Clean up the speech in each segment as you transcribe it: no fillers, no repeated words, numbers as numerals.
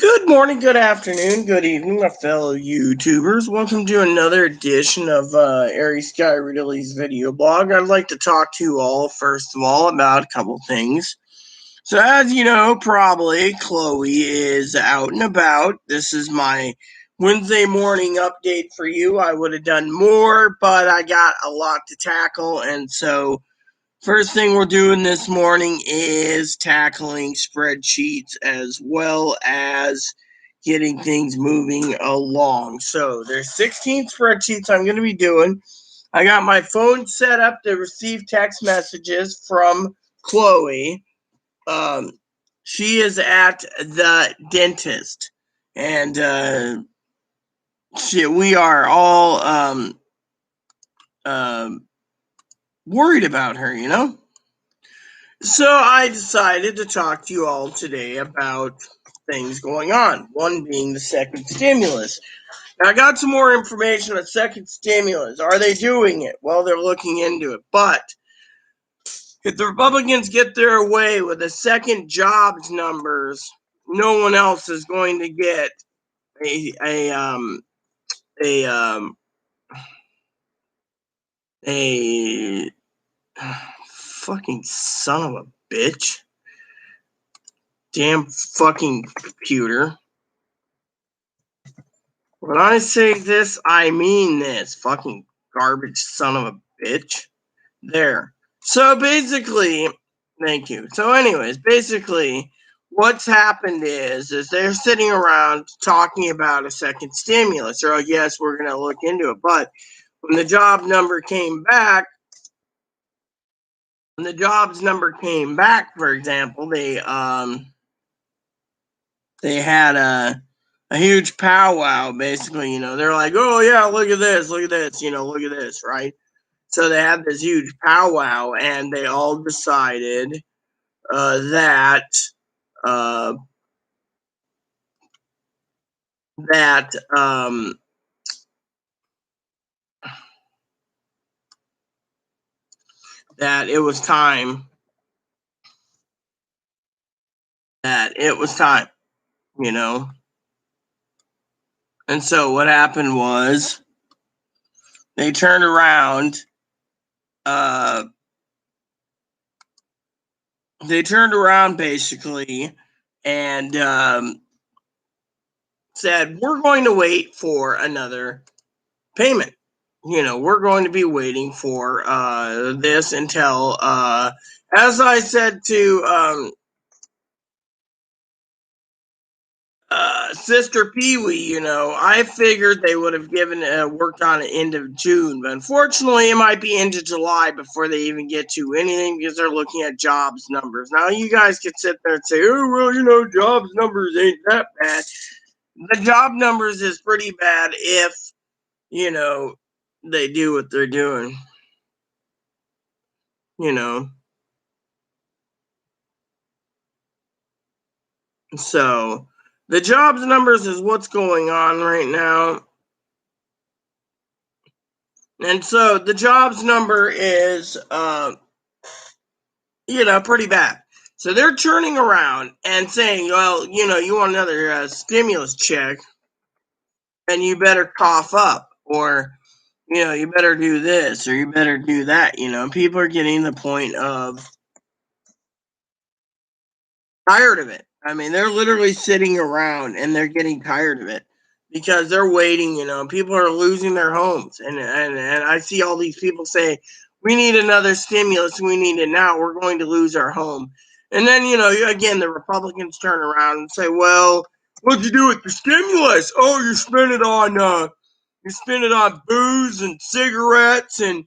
Good morning, good afternoon, good evening, my fellow YouTubers. Welcome to another edition of Aries Sky Ridley's video blog. I'd like to talk to you all, first of all, about a couple things. So, as you know, probably, Chloe is out and about. This is my Wednesday morning update for you. I would have done more, but I got a lot to tackle, and so first thing we're doing this morning is tackling spreadsheets as well as getting things moving along. So there's 16 spreadsheets I'm going to be doing. I got my phone set up to receive text messages from Chloe. She is at the dentist, and we are all worried about her, you know? So I decided to talk to you all today about things going on. One being the second stimulus. Now I got some more information on the second stimulus. Are they doing it? Well, they're looking into it. But if the Republicans get their way with the second jobs numbers, no one else is going to get a fucking son of a bitch. Damn fucking computer. When I say this, I mean this. Fucking garbage son of a bitch. There. So basically, thank you. So anyways, basically, what's happened is they're sitting around talking about a second stimulus. Or, yes, we're going to look into it. But when the job number came back, for example, they had a huge powwow, basically, they're like, oh yeah, look at this, look at this, right? So they had this huge powwow, and they all decided that uh, that that it was time. you know. And so what happened was they turned around. Basically, and said, we're going to wait for another payment. We're going to be waiting for this until, as I said to Sister Pee Wee, I figured they would have worked on it end of June, but unfortunately, it might be into July before they even get to anything because they're looking at jobs numbers. Now, you guys could sit there and say, oh, well, jobs numbers ain't that bad. The job numbers is pretty bad if, they do what they're doing. So the jobs numbers is what's going on right now. And so the jobs number is, pretty bad. So they're turning around and saying, well, you want another stimulus check, and you better cough up, or, you better do this, or you better do that. People are getting to the point of tired of it. I mean, they're literally sitting around and they're getting tired of it because they're waiting. People are losing their homes, and I see all these people say, "We need another stimulus. We need it now. We're going to lose our home." And then again, the Republicans turn around and say, "Well, what'd you do with the stimulus? Oh, you spent it on booze and cigarettes and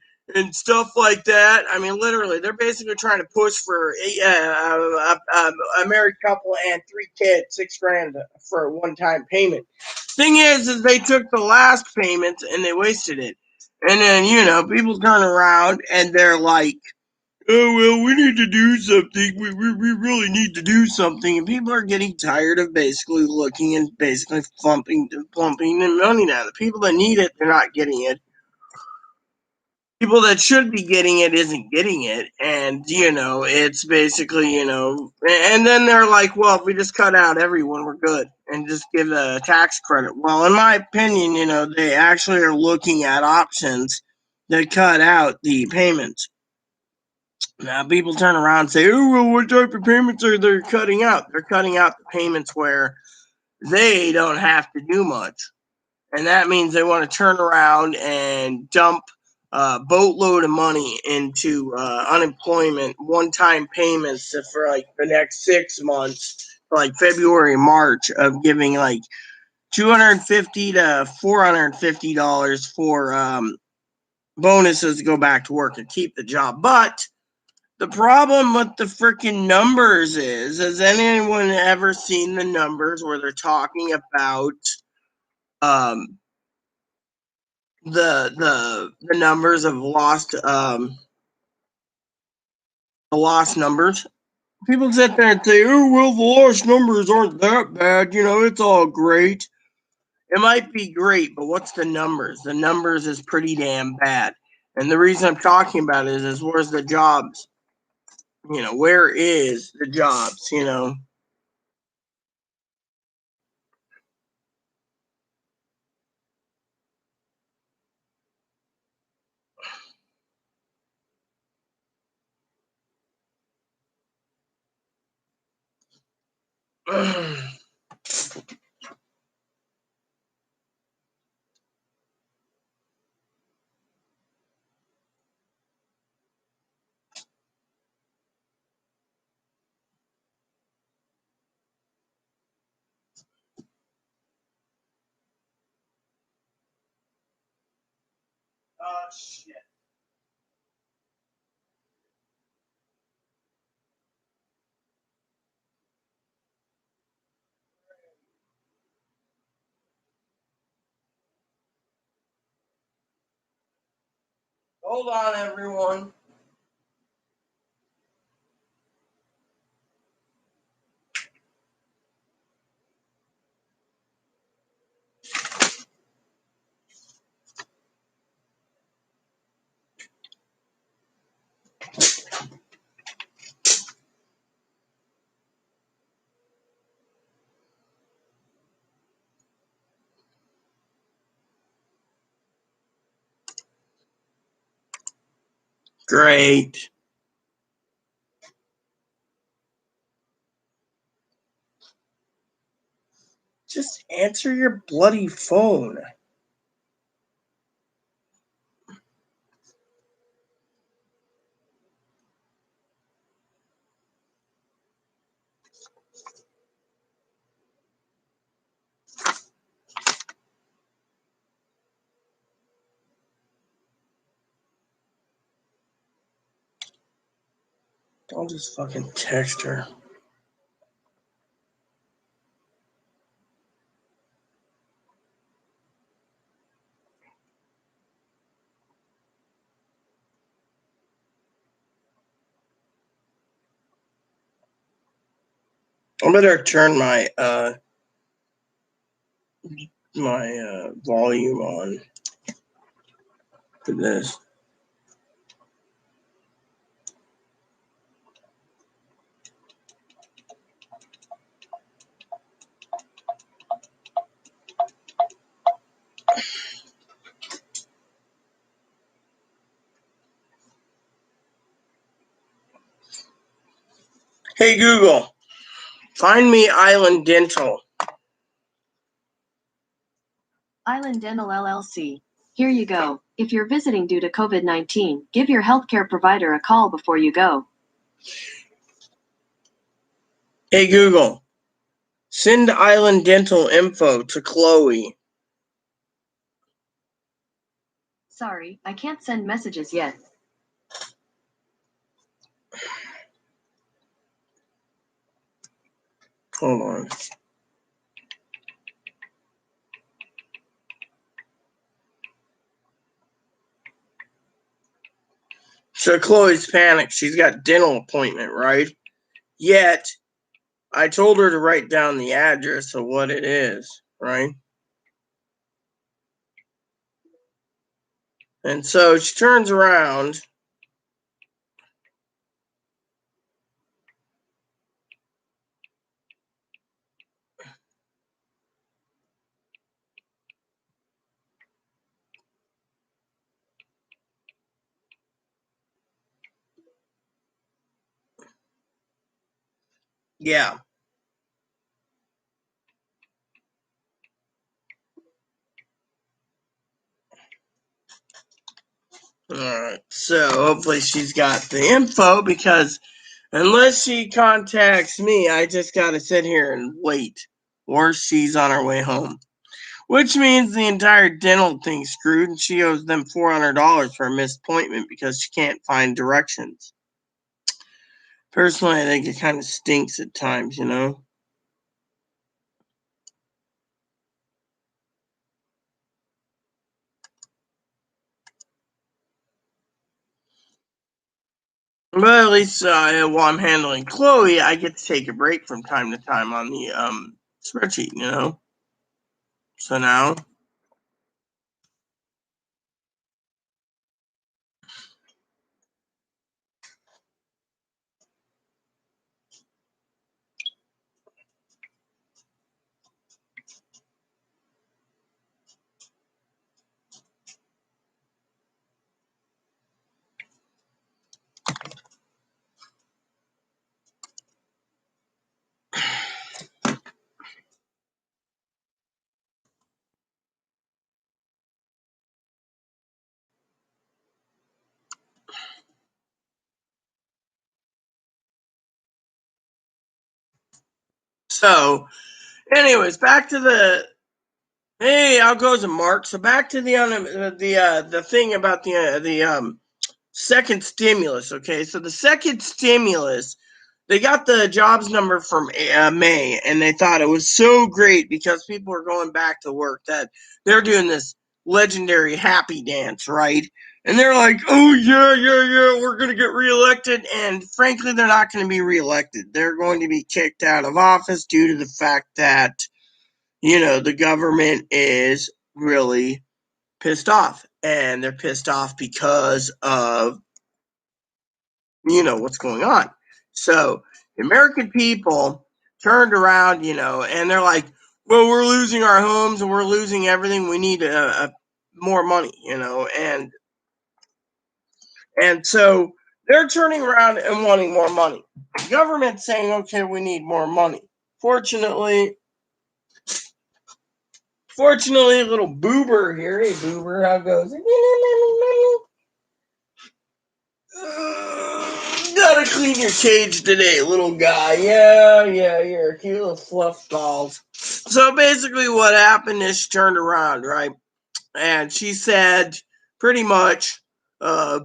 stuff like that." I mean, literally, they're basically trying to push for a married couple and 3 kids, $6,000 for a one-time payment. Thing is they took the last payment and they wasted it. And then, people turn around and they're like, oh, well, we need to do something. We really need to do something. And people are getting tired of basically looking and basically plumping the money now. The people that need it, they're not getting it. people that should be getting it isn't getting it, and it's basically and then they're like, well, if we just cut out everyone, we're good and just give a tax credit. Well, in my opinion, they actually are looking at options that cut out the payments. Now people turn around and say, oh, well, what type of payments are they cutting out? They're cutting out the payments where they don't have to do much, and that means they want to turn around and dump a boatload of money into unemployment one-time payments for like the next 6 months, like February, March, of giving like $250 to $450 for bonuses to go back to work and keep the job. But the problem with the freaking numbers is, has anyone ever seen the numbers where they're talking about um, the numbers of the lost numbers? People sit there and say, "Oh well, the lost numbers aren't that bad. It's all great." It might be great, but what's the numbers? The numbers is pretty damn bad. And the reason I'm talking about it is where's the jobs? Where is the jobs? Oh shit! Hold on, everyone. Great. Just answer your bloody phone. Don't just fucking text her. I better turn my volume on for this. Hey Google, find me Island Dental. Island Dental LLC. Here you go. If you're visiting due to COVID-19, give your healthcare provider a call before you go. Hey Google, send Island Dental info to Chloe. Sorry, I can't send messages yet. Hold on. So Chloe's panicked. She's got dental appointment, right? Yet I told her to write down the address of what it is, right? And so she turns around. Yeah. All right. So hopefully she's got the info, because unless she contacts me, I just got to sit here and wait. Or she's on her way home. Which means the entire dental thing's screwed, and she owes them $400 for a missed appointment because she can't find directions. Personally, I think it kind of stinks at times, you know? But at least while I'm handling Chloe, I get to take a break from time to time on the spreadsheet, you know? So now, so, anyways, back to the. Hey, how goes it, Mark? So back to the thing about the second stimulus. Okay, so the second stimulus, they got the jobs number from May, and they thought it was so great because people are going back to work that they're doing this legendary happy dance, right? And they're like, oh, yeah, yeah, yeah, we're going to get reelected. And frankly, they're not going to be reelected. They're going to be kicked out of office due to the fact that, the government is really pissed off. And they're pissed off because of what's going on. So the American people turned around, and they're like, well, we're losing our homes and we're losing everything. We need more money, and so they're turning around and wanting more money. The government's saying, okay, we need more money. Fortunately, little Boober here. Hey, Boober, how goes it? Gotta clean your cage today, little guy. Yeah, you're a cute little fluff balls. So basically, what happened is she turned around, right? And she said pretty much, uh,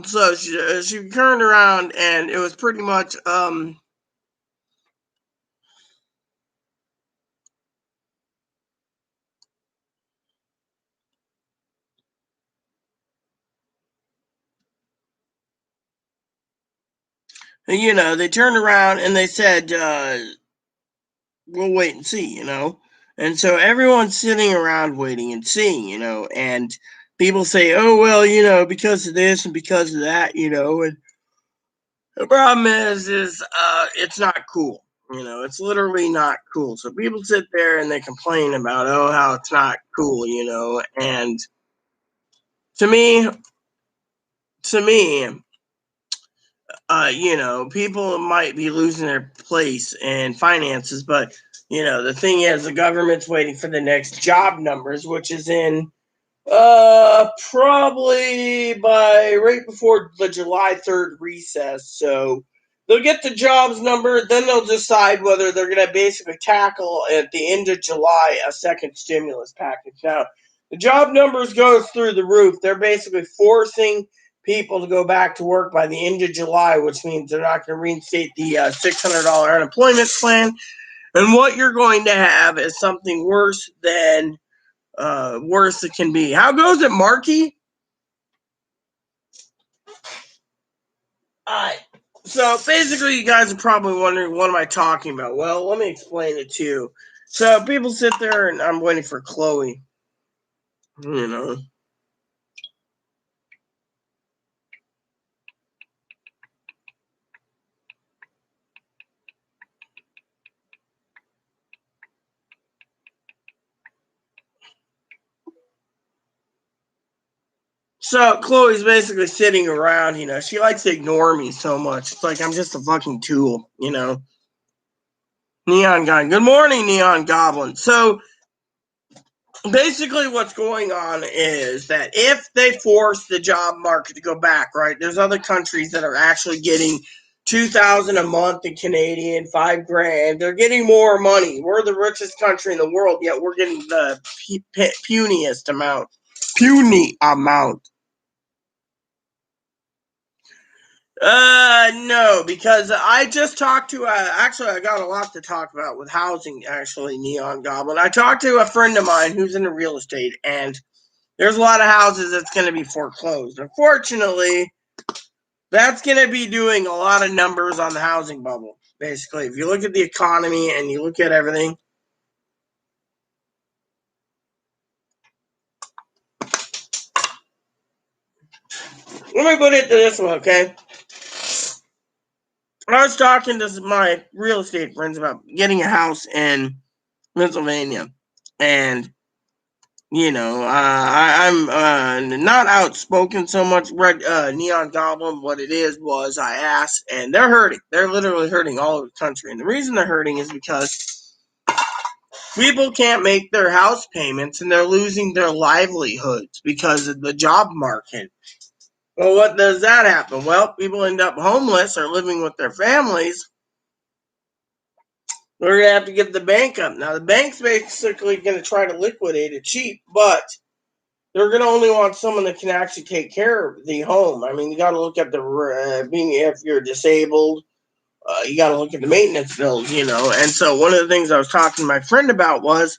so she turned around and it was pretty much, they turned around and they said, we'll wait and see, And so everyone's sitting around waiting and seeing, and people say, oh, well, because of this and because of that, and the problem is it's not cool. It's literally not cool. So people sit there and they complain about, oh, how it's not cool, and to me, to me, people might be losing their place in finances, but the thing is, the government's waiting for the next job numbers, which is in probably by right before the July 3rd recess. So they'll get the jobs number, then they'll decide whether they're going to basically tackle at the end of July a second stimulus package. Now, the job numbers go through the roof. They're basically forcing people to go back to work by the end of July, which means they're not going to reinstate the $600 unemployment plan. And what you're going to have is something worse it can be. How goes it, Marky? Alright. So basically, you guys are probably wondering, what am I talking about? Well, let me explain it to you. So people sit there, and I'm waiting for Chloe. you know. So Chloe's basically sitting around, she likes to ignore me so much. It's like I'm just a fucking tool. Neon Goblin. Good morning, Neon Goblin. So basically what's going on is that if they force the job market to go back, right, there's other countries that are actually getting 2,000 a month in Canadian, 5 grand. They're getting more money. We're the richest country in the world, yet we're getting the puniest amount. Puny amount. No, because I just talked to, actually, I got a lot to talk about with housing, actually, Neon Goblin. I talked to a friend of mine who's in the real estate, and there's a lot of houses that's going to be foreclosed. Unfortunately, that's going to be doing a lot of numbers on the housing bubble. Basically, if you look at the economy and you look at everything, let me put it this way, okay? I was talking to my real estate friends about getting a house in Pennsylvania, and I'm not outspoken so much. Red Neon Goblin. What it is was I asked, and they're hurting. They're literally hurting all over the country, and the reason they're hurting is because people can't make their house payments, and they're losing their livelihoods because of the job market. Well, what does that happen? Well, people end up homeless or living with their families. They're gonna have to give the bank up. Now, the bank's basically going to try to liquidate it cheap, but they're going to only want someone that can actually take care of the home. I mean, you got to look at the being if you're disabled, you got to look at the maintenance bills. And so one of the things I was talking to my friend about was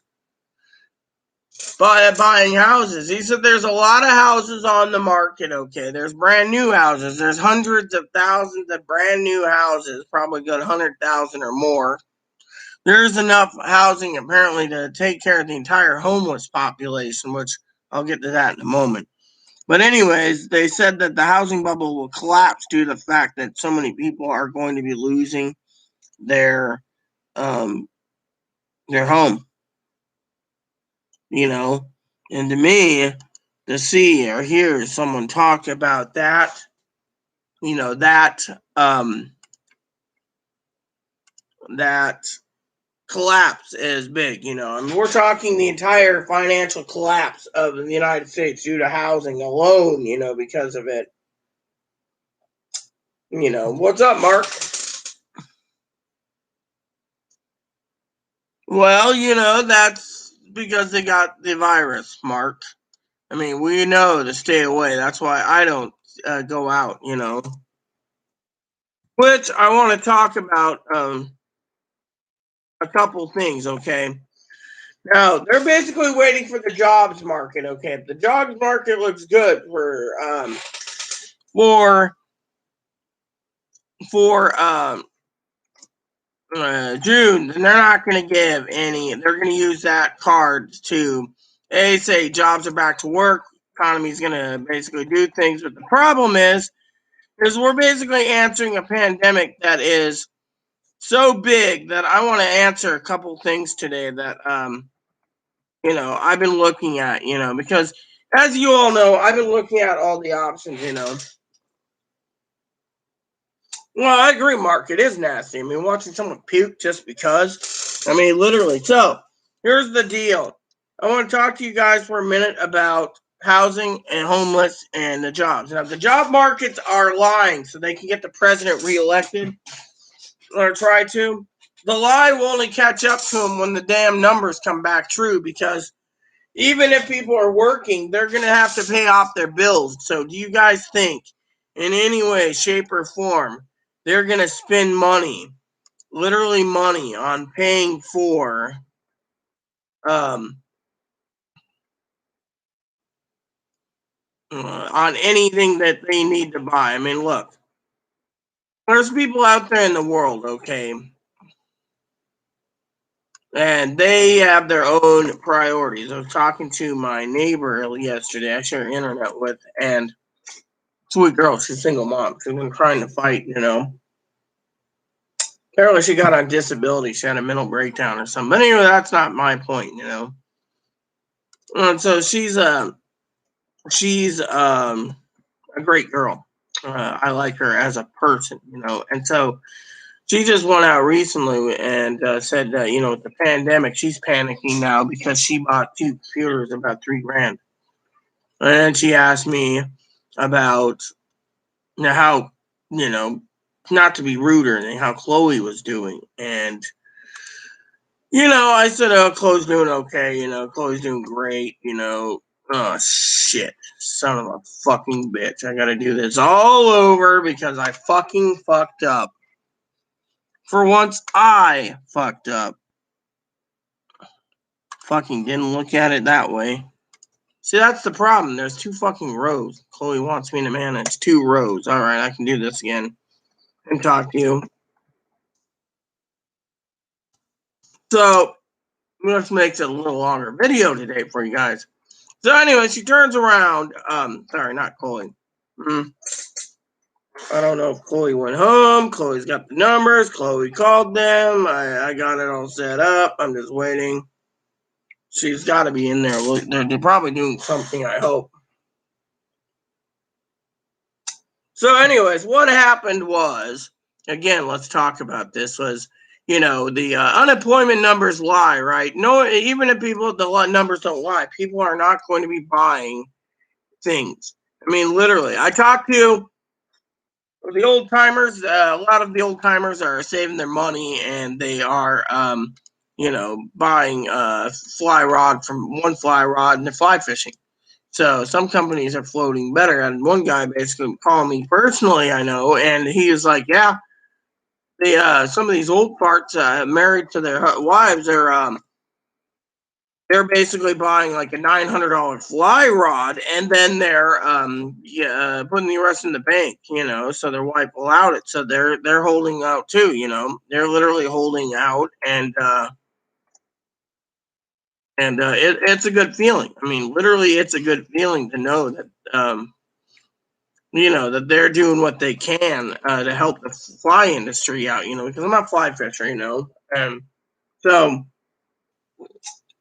buying houses. He said there's a lot of houses on the market. Okay, there's brand new houses. There's hundreds of thousands of brand new houses, probably got 100,000 or more. There's enough housing apparently to take care of the entire homeless population, which I'll get to that in a moment. But anyways, they said that the housing bubble will collapse due to the fact that so many people are going to be losing their um their home, you know. And to me, to see or hear someone talk about that, that that collapse is big. I mean, we're talking the entire financial collapse of the United States due to housing alone, because of it. What's up, Mark? Well, that's because they got the virus, Mark. I mean, we know to stay away. That's why I don't go out. Which I want to talk about a couple things, okay? Now, they're basically waiting for the jobs market, okay? If the jobs market looks good for for June, then they're not going to give any. They're going to use that card to say jobs are back to work. Economy's going to basically do things, but the problem is we're basically answering a pandemic that is so big that I want to answer a couple things today that I've been looking at, because as you all know, I've been looking at all the options. Well, I agree, Mark. It is nasty. I mean, watching someone puke just because. I mean, literally. So, here's the deal. I want to talk to you guys for a minute about housing and homeless and the jobs. Now, the job markets are lying so they can get the president reelected or try to. The lie will only catch up to them when the damn numbers come back true because even if people are working, they're going to have to pay off their bills. So, do you guys think in any way, shape, or form they're going to spend money, literally money, on paying for um, on anything that they need to buy? I mean, look, there's people out there in the world, okay, and they have their own priorities. I was talking to my neighbor yesterday, I share internet with, and sweet girl, she's a single mom. She's been trying to fight, Apparently, she got on disability. She had a mental breakdown or something. But anyway, that's not my point. And so she's a great girl. I like her as a person. And so she just went out recently and said that with the pandemic, she's panicking now because she bought two computers about $3,000. And she asked me about how you know not to be rude or anything, how Chloe was doing. And I said, oh, Chloe's doing okay. Chloe's doing great. Oh, shit. Son of a fucking bitch. I gotta do this all over because I fucking fucked up. For once, I fucked up. Fucking didn't look at it that way. See, that's the problem. There's two fucking rows. Chloe wants me to manage two rows. Alright, I can do this again and talk to you. So, let's make it a little longer video today for you guys. So anyway, she turns around. Sorry, not Chloe. I don't know if Chloe went home. Chloe's got the numbers. Chloe called them. I got it all set up. I'm just waiting. She's got to be in there. They're probably doing something, I hope. So anyways, what happened was, again, let's talk about this, was, the unemployment numbers lie, right? No, even if the numbers don't lie, people are not going to be buying things. I mean, literally, I talked to the old timers. A lot of the old timers are saving their money, and they are, buying fly rod from one fly rod, and they're fly fishing. So some companies are floating better. And one guy basically called me personally, I know, and he was like, "Yeah, they some of these old parts married to their wives they're basically buying like a $900 fly rod, and then they're putting the rest in the bank. So their wife allowed it, so they're holding out too. They're literally holding out, and it's a good feeling. I mean, literally, it's a good feeling to know that that they're doing what they can to help the fly industry out. Because I'm not fly fisher. And so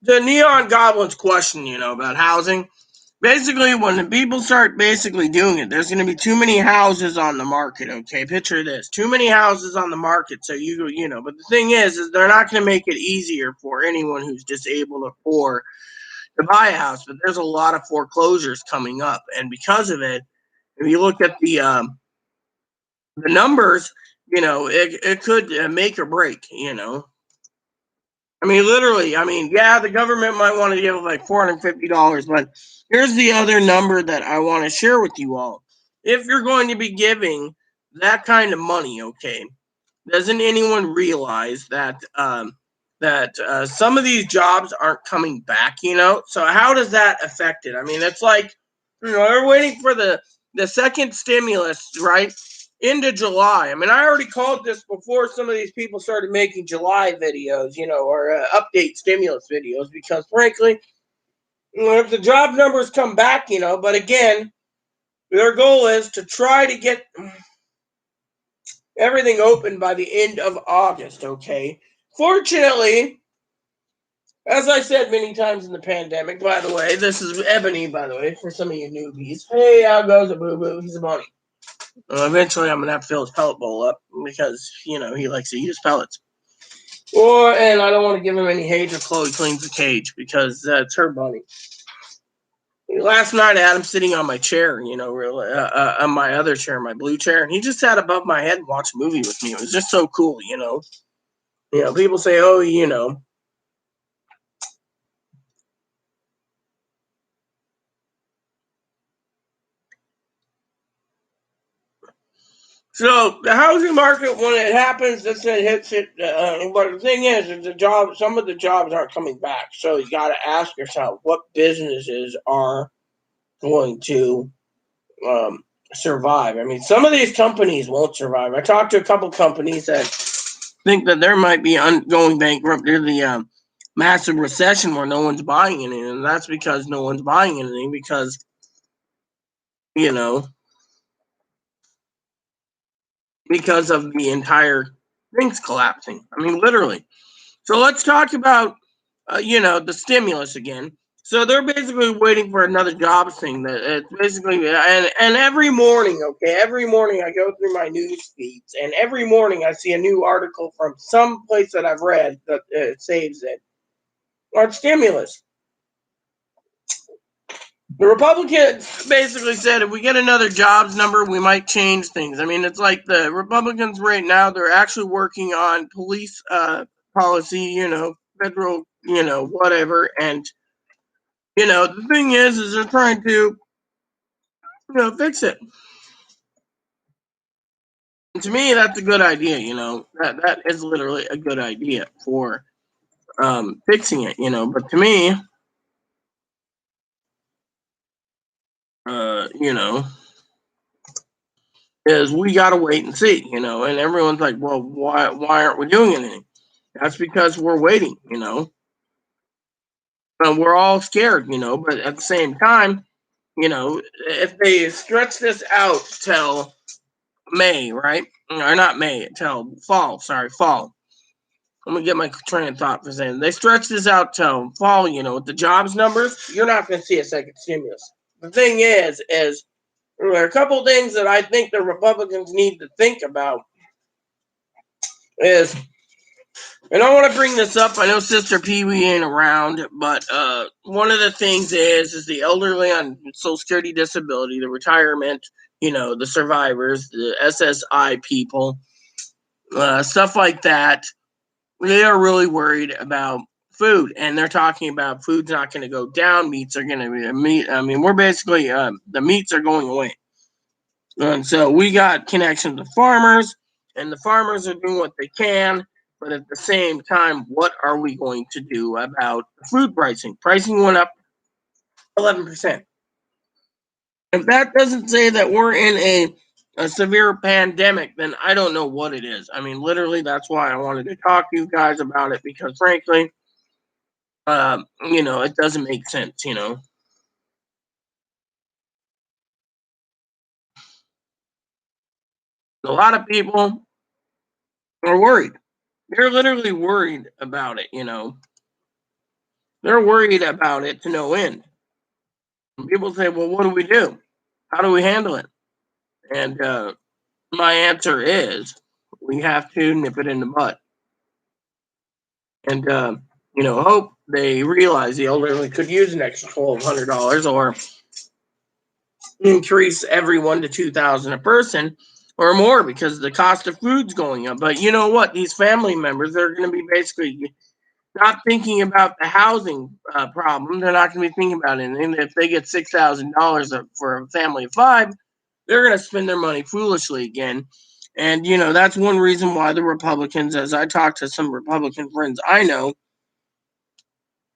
the Neon Goblin's question, about housing. Basically, when the people start basically doing it, there's going to be too many houses on the market. Okay, picture this: too many houses on the market. So but the thing is they're not going to make it easier for anyone who's disabled or poor to buy a house. But there's a lot of foreclosures coming up, and because of it, if you look at the numbers, it could make or break. I mean, literally, yeah, the government might want to give like $450, but here's the other number that I want to share with you all. If you're going to be giving that kind of money, okay, doesn't anyone realize that some of these jobs aren't coming back? So how does that affect it? I mean, it's like, they're waiting for the second stimulus, right? Into July. I mean, I already called this before some of these people started making July videos, or update stimulus videos, because frankly, if the job numbers come back, but again, their goal is to try to get everything open by the end of August, okay? Fortunately, as I said many times in the pandemic, by the way, this is Ebony, by the way, for some of you newbies. Hey, how goes it, boo-boo? He's a bunny. Eventually, I'm going to have to fill his pellet bowl up because, he likes to eat his pellets. And I don't want to give him any hate if Chloe cleans the cage because it's her bunny. Last night, I had him sitting on my chair, on my other chair, my blue chair, and he just sat above my head and watched a movie with me. It was just so cool. People say, oh. So the housing market, when it happens, that's when it hits it. But the thing is some of the jobs aren't coming back. So you got to ask yourself, what businesses are going to survive? I mean, some of these companies won't survive. I talked to a couple companies that think that there might be going bankrupt. They're the massive recession where no one's buying anything, and that's because no one's buying anything because you know because of the entire thing's collapsing. I mean, literally. So let's talk about the stimulus again. So they're basically waiting for another jobs thing. That it's basically and every morning, okay, every morning I go through my news feeds, and every morning I see a new article from some place that I've read that saves it on stimulus. The Republicans basically said if we get another jobs number, we might change things. I mean, it's like the Republicans right now, they're actually working on police policy, federal, whatever. And, the thing is they're trying to, fix it. And to me, that's a good idea, that is literally a good idea for fixing it, But to me, uh, you know, is we got to wait and see, and everyone's like, well, why aren't we doing anything? That's because we're waiting, we're all scared, but at the same time, if they stretch this out till May, right? Or not May, till fall, sorry, fall. Let me get my train of thought for a second. They stretch this out till fall, with the jobs numbers, you're not going to see a second stimulus. The thing is there are a couple of things that I think the Republicans need to think about is, and I want to bring this up. I know Sister Pee Wee ain't around, but one of the things is the elderly on Social Security disability, the retirement, the survivors, the SSI people, stuff like that. They are really worried about food, and they're talking about food's not going to go down. Meats are going to be meat. I mean, we're basically the meats are going away. And so we got connections to farmers, and the farmers are doing what they can. But at the same time, what are we going to do about the food pricing? Pricing went up 11%. If that doesn't say that we're in a severe pandemic, then I don't know what it is. I mean, literally, that's why I wanted to talk to you guys about it because, frankly, it doesn't make sense. A lot of people are worried. They're literally worried about it. They're worried about it to no end. And people say, well, what do we do? How do we handle it? And my answer is we have to nip it in the bud. And, hope they realize the elderly could use an extra $1,200 or increase everyone to 2,000 a person or more because the cost of food's going up. But you know what? These family members, they're going to be basically not thinking about the housing problem. They're not going to be thinking about it. And if they get $6,000 for a family of five, they're going to spend their money foolishly again. And, that's one reason why the Republicans, as I talk to some Republican friends I know,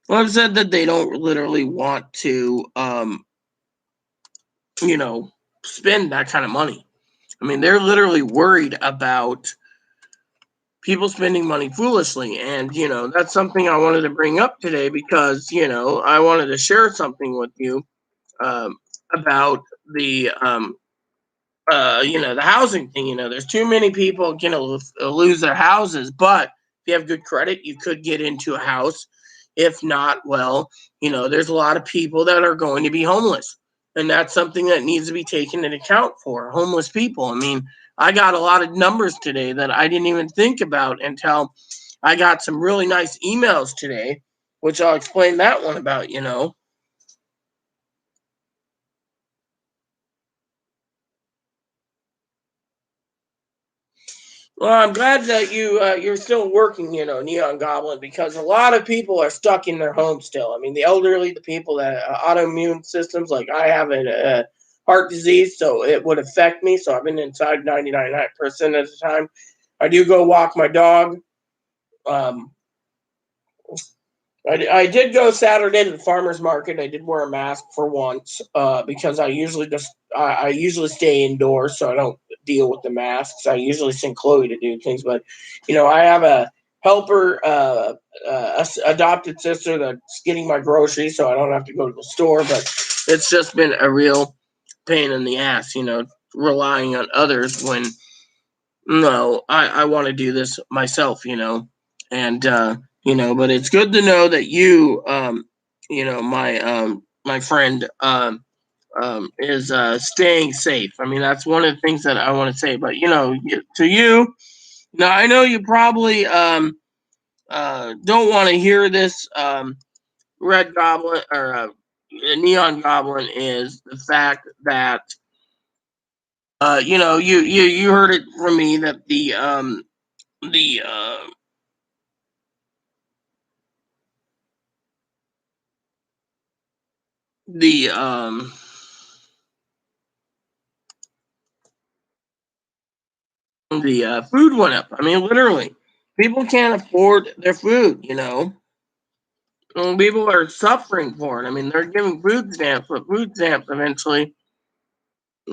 have said that they don't literally want to, spend that kind of money. I mean, they're literally worried about people spending money foolishly. And, that's something I wanted to bring up today because, I wanted to share something with you um, about the housing thing. There's too many people going to lose their houses, but if you have good credit, you could get into a house. If not, well, there's a lot of people that are going to be homeless. And that's something that needs to be taken into account for homeless people. I mean, I got a lot of numbers today that I didn't even think about until I got some really nice emails today, which I'll explain that one about. Well, I'm glad that you're still working, Neon Goblin, because a lot of people are stuck in their homes still. I mean, the elderly, the people that autoimmune systems, like I have a heart disease, so it would affect me. So I've been inside 99% of the time. I do go walk my dog. Um, I did go Saturday to the farmers market. I did wear a mask for once because I usually stay indoors, so I don't deal with the masks. I usually send Chloe to do things, but I have a help her adopted sister that's getting my groceries, so I don't have to go to the store. But it's just been a real pain in the ass, relying on others when no, I want to do this myself, and but it's good to know that you, my friend, is staying safe. I mean, that's one of the things that I want to say. But to you, now I know you probably don't want to hear this. Red Goblin or Neon Goblin is the fact that you heard it from me that the the food went up. I mean, literally, people can't afford their food. And people are suffering for it. I mean, they're giving food stamps, but food stamps eventually,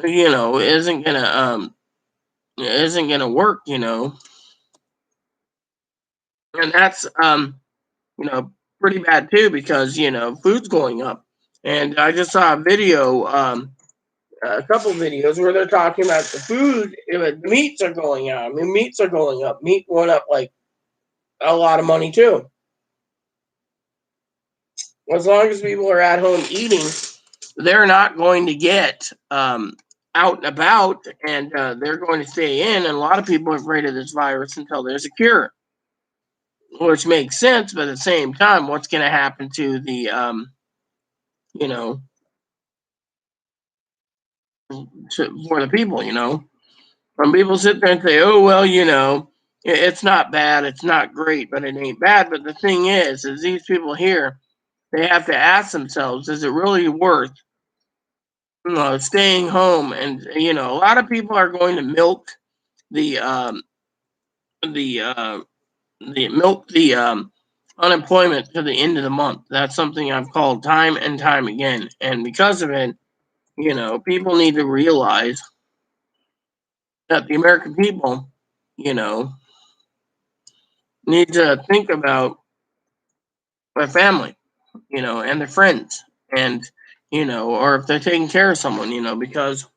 isn't gonna work. And that's pretty bad too because food's going up. And I just saw a video, a couple videos where they're talking about the food. The meats are going up. I mean, meats are going up. Meat went up like a lot of money too. As long as people are at home eating, they're not going to get out and about, and they're going to stay in. And a lot of people are afraid of this virus until there's a cure, which makes sense. But at the same time, what's going to happen to the, you know, for the people, When people sit there and say, "Oh well, it's not bad, it's not great, but it ain't bad." But the thing is these people here, they have to ask themselves, is it really worth staying home? And a lot of people are going to milk the the uh, unemployment to the end of the month. That's something I've called time and time again, and because of it, people need to realize that the American people, you know, need to think about their family, and their friends, and or if they're taking care of someone, because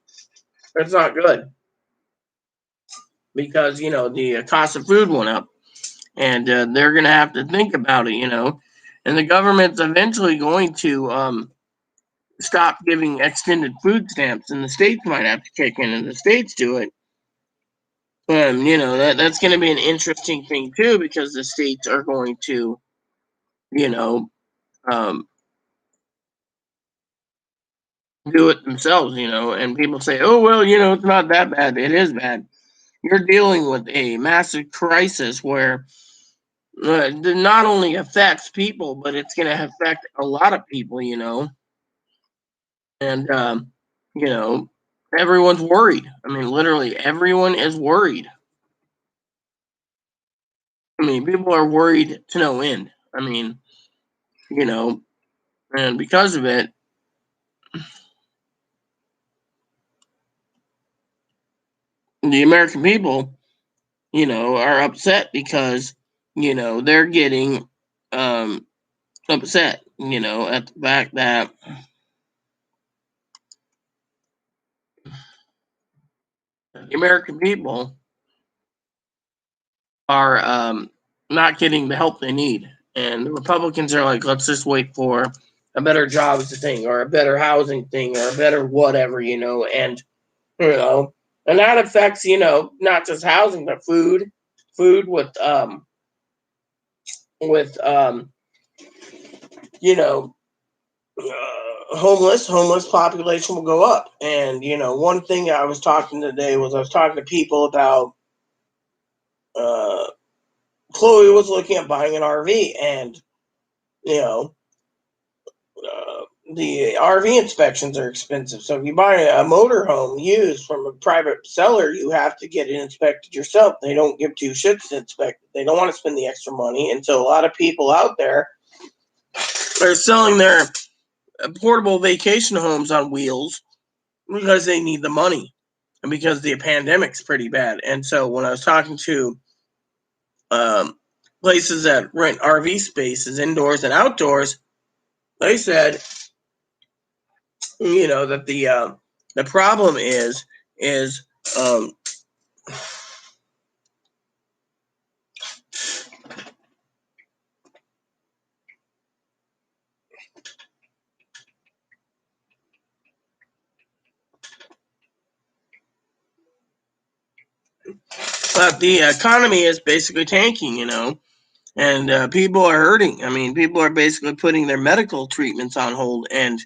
it's not good. Because the cost of food went up, and they're going to have to think about it, and the government's eventually going to stop giving extended food stamps, and the states might have to kick in, and the states do it. That's going to be an interesting thing too, because the states are going to, you know, um, do it themselves, and people say, oh, well, it's not that bad. It is bad. You're dealing with a massive crisis where it not only affects people, but it's going to affect a lot of people, and, you know, everyone's worried. I mean, literally, everyone is worried. I mean, people are worried to no end. I mean, you know, and because of it, the American people, are upset because, they're getting um, upset, at the fact that the American people are not getting the help they need. And the Republicans are like, let's just wait for a better jobs thing or a better housing thing or a better whatever, you know, and that affects, not just housing, but food with, you know, homeless population will go up. And, one thing I was talking today was I was talking to people about, uh, Chloe was looking at buying an RV and, you know, uh, the RV inspections are expensive. So if you buy a motorhome used from a private seller, you have to get it inspected yourself. They don't give two shits to inspect it. They don't want to spend the extra money. And so a lot of people out there are selling their portable vacation homes on wheels because they need the money and because the pandemic's pretty bad. And so when I was talking to um, places that rent RV spaces, indoors and outdoors, they said, that the problem is um, that the economy is basically tanking, and people are hurting. I mean, people are basically putting their medical treatments on hold, and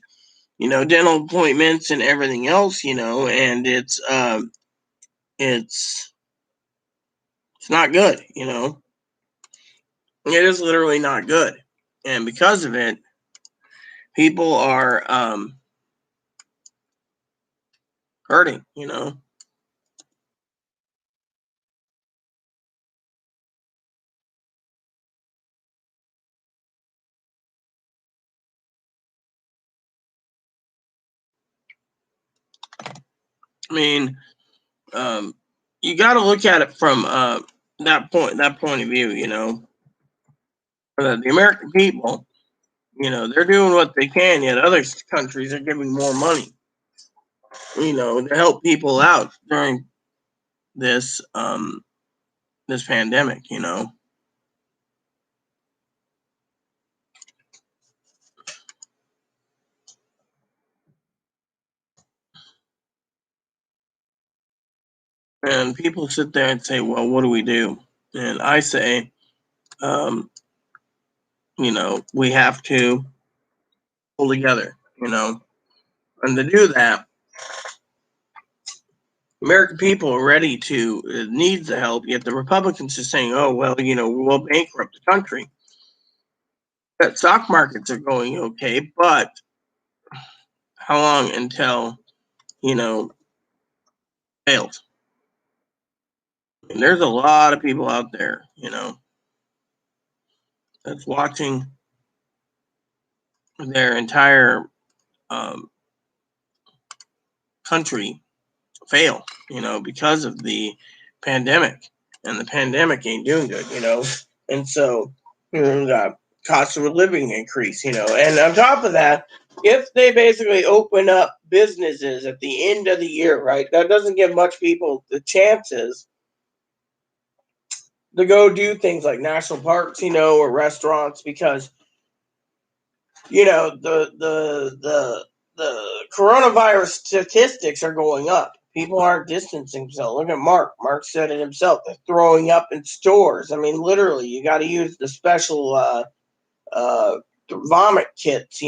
dental appointments and everything else, and it's it's not good. It is literally not good, and because of it, people are hurting. I mean, um, you got to look at it from that point of view. For the American people, they're doing what they can, yet other countries are giving more money, to help people out during this pandemic. And people sit there and say, "Well, what do we do?" And I say, um, we have to pull together. And to do that, American people are ready to need the help. Yet the Republicans are saying, "Oh, well, we'll bankrupt the country." That stock markets are going okay, but how long until you know fails? And there's a lot of people out there, that's watching their entire um, country fail, because of the pandemic, and the pandemic ain't doing good, and so we got cost of living increase, and on top of that, if they basically open up businesses at the end of the year, right, that doesn't give much people the chances to go do things like national parks, or restaurants, because the coronavirus statistics are going up. People aren't distancing themselves. Look at Mark. Mark said it himself. They're throwing up in stores. I mean, literally, you got to use the special uh, vomit kits,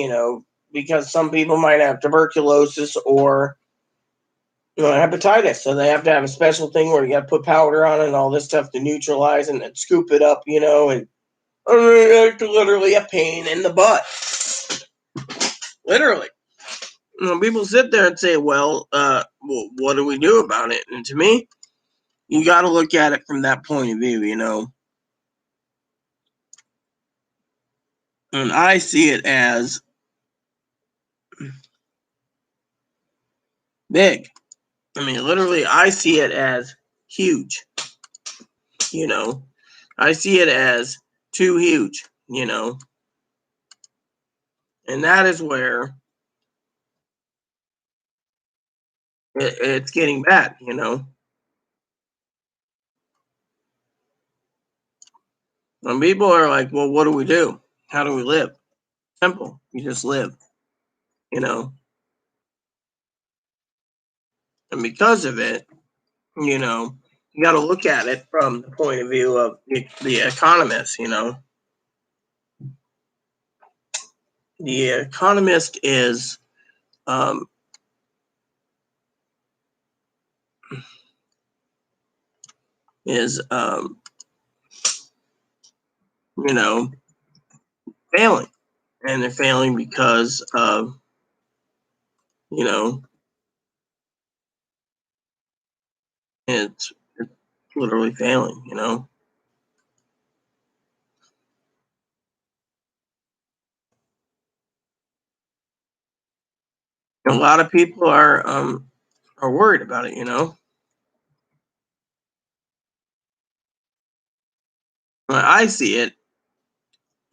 because some people might have tuberculosis or hepatitis. So they have to have a special thing where you got to put powder on it and all this stuff to neutralize and then scoop it up, and it's literally a pain in the butt. Literally. People sit there and say, well, what do we do about it? And to me, you got to look at it from that point of view, And I see it as big. I mean, literally, I see it as huge, you know. I see it as too huge, And that is where it's getting bad, And people are like, well, what do we do? How do we live? Simple. You just live, you know. And because of it, you got to look at it from the point of view of the economist, The economist um, is you know, failing. And they're failing because of, you know, it's literally failing. A lot of people are worried about it. I see it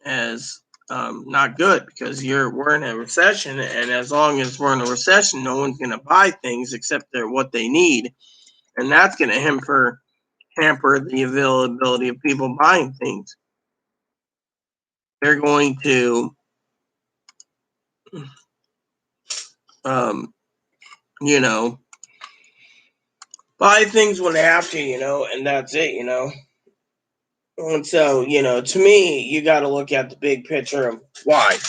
as not good because we're in a recession, and as long as we're in a recession, no one's going to buy things except what they need, and that's going to hamper the availability of people buying things. They're going to, um, you know, buy things when they have to, and that's it, And so, to me, you got to look at the big picture of why,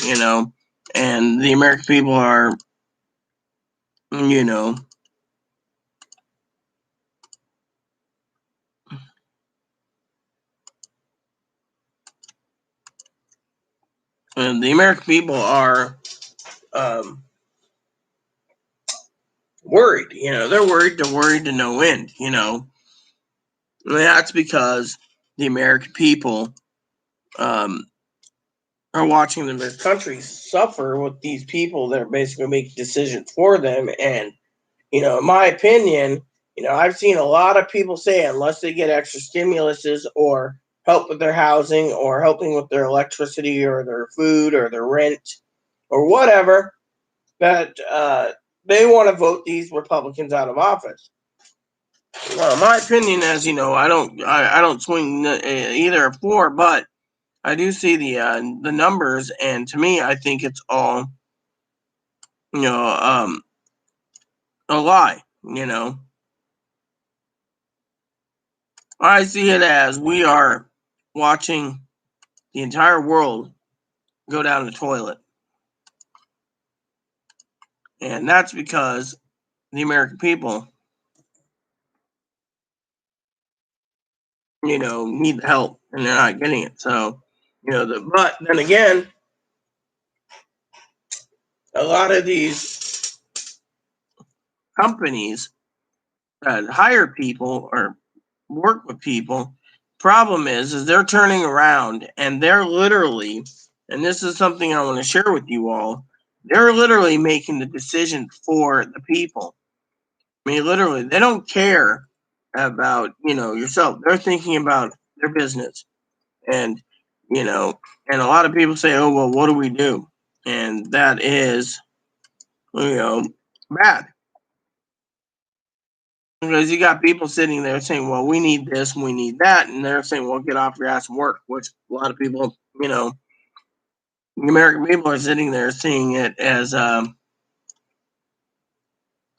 and the American people are, you know, and the American people are worried, they're worried to no end, And that's because the American people um, are watching the country suffer with these people that are basically making decisions for them. And, in my opinion, I've seen a lot of people say unless they get extra stimuluses or help with their housing or helping with their electricity or their food or their rent or whatever, that they want to vote these Republicans out of office. Well, my opinion, as I don't swing either for, but I do see the numbers, and to me, I think it's all you know a lie. I see it as we are watching the entire world go down the toilet, and that's because the American people, need the help, and they're not getting it. So, but then again, a lot of these companies that hire people or work with people, problem is they're turning around and they're literally, and this is something I want to share with you all, they're literally making the decision for the people. I mean, literally, they don't care about, yourself. They're thinking about their business. And, you know, and a lot of people say, oh, well, what do we do? And that is, bad. Because you got people sitting there saying, well, we need this and we need that. And they're saying, well, get off your ass and work, which a lot of people, the American people are sitting there seeing it as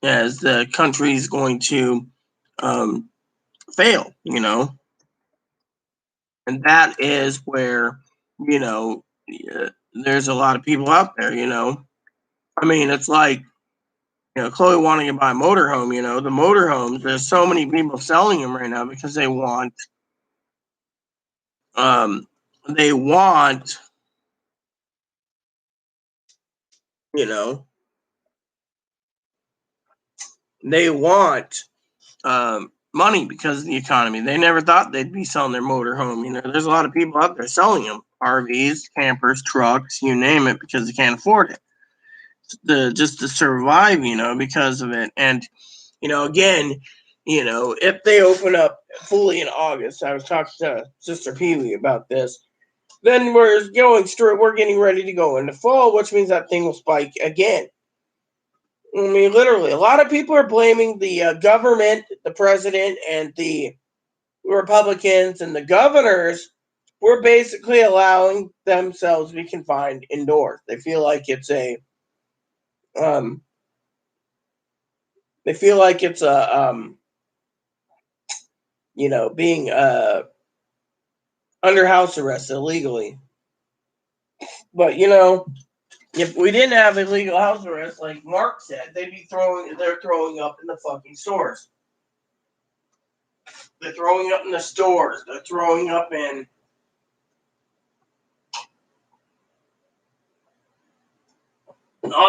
the country's going to um, fail, And that is where, there's a lot of people out there, I mean, it's like, Chloe wanting to buy a motorhome, the motorhomes, there's so many people selling them right now because um, they want, you know, they want money because of the economy. They never thought they'd be selling their motorhome. There's a lot of people out there selling them, RVs, campers, trucks, you name it, because they can't afford it. Just to survive, because of it. And again, if they open up fully in August, I was talking to Sister Pee Wee about this. Then we're getting ready to go into fall, which means that thing will spike again. I mean, literally, a lot of people are blaming the government, the president, and the Republicans and the governors for basically allowing themselves to be confined indoors. They feel like it's um, being under house arrest illegally. But if we didn't have illegal house arrest, like Mark said, they're throwing up in the fucking stores. They're throwing up in the stores. They're throwing up on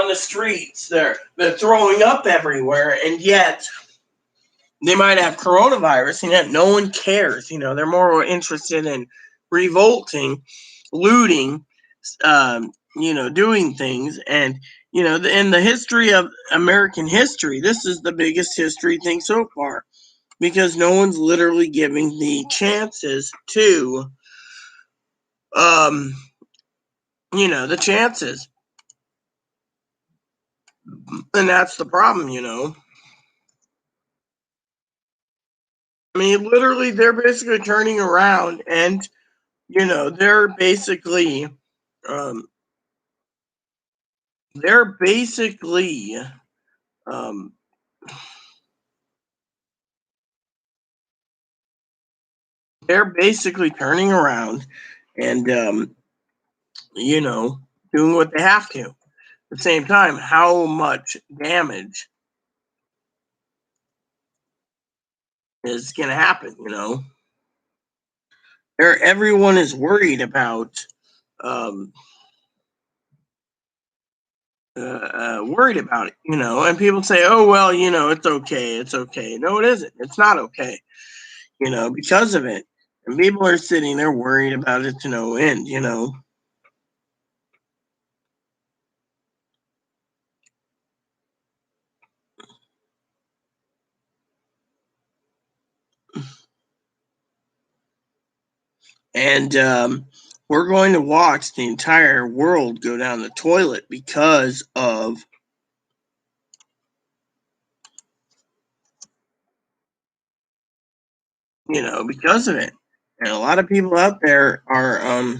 the streets. They're throwing up everywhere, and yet they might have coronavirus, and yet no one cares. They're more interested in revolting, looting, doing things. And in the history of American history, this is the biggest history thing so far, because no one's literally giving the chances to um, the chances. And that's the problem, I mean, literally, they're basically turning around and, they're basically, um, they're basically, um, they're basically turning around and, you know, doing what they have to. At the same time, how much damage is going to happen? Everyone is worried about, um, worried about it, and people say, oh, well, it's okay. It's okay. No, it isn't. It's not okay, because of it. And people are sitting there worried about it to no end. And we're going to watch the entire world go down the toilet because of it. And a lot of people out there are,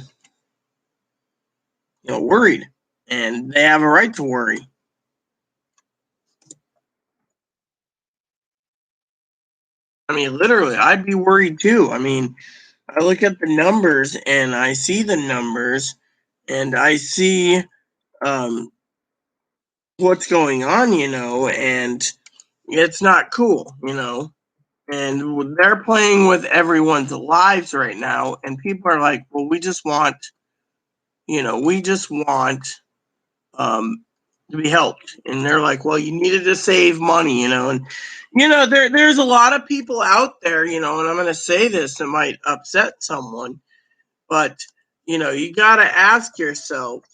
worried, and they have a right to worry. I mean, literally, I'd be worried too. I mean, I look at the numbers and I see the numbers and I see um, what's going on, and it's not cool. And they're playing with everyone's lives right now. And people are like, well, we just want um, to be helped. And they're like, well, you needed to save money, and there's a lot of people out there, and I'm going to say this, it might upset someone, but you got to ask yourself,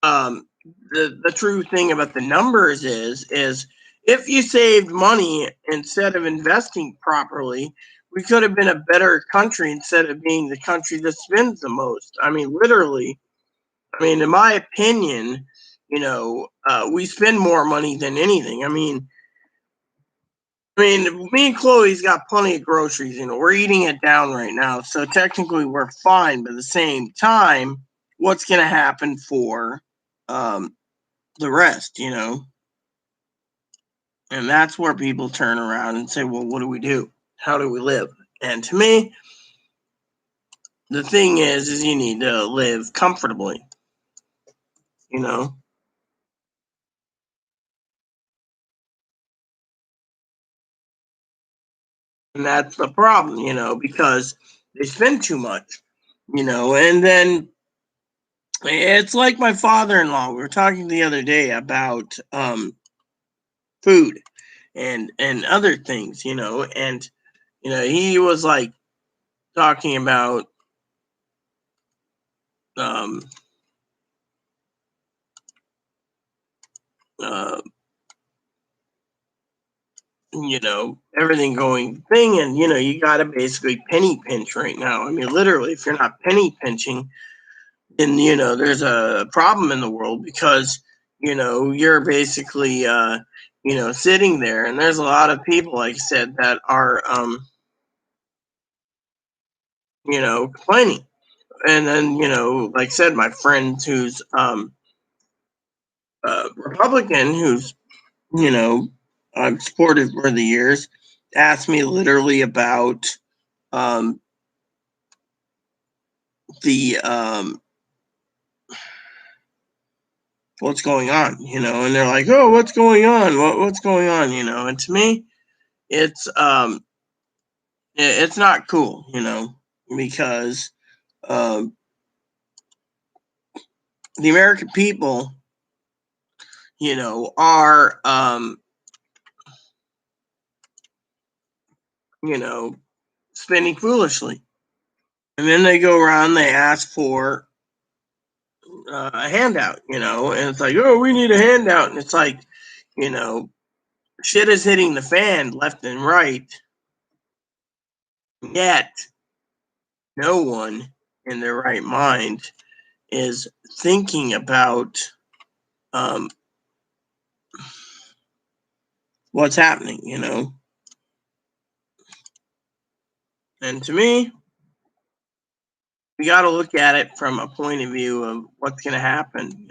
um, the true thing about the numbers is if you saved money instead of investing properly, we could have been a better country instead of being the country that spends the most. I mean, literally, I mean, in my opinion, we spend more money than anything. I mean, me and Chloe's got plenty of groceries. We're eating it down right now, so technically we're fine. But at the same time, what's going to happen for um, the rest? And that's where people turn around and say, "Well, what do we do? How do we live?" And to me, the thing is you need to live comfortably. You know, and that's the problem. Because they spend too much. And then it's like my father-in-law. We were talking the other day about food and other things. And he was like talking about um, uh, everything going thing, and you got to basically penny pinch right now. I mean, literally, if you're not penny pinching, then there's a problem in the world, because you're basically sitting there, and there's a lot of people, like I said, that are complaining. And then like I said, my friend who's Republican, who's I've supported for the years, asked me literally about um, the what's going on, and they're like, oh, what's going on, what's going on, and to me, it's it's not cool, because um, the American people, are you know spending foolishly, and then they go around, they ask for a handout, and it's like, oh, we need a handout, and it's like, you know shit is hitting the fan left and right, yet no one in their right mind is thinking about what's happening, And to me, we got to look at it from a point of view of what's going to happen.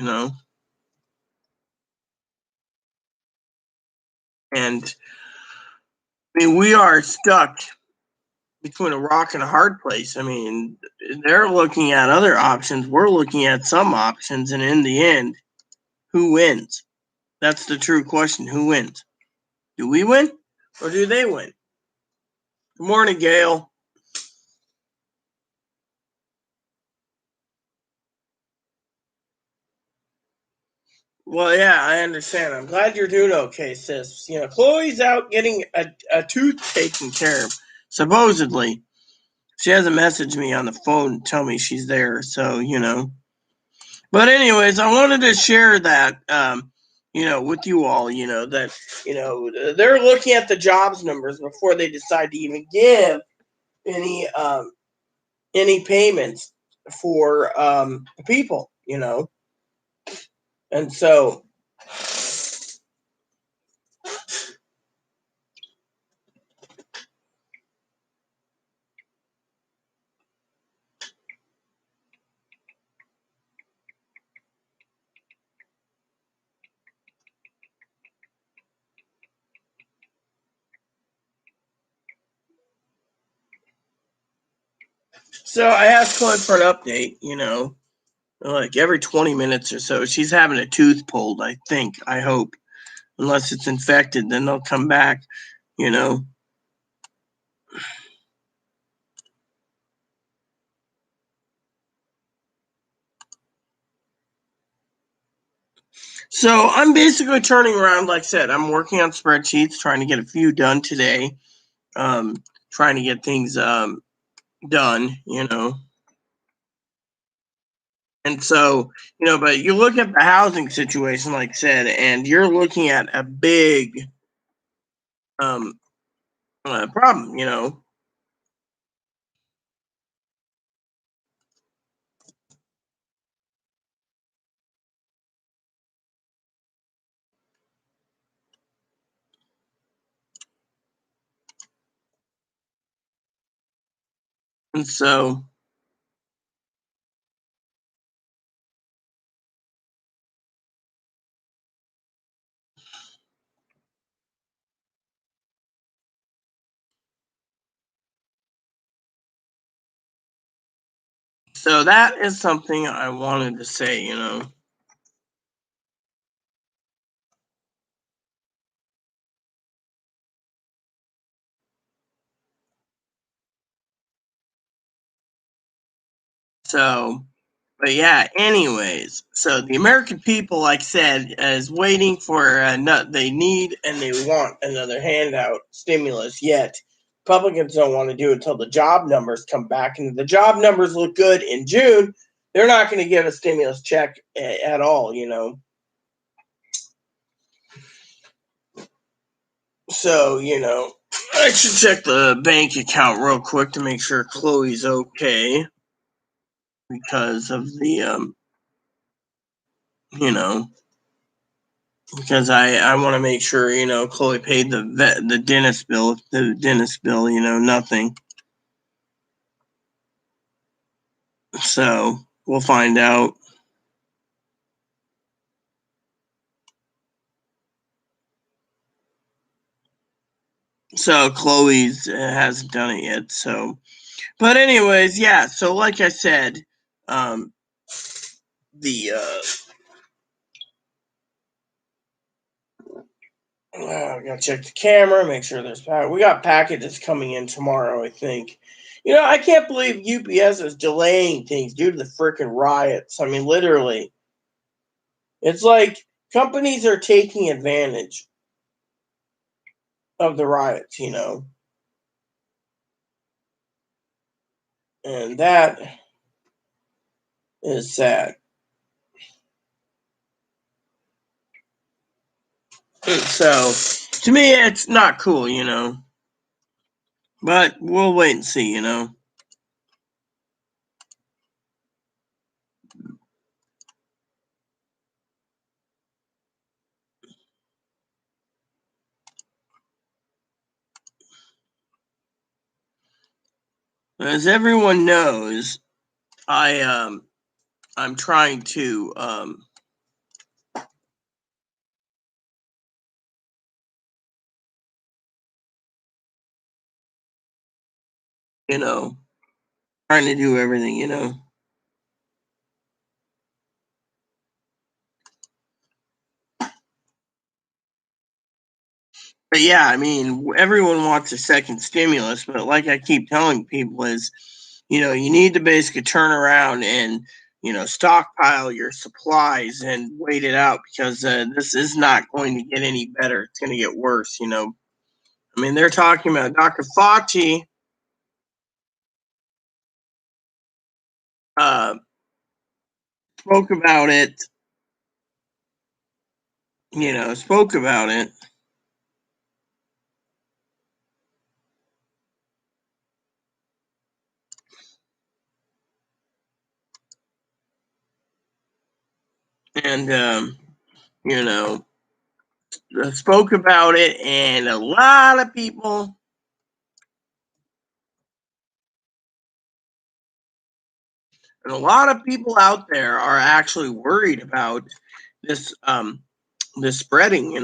And I mean, we are stuck between a rock and a hard place. I mean, they're looking at other options. We're looking at some options. And in the end, who wins? That's the true question. Who wins? Do we win or do they win? Good morning, Gail. Well, yeah, I understand. I'm glad you're doing okay, sis. Chloe's out getting a tooth taken care of, supposedly. She hasn't messaged me on the phone to tell me she's there, so. But anyways, I wanted to share that, with you all, that, they're looking at the jobs numbers before they decide to even give any payments for people. And so I asked Chloe for an update, like every 20 minutes or so. She's having a tooth pulled, I hope. Unless it's infected, then they'll come back. So I'm basically turning around, like I said, I'm working on spreadsheets, trying to get a few done today, trying to get things done. And so, but you look at the housing situation, like I said, and you're looking at a big um, problem. And so that is something I wanted to say. So, but yeah, anyways, so the American people, like I said, is waiting for they need and they want another handout stimulus. Yet Republicans don't want to do it until the job numbers come back, and if the job numbers look good in June, they're not going to give a stimulus check at all. So I should check the bank account real quick to make sure Chloe's okay because of the you know because I want to make sure Chloe paid the dentist bill, nothing. So we'll find out. So Chloe's hasn't done it yet. So, but anyways, yeah. So like I said, the I gotta check the camera, make sure there's we got packages coming in tomorrow, I think. I can't believe UPS is delaying things due to the freaking riots. I mean, literally, it's like companies are taking advantage of the riots, and that is sad. So, to me, it's not cool. But we'll wait and see. As everyone knows, I'm trying to you know, trying to do everything, But yeah, I mean, everyone wants a second stimulus, but like I keep telling people is, you need to basically turn around and, stockpile your supplies and wait it out because this is not going to get any better. It's going to get worse. I mean, they're talking about Dr. Fauci uh, spoke about it, spoke about it. And, you know, spoke about it, and a lot of people out there are actually worried about this spreading.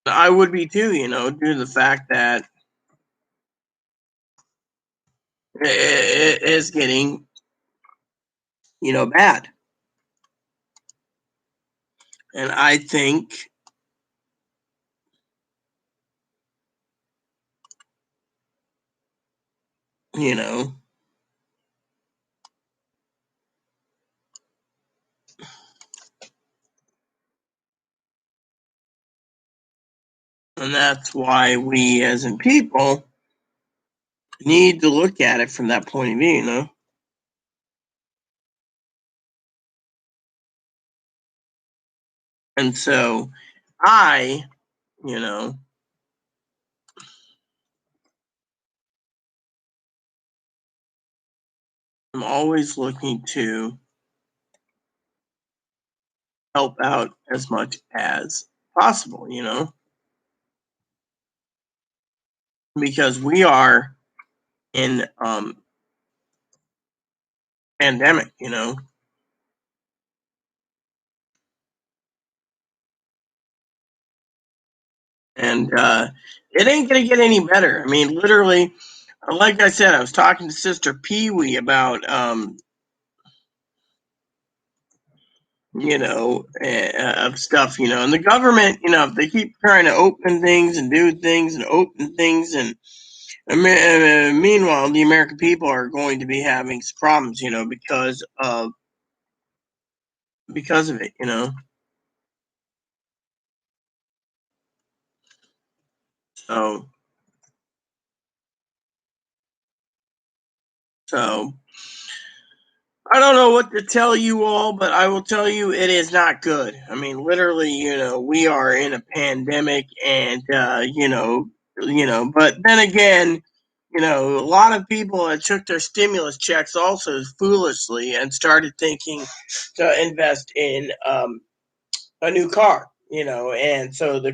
I would be too, due to the fact that it is getting, bad. And I think, you know, and that's why we as in people need to look at it from that point of view. And so I, you know, I'm always looking to help out as much as possible, because we are in pandemic. And it ain't gonna get any better. I mean, literally, like I said, I was talking to Sister Pee Wee about of stuff, and the government, if they keep trying to open things and do things and open things, and meanwhile, the American people are going to be having some problems, because of it. So, so I don't know what to tell you all, but I will tell you it is not good. I mean, literally, we are in a pandemic, and but then again, a lot of people that took their stimulus checks also foolishly and started thinking to invest in a new car. And so the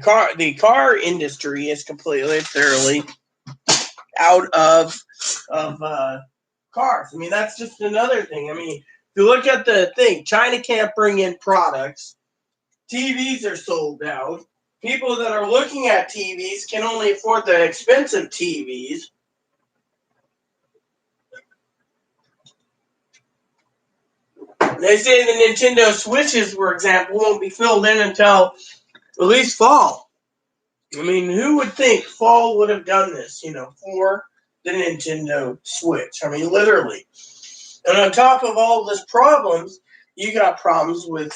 car industry is completely thoroughly out of cars. I mean, that's just another thing. I mean, if you look at the thing, China can't bring in products. TVs are sold out. People that are looking at TVs can only afford the expensive TVs. They say the Nintendo Switches, for example, won't be filled in until at least fall. I mean, who would think fall would have done this, for the Nintendo Switch? I mean, literally. And on top of all this problems, you got problems with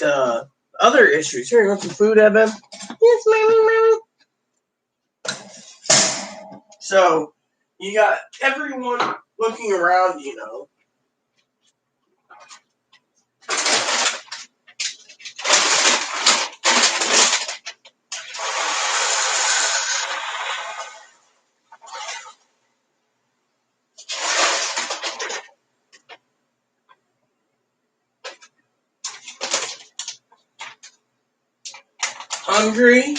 other issues. Here, you want some food, Evan? Yes, mommy. So you got everyone looking around. Hungry.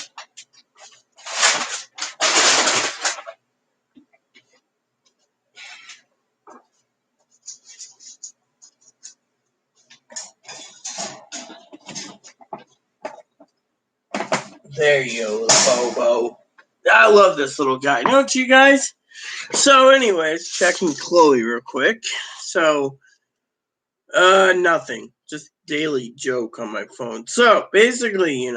There you go, Bobo. I love this little guy, don't you guys? So, anyways, checking Chloe real quick. So, nothing. Just daily joke on my phone. So, basically,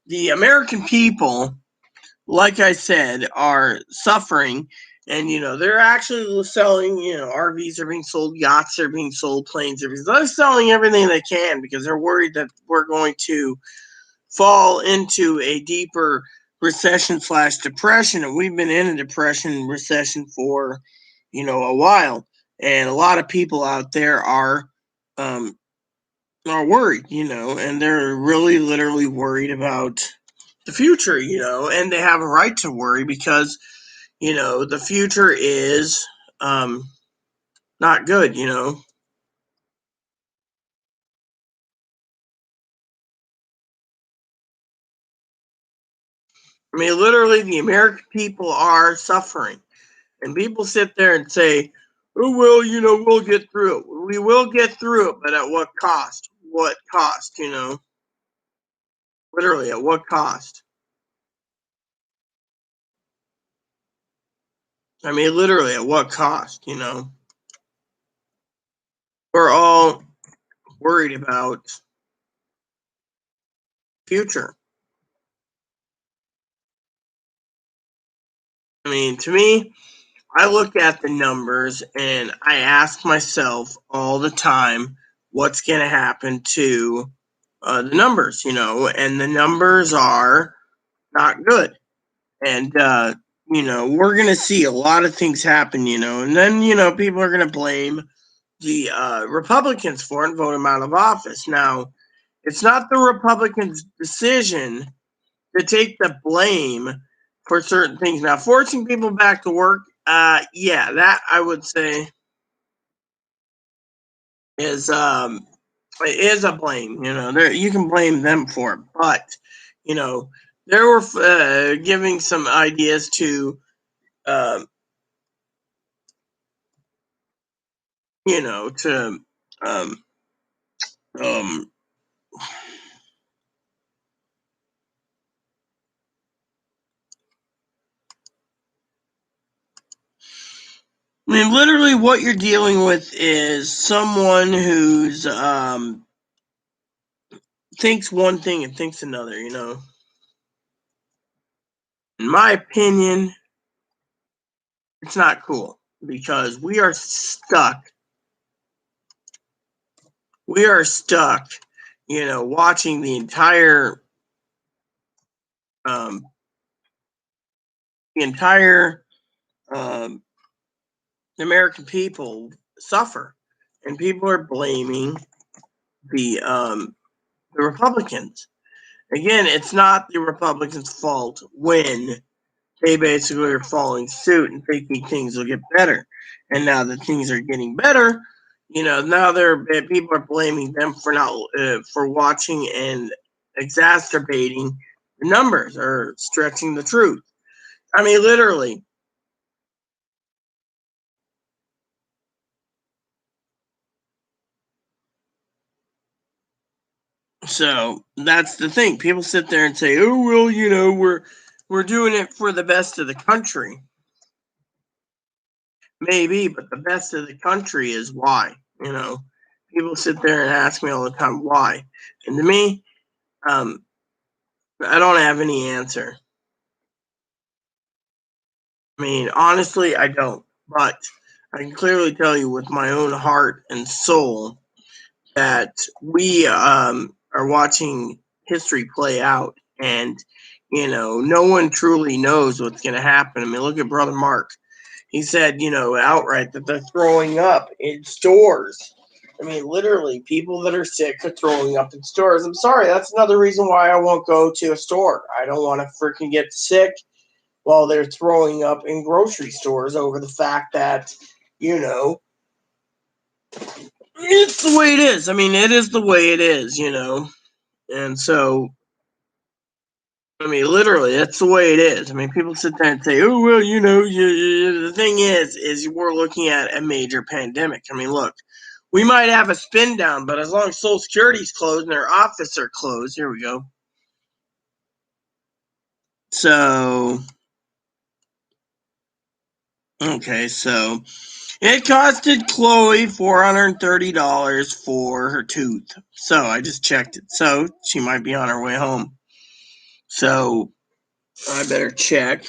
the American people, like I said, are suffering. And, they're actually selling, RVs are being sold, yachts are being sold, planes are being sold. They're selling everything they can because they're worried that we're going to fall into a deeper recession/depression. And we've been in a depression recession for, a while. And a lot of people out there are worried, and they're really literally worried about the future, and they have a right to worry because, the future is not good. I mean, literally, the American people are suffering. And people sit there and say, oh, well, we'll get through it. We will get through it, but at what cost? What cost? Literally, at what cost? I mean, literally, at what cost? We're all worried about future. I mean, to me, I look at the numbers and I ask myself all the time, what's going to happen to the numbers, and the numbers are not good. And, we're going to see a lot of things happen, and then, people are going to blame the Republicans for it and vote them out of office. Now, it's not the Republicans' decision to take the blame for certain things. Now, forcing people back to work, yeah, that I would say is is a blame. There you can blame them for it, but you know, they were giving some ideas to, um, to um, um, I mean, literally, what you're dealing with is someone who's thinks one thing and thinks another. In my opinion, it's not cool because we are stuck. We are stuck, watching um, the entire um, American people suffer, and people are blaming the um, the Republicans. Again, it's not the Republicans' fault when they basically are following suit and thinking things will get better. And now that things are getting better, now people are blaming them for not for watching and exacerbating the numbers or stretching the truth. I mean, literally. So that's the thing. People sit there and say, "Oh well, we're doing it for the best of the country." Maybe, but the best of the country is why. People sit there and ask me all the time why, and to me, um, I don't have any answer. I mean, honestly, I don't. But I can clearly tell you with my own heart and soul that we are watching history play out, and no one truly knows what's going to happen. I mean, look at Brother Mark. He said, outright that they're throwing up in stores. I mean, literally, people that are sick are throwing up in stores. I'm sorry, that's another reason why I won't go to a store. I don't want to freaking get sick while they're throwing up in grocery stores over the fact that, you know, it's the way it is. I mean, it is the way it is. And so, I mean, literally, that's the way it is. I mean, people sit there and say, "Oh well, the thing is we're looking at a major pandemic." I mean, look, We might have a spin down, but as long as Social Security's closed and their office are closed, here we go. So, okay, so it costed Chloe $430 for her tooth. So I just checked it. So she might be on her way home. So I better check.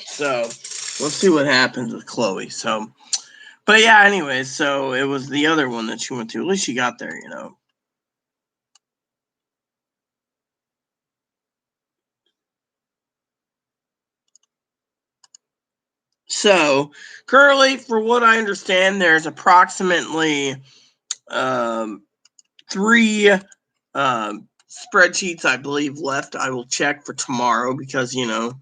So we'll see what happens with Chloe. So, but yeah, anyways, so it was the other one that she went to. At least she got there, you know. So currently, for what I understand, there's approximately three spreadsheets, I believe, left. I will check for tomorrow because, you know,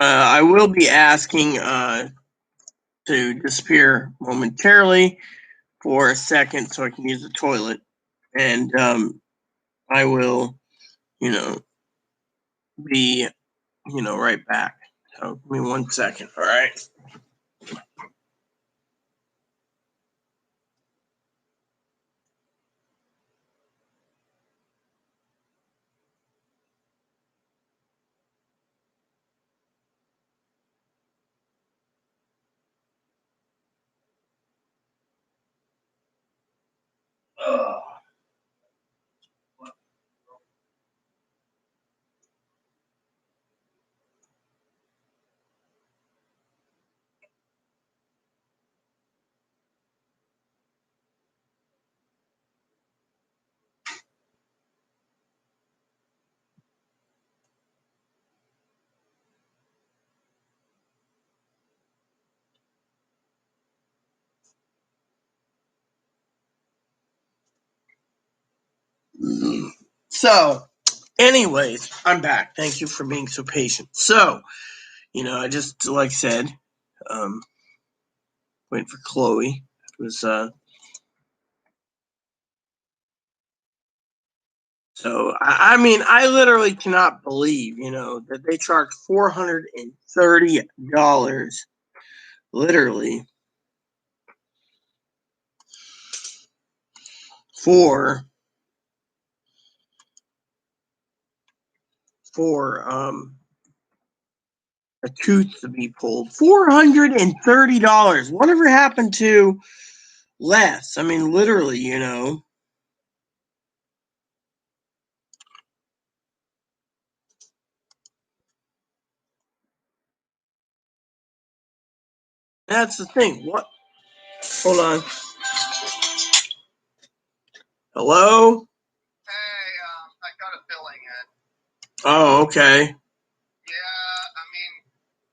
I will be asking to disappear momentarily for a second so I can use the toilet. And I will, you know, be, you know, right back. So give me 1 second. All right. So, anyways, I'm back. Thank you for being so patient. So, you know, I just, like I said, um, waiting for Chloe. It was, so, I mean, I literally cannot believe, you know, that they charge $430, literally, for, for a tooth to be pulled. $430. Whatever happened to less? I mean, literally, you know. That's the thing. What? Hold on. Hello? Hey, I got a billing in. Oh, okay. Yeah, I mean,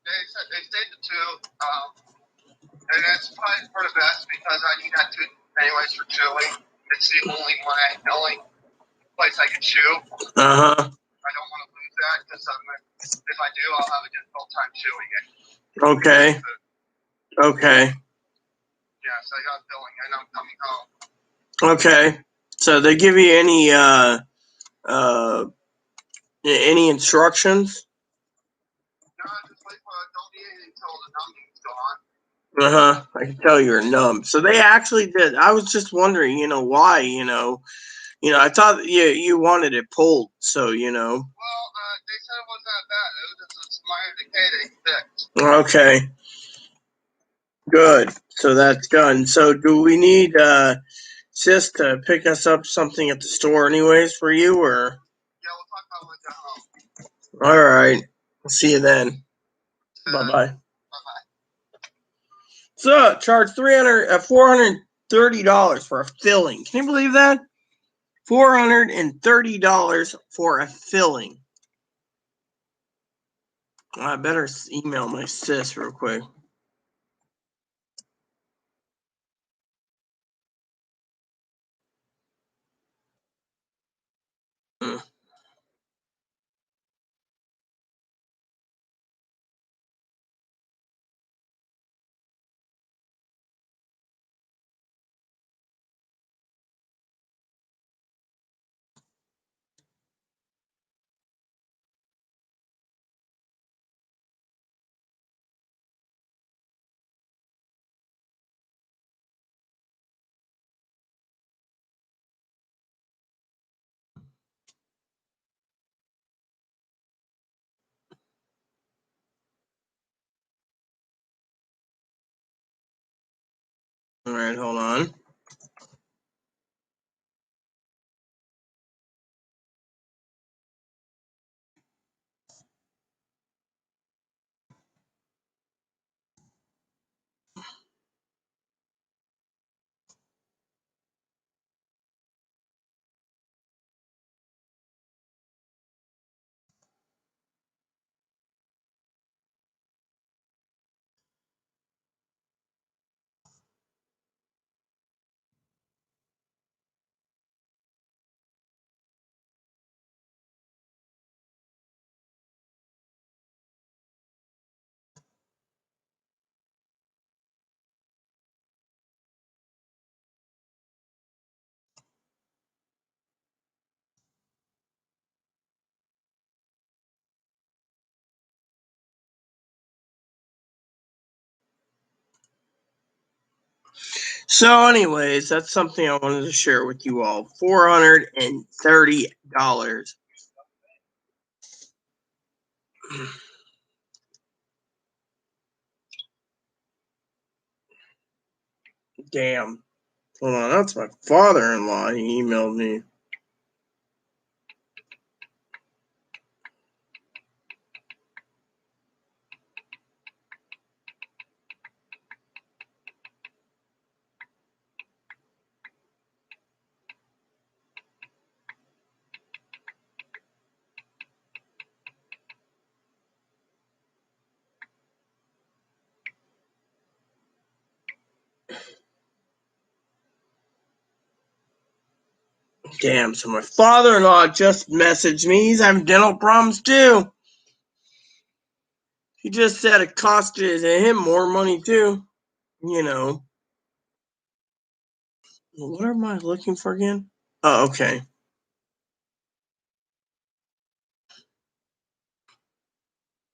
they stayed the two, and it's probably for the best because I need that tooth anyways for chewing. It's the only place I can chew. Uh huh. I don't want to lose that because if I do, I'll have a difficult time chewing it. Okay. Okay. Yeah, so I got a billing and I'm coming home. Okay. So they give you any instructions? No, just wait for don't eat it until the numbing's gone. Uh huh. I can tell you're numb. So they actually did. I was just wondering, you know, why, you know. You know, I thought you wanted it pulled, so you know. Well, they said it wasn't that bad. It was just a minor decay they fixed. Okay. Good. So that's done. So do we need Sis to pick us up something at the store anyways for you, or? Yeah, we'll talk about when I get home. All right. See you then. Bye bye. Bye-bye. So charge $430 for a filling. Can you believe that? $430 for a filling. I better email my sis real quick. Mm. All right, hold on. So, anyways, that's something I wanted to share with you all. $430. Damn. Hold on, that's my father-in-law. He emailed me. Damn, so my father-in-law just messaged me. He's having dental problems too. He just said it costed him more money too. You know. What am I looking for again? Oh, okay.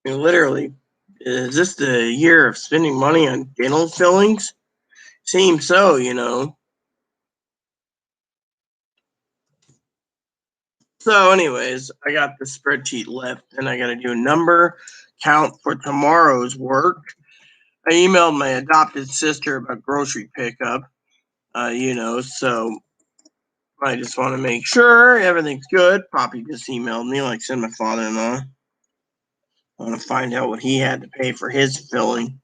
I mean, literally, is this the year of spending money on dental fillings? Seems so, you know. So, anyways, I got the spreadsheet left, and I got to do a number count for tomorrow's work. I emailed my adopted sister about grocery pickup, so I just want to make sure everything's good. Poppy just emailed me, like said my father-in-law. I want to find out what he had to pay for his filling.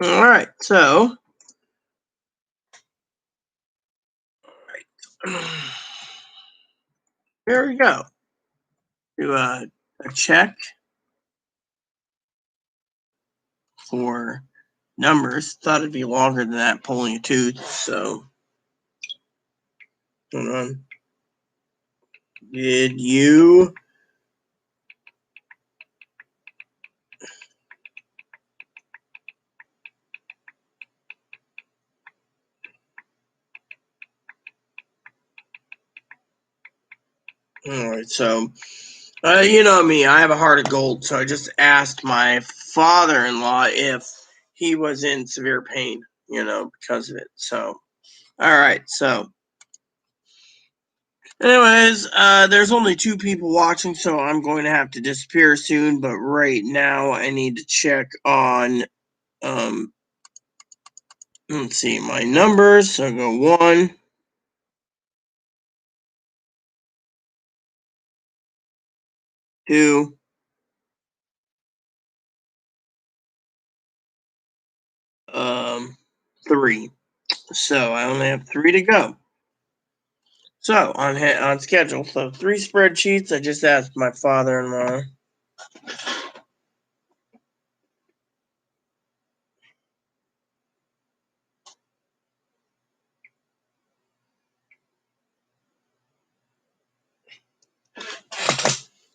All right, so here we go. Do a check for numbers. Thought it'd be longer than that pulling a tooth, so hold on. Did you all right, so you know me, I have a heart of gold, so I just asked my father-in-law if he was in severe pain, because of it. So, all right, so anyways, there's only 2 people watching, so I'm going to have to disappear soon, but right now I need to check on, let's see, my numbers. So go 1, 2, 3. So I only have 3 to go. So on schedule. So 3 spreadsheets. I just asked my father-in-law.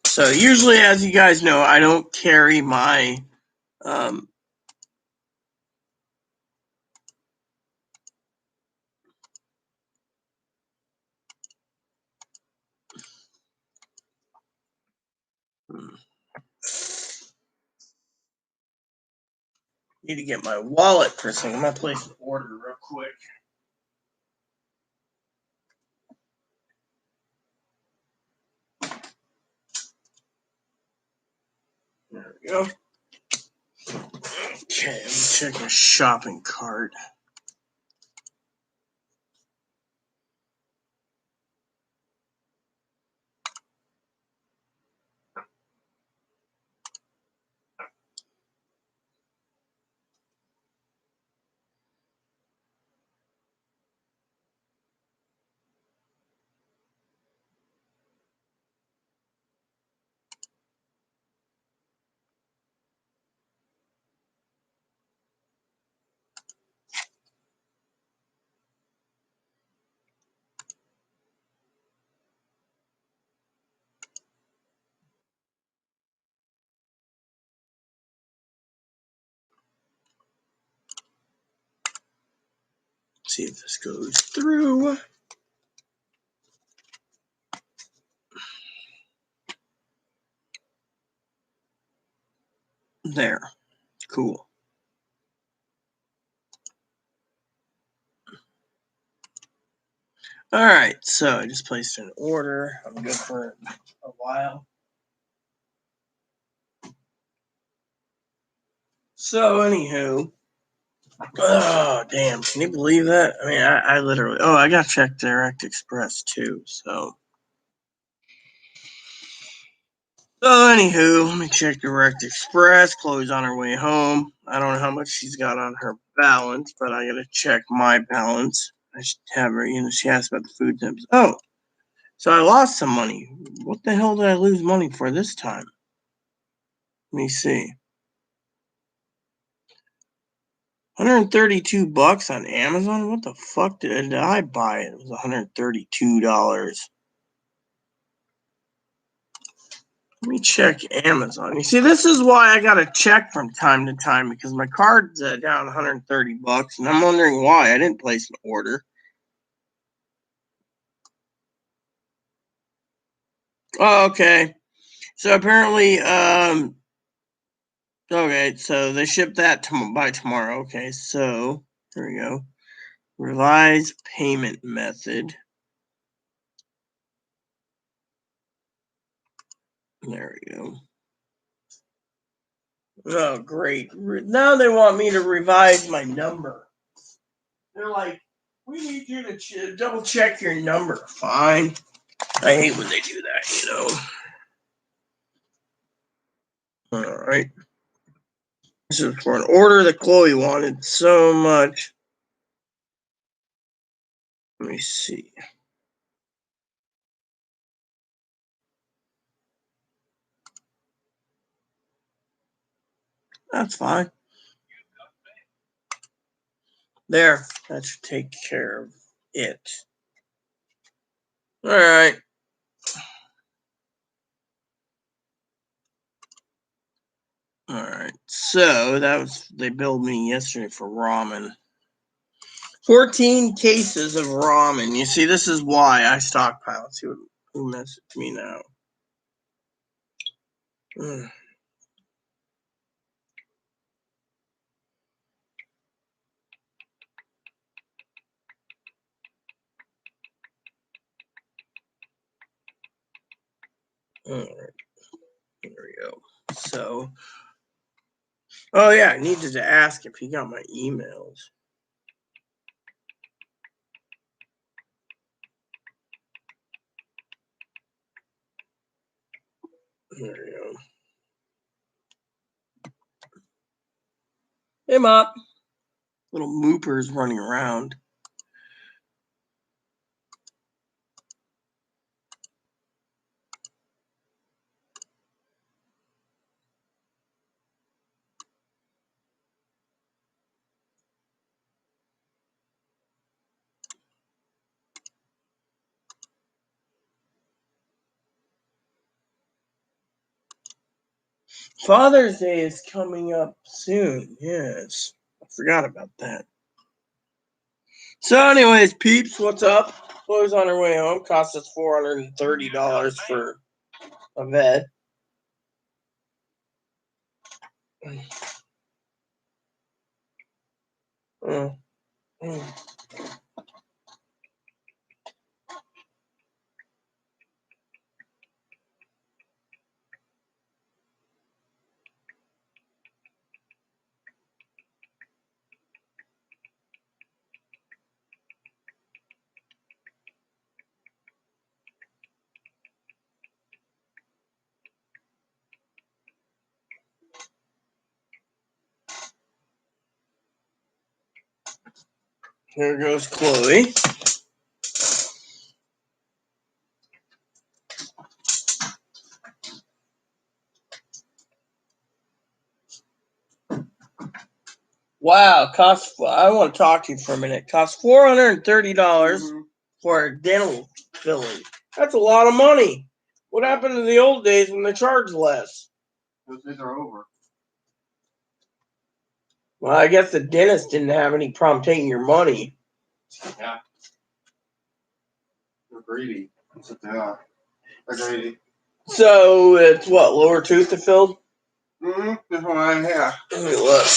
So usually, as you guys know, I don't carry my need to get my wallet for a second. I'm gonna place an order real quick. we go. Okay, let me check my shopping cart. See if this goes through. There. Cool. All right, so I just placed an order. I'm good for a while. So, anywho, oh damn! Can you believe that? I mean, I literally. Oh, I got checked Direct Express too. So, anywho, let me check Direct Express. Chloe's on her way home. I don't know how much she's got on her balance, but I gotta check my balance. I should have her. She asked about the food stamps. Oh, so I lost some money. What the hell did I lose money for this time? Let me see. $132 on Amazon? What the fuck did I buy? It was $132. Let me check Amazon. You see, this is why I gotta check from time to time because my card's down $130, and I'm wondering why I didn't place an order. Oh, okay. So apparently, okay, so they ship that by tomorrow. Okay, so here we go. Revise payment method. There we go. Oh, great. Now they want me to revise my number. They're like, we need you to double check your number. Fine. I hate when they do that, All right. This is for an order that Chloe wanted so much. Let me see. That's fine. There. That should take care of it. All right. All right. So they billed me yesterday for ramen. 14 cases of ramen. You see, this is why I stockpile. Let's see who messaged me now. All right. There we go. So, oh yeah, I needed to ask if he got my emails. There we go. Hey, Mop. Little moopers running around. Father's Day is coming up soon. Yes. I forgot about that. So, anyways, peeps, what's up? Chloe's on her way home. Cost us $430 for a vet. Here goes Chloe. Wow, I want to talk to you for a minute. Costs $430 for a dental filling. That's a lot of money. What happened to the old days when they charged less? Those days are over. Well, I guess the dentist didn't have any problem taking your money. Yeah. They're greedy. That's what they are. They're greedy. So it's what, lower tooth to fill? Mm-hmm. That's what I have. Let me look.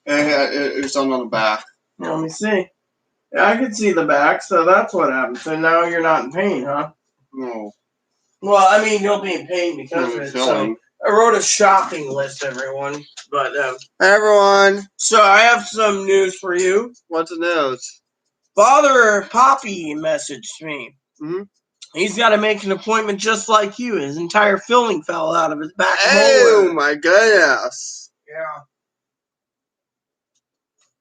It's on the back. Let me see. Yeah, I can see the back, so that's what happened. So now you're not in pain, huh? No. Well, I mean, you'll be in pain because of it. So I wrote a shopping list, everyone. But hey, everyone. So I have some news for you. What's the news? Father Poppy messaged me. Mm-hmm. He's got to make an appointment just like you. His entire filling fell out of his back Oh molar. my goodness. Yeah.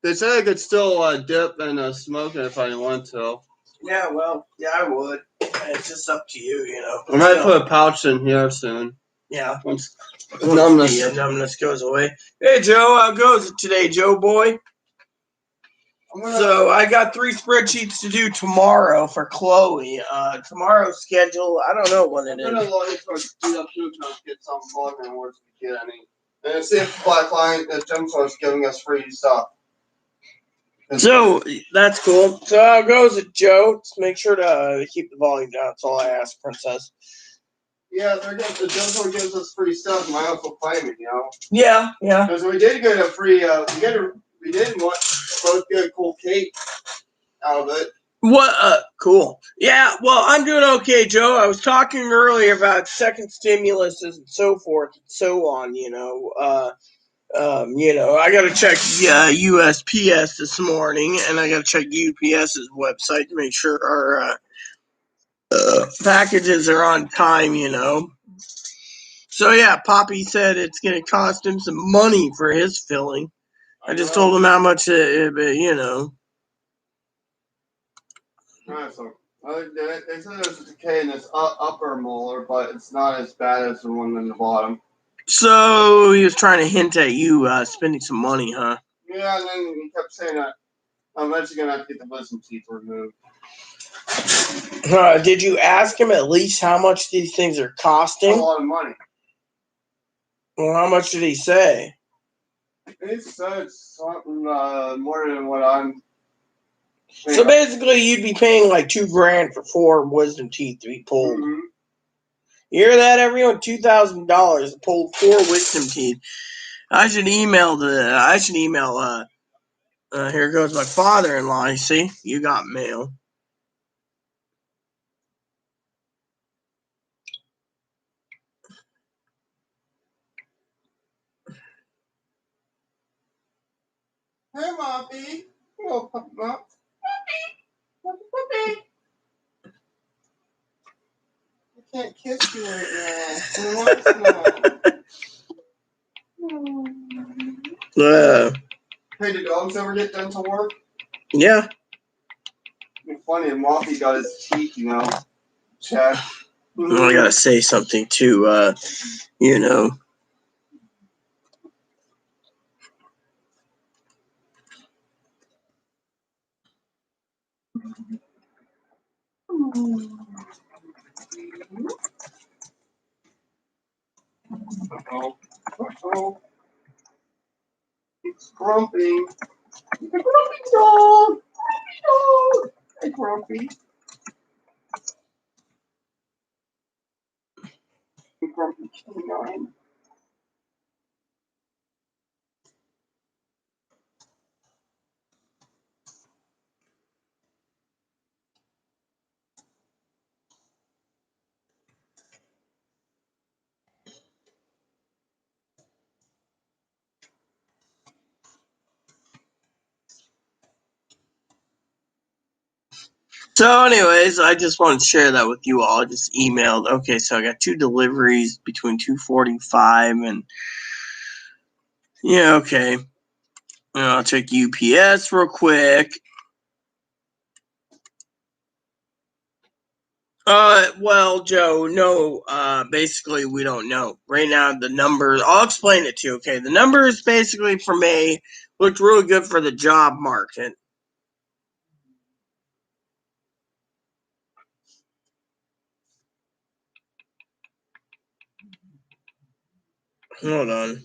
They said I could still dip and smoke it if I want to. Yeah, well, yeah, I would. It's just up to you, you know. I might put a pouch in here soon. Yeah. Once numbness goes away. Hey, Joe, how goes it today, Joe boy? So I got 3 spreadsheets to do tomorrow for Chloe. Tomorrow's schedule, I don't know what it is. I'm gonna log into our speed up too to get some vlogging awards if we get any. And see if Black Line Gem Source giving us free stuff. So that's cool. So how goes it, Joe? Just make sure to keep the volume down. That's all I ask, Princess. Yeah, the Gem Source gives us free stuff. My uncle claiming, you know. Yeah. Because we did get a free. We did want both get a cool cake out of it. What? Cool. Yeah. Well, I'm doing okay, Joe. I was talking earlier about second stimuluses and so forth and so on. I got to check USPS this morning, and I got to check UPS's website to make sure our packages are on time. So yeah, Poppy said it's going to cost him some money for his filling. I just told him how much Alright, so they said there's a decay in this upper molar, but it's not as bad as the one in the bottom. So he was trying to hint at you spending some money, huh? Yeah, and then he kept saying that I'm eventually gonna have to get the wisdom teeth removed. Did you ask him at least how much these things are costing? A lot of money. Well, how much did he say? He said something more than what I'm. So basically, you'd be paying like $2,000 for 4 wisdom teeth to be pulled. Mm-hmm. You hear that, everyone? $2,000 to pull 4 wisdom teeth. I should email. Here goes my father-in-law. You see, you got mail. Hey, Moppy. Hello, Puppy Mop. Puppy. I can't kiss you right now. Hey, did dogs ever get dental work? Yeah. It's funny, Moppy got his teeth, checked. I gotta say something too. Uh-oh. It's Grumpy. It's a grumpy dog. Grumpy dog. Hey, Grumpy. Hey, Grumpy canine. So, anyways, I just wanted to share that with you all. I just emailed. Okay, so I got 2 deliveries between 2:45 and okay. I'll check UPS real quick. Well, Joe, no, basically we don't know. Right now, the numbers, I'll explain it to you, okay? The numbers basically for May looked really good for the job market. Hold on.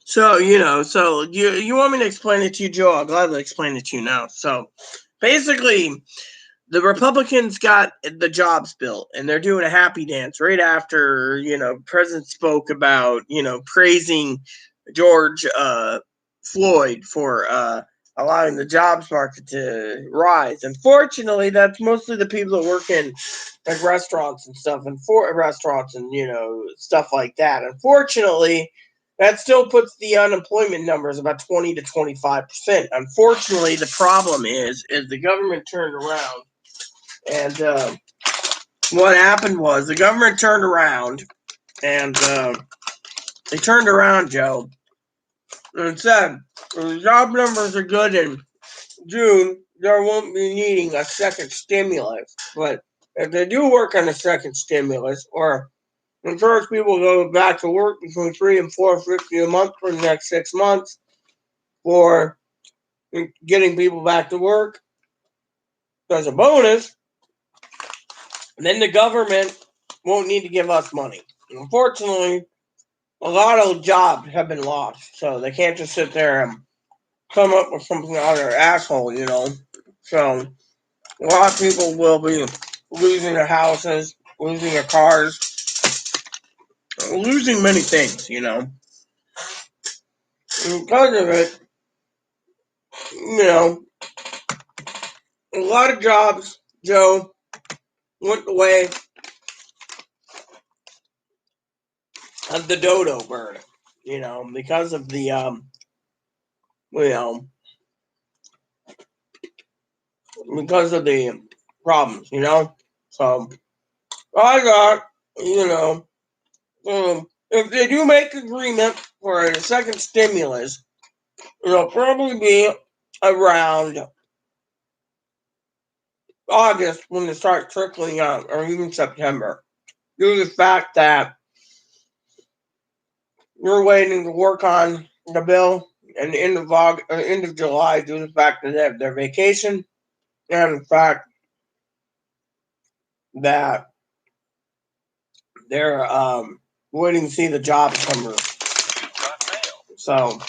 So, so you want me to explain it to you, Joe? I'll gladly explain it to you now. So, basically, the Republicans got the jobs bill, and they're doing a happy dance right after, President spoke about, praising George Floyd for allowing the jobs market to rise. Unfortunately, that's mostly the people that work in like restaurants and stuff, and for restaurants and stuff like that. Unfortunately, that still puts the unemployment numbers about 20 to 25%. Unfortunately, the problem is the government turned around, and what happened was the government turned around, and they turned around, Joe, and said the job numbers are good in June. There won't be needing a second stimulus, but if they do work on a second stimulus, or encourage people to go back to work between $3 and $4.50 a month for the next 6 months for getting people back to work as a bonus, then the government won't need to give us money. Unfortunately, a lot of jobs have been lost, so they can't just sit there and come up with something out of their asshole, So a lot of people will be losing their houses, losing their cars, losing many things, And because of it, a lot of jobs, Joe, went the way of the dodo bird, because of the you know, because of the problems. So I got, if they do make agreement for a second stimulus, it'll probably be around August when they start trickling out, or even September, due to the fact that you're waiting to work on the bill at the end of July, due to the fact that they have their vacation, and the fact that they're waiting to see the jobs numbers. So,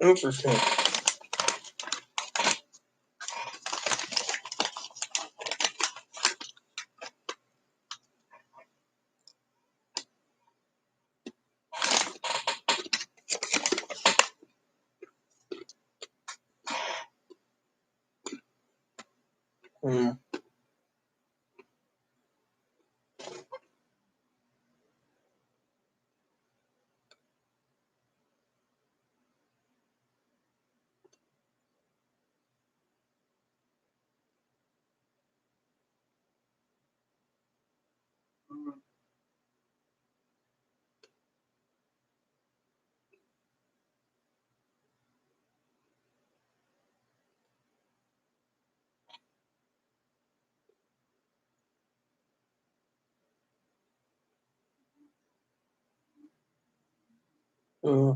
interesting. Hmm. Hmm.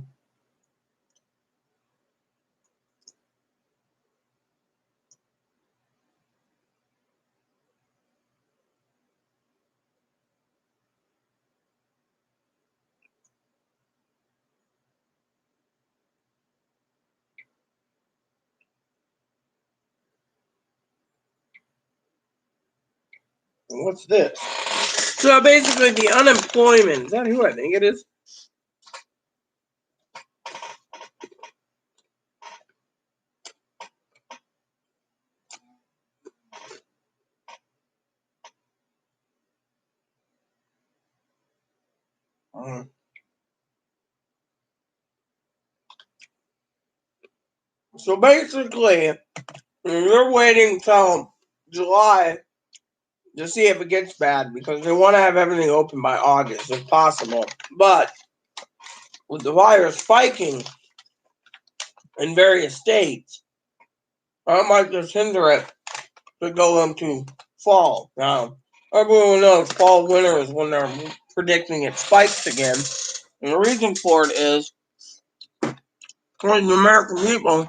What's this? So basically, the unemployment. Is that who I think it is? So basically, they're waiting till July to see if it gets bad because they want to have everything open by August if possible. But with the virus spiking in various states, I might just hinder it to go into fall. Now, everyone knows fall, winter is when they're predicting it spikes again. And the reason for it is because the American people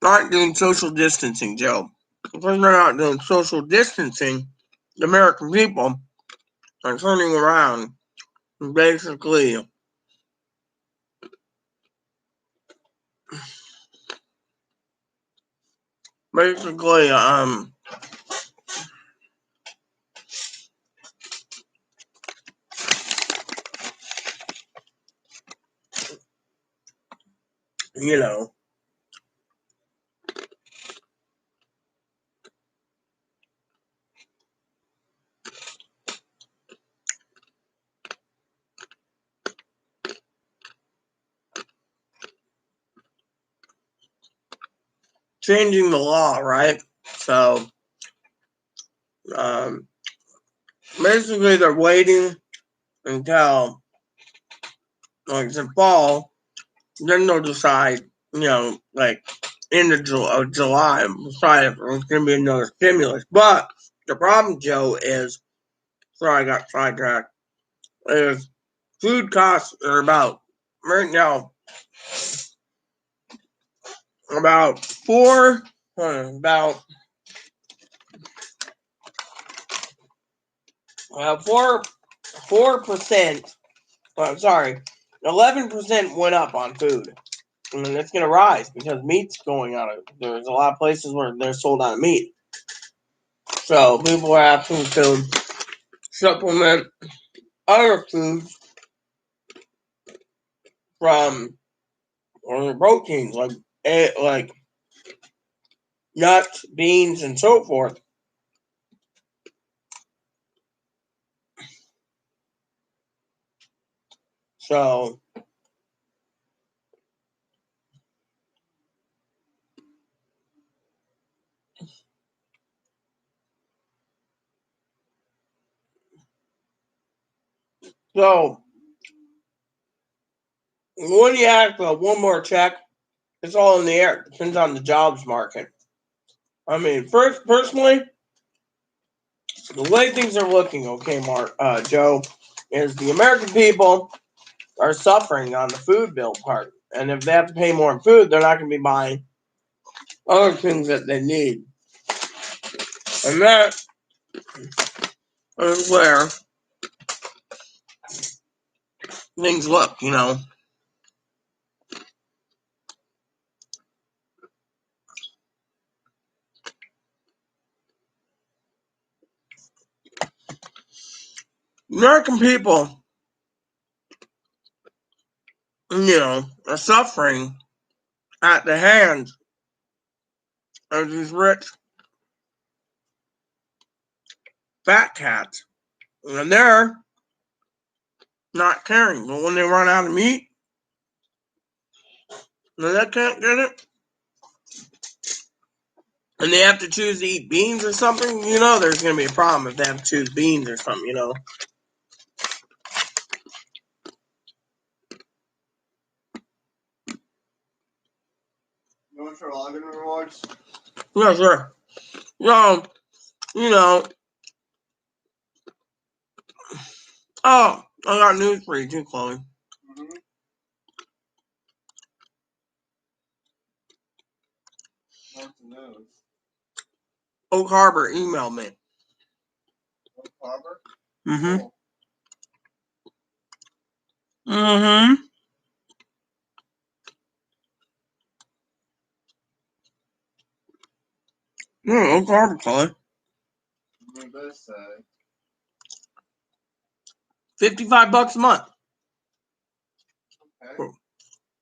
aren't doing social distancing, Joe. Because they're not doing social distancing, the American people are turning around and basically you know, changing the law, right? So um, basically they're waiting until like the fall, then they'll decide, like end of July, decide if there's going to be another stimulus. But the problem, Joe, is sorry I got sidetracked. Is food costs are about right now about about 4%. Sorry, 11% went up on food. And it's going to rise because meat's going out of. There's a lot of places where they're sold out of meat, so people are having to supplement other foods from or proteins like nuts, beans, and so forth. So when you ask for one more check, it's all in the air. It depends on the jobs market. I mean, personally, the way things are looking, okay, Joe, is the American people are suffering on the food bill part. And if they have to pay more in food, they're not going to be buying other things that they need. And that is where things look. American people, are suffering at the hands of these rich fat cats. And they're not caring. But when they run out of meat, and they can't get it, and they have to choose to eat beans or something, there's going to be a problem if they have to choose beans or something. You want your login rewards? Yeah, sure. So, you know, oh, I got news for you too, Chloe. Mm-hmm. What's the news? Oak Harbor emailed me. Oak Harbor? Mm-hmm. Cool. Mm-hmm. Yeah, Oak Harbor, Chloe. Any business? I say? $55 a month Okay.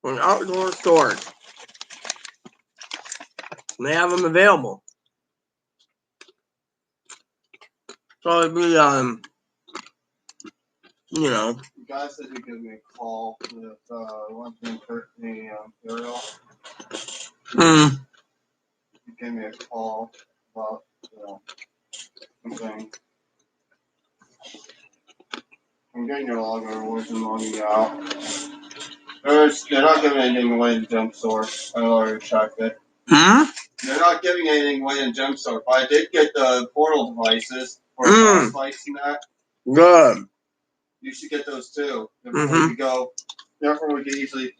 for an outdoor storage. And they have them available. So it'd be, you know. The guy said he'd give me a call if one thing hurt me Imperial. He gave me a call about something. I'm getting your logger, wasn't logging out. They're not giving anything away in Jump Source. I already checked it. They're not giving anything away in Jump Source. But I did get the portal devices for boss fights and that. Good. You should get those too. Therefore, we go. Therefore, we can easily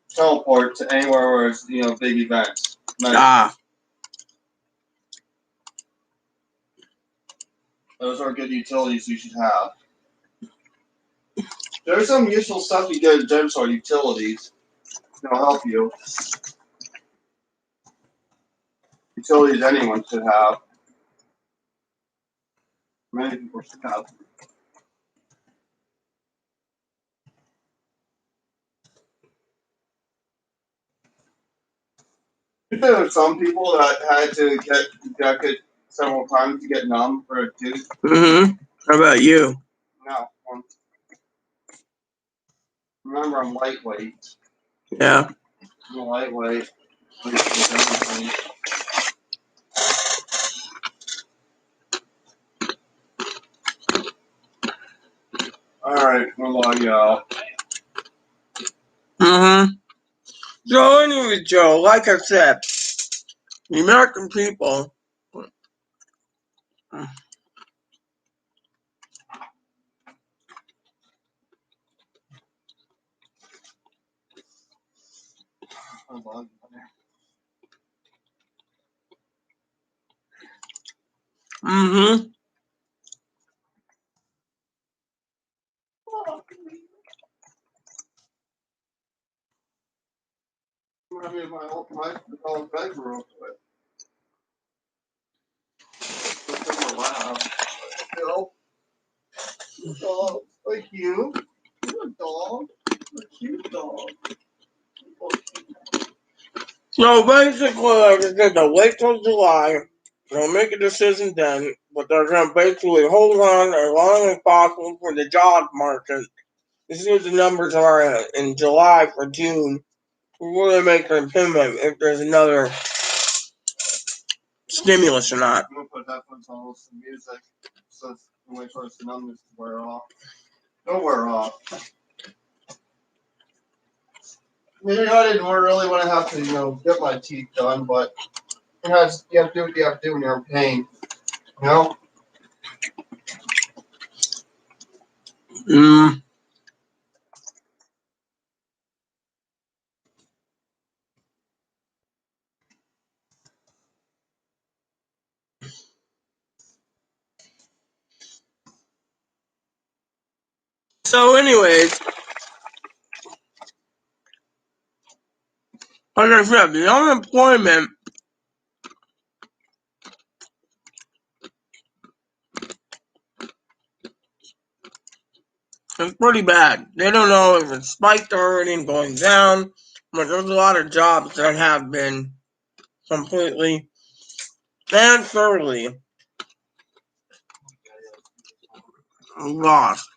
teleport to anywhere where it's big events. Those are good utilities you should have. There's some useful stuff you get in Gem Store utilities. It'll help you. Utilities anyone should have. Many people should have. There are some people that had to get injected several times to get numb for a tooth. How about you? No. Remember, I'm lightweight. Yeah. I'm lightweight. Alright, we'll log you out. So anyway, Joe, like I said, the American people I'll log you out. I'm in my old bedroom real quick. Look at my lab. Bill. Dog. Like you. You're a dog. You're a cute dog. So basically, like I said, they'll wait till July. They'll make a decision then, but they're going to basically hold on as long as possible for the job market. This is what the numbers are in July for June before they make an opinion if there's another stimulus or not. I'm going to put headphones on with some music so it's wait for the numbers to wear off. Don't wear off. Maybe I didn't really want to have to, get my teeth done, but you have to do what you have to do when you're in pain. You know? So anyways, like I said, the unemployment is pretty bad. They don't know if it's spiked already and going down, but there's a lot of jobs that have been completely and thoroughly lost.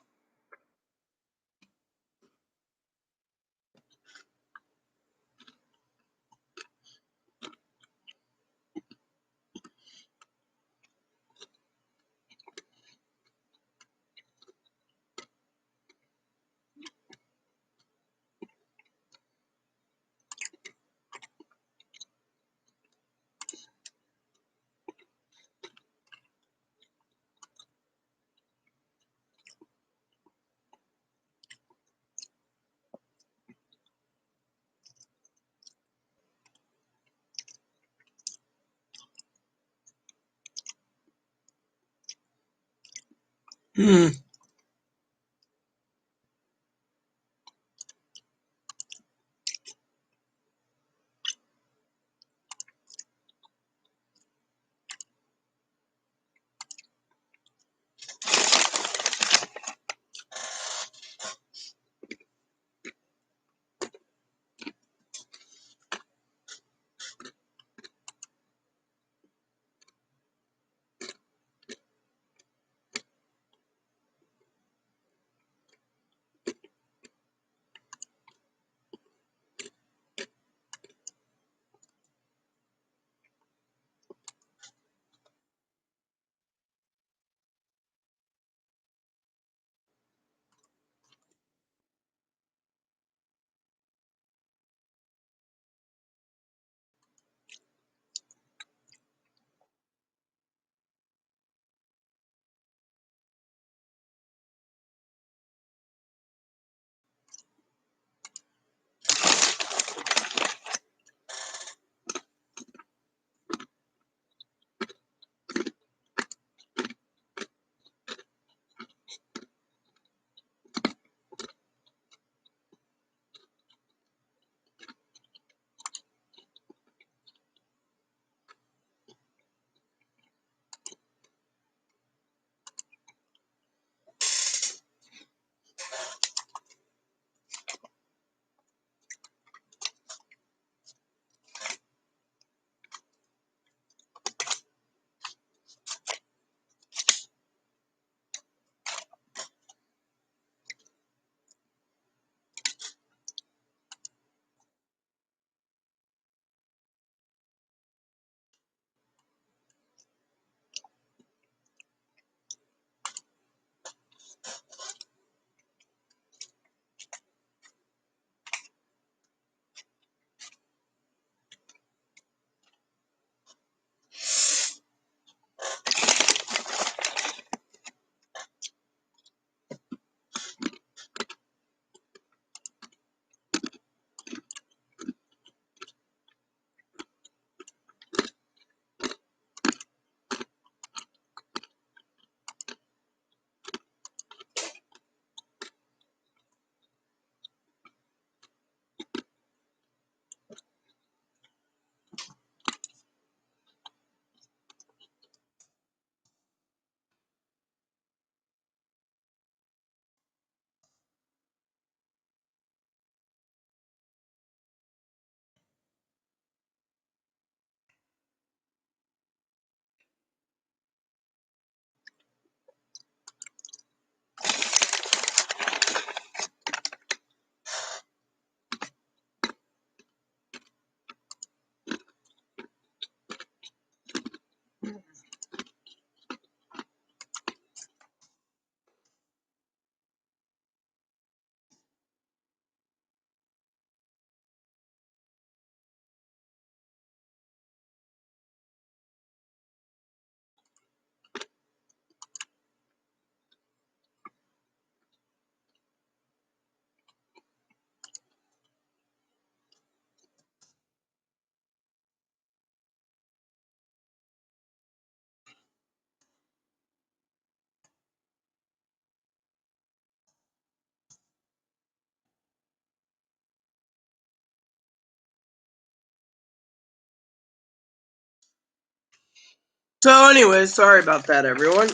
So anyway, sorry about that, everyone.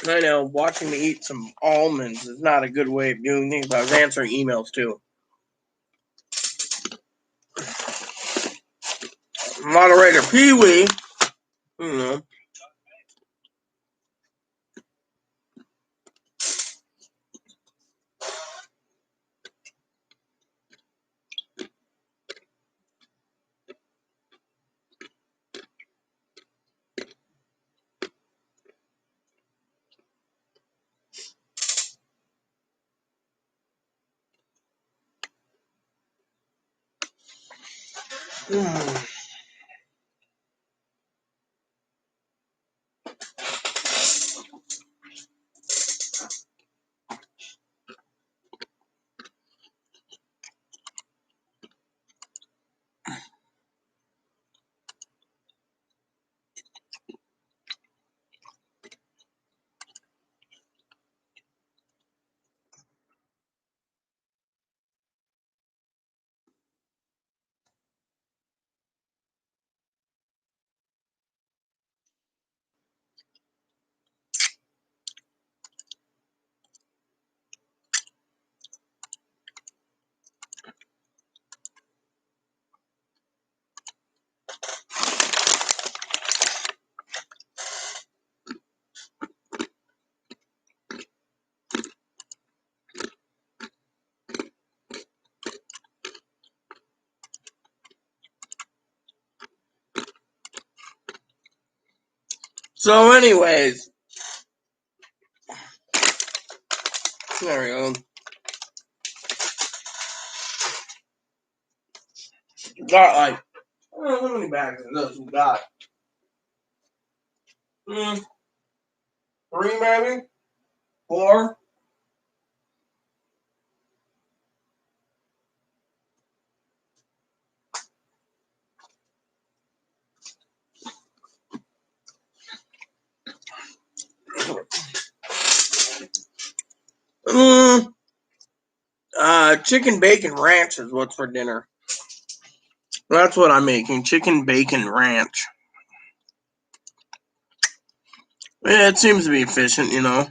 I know watching me eat some almonds is not a good way of doing things, but I was answering emails too. Moderator Pee Wee, you know. So anyways, there we go. Got like, I don't know how many bags of this we got. 3 maybe? 4? Chicken bacon ranch is what's for dinner. That's what I'm making, chicken bacon ranch. Yeah, it seems to be efficient, you know.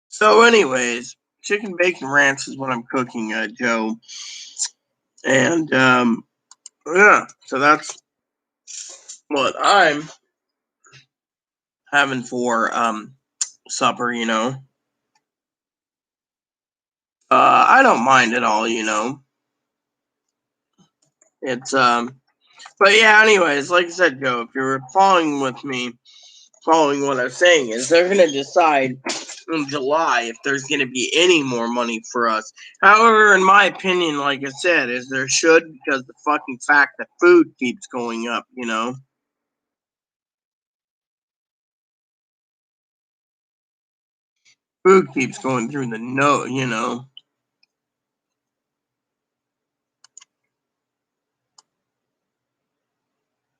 So anyways, chicken bacon ranch is what I'm cooking, Joe. And, yeah, so that's what I'm having for, supper, you know. I don't mind at all, you know. It's, but yeah, anyways, like I said, Joe, if you're following with me, following what I'm saying, is they're going to decide in July if there's going to be any more money for us. However, in my opinion, like I said, is there should, because the fucking fact that food keeps going up, you know. Food keeps going through the nose, you know.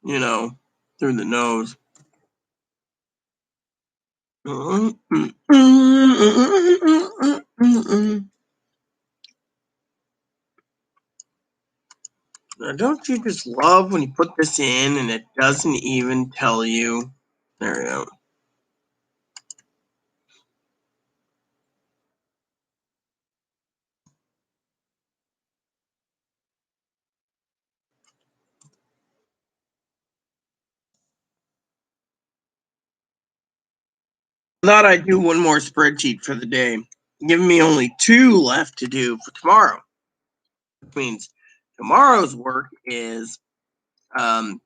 You know, through the nose. Don't you just love when you put this in and it doesn't even tell you? There we go. Thought I'd do one more spreadsheet for the day. Giving me only 2 left to do for tomorrow. Which means tomorrow's work is um,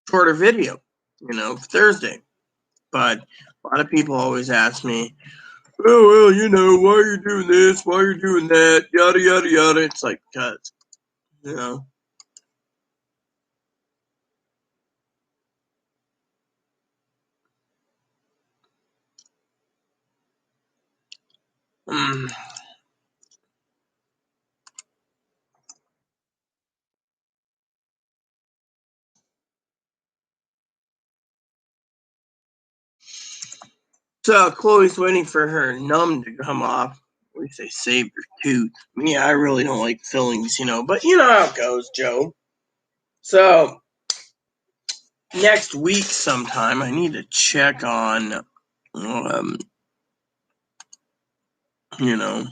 shorter video, Thursday. But a lot of people always ask me, oh, well, why are you doing this? Why are you doing that? Yada, yada, yada. It's like, because, you know. Mm. So Chloe's waiting for her numb to come off. At least they saved her tooth. Me, I really don't like fillings, but you know how it goes, Joe. So next week sometime, I need to check on, you know.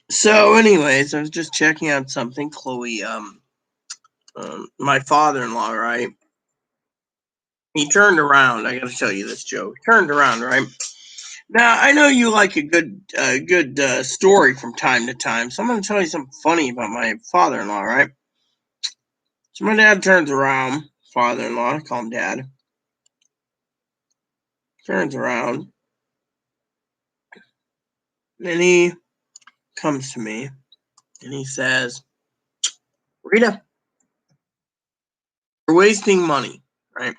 So, anyways, I was just checking out something. Chloe, my father-in-law, right? He turned around. I got to tell you this, Joe. He turned around, right? Now, I know you like a good story from time to time, so I'm going to tell you something funny about my father-in-law, right? So my dad turns around, father-in-law, I call him dad, turns around, and he comes to me, and he says, Rita, you're wasting money, right?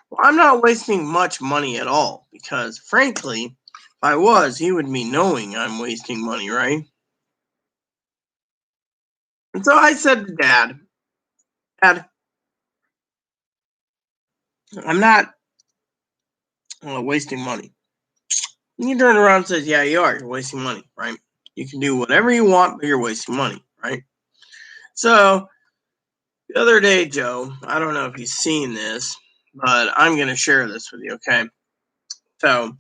Well, I'm not wasting much money at all, because frankly, if I was, he would be knowing I'm wasting money, right? And so I said to Dad, I'm not wasting money. And he turned around and says, yeah, you are. You're wasting money, right? You can do whatever you want, but you're wasting money, right? So the other day, Joe, I don't know if you've seen this, but I'm going to share this with you, okay? So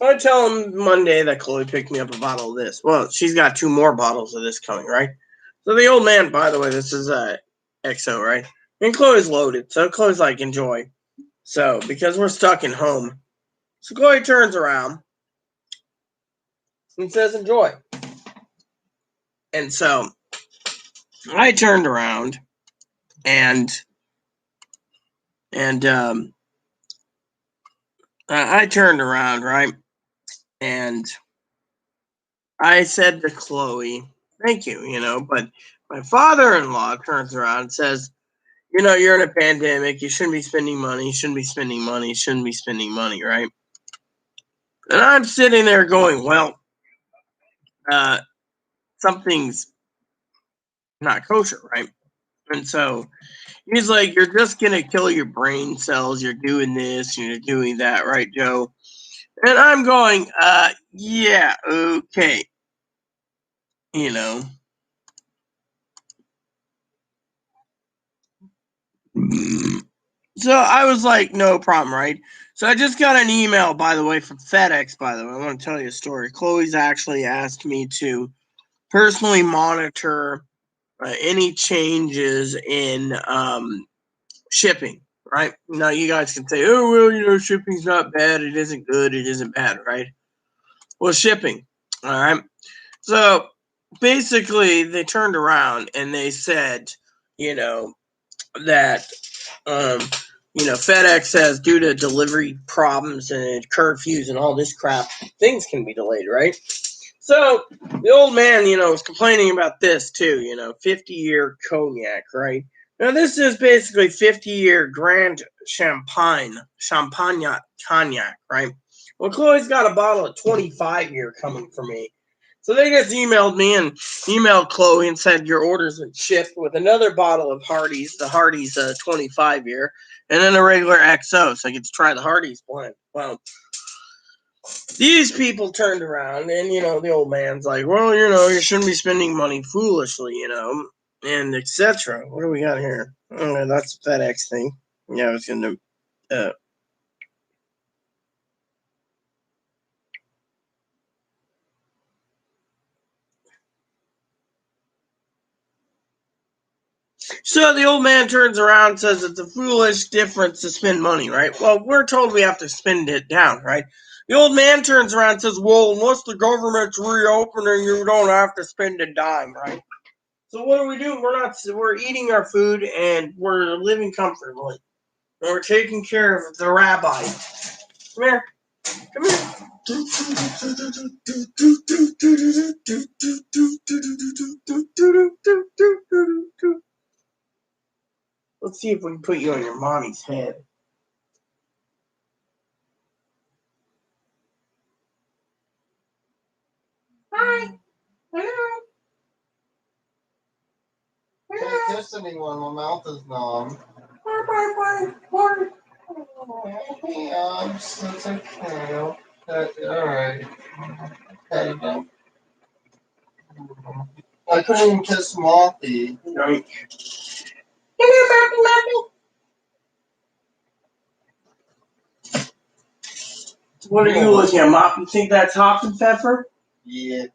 I tell him Monday that Chloe picked me up a bottle of this. Well, she's got 2 more bottles of this coming, right? So the old man, by the way, this is XO, right? And Chloe's loaded, so Chloe's like, enjoy. So because we're stuck in home, so Chloe turns around It says enjoy. And so I turned around and I turned around, right? And I said to Chloe, thank you, but my father-in-law turns around and says, you're in a pandemic. You shouldn't be spending money. You shouldn't be spending money. You shouldn't be spending money, right? And I'm sitting there going, well, something's not kosher, right? And so he's like, you're just going to kill your brain cells. You're doing this. You're doing that, right, Joe? And I'm going, yeah, okay. So I was like, no problem, right? So I just got an email, by the way, from FedEx, by the way. I want to tell you a story. Chloe's actually asked me to personally monitor any changes in shipping, right? Now, you guys can say, oh, well, shipping's not bad. It isn't good. It isn't bad, right? Well, shipping, all right? So basically, they turned around and they said, that FedEx says due to delivery problems and curfews and all this crap, things can be delayed, right? So the old man, was complaining about this too, 50-year cognac, right? Now this is basically 50-year Grand Champagne cognac, right? Well, Chloe's got a bottle of 25-year coming for me. So they just emailed me and emailed Chloe and said your order's been shipped with another bottle of Hardy's, the Hardy's 25-year, and then a regular XO, so I get to try the Hardy's blend. Well, these people turned around and, the old man's like, well, you shouldn't be spending money foolishly, and etc. What do we got here? Oh, that's a FedEx thing. Yeah, I was going to... So the old man turns around and says it's a foolish difference to spend money, right? Well, we're told we have to spend it down, right? The old man turns around and says, well, unless the government's reopening, you don't have to spend a dime, right? So what are we doing? We're eating our food and we're living comfortably. And we're taking care of the rabbi. Come here. Come here. Let's see if we can put you on your mommy's head. Hi. Hello. Can't kiss anyone, my mouth is numb. Yeah, that's okay. Alright. Okay, I couldn't even kiss Moppy. No. Come here, Moppy. What are you looking at, Mop? You think that's hot and pepper? Yeah.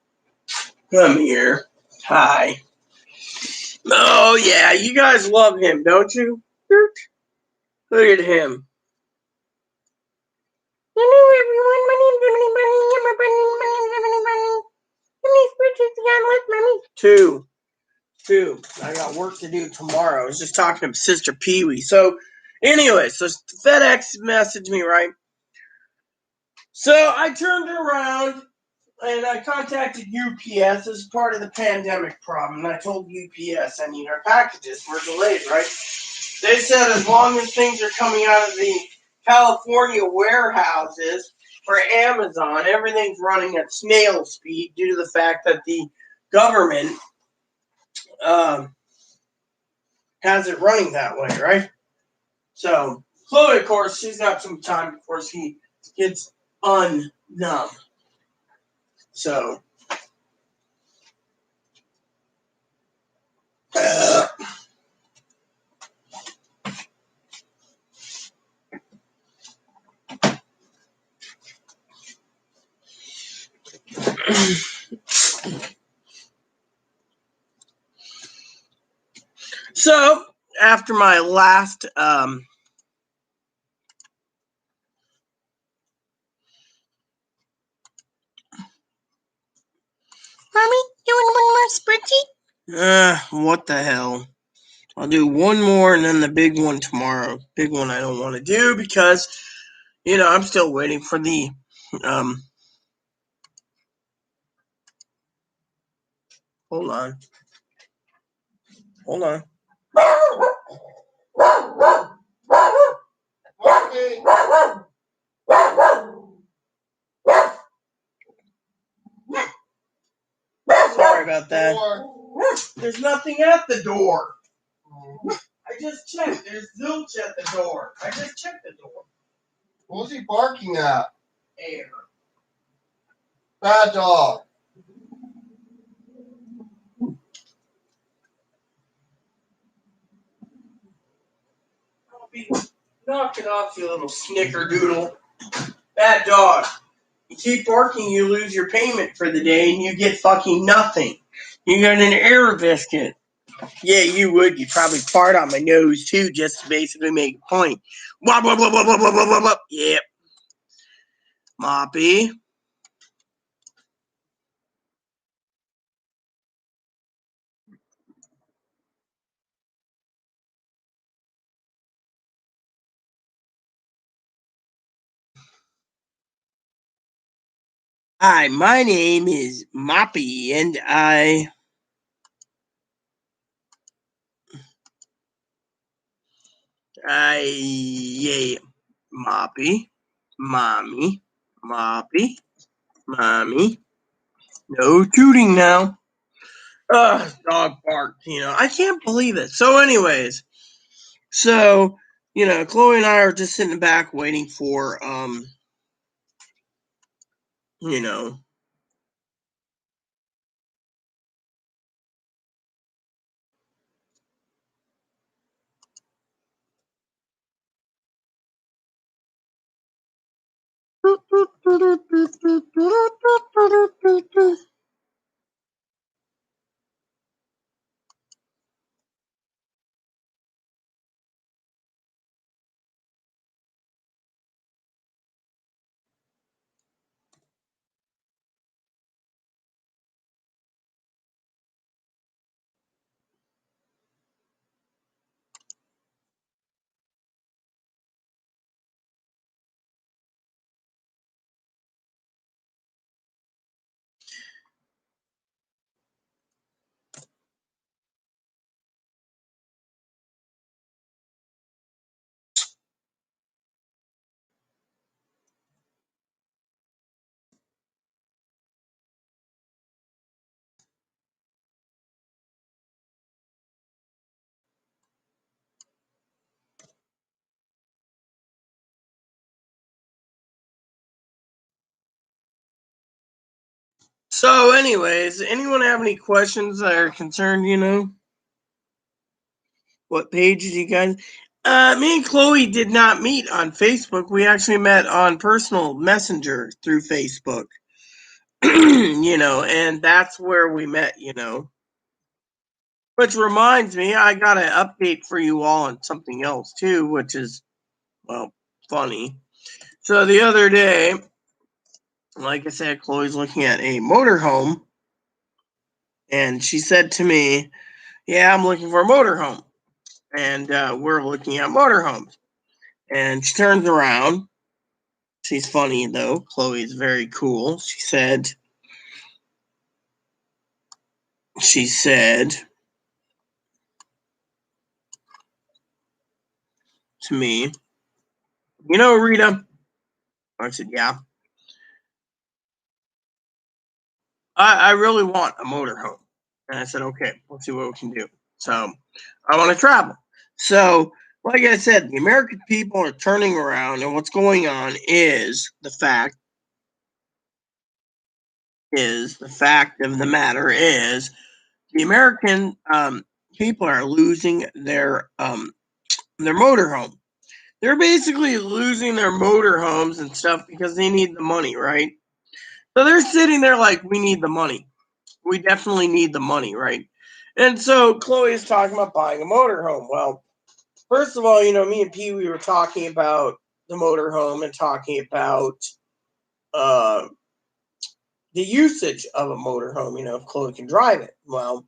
Come here. Hi. Oh, yeah. You guys love him, don't you? Look at him. Hello, everyone. My name's Emily Bunny. I'm a bunny. My name's Emily Bunny. How many spreadsheets you got left, Mommy? Two. I got work to do tomorrow. I was just talking to Sister Pee Wee. So, anyway, so FedEx messaged me, right? So I turned around and I contacted UPS as part of the pandemic problem. And I told UPS, our packages were delayed, right? They said as long as things are coming out of the California warehouses for Amazon, everything's running at snail speed due to the fact that the government has it running that way, right? So Chloe, of course, she's got some time before she gets unnumb. So so after my last Mommy, you want one more spreadsheet? What the hell? I'll do one more and then the big one tomorrow. Big one I don't want to do because, I'm still waiting for the, hold on. Okay. Sorry about that. Door. There's nothing at the door. I just checked. There's zilch at the door. I just checked the door. What's he barking at? Air. Bad dog. I'll be knocking off, you little snickerdoodle. Bad dog. You keep barking, you lose your payment for the day, and you get fucking nothing. You got an error biscuit. Yeah, you would. You'd probably fart on my nose, too, just to basically make a point. Blah, blah, blah, blah, blah, blah, blah, blah, blah. Yep. Moppy. Hi, my name is Moppy, and yeah, Moppy, Mommy, Moppy, Mommy. No tooting now. Ugh, dog barked, I can't believe it. So anyways, Chloe and I are just sitting back waiting for, So anyways, anyone have any questions that are concerned, What page did you guys? Me and Chloe did not meet on Facebook. We actually met on personal messenger through Facebook. And that's where we met, Which reminds me, I got an update for you all on something else too, which is, well, funny. So the other day, like I said, Chloe's looking at a motorhome, and she said to me, "Yeah, I'm looking for a motorhome." And we're looking at motorhomes. And she turns around. She's funny though. Chloe's very cool. She said to me, Rita? I said, yeah. I really want a motorhome. And I said, okay, let's see what we can do. So I want to travel. So, like I said, the American people are turning around, and what's going on is the fact of the matter is the American people are losing their motorhome. They're basically losing their motorhomes and stuff because they need the money, right? So they're sitting there like, we need the money. We definitely need the money, right? And so Chloe is talking about buying a motorhome. Well, first of all, me and Pee Wee were talking about the motorhome and talking about the usage of a motorhome, if Chloe can drive it. Well,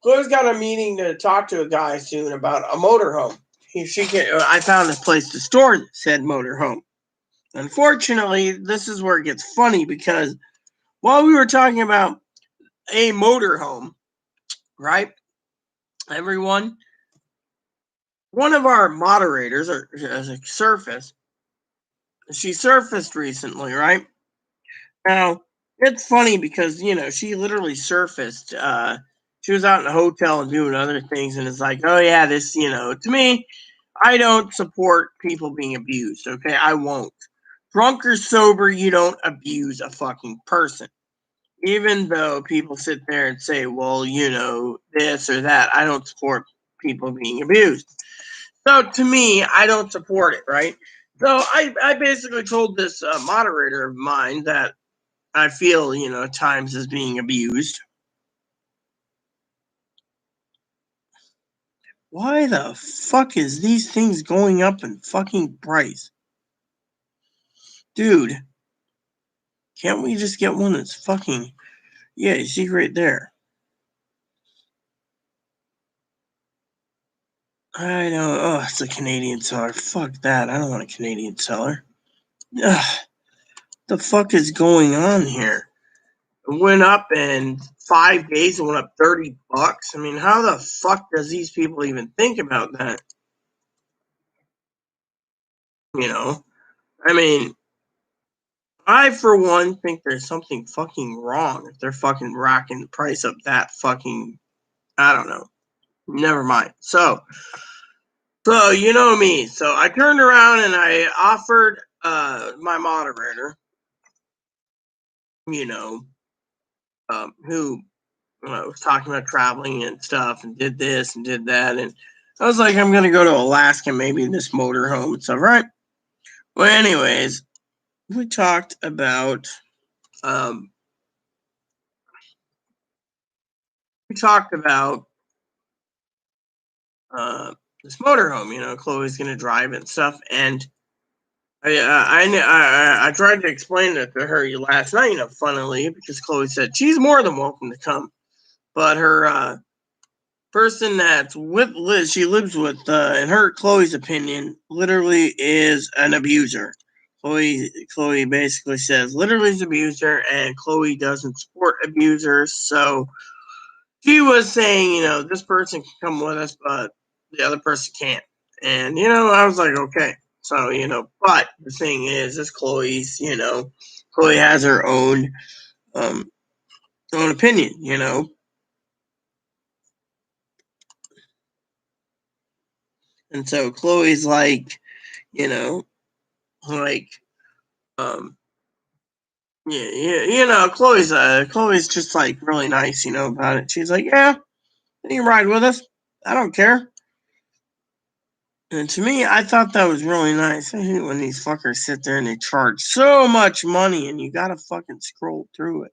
Chloe's got a meeting to talk to a guy soon about a motorhome. I found a place to store said motorhome. Unfortunately, this is where it gets funny because while we were talking about a motorhome, right, everyone, one of our moderators, or as a she surfaced recently, right? Now, it's funny because, she literally surfaced. She was out in a hotel and doing other things, and it's like, oh, yeah, this, to me, I don't support people being abused, okay? I won't. Drunk or sober, you don't abuse a fucking person. Even though people sit there and say, well, this or that, I don't support people being abused. So to me, I don't support it, right? So I basically told this moderator of mine that I feel, times is being abused. Why the fuck is these things going up in fucking price? Dude, can't we just get one that's fucking... Yeah, you see right there. I don't... Oh, it's a Canadian seller. Fuck that. I don't want a Canadian seller. Ugh, the fuck is going on here? It went up in 5 days. It went up $30. I mean, how the fuck does these people even think about that? I mean, I, for one, think there's something fucking wrong if they're fucking racking the price up that fucking... I don't know. Never mind. So you know me. So I turned around and I offered my moderator, who was talking about traveling and stuff and did this and did that. And I was like, I'm going to go to Alaska, maybe in this motorhome and stuff, right? Well, anyways, we talked about... this motorhome, Chloe's going to drive it and stuff. And I tried to explain it to her last night, funnily, because Chloe said she's more than welcome to come. But her person that's with Liz, she lives with, in Chloe's opinion, literally is an abuser. Chloe basically says literally is an abuser, and Chloe doesn't support abusers. So she was saying, this person can come with us, but the other person can't. And, I was like, okay. So, but the thing is Chloe's, Chloe has her own opinion, And so Chloe's like, like, Chloe's just like really nice, about it. She's like, yeah, you can ride with us. I don't care. And to me, I thought that was really nice. I hate when these fuckers sit there and they charge so much money and you gotta fucking scroll through it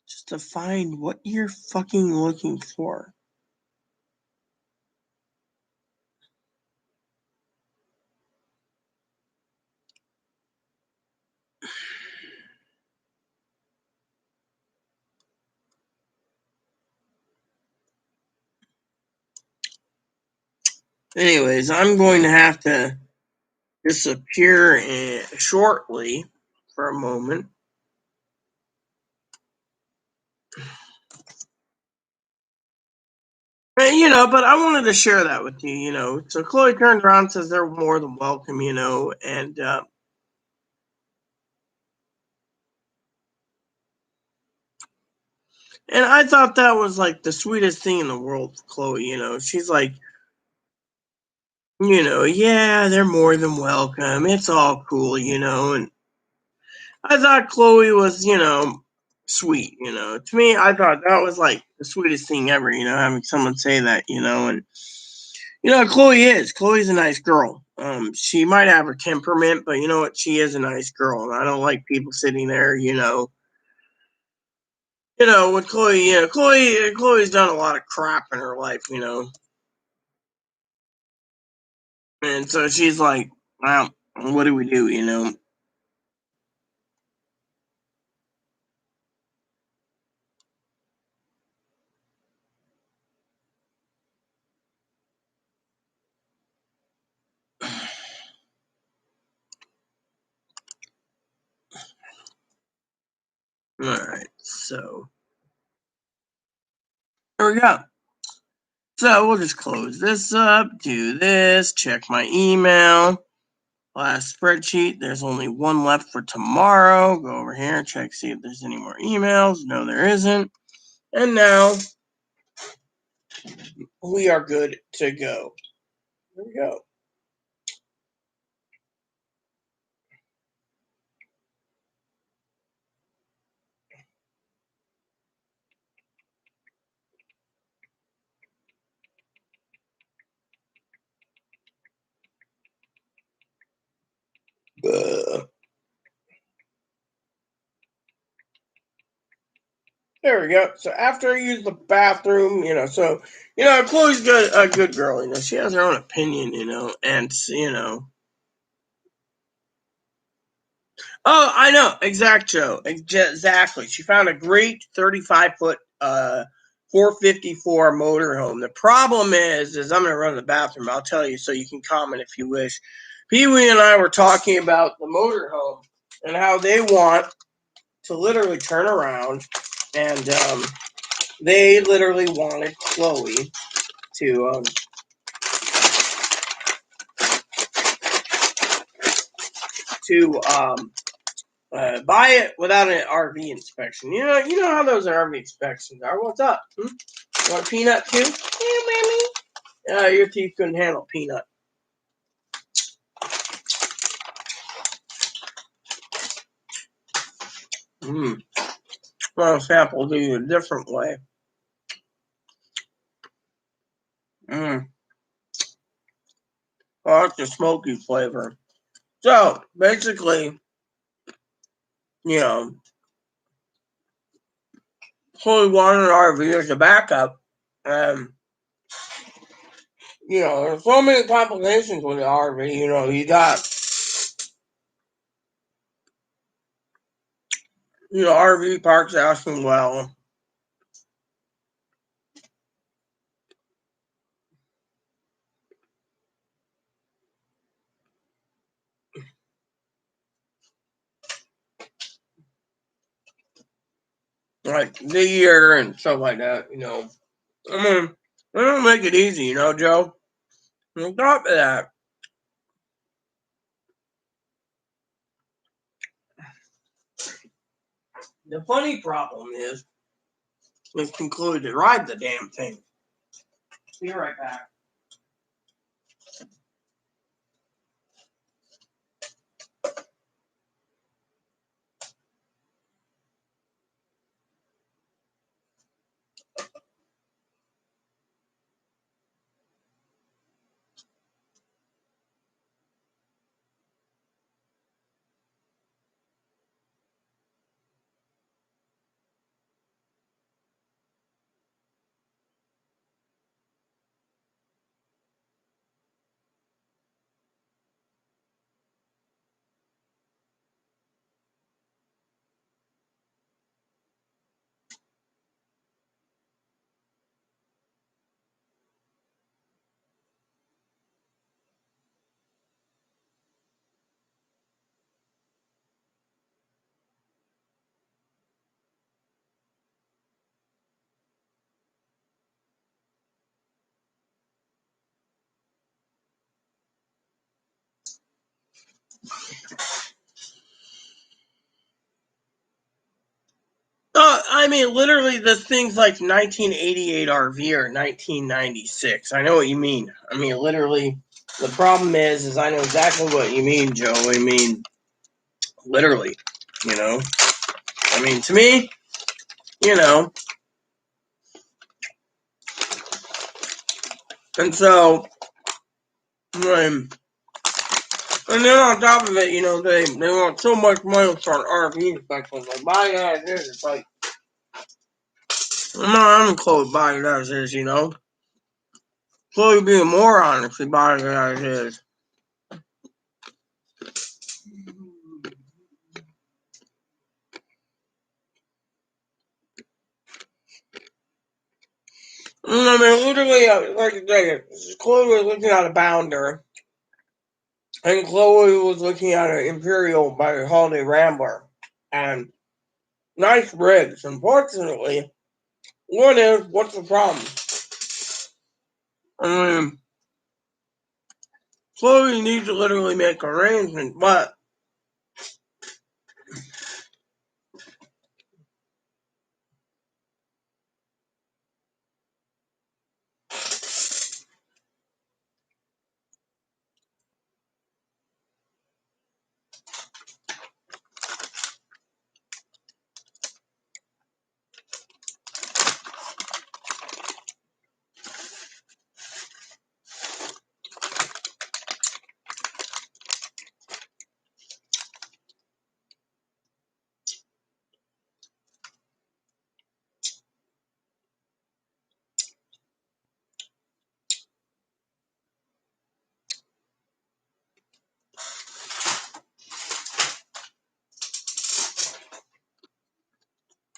just to find what you're fucking looking for. Anyways, I'm going to have to disappear shortly for a moment. But I wanted to share that with you, So Chloe turned around and says they're more than welcome, and I thought that was like the sweetest thing in the world, Chloe, She's like, yeah, they're more than welcome. It's all cool, and I thought Chloe was, sweet, To me, I thought that was like the sweetest thing ever, having someone say that, and Chloe's a nice girl. She might have her temperament, but you know what? She is a nice girl, and I don't like people sitting there, with Chloe. Chloe's done a lot of crap in her life, and so she's like, well, what do we do, All right, so there we go. So we'll just close this up, do this, check my email. Last spreadsheet, there's only one left for tomorrow. Go over here, check, see if there's any more emails. No, there isn't. And now we are good to go. There we go. There we go. So after I use the bathroom, Chloe's good, a good girl. She has her own opinion, and Oh, I know, exactly. She found a great 35-foot 454 motorhome. The problem is I'm going to run to the bathroom. I'll tell you so you can comment if you wish. Pee Wee and I were talking about the motorhome and how they want to literally turn around, and they literally wanted Chloe to buy it without an RV inspection. You know how those RV inspections are. What's up? You want a peanut too? Yeah, Mommy. Your teeth couldn't handle peanut. Well, sample do you a different way. I like the smoky flavor. So basically, Chloe wanted an RV as a backup. There's so many complications with the RV. You got, RV parks asking, well, like the year and stuff like that. I don't make it easy, Joe. On top of that, the funny problem is we've concluded to ride the damn thing. Be right back. I mean, literally, this thing's like 1988 RV or 1996. I know what you mean. I mean, literally, the problem is I know exactly what you mean, Joe. I mean, literally, I mean, to me, and so, and then on top of it, they want so much money for an RV inspection. Like, buy it as is. It's like, I'm Chloe buy it as is, Chloe would be a moron if she buys it as is. I mean, literally, like I said, Chloe was looking at a Bounder, and Chloe was looking at an Imperial by Holiday Rambler, and nice rigs. Unfortunately, what's the problem? I mean, Chloe needs to literally make arrangements, but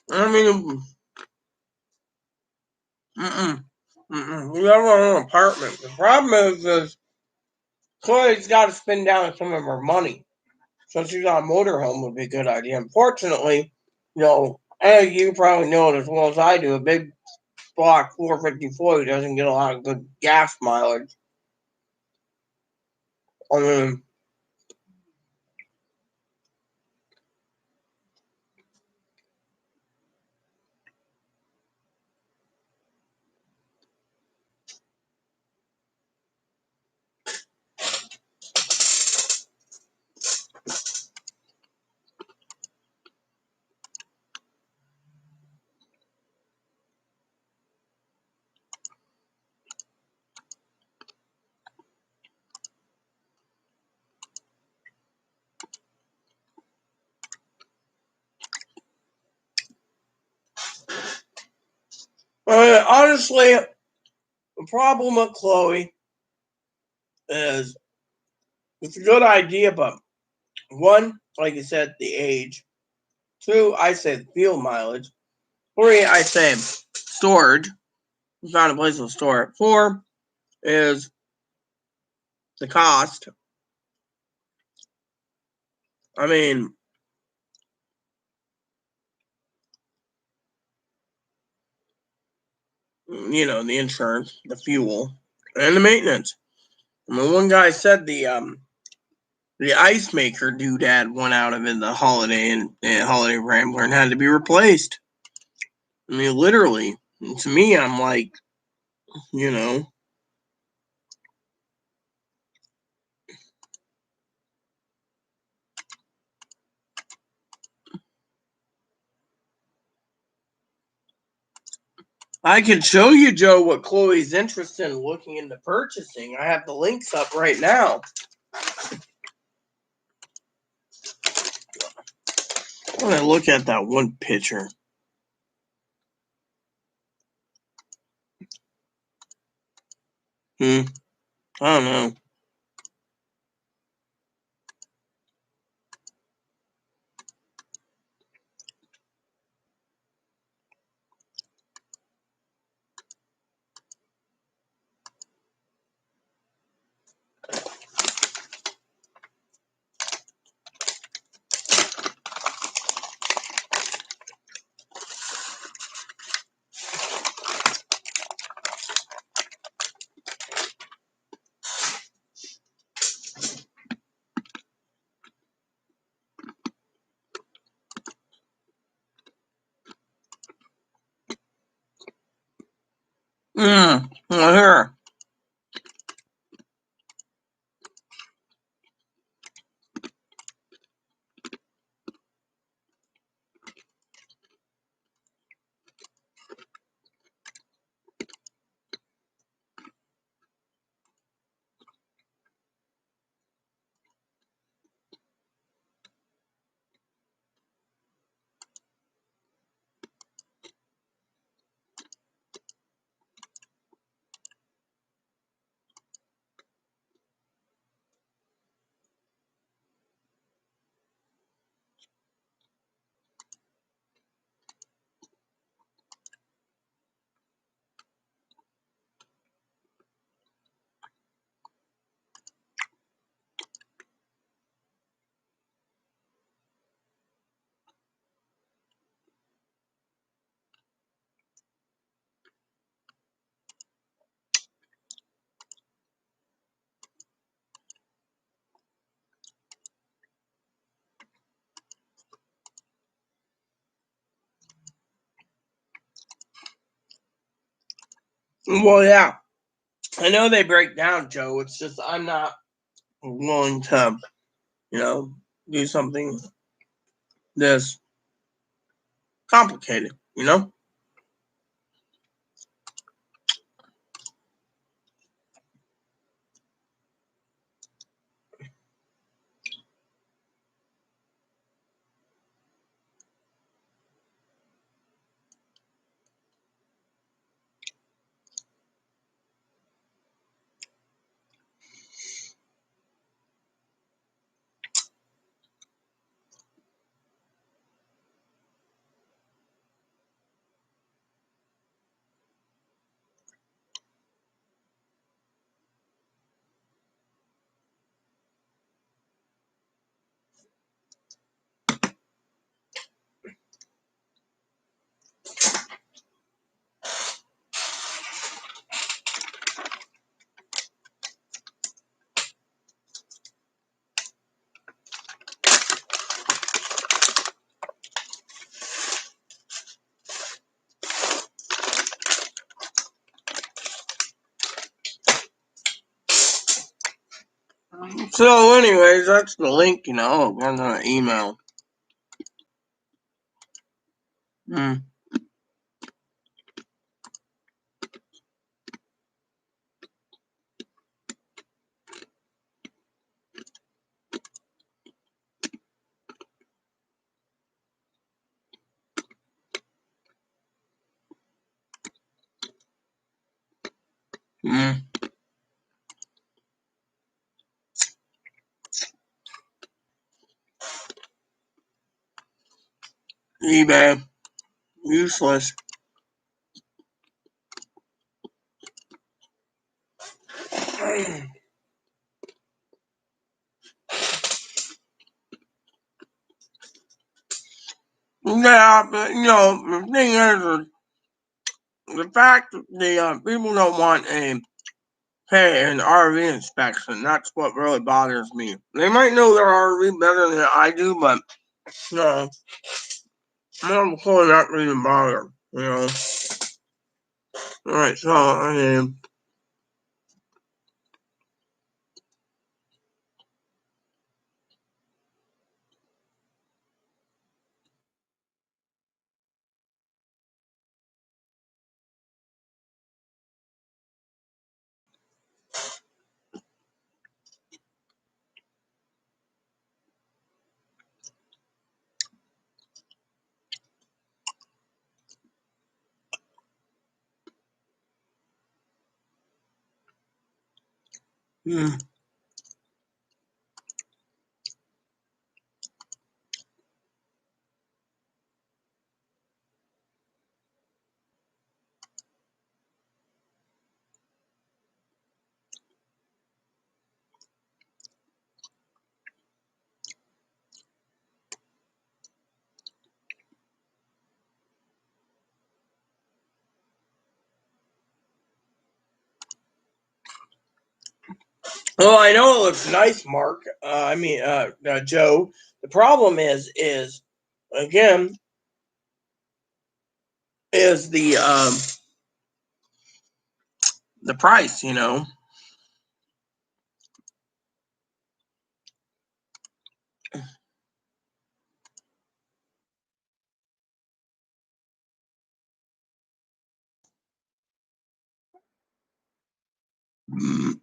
I mean, we have our own apartment. The problem is Chloe's got to spend down some of her money. So she's on a motorhome would be a good idea. Unfortunately, as you probably know it as well as I do, a big block 454 doesn't get a lot of good gas mileage. I mean, honestly, the problem with Chloe is it's a good idea, but one, like you said, the age. Two, I say fuel mileage. Three, I say storage. We found a place to store it. Four is the cost. I mean, the insurance, the fuel, and the maintenance. I mean, one guy said the ice maker doodad went out of it the holiday rambler and had to be replaced. I mean, literally. And to me, I'm like, you know, I can show you, Joe, what Chloe's interested in looking into purchasing. I have the links up right now. I want to look at that one picture. I don't know. Well, yeah, I know they break down, Joe. It's just I'm not willing to, do something this complicated. So, anyways, that's the link. On the email. Mm. Mm. eBay, useless. Yeah, but the thing is the fact that the people don't want an RV inspection. That's what really bothers me. They might know their RV better than I do, but no, I'm fully not even bothered. All right, so I mean, mm, well, I know it looks nice, Mark. Joe. The problem is again, is the price. Mm.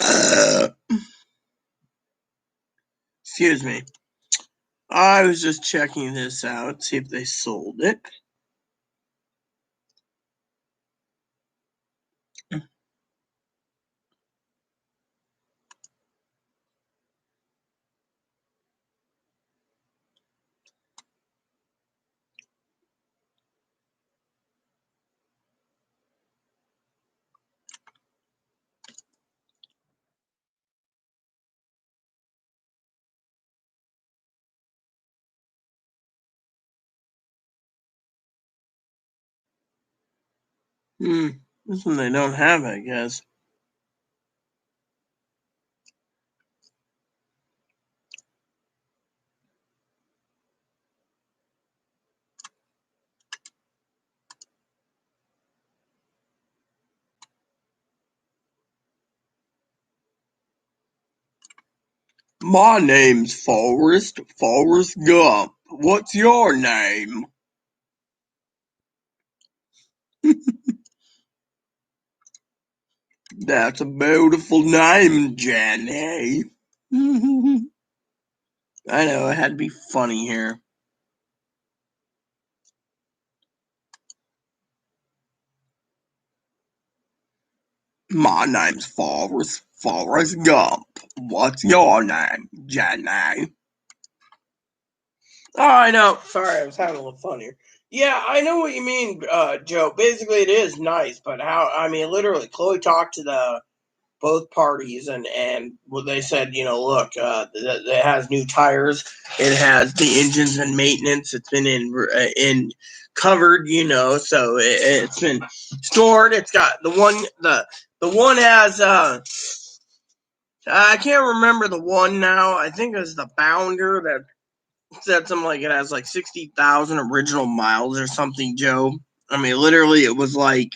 Uh, excuse me. I was just checking this out, see if they sold it. This one they don't have, I guess. My name's Forrest Gump. What's your name? That's a beautiful name, Jenny. I know, it had to be funny here. My name's Forrest Gump. What's your name, Jenny? Oh, I know. Sorry, I was having a little fun here. Yeah, I know what you mean, Joe. Basically, it is nice, but literally, Chloe talked to the both parties, and what they said, look, it has new tires, it has the engine's been maintenance, it's been in covered, so it's been stored. It's got the one has I can't remember the one now. I think it was the Bounder that said something like it has like 60,000 original miles or something, Joe. I mean, literally, it was like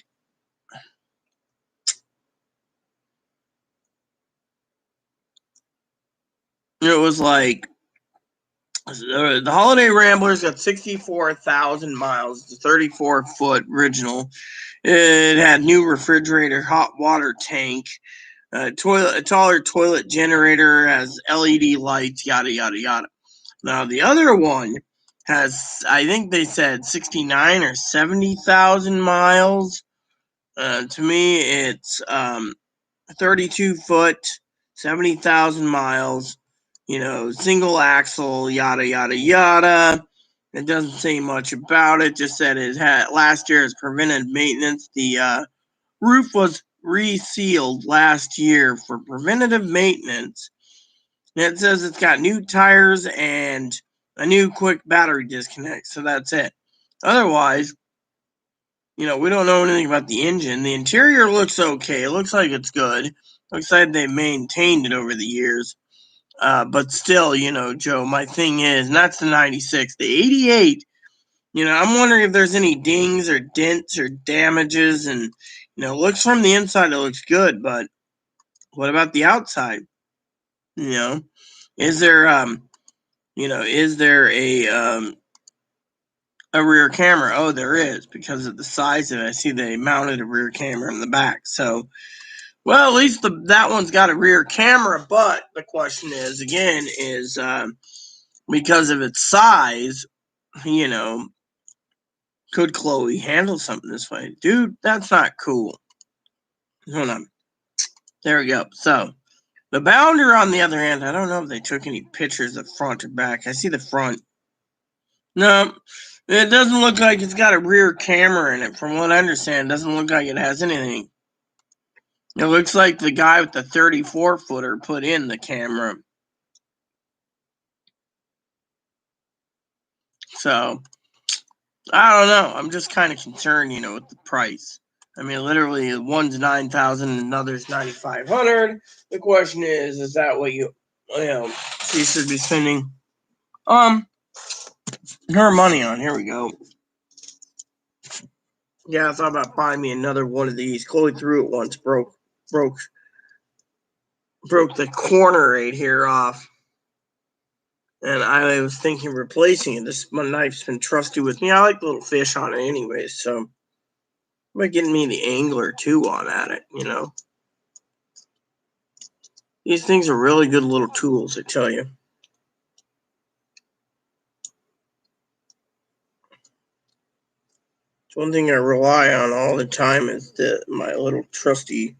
the Holiday Rambler's got 64,000 miles. It's a 34-foot original. It had new refrigerator, hot water tank, a taller toilet generator, has LED lights, yada yada yada. Now the other one has, I think they said 69 or 70,000 miles. To me, it's 32 foot, 70,000 miles, single axle, yada, yada, yada. It doesn't say much about it, just said it had last year's preventive maintenance. The roof was resealed last year for preventative maintenance. And it says it's got new tires and a new quick battery disconnect, so that's it. Otherwise, we don't know anything about the engine. The interior looks okay. It looks like it's good. Looks like they've maintained it over the years. But still, Joe, my thing is, and that's the 96. The 88, I'm wondering if there's any dings or dents or damages. And, looks from the inside, it looks good. But what about the outside? Is there, a rear camera? Oh, there is, because of the size of it. I see they mounted a rear camera in the back. So, well, at least that one's got a rear camera. But the question is, again, because of its size, could Chloe handle something this way? Dude, that's not cool. Hold on. There we go. So, the Bounder, on the other hand, I don't know if they took any pictures of front or back. I see the front. No, it doesn't look like it's got a rear camera in it. From what I understand, it doesn't look like it has anything. It looks like the guy with the 34-footer put in the camera. So, I don't know. I'm just kind of concerned, with the price. I mean, literally, one's 9,000, another's 9,500. The question is that what she should be spending her money on? Here we go. Yeah, I thought about buying me another one of these. Chloe threw it once, broke the corner right here off. And I was thinking of replacing it. My knife's been trusty with me. I like the little fish on it anyways, so I'm getting me the angler too on at it, These things are really good little tools, I tell you. It's one thing I rely on all the time is my little trusty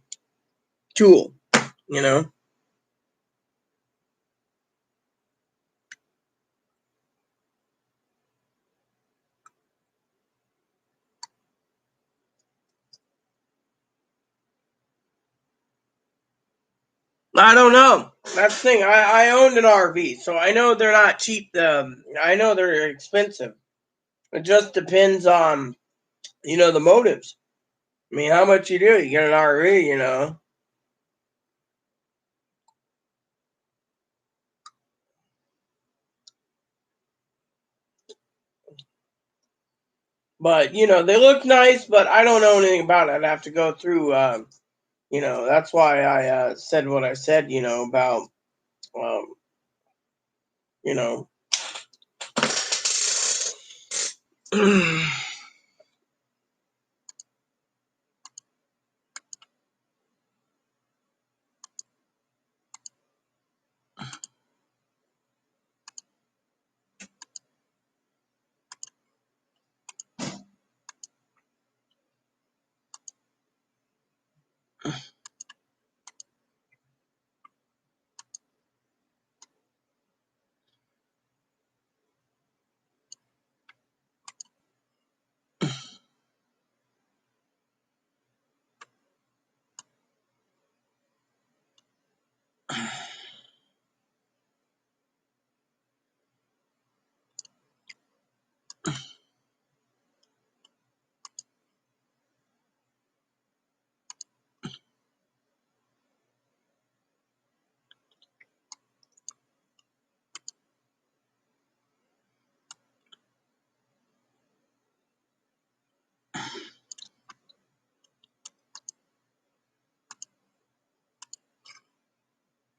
tool, I don't know. That's the thing. I owned an RV, so I know they're not cheap. I know they're expensive. It just depends on, the motives. I mean, how much you do? You get an RV, you know. But, you know, they look nice, but I don't know anything about it. I'd have to go through, you know, that's why I said what I said, you know, about, you know.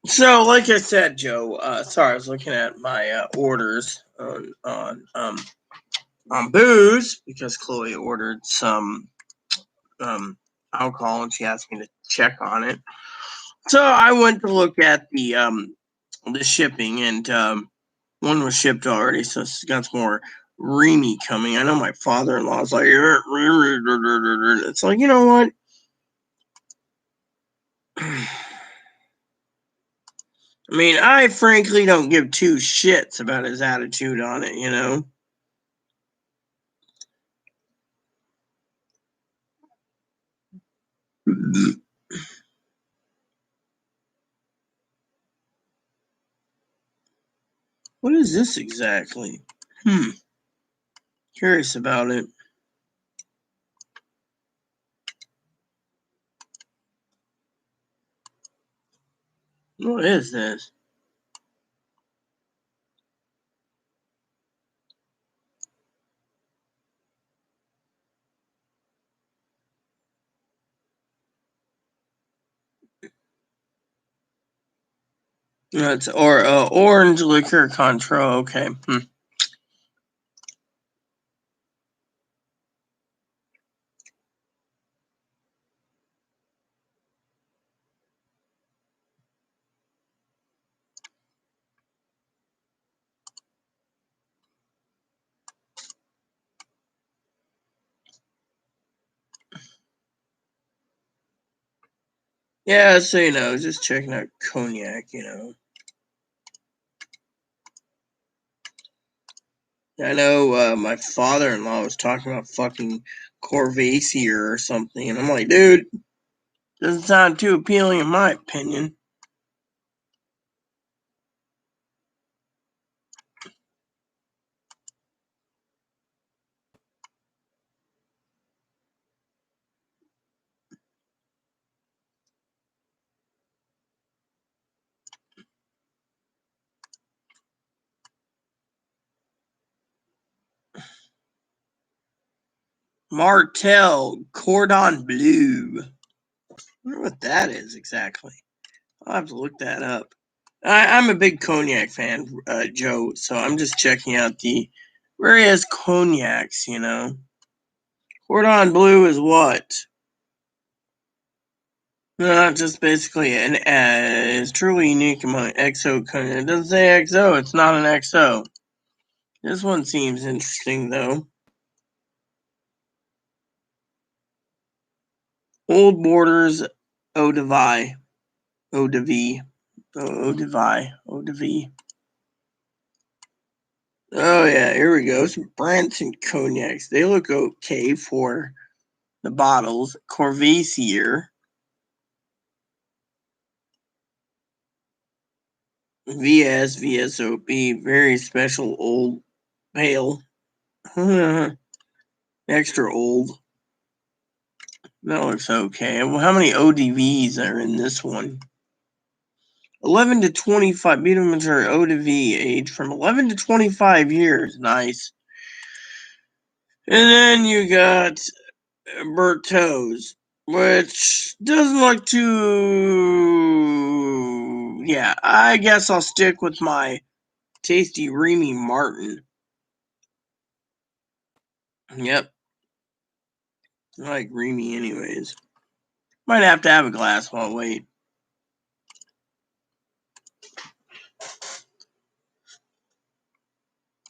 So, like I said, Joe, sorry, I was looking at my orders on booze because Chloe ordered some alcohol and she asked me to check on it. So I went to look at the shipping, and one was shipped already, so it's got some more Reamy coming. I know my father-in-law's like, it's like, you know what? I mean, I frankly don't give two shits about his attitude on it, you know? What is this exactly? Curious about it. What is this? It's orange liquor Contro. Okay. Yeah, so you know, just checking out cognac, you know. I know my father-in-law was talking about fucking Corvaisier or something, and I'm like, dude, doesn't sound too appealing in my opinion. Martell Cordon Bleu. I wonder what that is exactly. I'll have to look that up. I'm a big cognac fan, Joe, so I'm just checking out the various cognacs, you know. Cordon Bleu is what? Not just basically an is truly unique among XO cognac. It doesn't say XO, it's not an XO. This one seems interesting though. Old Borders Eau de Vie. Eau de Vie. Eau de Vie. Eau de Vie. Oh yeah, here we go. Some Branson cognacs. They look okay for the bottles. Corvaisier. VSOP. Very special old pale. Extra old. That looks okay. Well, how many ODVs are in this one? 11 to 25, medium mature ODV age from 11 to 25 years. Nice. And then you got Bertos, which doesn't look too... Yeah, I guess I'll stick with my tasty Remy Martin. Yep. I like Remy anyways. Might have to have a glass while I wait.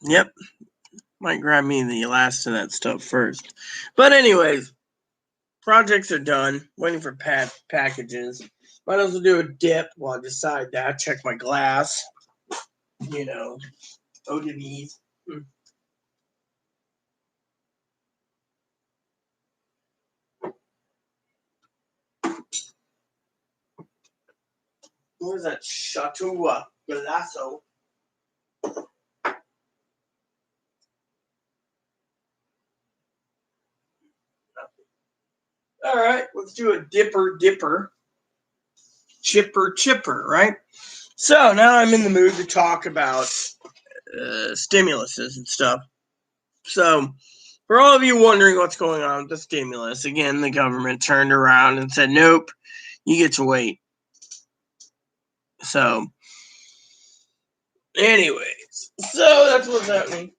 Yep. Might grab me the last of that stuff first. But anyways, projects are done. Waiting for packages. Might as well do a dip while I decide that. Check my glass. You know, ODVs. What is that? Chateau Galasso. All right, let's do a dipper. Chipper, right? So now I'm in the mood to talk about stimuluses and stuff. So, for all of you wondering what's going on with the stimulus, again, the government turned around and said, nope, you get to wait. So, anyways, so that's what's happening.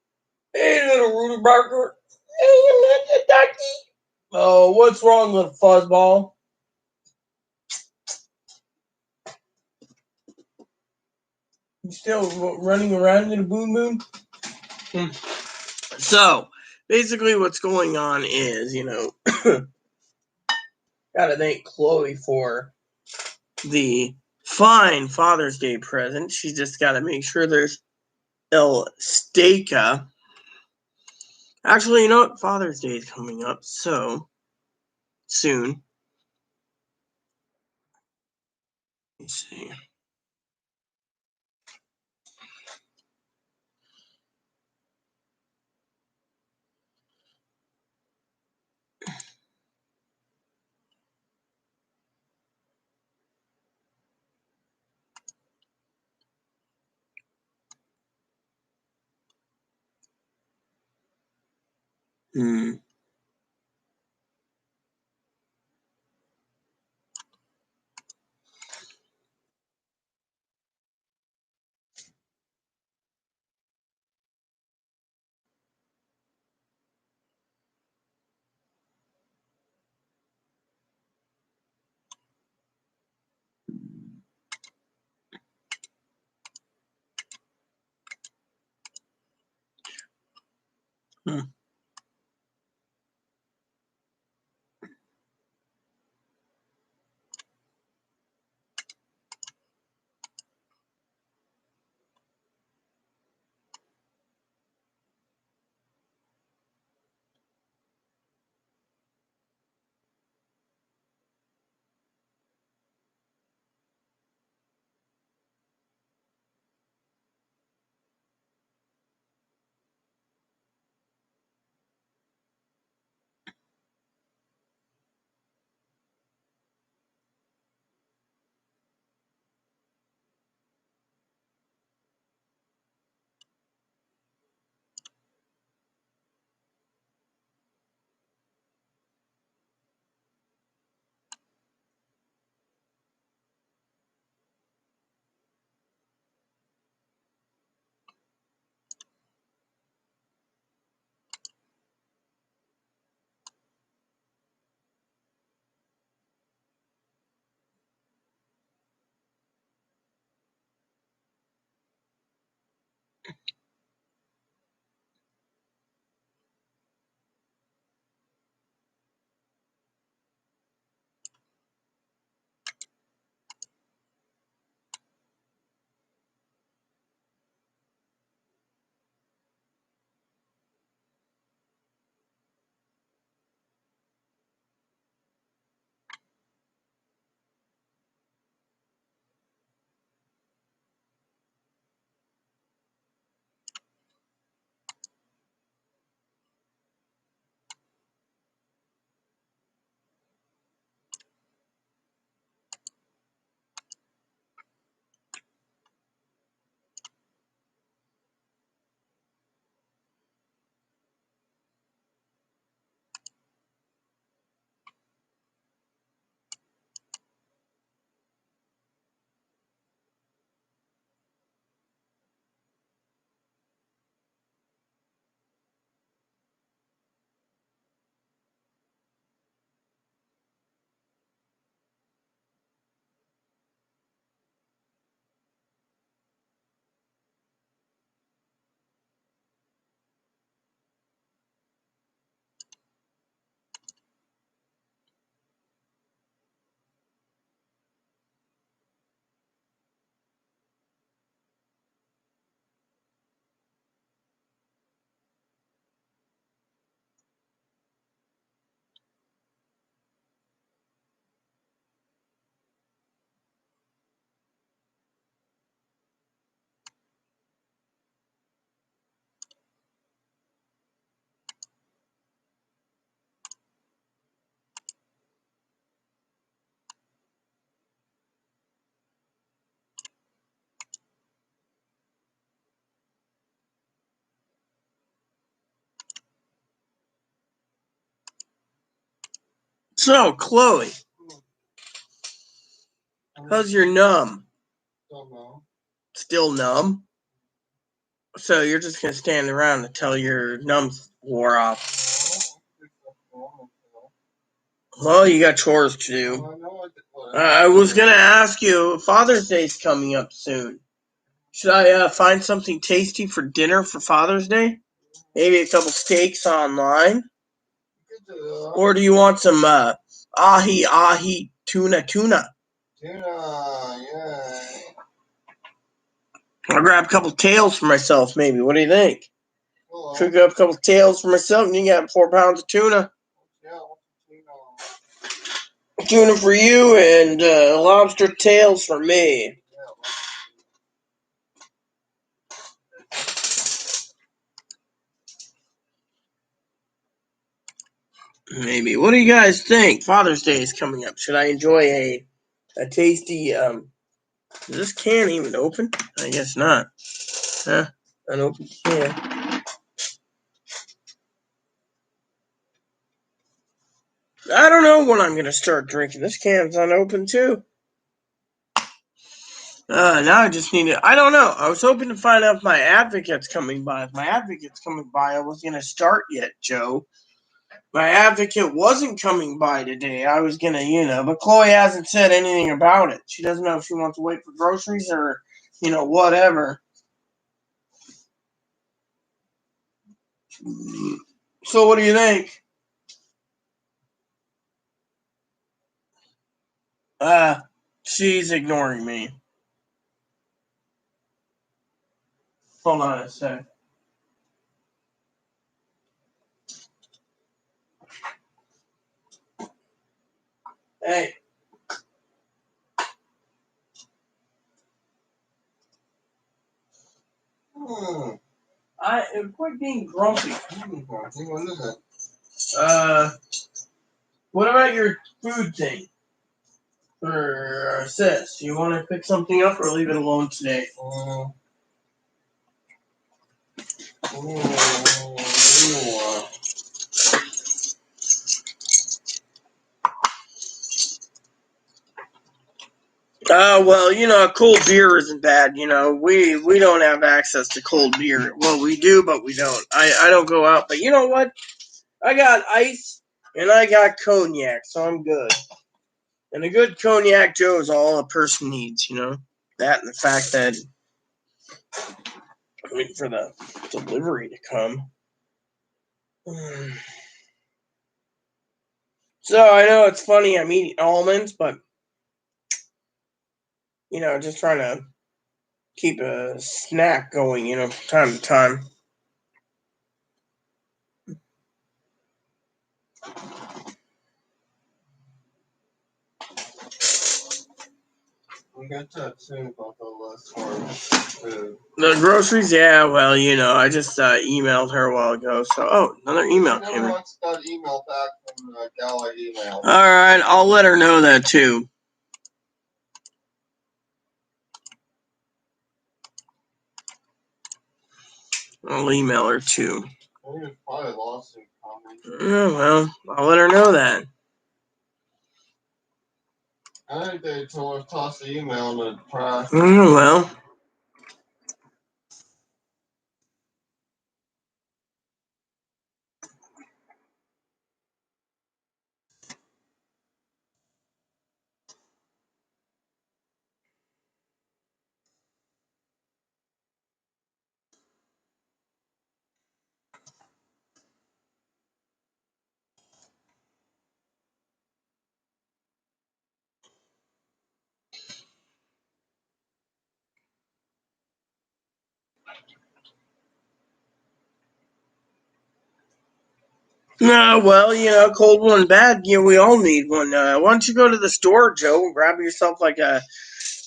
Hey, little Rudy Barker. Hey, little ducky. Oh, what's wrong with Fuzzball? You still running around in a boom boom? So, basically what's going on is, gotta thank Chloe for the fine Father's Day present. She just gotta make sure there's El Steaka. Actually, you know what? Father's Day is coming up so soon. Let's see. Hmm. Hmm. So, Chloe, how's your numb? Still numb? So you're just gonna stand around until your numbs wore off. Well, you got chores to do. I was gonna ask you, Father's Day's coming up soon. Should I find something tasty for dinner for Father's Day? Maybe a couple steaks online? Or do you want some ahi tuna? Tuna, yeah. I'll grab a couple tails for myself, maybe. What do you think? Hello. Cook up a couple tails for myself, and you got 4 pounds of tuna. Yeah, Tuna for you, and lobster tails for me. Maybe. What do you guys think? Father's Day is coming up. Should I enjoy a tasty is this can even open? I guess not. Huh? An open can. I don't know when I'm gonna start drinking. This can's unopened too. Now I just need to. I don't know. I was hoping to find out if my advocate's coming by. If my advocate's coming by, I wasn't gonna start yet, Joe. My advocate wasn't coming by today. I was gonna, but Chloe hasn't said anything about it. She doesn't know if she wants to wait for groceries or, whatever. So what do you think? She's ignoring me. Hold on a sec. Hey. Quit being grumpy. What is it? What about your food thing? For sis, you want to pick something up or leave it alone today? Well, cold beer isn't bad. We don't have access to cold beer. Well, we do, but we don't. I don't go out. But you know what? I got ice and I got cognac, so I'm good. And a good cognac, Joe, is all a person needs. That and the fact that I'm waiting for the delivery to come. So I know it's funny I'm eating almonds, but just trying to keep a snack going, from time to time. We got that soon about the last one. The groceries, yeah, well, I just emailed her a while ago, so, another email came in. Never once got email back from the gal I emailed. Alright, I'll let her know that too. I'll email her too. I think it's probably a lawsuit coming. Oh, well, I'll let her know that. I think they told her to toss the email in the trash. Oh, well. No, well, cold one bad. We all need one. Why don't you go to the store, Joe, and grab yourself like a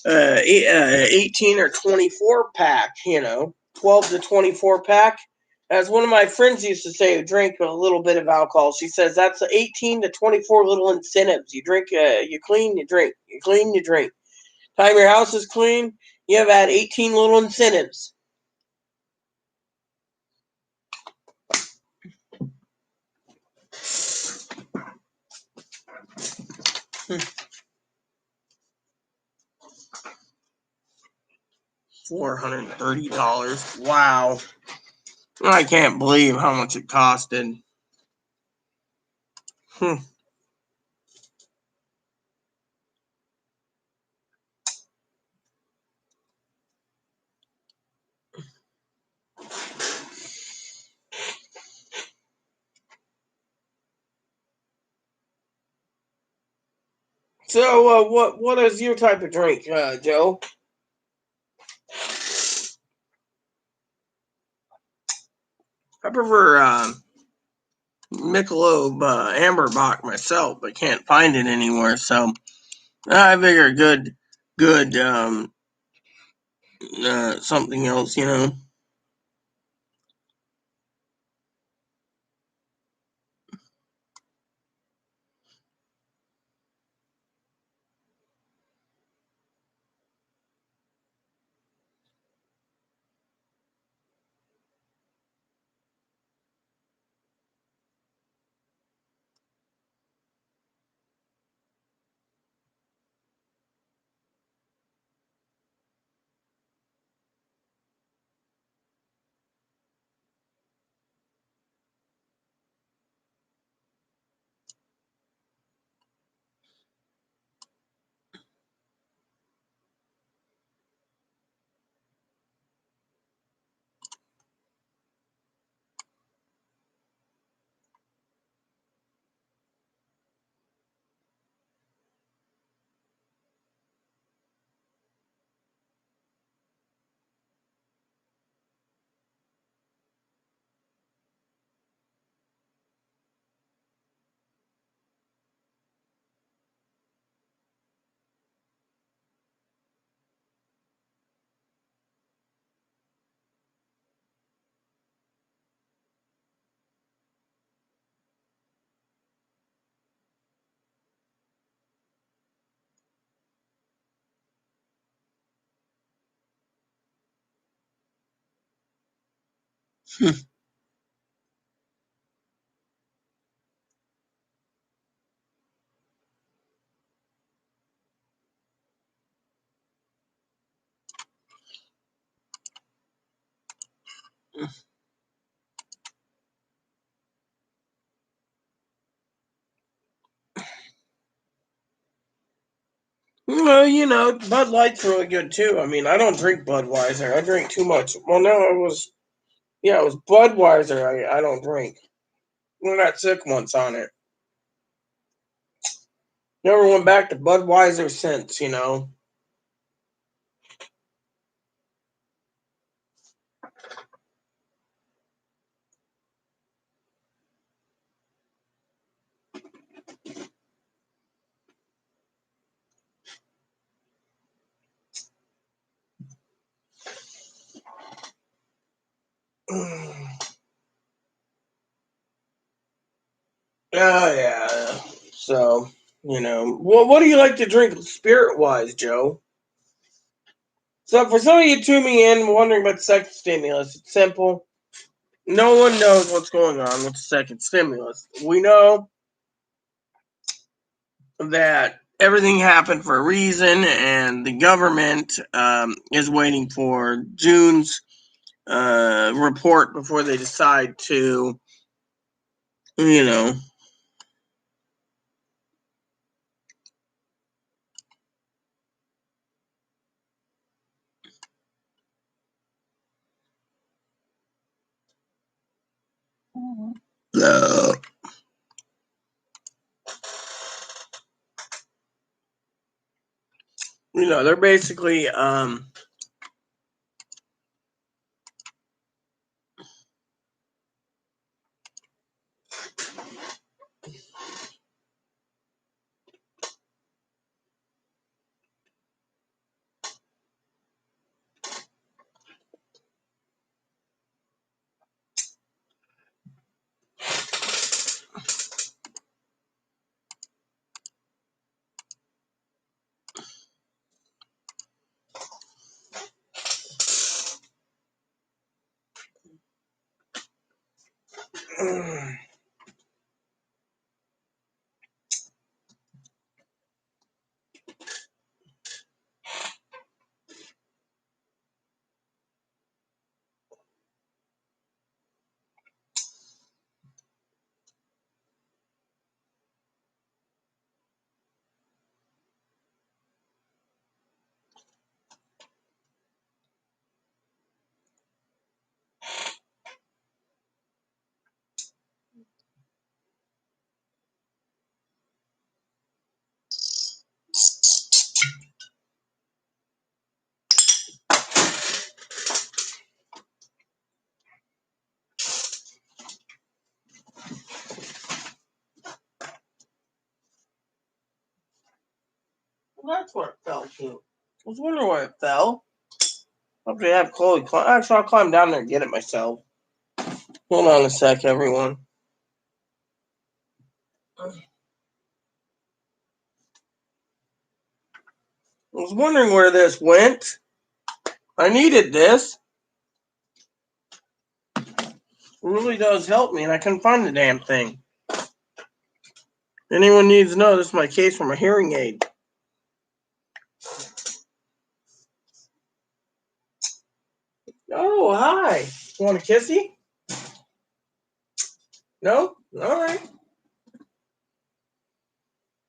18 or 24 pack, 12 to 24 pack. As one of my friends used to say, drink a little bit of alcohol. She says that's 18 to 24 little incentives. You drink, you clean, you drink. You clean, you drink. Time your house is clean, you have had 18 little incentives. $430. Wow. I can't believe how much it costed. So, what is your type of drink, Joe? I prefer Michelob Amberbach myself, but can't find it anywhere. So I figure good something else, you know. Well, you know, Bud Light's really good too. I mean, I don't drink Budweiser. I drink too much. Well, no, it was Budweiser. I don't drink. We got sick once on it. Never went back to Budweiser since, you know. Oh yeah. So, you know, what do you like to drink spirit wise, Joe? So for some of you tuning in wondering about the second stimulus, it's simple. No one knows what's going on with the second stimulus. We know that everything happened for a reason, and the government is waiting for June's report before they decide to, you know. Uh, they're basically That's where it fell to. I was wondering where it fell. I'll have to have Chloe climb. Actually, I'll climb down there and get it myself. Hold on a sec, everyone. I was wondering where this went. I needed this. It really does help me, and I couldn't find the damn thing. Anyone needs to know, this is my case for my hearing aid. Oh, hi. You want a kissy? No? All right.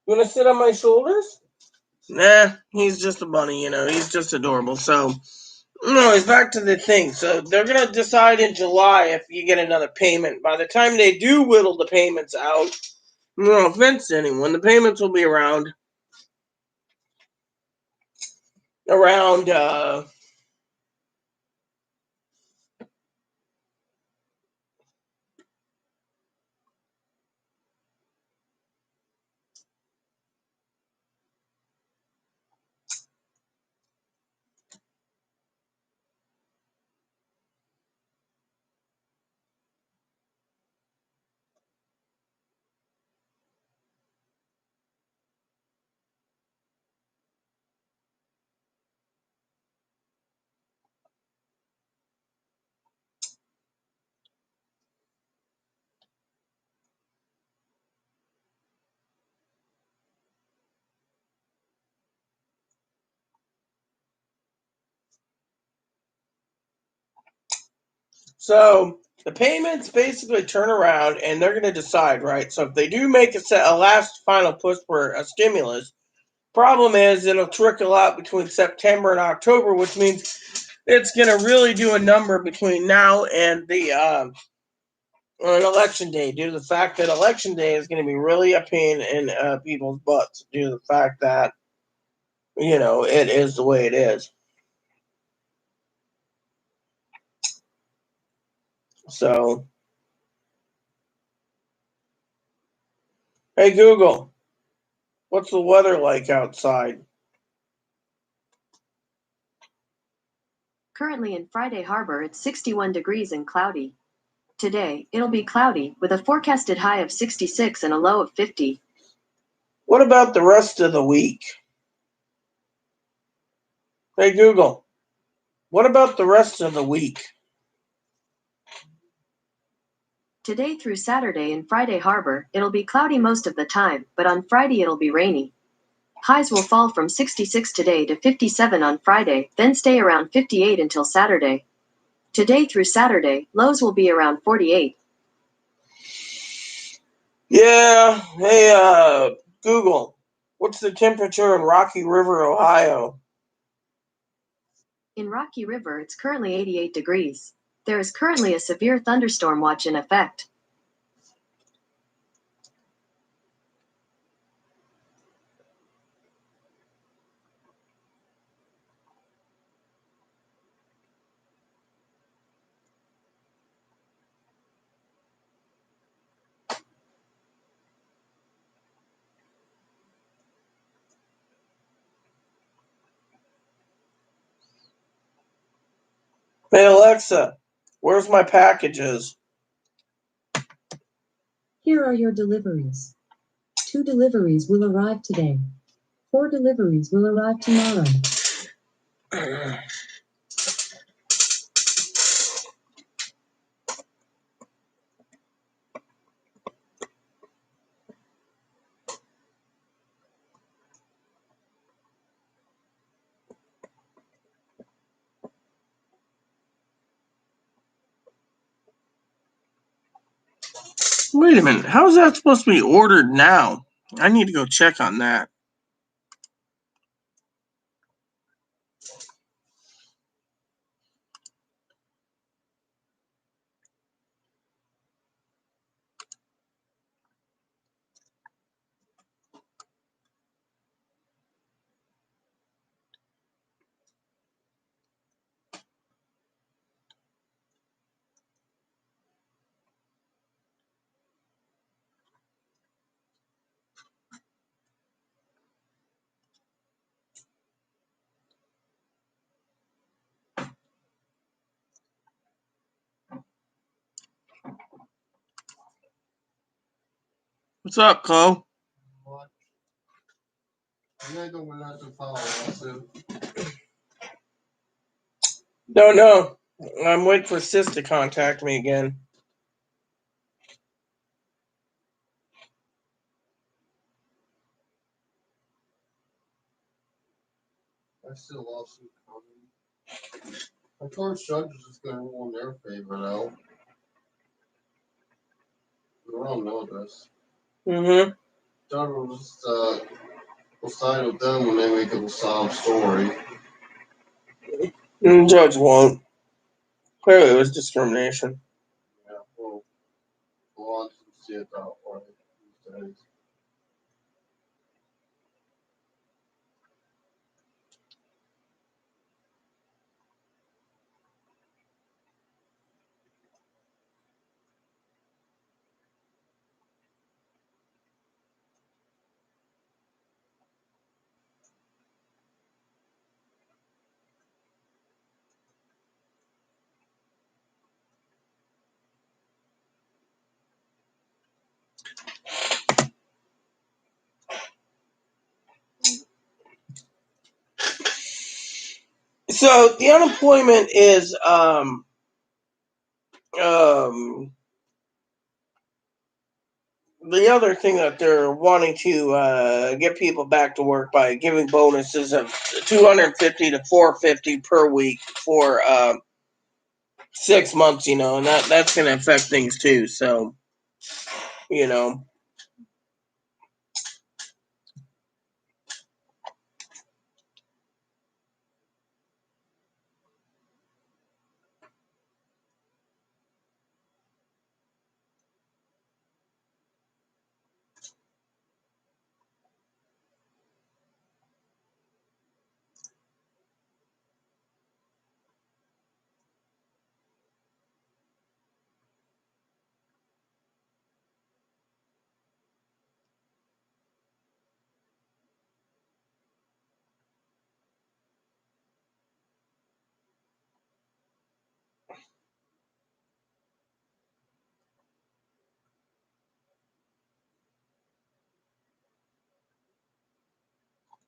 You want to sit on my shoulders? Nah, he's just a bunny, he's just adorable. So, it's back to the thing. So, they're going to decide in July if you get another payment. By the time they do whittle the payments out, no offense to anyone, the payments will be around, so the payments basically turn around and they're going to decide, right? So if they do make a last final push for a stimulus, problem is it'll trickle out between September and October, which means it's going to really do a number between now and the on election day, due to the fact that election day is going to be really a pain in people's butts, due to the fact that it is the way it is. So, hey Google, what's the weather like outside? Currently in Friday Harbor, it's 61 degrees and cloudy. Today, it'll be cloudy, with a forecasted high of 66 and a low of 50. What about the rest of the week? Hey Google, what about the rest of the week? Today through Saturday in Friday Harbor, it'll be cloudy most of the time, but on Friday it'll be rainy. Highs will fall from 66 today to 57 on Friday, then stay around 58 until Saturday. Today through Saturday, lows will be around 48. Yeah, hey Google, what's the temperature in Rocky River, Ohio? In Rocky River, it's currently 88 degrees. There is currently a severe thunderstorm watch in effect. Hey Alexa, where's my packages? Here are your deliveries. 2 deliveries will arrive today. 4 deliveries will arrive tomorrow. Wait a minute, how is that supposed to be ordered now? I need to go check on that. What's up, Chloe? What? I think I'm gonna have to file a lawsuit. No. I'm waiting for Sis to contact me again. I see a lawsuit coming. I told judge is just gonna rule in their favor though. We don't know this. Mm-hmm. Judge will just will side with them when they make a sob story. The judge won't. Clearly, it was discrimination. Yeah, well, a lot of them see it that way these days. So the unemployment is the other thing that they're wanting to get people back to work by giving bonuses of 250 to 450 per week for 6 months, and that's going to affect things too. So, you know,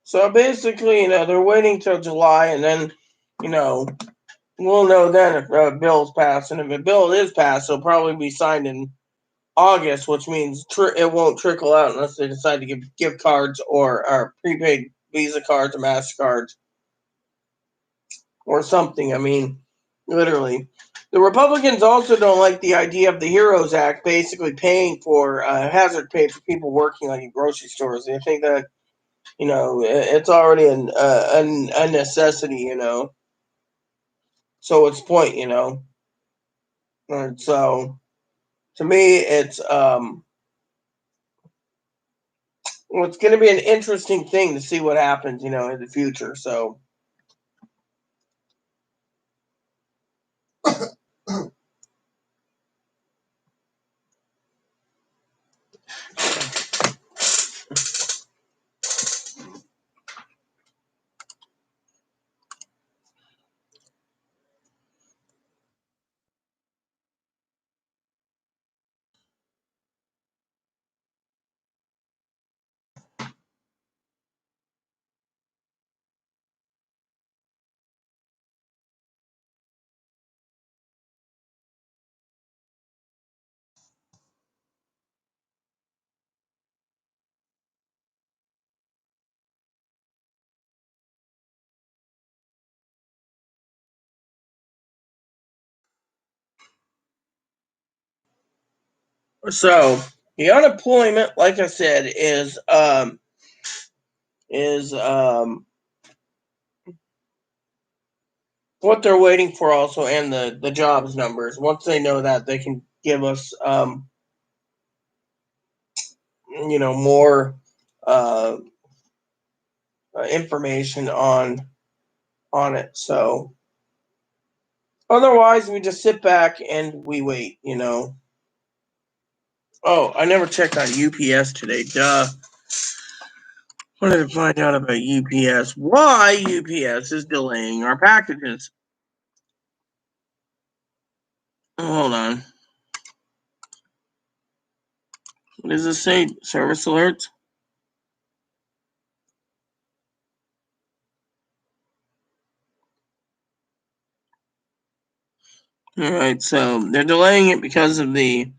so basically, they're waiting till July, and then, we'll know then if a bill's passed, and if a bill is passed, it'll probably be signed in August, which means it won't trickle out unless they decide to give gift cards or prepaid Visa cards or MasterCards or something. I mean, literally. The Republicans also don't like the idea of the HEROES Act basically paying for hazard pay for people working like in grocery stores. They think that, it's already a necessity, so what's the point, And so, to me, it's going to be an interesting thing to see what happens, in the future. So, the unemployment, like I said, is what they're waiting for also, and the jobs numbers. Once they know that, they can give us more uh, information on it. So otherwise, we just sit back and we wait. Oh, I never checked on UPS today. Duh. Wanted to find out about UPS. Why UPS is delaying our packages. Hold on. What does this say? Service alerts? All right, so they're delaying it because of the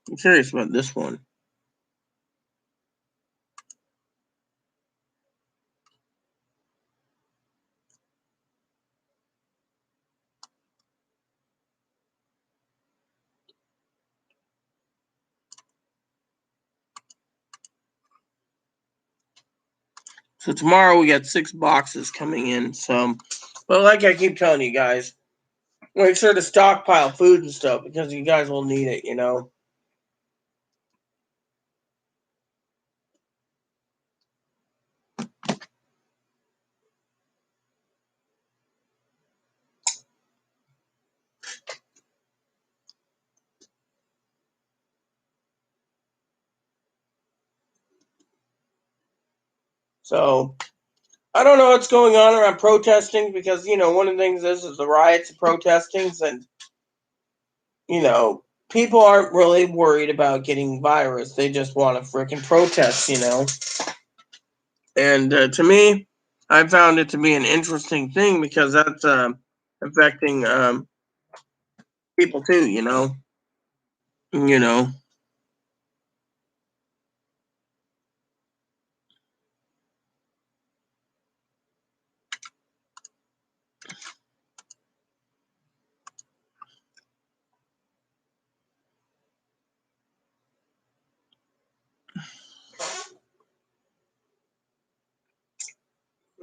I'm curious about this one. So tomorrow we got 6 boxes coming in. So, but like I keep telling you guys, make sure to stockpile food and stuff because you guys will need it, you know. So I don't know what's going on around protesting because you know one of the things is the riots and protestings and you know people aren't really worried about getting virus. They just want to freaking protest, you know. And to me, I found it to be an interesting thing because that's affecting people too, you know.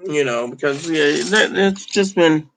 You know, because yeah, that's just been.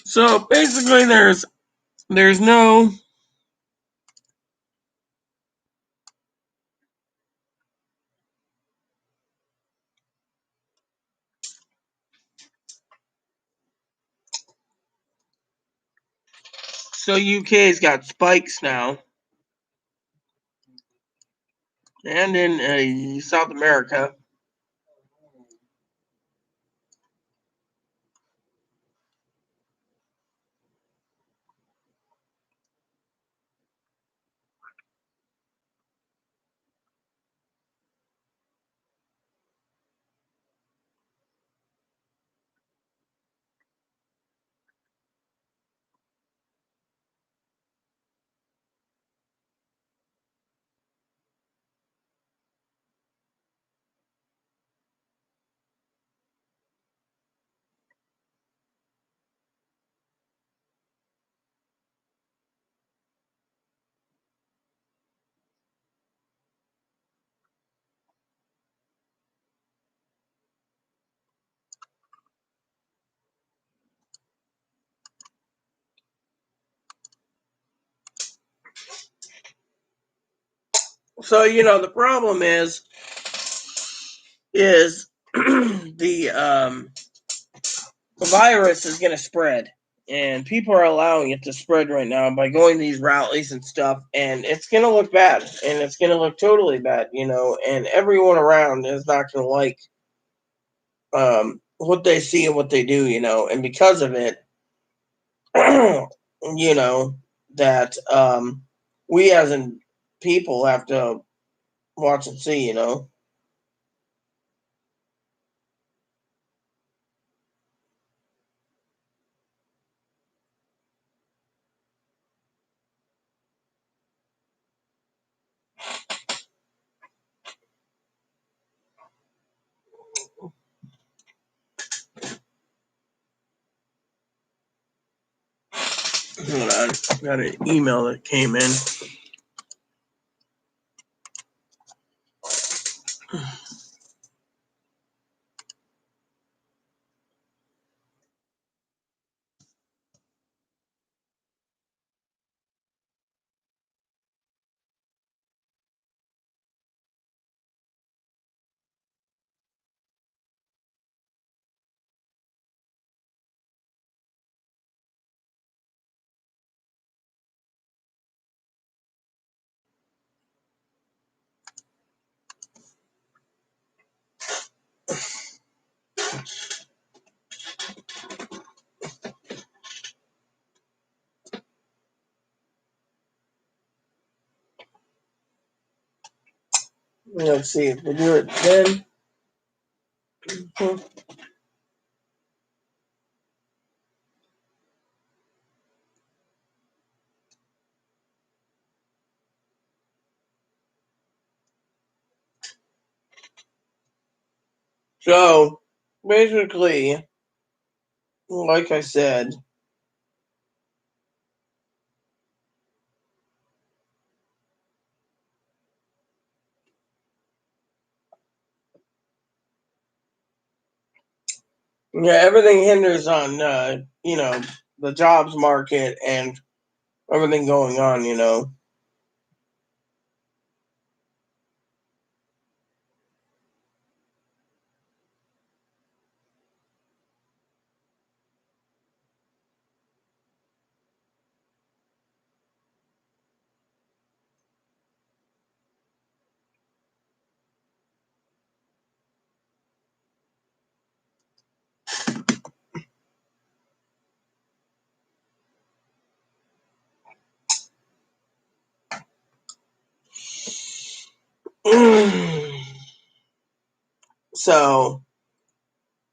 So basically, there's no. So UK's got spikes now. and in South America. So the problem is the virus is going to spread, and people are allowing it to spread right now by going to these rallies and stuff, and it's going to look bad, and it's going to look totally bad, and everyone around is not going to like what they see and what they do, and because of it, that we as in people have to watch and see. Hold on, got an email that came in. Let's see if we do it then. So basically, like I said, yeah, everything hinders on the jobs market and everything going on. So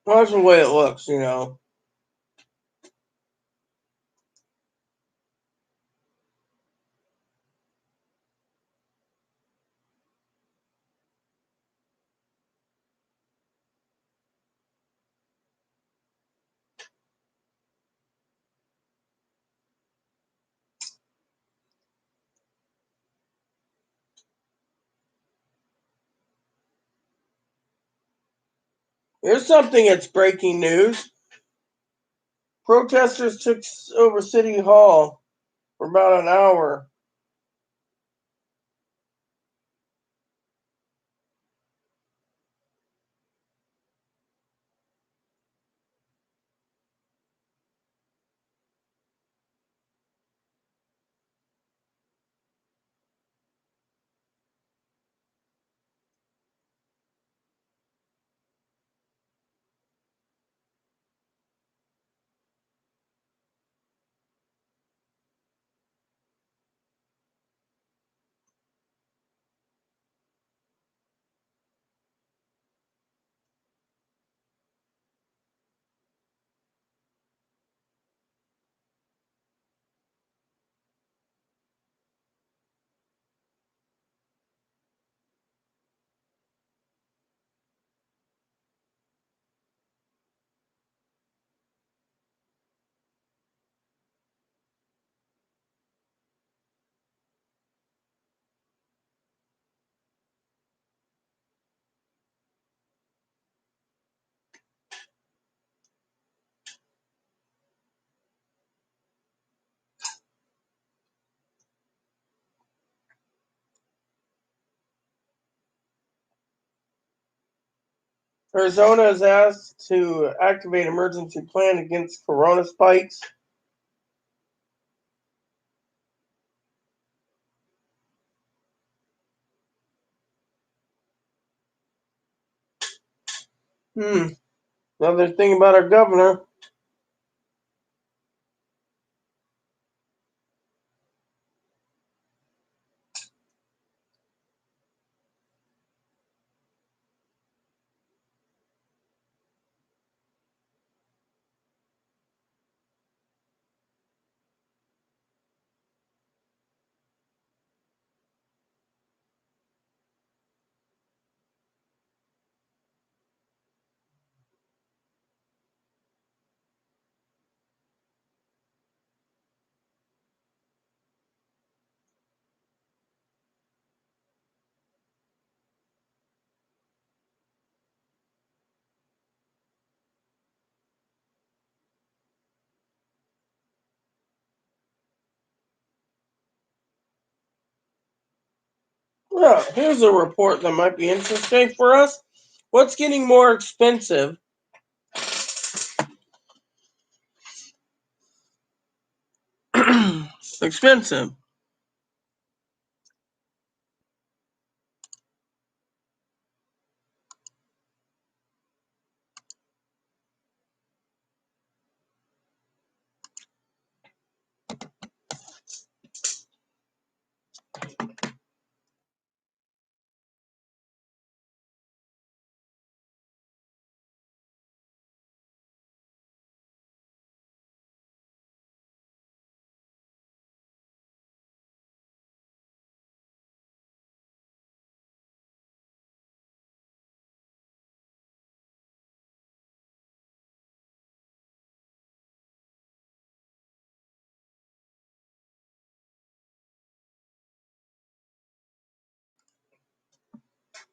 that's the way it looks. Here's something that's breaking news. Protesters took over City Hall for about an hour. Arizona is asked to activate emergency plan against corona spikes. Another thing about our governor. Well, here's a report that might be interesting for us. What's getting more expensive? Expensive.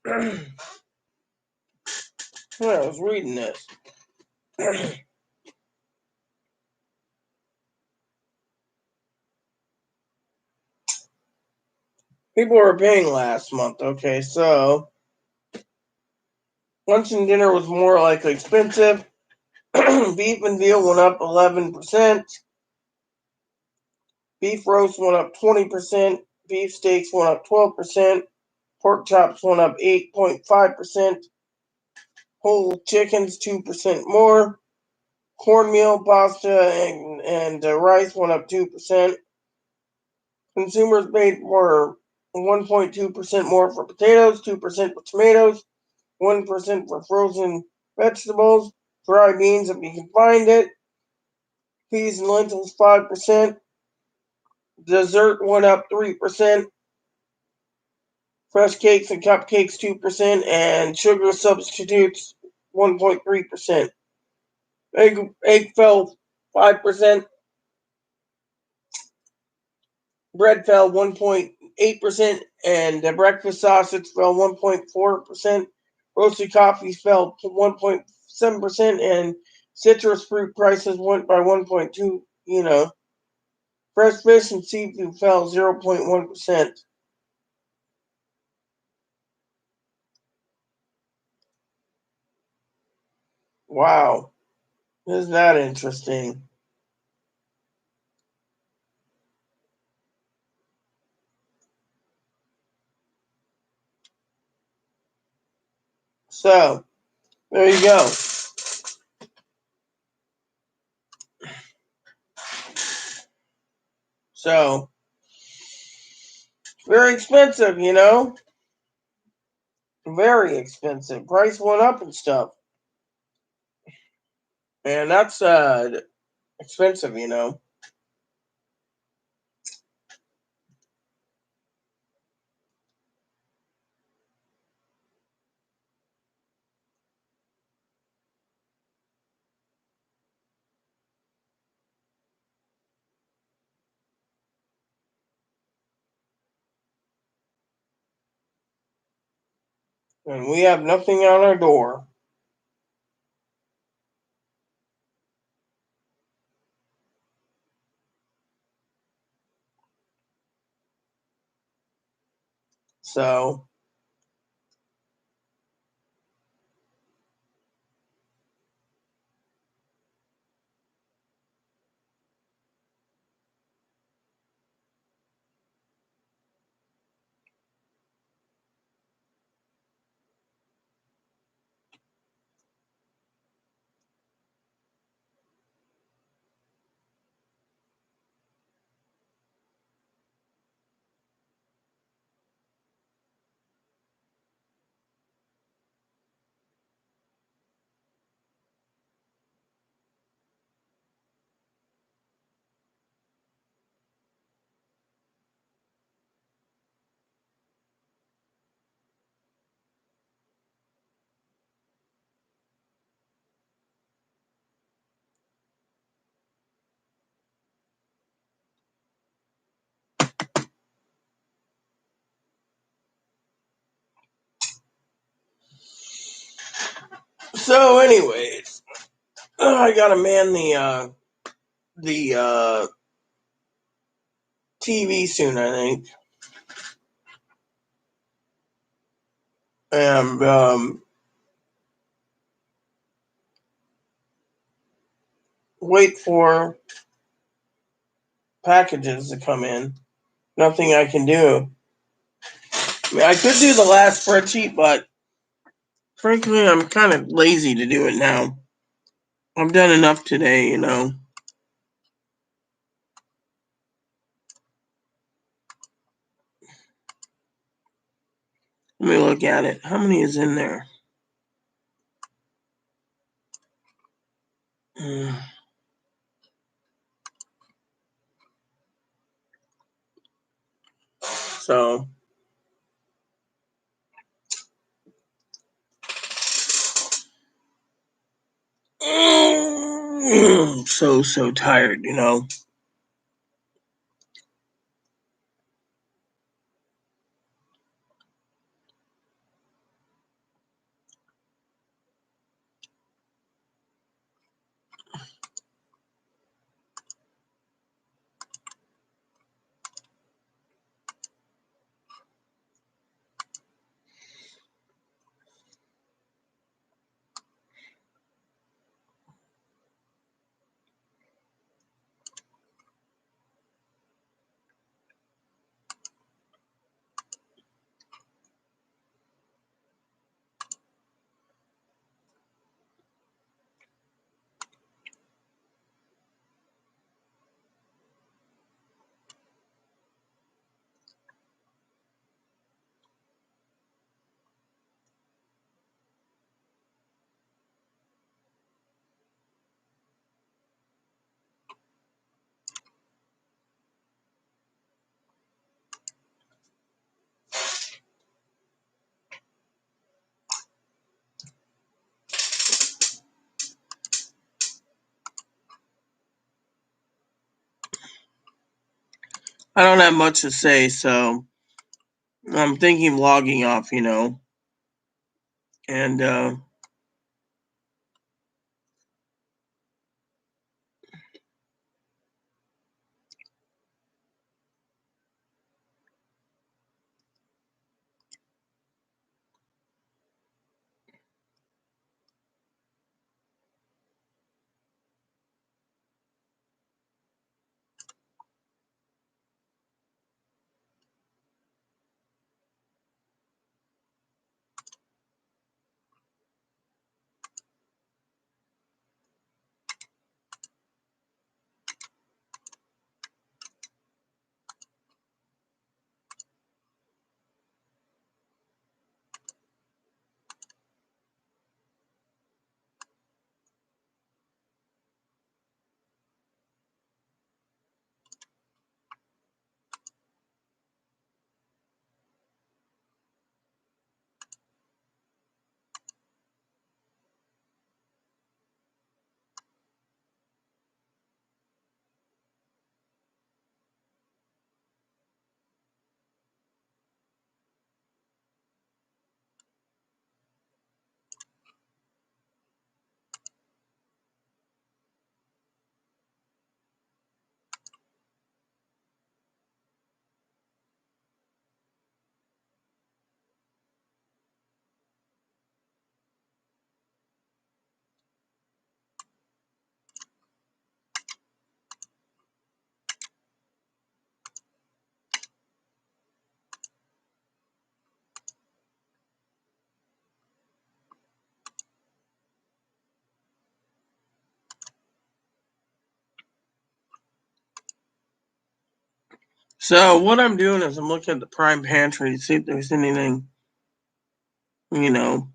I was reading this. People were paying last month. Okay, so lunch and dinner was more likely expensive. Beef and veal went up 11%. Beef roast went up 20%. Beef steaks went up 12%. Pork chops went up 8.5%. Whole chickens 2% more. Cornmeal, pasta, and rice went up 2%. Consumers paid for 1.2% more for potatoes, 2% for tomatoes, 1% for frozen vegetables, dry beans if you can find it, peas and lentils 5%, dessert went up 3%, fresh cakes and cupcakes 2%, and sugar substitutes 1.3%. Egg fell 5%, bread fell 1.8%, and the breakfast sausage fell 1.4%. Roasted coffee fell 1.7%, and citrus fruit prices went by 1.2. Fresh fish and seafood fell 0.1%. Wow, isn't that interesting? So there you go. So very expensive, very expensive. Price went up and stuff, and that's expensive, and we have nothing on our door. So So, anyways, I gotta man the TV soon, I think, and wait for packages to come in. Nothing I can do. I mean, I could do the last spreadsheet, but frankly, I'm kind of lazy to do it now. I've done enough today, you know. Let me look at it. How many is in there? So, so tired, you know. I don't have much to say, so I'm thinking logging off, you know. And so what I'm doing is I'm looking at the prime pantry to see if there's anything, you know.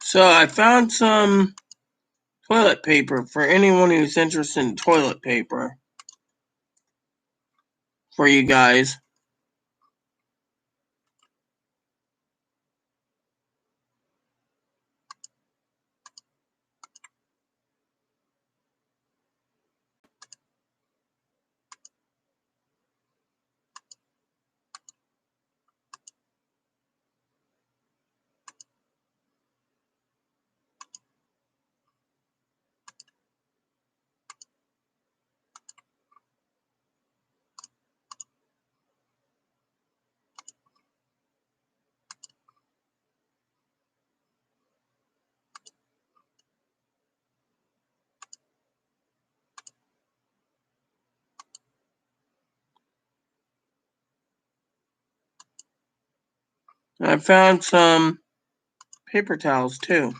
So I found some toilet paper for anyone who's interested in toilet paper for you guys. I found some paper towels too.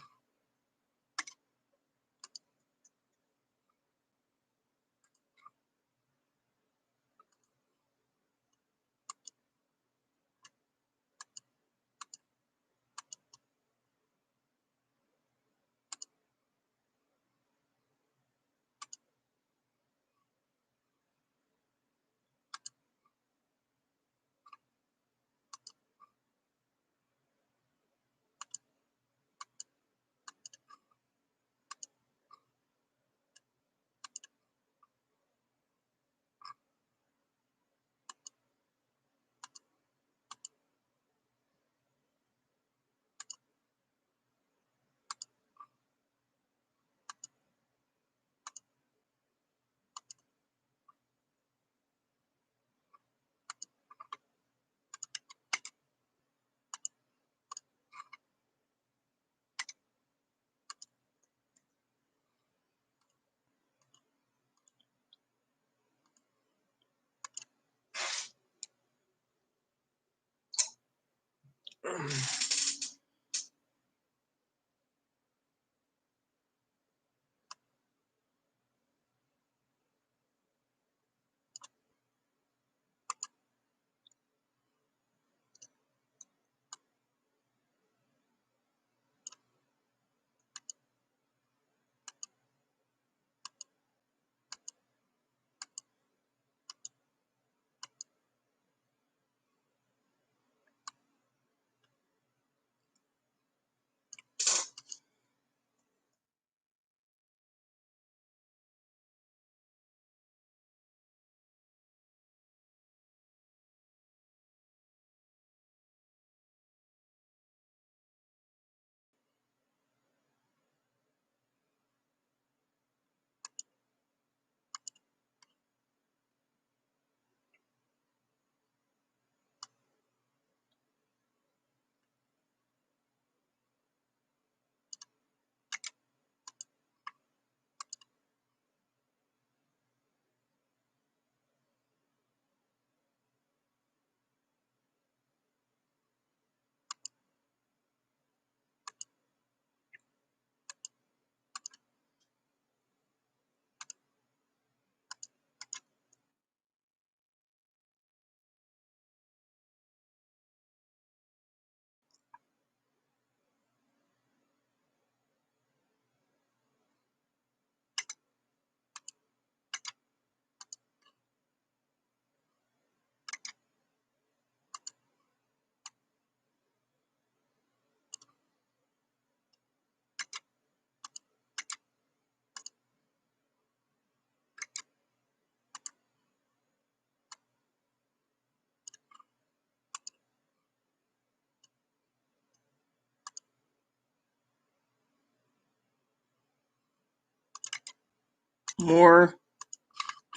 More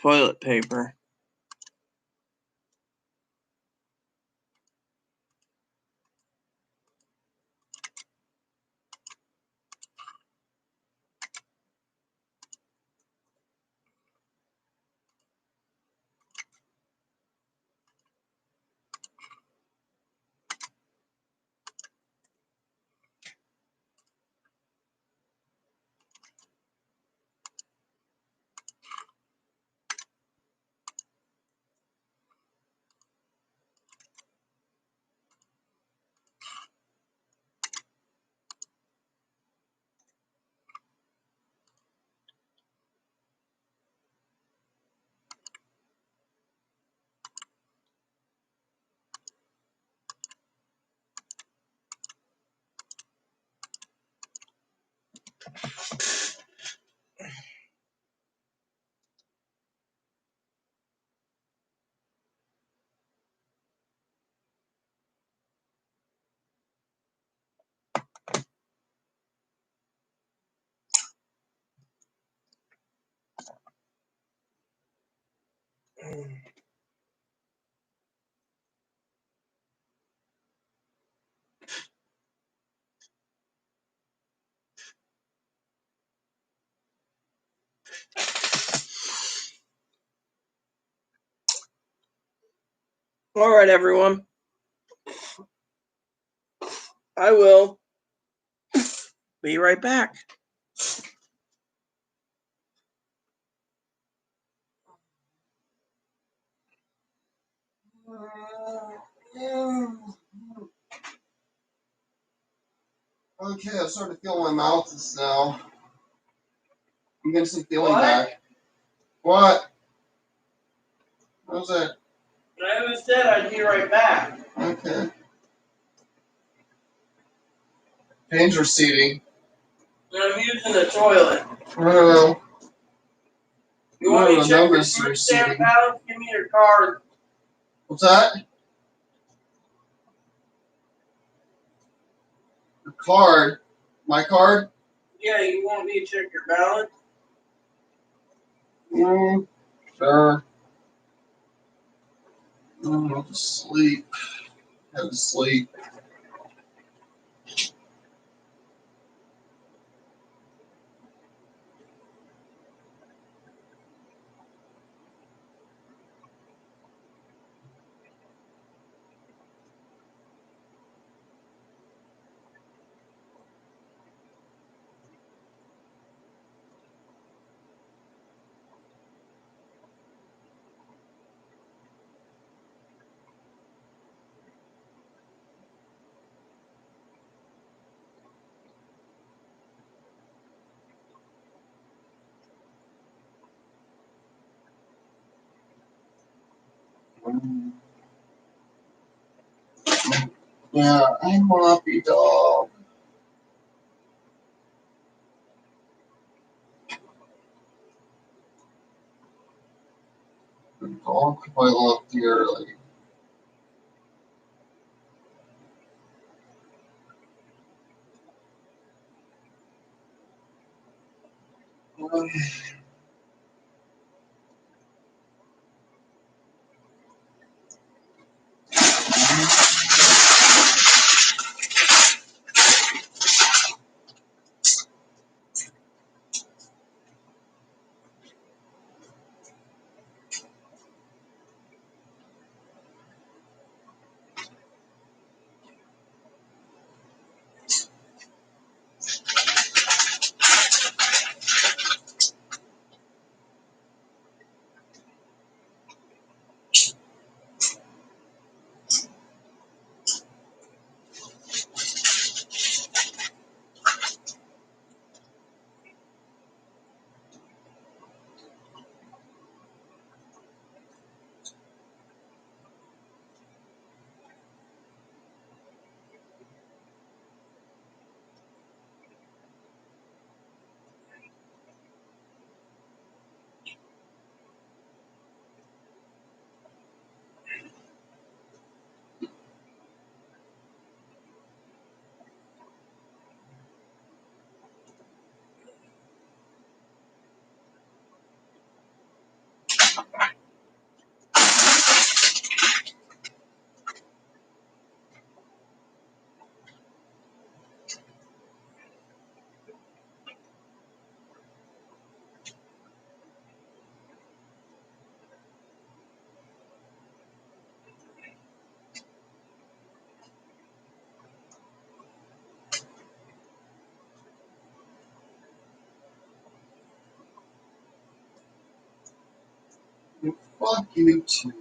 toilet paper. All right, everyone. I will be right back. Okay, I'm starting to feel my mouth is now. I'm getting some feeling back. What? What was that? I haven't said I'd be right back. Okay. Pain's receding. I'm using the toilet. I don't know. You want me to the check your numbers are food stamp receding. balance? Give me your card. What's that? Your card? My card? Yeah, you want me to check your balance? Sure. I'm going to sleep. Have to sleep. Yeah, I'm a happy dog. The dog I love dearly. Fuck you too.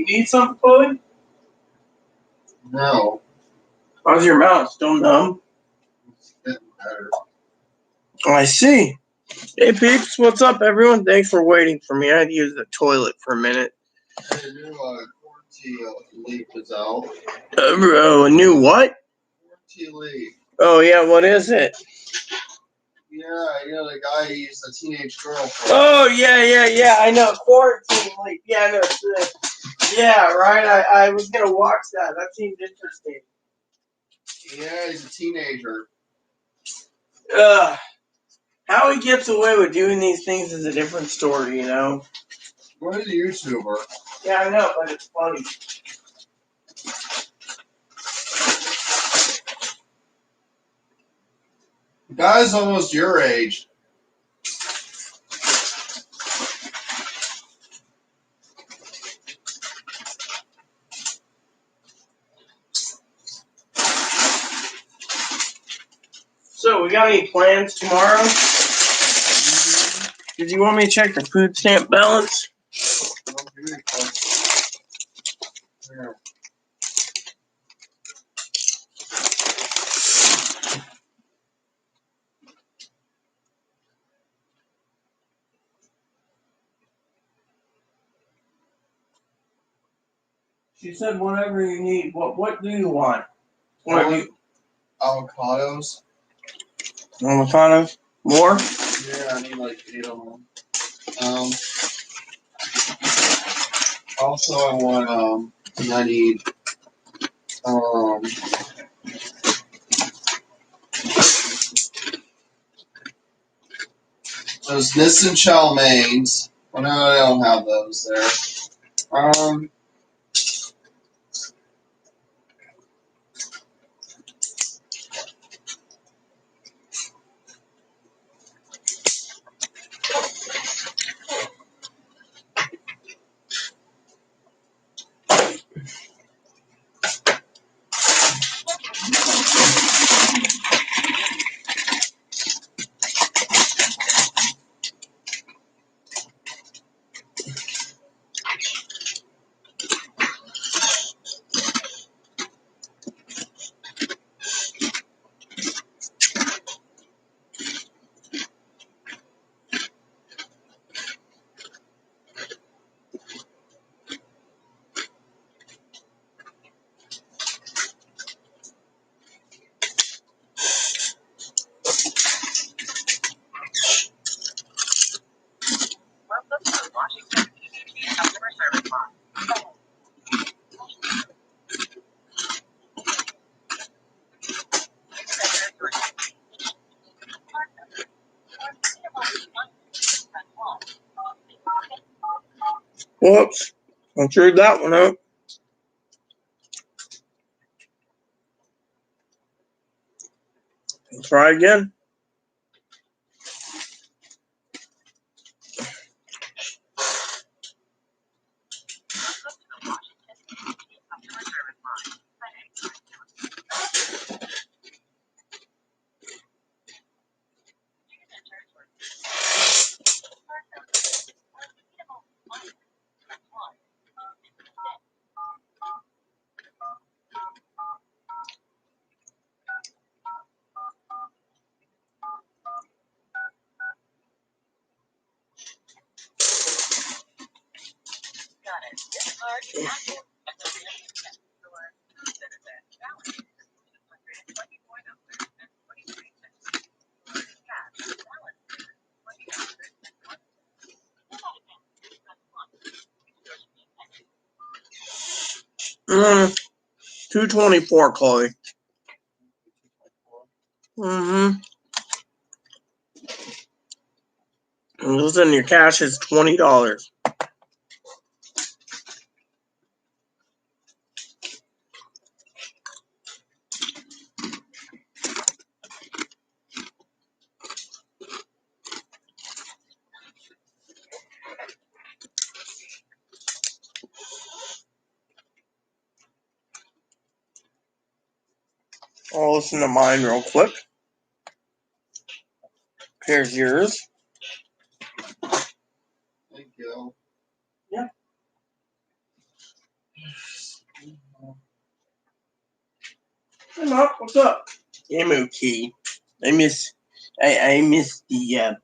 You need something, Chloe? No. How's your mouth? Still numb? It's getting better. Oh, I see. Hey, peeps. What's up, everyone? Thanks for waiting for me. I had to use the toilet for a minute. Hey, new quarantine leaf is out. Bro, a new what? Quarantine leaf. Oh, yeah. What is it? Yeah, you know the guy who used a teenage girl for. Oh, yeah. I know. Quarantine leaf. Yeah, I know. Yeah, right. I was going to watch that. That seems interesting. Yeah, he's a teenager. How he gets away with doing these things is a different story, you know? What is a YouTuber? Yeah, I know, but it's funny. The guy's almost your age. So, we got any plans tomorrow? Did you want me to check the food stamp balance? Yeah. She said whatever you need. What do you want? What have you? Avocados. Avocados? More? Yeah, I need like 8 of them. Also, I need those Nissan chow mains. Well, no, I don't have those there. Whoops. I screwed that one up. Let's try again. Mm, 224, Chloe. Mm-hmm. And listen, your cash is $20. I'll listen to mine real quick. Here's yours. Thank you. Yeah. up? What's up? I'm okay. I miss the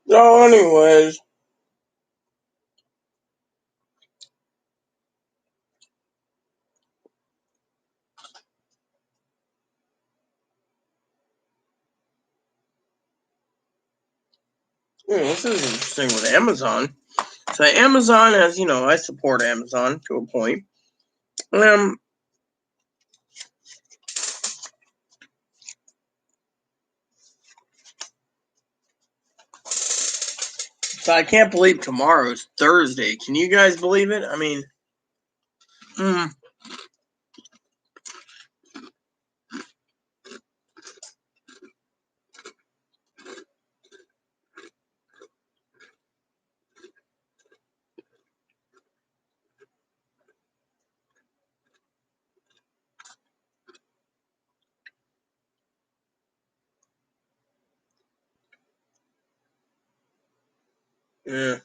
So anyways. This is interesting with Amazon. So Amazon has, I support Amazon to a point. So I can't believe tomorrow's Thursday. Can you guys believe it? I mean, yeah.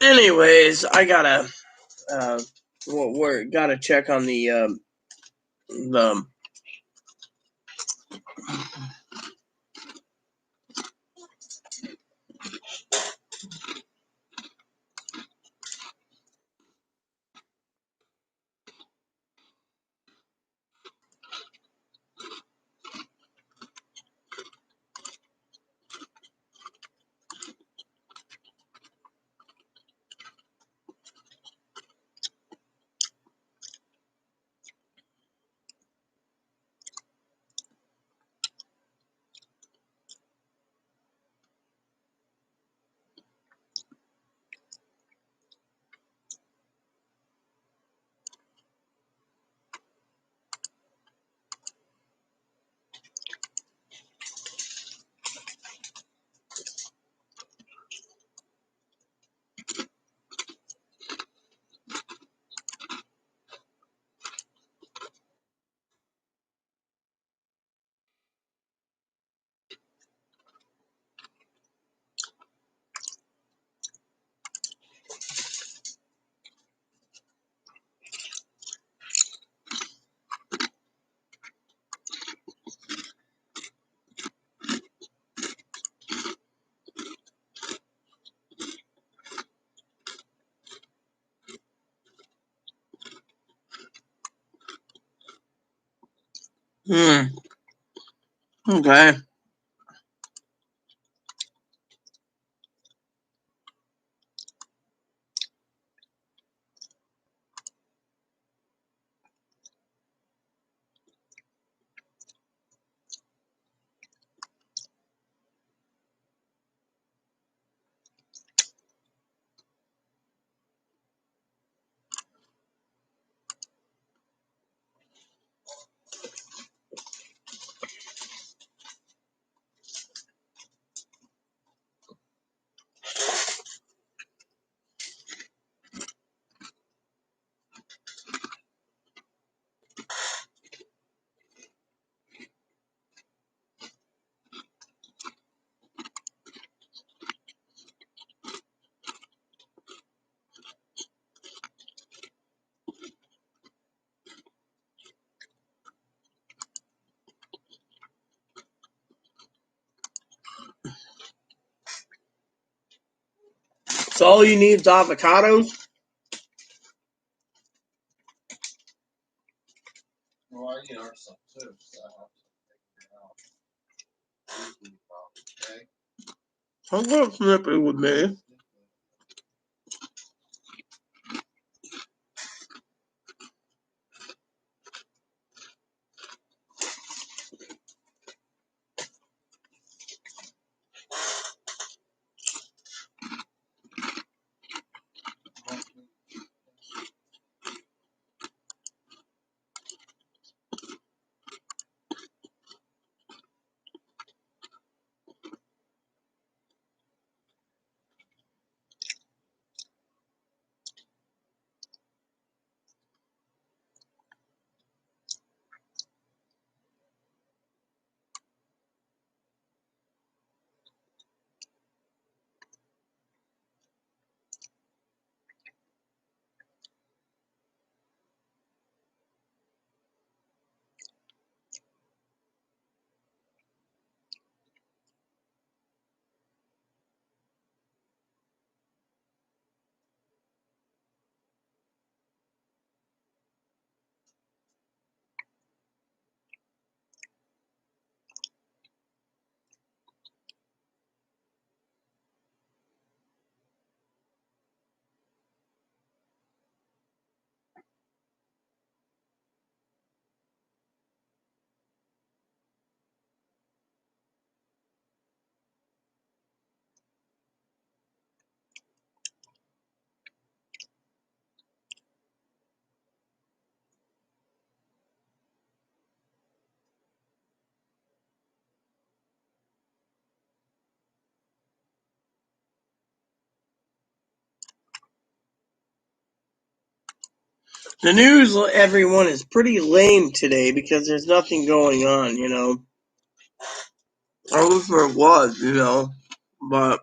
Anyways, I gotta we're gotta check on the Okay. So all you need is avocados? Well, I need our stuff too, so I have to figure it out. Okay? I'm gonna flip it with me. The news, everyone, is pretty lame today because there's nothing going on, you know. I wish there was, you know, but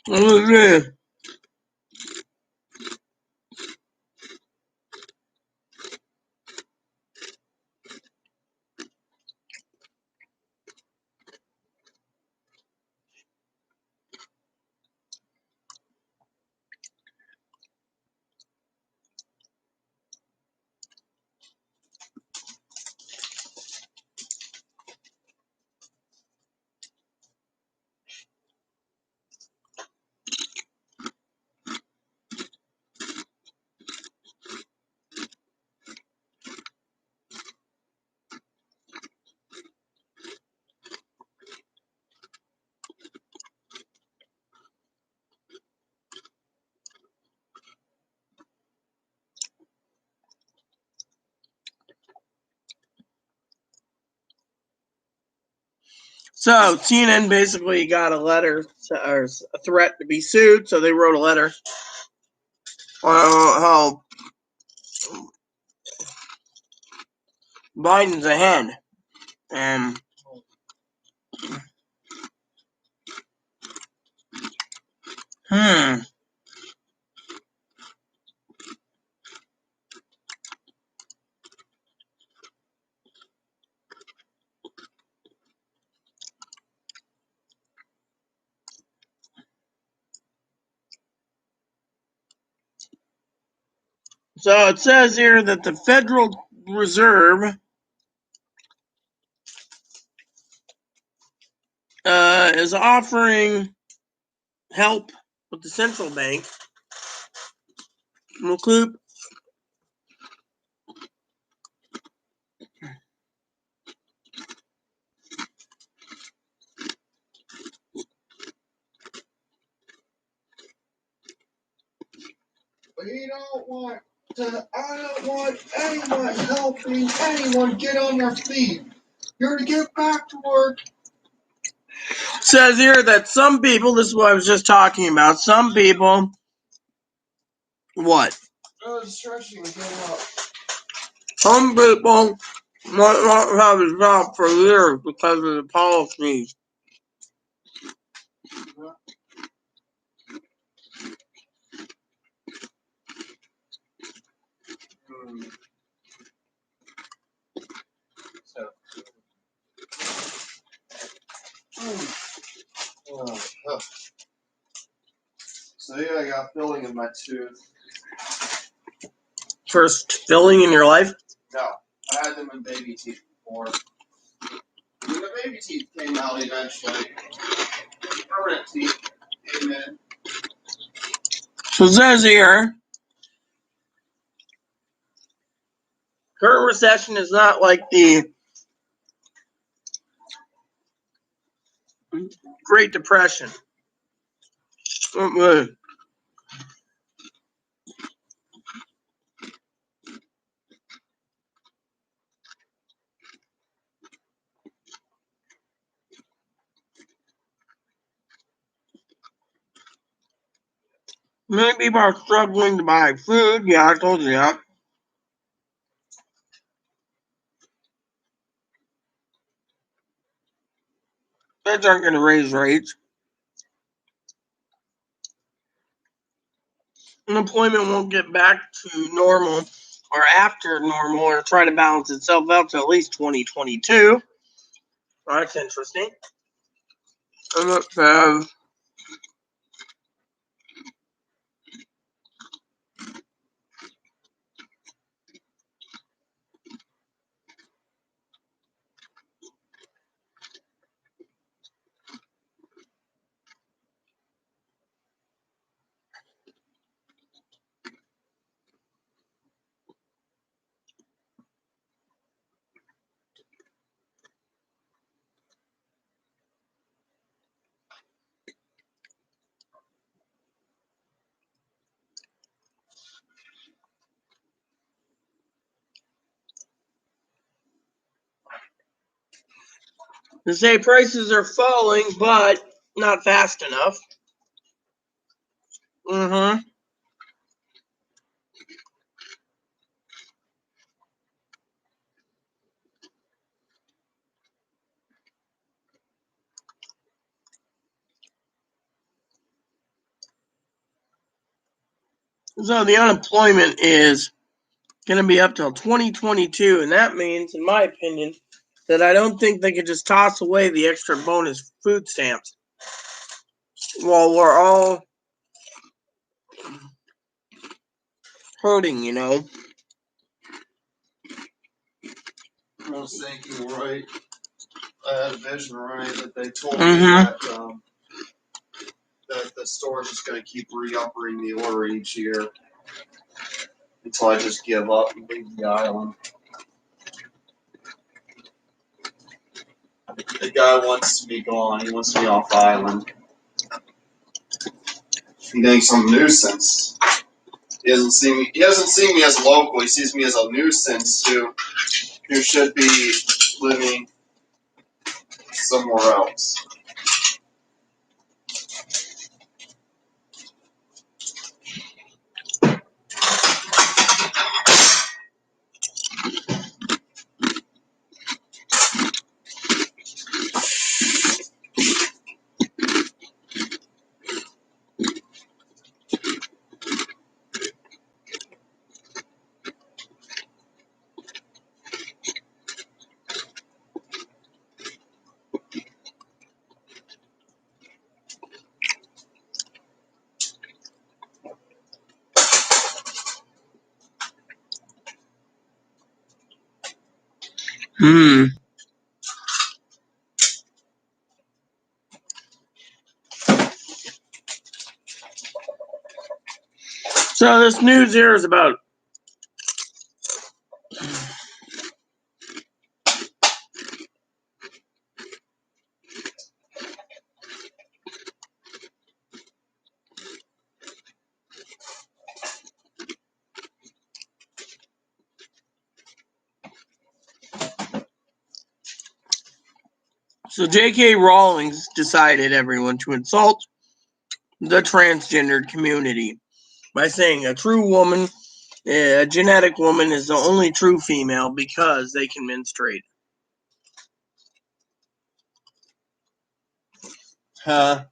yeah. So CNN basically got a letter or a threat to be sued, so they wrote a letter on how Biden's ahead, and So it says here that the Federal Reserve is offering help with the central bank. Include I don't want anyone helping anyone get on their feet. You're to get back to work. says here that some people, this is what I was just talking about, some people, what? Stretching to get up. Some people might not have a job for years because of the policies. So yeah, I got filling in my tooth. First filling in your life? No, I had them in baby teeth before. When the baby teeth came out eventually, permanent teeth came in. So it says here, current recession is not like the Great Depression. Many people are struggling to buy food. Yeah, I told you that. Feds aren't going to raise rates. Unemployment won't get back to normal or after normal or try to balance itself out to at least 2022. That's interesting. And it says, they say prices are falling, but not fast enough. So the unemployment is going to be up till 2022, and that means, in my opinion, that I don't think they could just toss away the extra bonus food stamps while we're all hurting, you know. I was thinking, right, I had a vision, right, that they told me that the store is just going to keep re-upping the order each year until I just give up and leave the island. The guy wants me gone. He wants me off island. He thinks I'm a nuisance. He doesn't see me as a local. He sees me as a nuisance who should be living somewhere else. Hmm. So this news here is about so J.K. Rowling decided everyone to insult the transgendered community by saying a true woman, a genetic woman, is the only true female because they can menstruate. Well,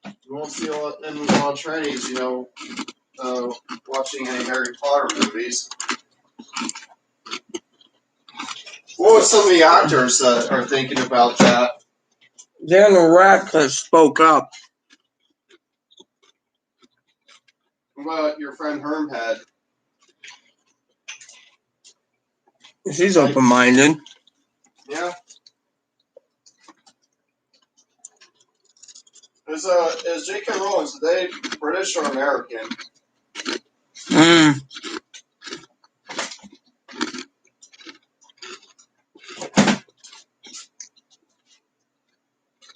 you won't see a lot of trannies, watching any Harry Potter movies. What would some of the actors are thinking about that? Daniel Radcliffe spoke up. What about your friend Hermhead? She's open-minded. Yeah. Is J.K. Rowling, are they British or American? Hmm.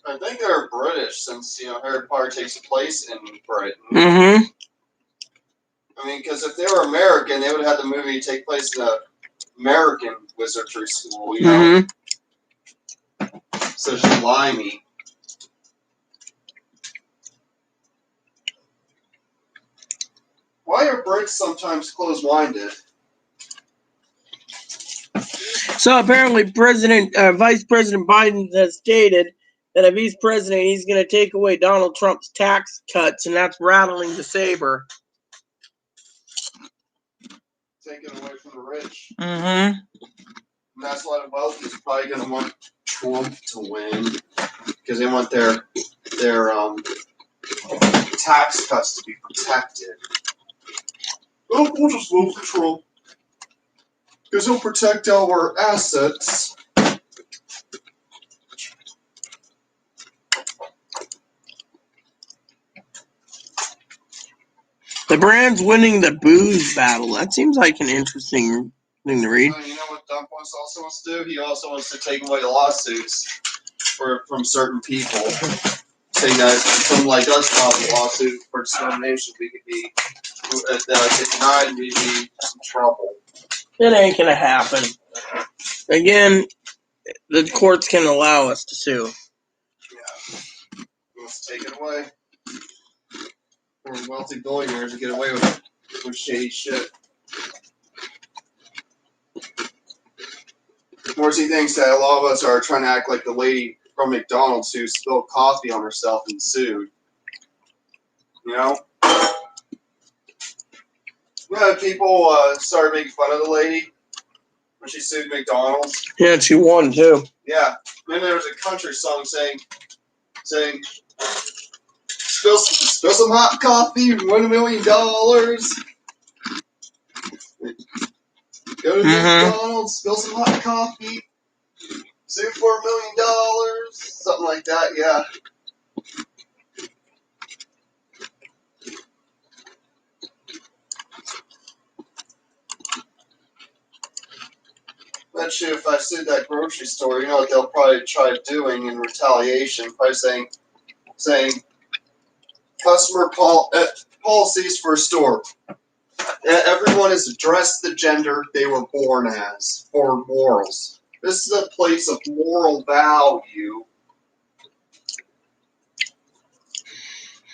I think they're British since, Harry Potter takes place in Britain. Mm-hmm. I mean, because if they were American, they would have had the movie take place in the American wizardry school, Mm-hmm. So she's limey. Why are Brits sometimes close-minded? So apparently Vice President Biden has stated that if he's president, he's going to take away Donald Trump's tax cuts, and that's rattling the saber. Taken away from the rich. Mm-hmm. And that's why the wealthy is probably going to want Trump to win, because they want their tax cuts to be protected. Oh, we'll just vote for Trump, because he'll protect our assets. The brand's winning the booze battle. That seems like an interesting thing to read. You know what Dump also wants to do? He also wants to take away lawsuits from certain people, saying that someone like us filed a lawsuit for discrimination, we could be get denied, we'd be in trouble. It ain't gonna happen. Again, the courts can allow us to sue. Yeah. Let's take it away. For wealthy billionaires to get away with shady shit. Morrissey thinks that a lot of us are trying to act like the lady from McDonald's who spilled coffee on herself and sued. Yeah, people started making fun of the lady when she sued McDonald's. Yeah, she won too. Yeah. Then there was a country song saying spill some hot coffee and $1 million. Go to McDonald's, spill some hot coffee, sue for $1 million, something like that. Yeah. Bet you if I sued that grocery store, you know what they'll probably try doing in retaliation? Probably saying customer policies for a store. Everyone is addressed the gender they were born as, or morals. This is a place of moral value.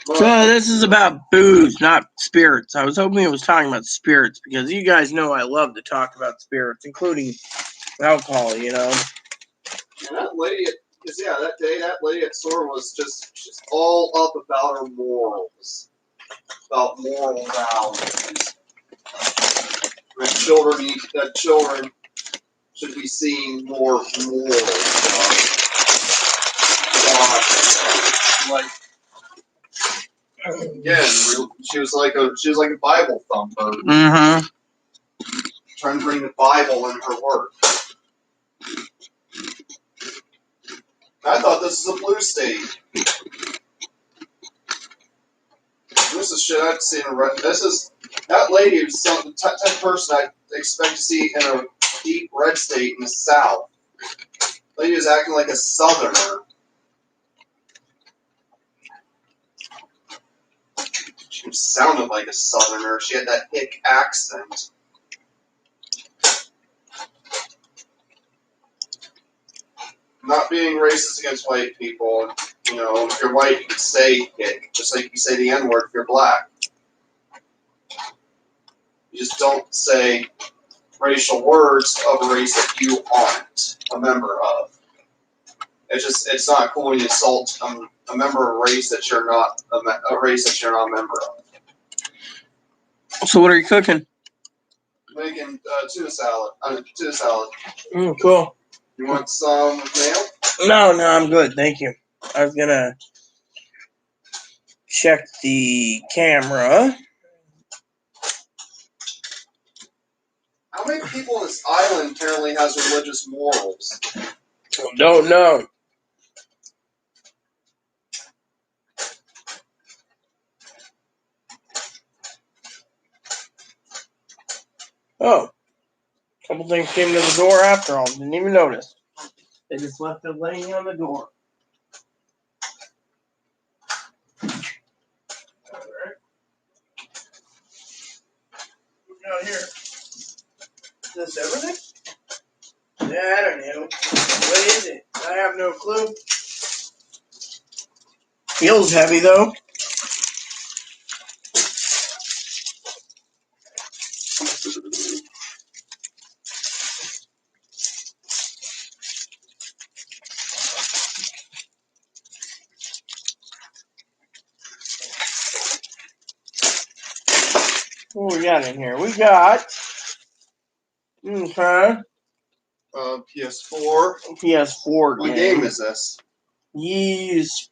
So this is about booze, not spirits. I was hoping it was talking about spirits because you guys know I love to talk about spirits, including alcohol, And that lady, that day, that lady at store was just all up about her morals, about moral values. That children should be seeing more morals. Like, again, she was like a Bible thumper. Mm-hmm. trying to bring the Bible in her work. I thought this was a blue state. This is shit I've seen. That lady is the type of person I expect to see in a deep red state in the South. Lady was acting like a Southerner. She sounded like a Southerner. She had that hick accent. Not being racist against white people. You know, if you're white, you can say hick, just like you say the N-word if you're black. You just don't say racial words of a race that you aren't a member of. It's not cool when you insult a member of a race that you're not a race that you're not a member of. So what are you cooking? Making tuna salad. Tuna salad. Cool. You want some mayo? No, I'm good. Thank you. I was gonna check the camera. How many people on this island apparently has religious morals? Don't know. Oh, a couple things came to the door after all. Didn't even notice. They just left it laying on the door. Alright. What we got here? Is this everything? Yeah, I don't know. What is it? I have no clue. Feels heavy though. What we got in here? We got PS4. PS4 What game is this? Yee's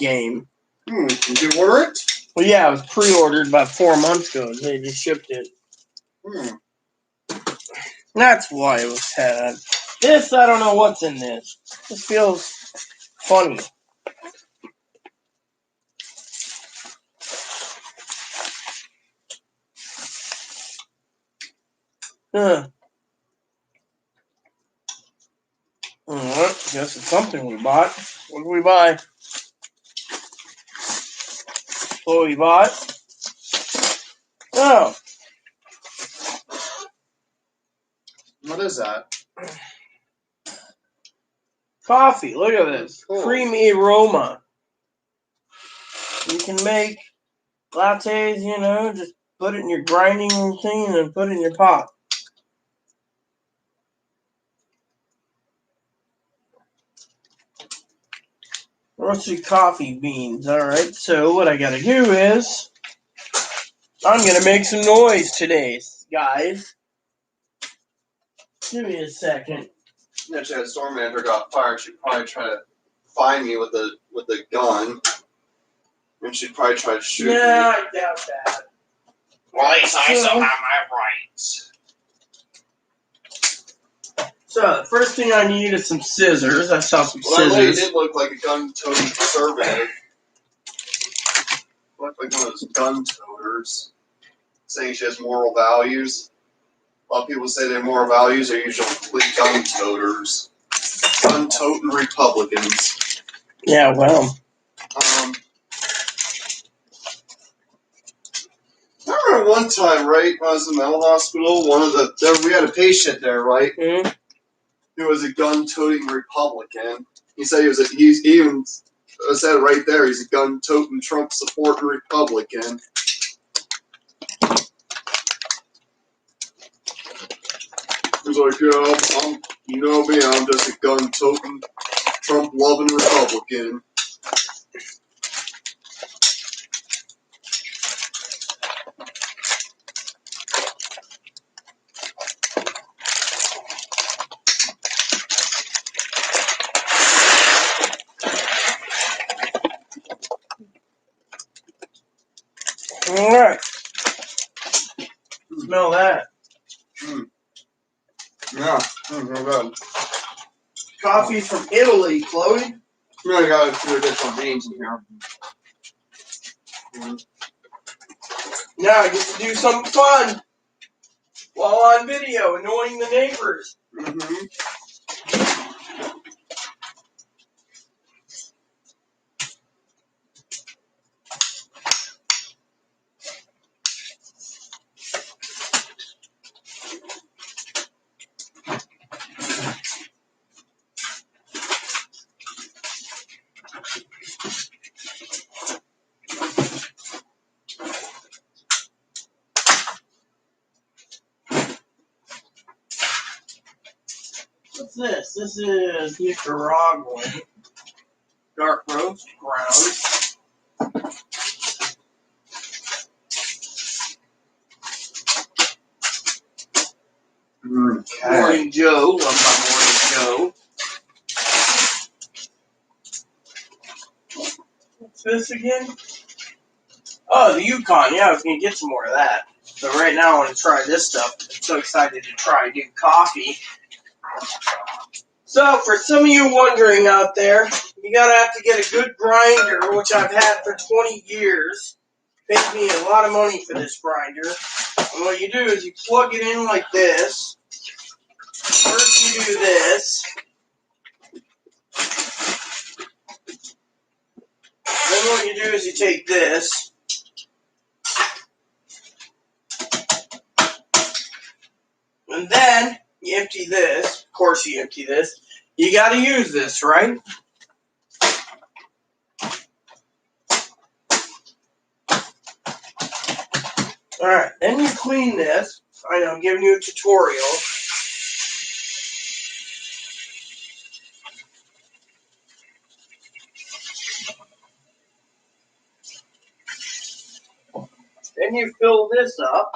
game. Did you order it? Well, yeah, it was pre-ordered about 4 months ago. They just shipped it. That's why it was sad. This, I don't know what's in this. This feels funny. Huh. Guess it's something we bought. What did we buy? What we bought? Oh. What is that? Coffee. Look at this. Cool. Creamy aroma. You can make lattes, you know, just put it in your grinding thing and then put it in your pot. Roasted coffee beans. Alright, so what I gotta do is I'm gonna make some noise today, guys. Give me a second. Actually, a storm manager got fired. She'd probably try to find me with a gun. And she'd probably try to shoot me. Yeah, I doubt that. Well, at least I still have my rights. So, the first thing I need is some scissors. I saw some Well, that lady scissors. did look like a gun-toting conservative. Looked like one of those gun-toters. Saying she has moral values. A lot of people say their moral values are usually complete gun-toters. Gun-toting Republicans. Yeah, well. I remember one time, right, when I was in the mental hospital, we had a patient there, right? Mm-hmm. Who was a gun-toting Republican. He said he even said it right there, he's a gun-toting Trump-supporting Republican. He's like, yeah, you know me, I'm just a gun-toting, Trump-loving Republican. Alright. Smell that. Yeah, good. Coffee's from Italy, Chloe. Really got a few additional beans in here. Now I get to do something fun while on video, annoying the neighbors. Mm-hmm. What's this? This is Nicaraguan dark roast ground. Okay. Morning Joe, love my Morning Joe. What's this again? Oh, the Yukon. Yeah, I was gonna get some more of that. So right now I want to try this stuff. I'm so excited to try new coffee. So for some of you wondering out there, you gotta have to get a good grinder, which I've had for 20 years. Paid me a lot of money for this grinder. And what you do is you plug it in like this. First you do this. Then what you do is you take this. And then you empty this. Of course you empty this. You gotta use this, right? Alright, then you clean this. I know, I'm giving you a tutorial. Then you fill this up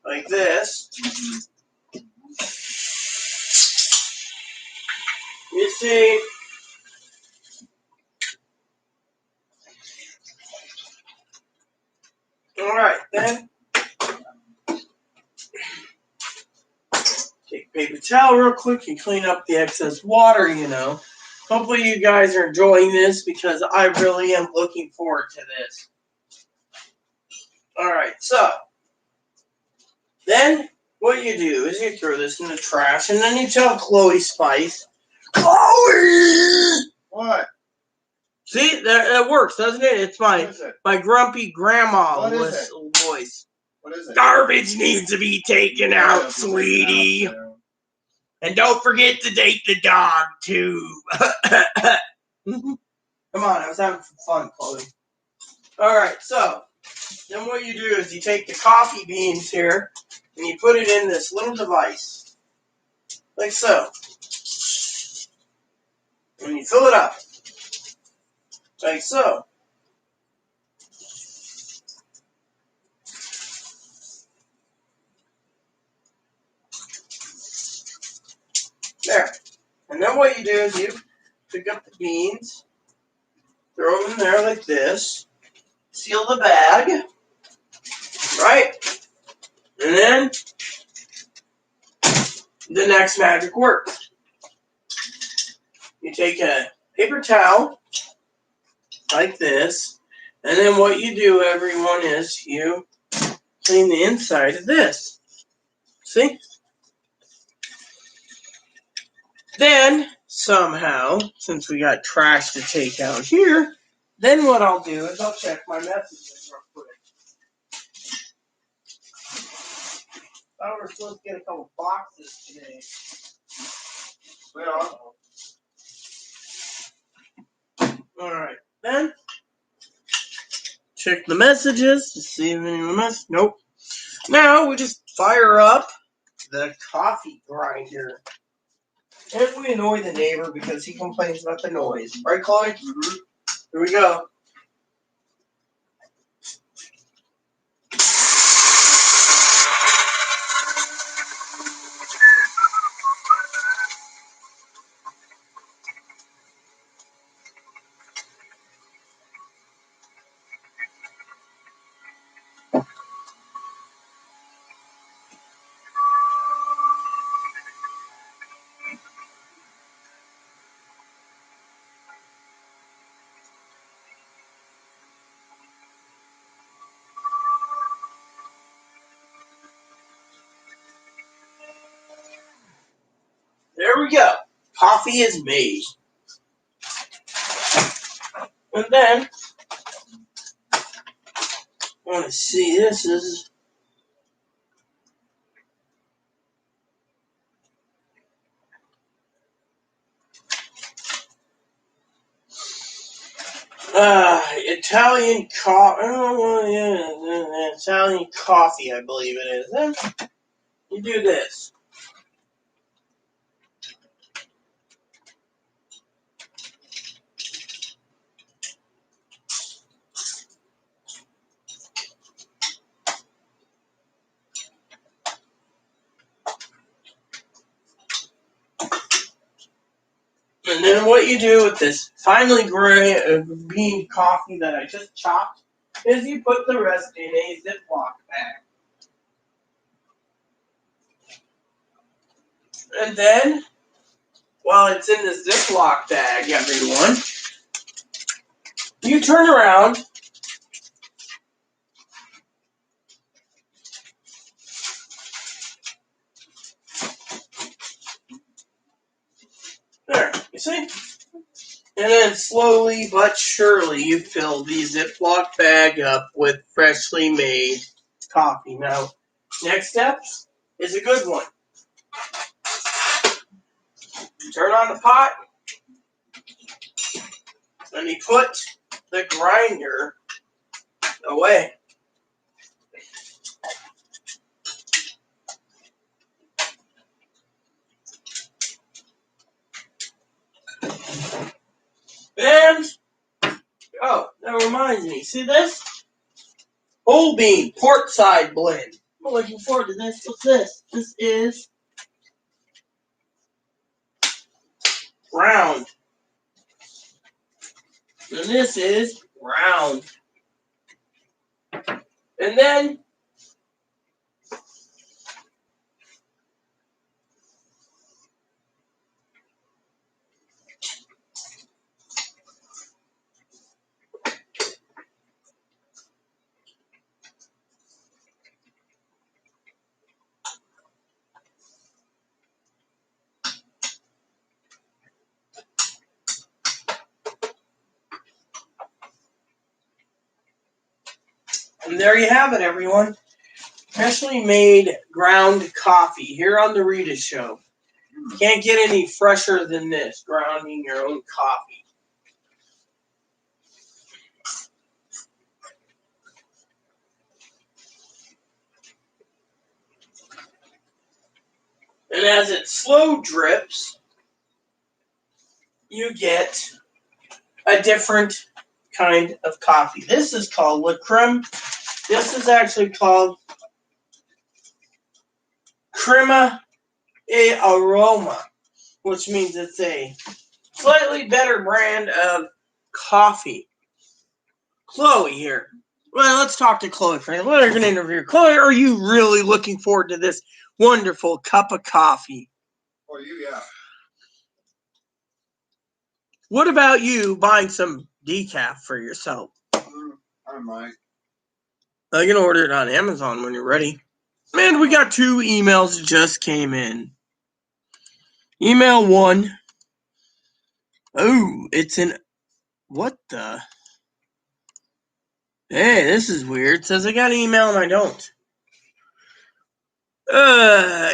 like this. You see, alright, then take a paper towel real quick and clean up the excess water, you know. Hopefully you guys are enjoying this because I really am looking forward to this. Alright, so then what you do is you throw this in the trash and then you tell Chloe Spice, Chloe! What? See, that works, doesn't it? It's What is it? my grumpy grandma What is voice. What is it? Garbage needs to be taken out, sweetie. And don't forget to date the dog, too. Come on, I was having some fun, Chloe. Alright, so, then what you do is you take the coffee beans here, and you put it in this little device. Like so. And you fill it up. Like so. There. And then what you do is you pick up the beans, throw them in there like this, seal the bag, right? And then the next magic works. You take a paper towel like this, and then what you do, everyone, is you clean the inside of this. See? Then, somehow, since we got trash to take out here, then what I'll do is I'll check my messages real quick. I thought we were supposed to get a couple boxes today. Alright, then check the messages to see if anyone messaged. Nope. Now we just fire up the coffee grinder. And we annoy the neighbor because he complains about the noise. Right, Chloe? Mm-hmm. Here we go. There we go. Coffee is made. And then, I want to see, this is... Italian coffee. Oh, yeah, Italian coffee, I believe it is. Then you do this. And then what you do with this finely ground bean coffee that I just chopped is you put the rest in a Ziploc bag. And then, while it's in the Ziploc bag, everyone, you turn around there, you see? And then slowly but surely you fill the Ziploc bag up with freshly made coffee. Now, next step is a good one. Turn on the pot, and you put the grinder away. And, oh, that reminds me. See this? Whole bean, port side blend. I'm looking forward to this. What's this? This is round. And this is round. And then and there you have it, everyone. Freshly made ground coffee here on the Rita Show. Can't get any fresher than this, grounding your own coffee. And as it slow drips, you get a different kind of coffee. This is called La Creme. This is actually called Crema e Aroma, which means it's a slightly better brand of coffee. Chloe here. Well, let's talk to Chloe for a minute. We're going to interview Chloe. Are you really looking forward to this wonderful cup of coffee? Oh, yeah. What about you buying some decaf for yourself? I might. You can order it on Amazon when you're ready. Man, we got 2 emails that just came in. Email 1. Oh, it's in... What the... Hey, this is weird. It says I got an email and I don't.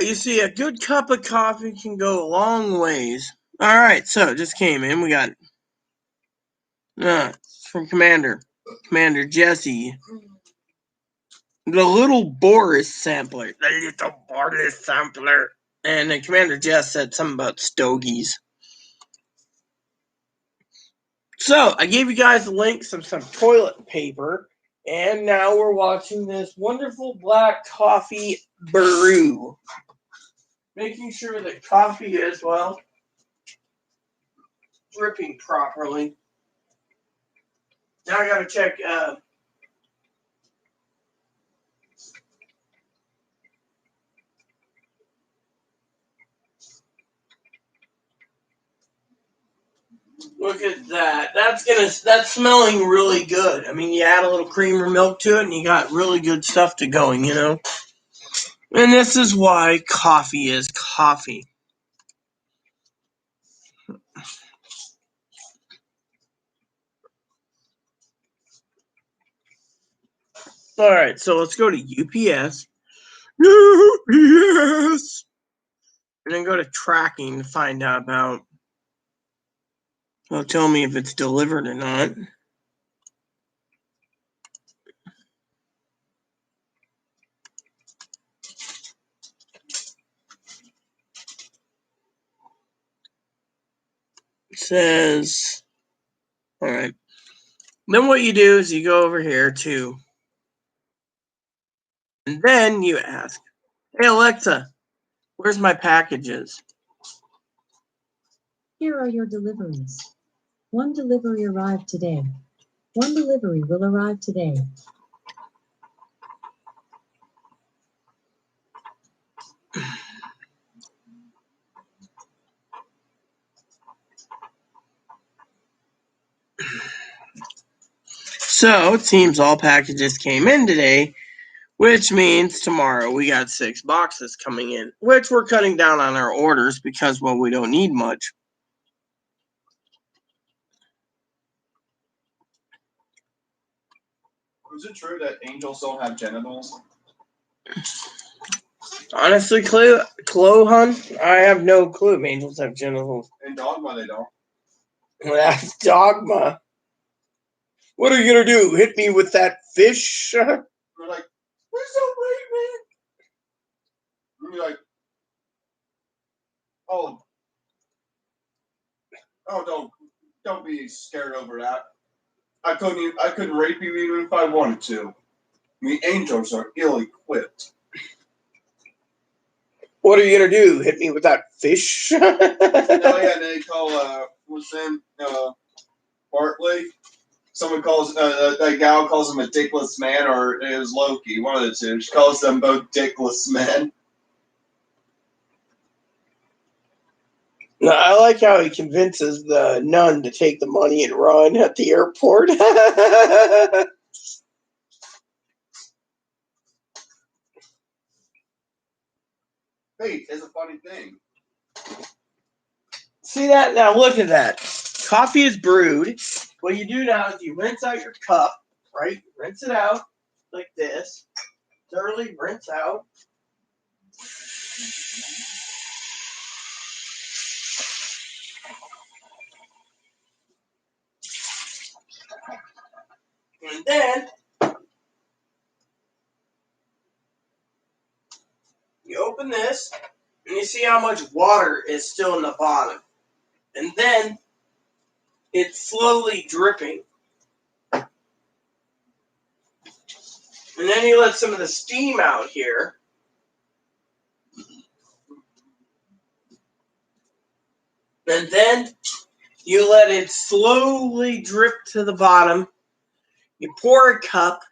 You see, a good cup of coffee can go a long ways. Alright, so it just came in. We got... it's from Commander Jesse. The little Boris sampler. The little Boris sampler. And then Commander Jess said something about stogies. So, I gave you guys a link, some toilet paper, and now we're watching this wonderful black coffee brew. Making sure that coffee is, well, dripping properly. Now I gotta check, look at that. That's smelling really good. I mean, you add a little cream or milk to it, and you got really good stuff to going, And this is why coffee is coffee. All right, so let's go to UPS. UPS. And then go to tracking to find out about. It'll tell me if it's delivered or not. It says, all right. Then what you do is you go over here to, and then you ask, hey Alexa, where's my packages? Here are your deliveries. One delivery arrived today. One delivery will arrive today. So it seems all packages came in today, which means tomorrow we got 6 boxes coming in, which we're cutting down on our orders because, well, we don't need much. Is it true that angels don't have genitals? Honestly, Clohan, I have no clue if angels have genitals. In Dogma, they don't. That's dogma. What are you gonna do? Hit me with that fish? They're like, we're so brave, man. And you're like, oh, don't be scared over that. I couldn't rape you even if I wanted to. The angels are ill-equipped. What are you gonna do? Hit me with that fish? Oh yeah, they call what's his name? Bartley. Someone calls that gal calls him a dickless man, or it was Loki, one of the two. She calls them both dickless men. No, I like how he convinces the nun to take the money and run at the airport. Fate is a funny thing. See that? Now look at that. Coffee is brewed. What you do now is you rinse out your cup, right? Rinse it out like this. Thoroughly rinse out. And then you open this and you see how much water is still in the bottom. And then it's slowly dripping. And then you let some of the steam out here. And then you let it slowly drip to the bottom. You pour a cup.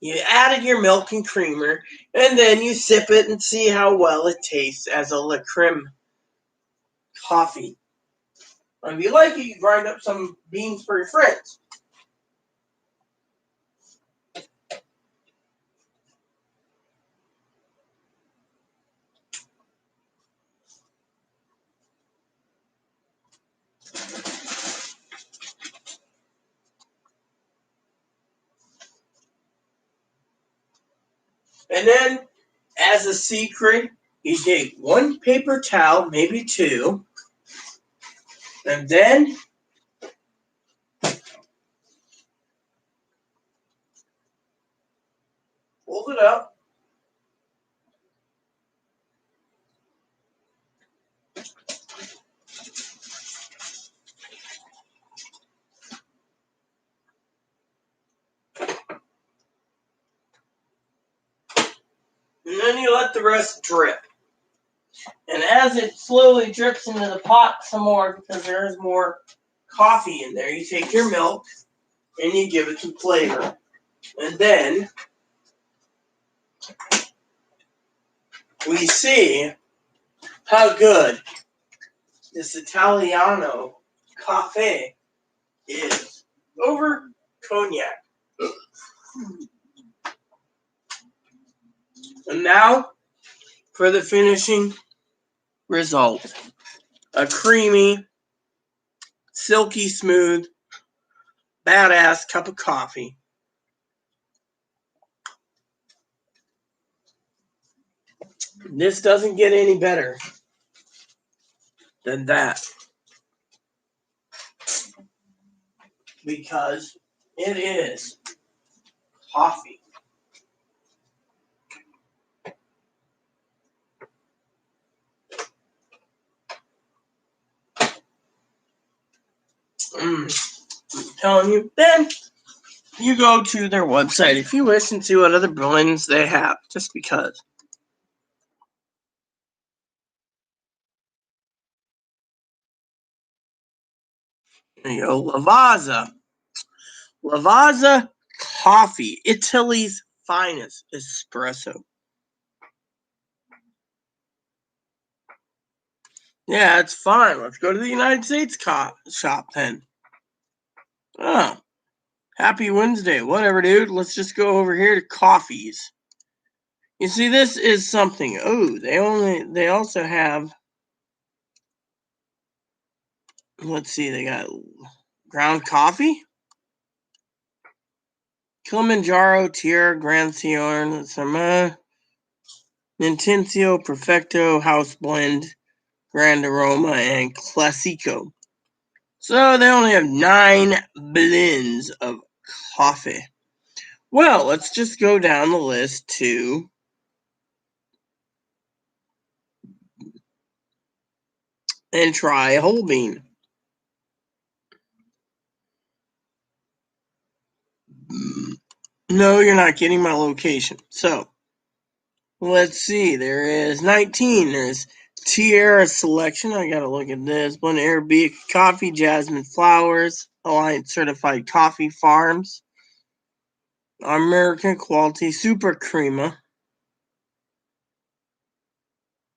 You added your milk and creamer. And then you sip it and see how well it tastes as a La Creme coffee. And if you like it, you grind up some beans for your friends. And then, as a secret, you take 1 paper towel, maybe 2, and then fold it up. And then you let the rest drip. And as it slowly drips into the pot some more, because there is more coffee in there, you take your milk and you give it some flavor. And then we see how good this Italiano cafe is over cognac. And now for the finishing result. A creamy, silky smooth, badass cup of coffee. This doesn't get any better than that. Because it is coffee. I'm telling you, then you go to their website if you wish and see what other blends they have, just because. There you go, Lavazza. Lavazza coffee, Italy's finest espresso. Yeah, it's fine. Let's go to the United States shop then. Oh, happy Wednesday. Whatever, dude. Let's just go over here to coffees. You see, this is something. Oh, they also have, let's see, they got ground coffee, Kilimanjaro, Tierra, Grand Sion, Intencio, Perfecto, House Blend, Grand Aroma, and Classico. So they only have 9 blends of coffee. Well, let's just go down the list to and try a whole bean. No, you're not getting my location. So, let's see. There is 19. There's Tierra Selection. I gotta look at this. Blend Arabica Coffee, Jasmine Flowers, Alliance Certified Coffee Farms, American Quality Super Crema.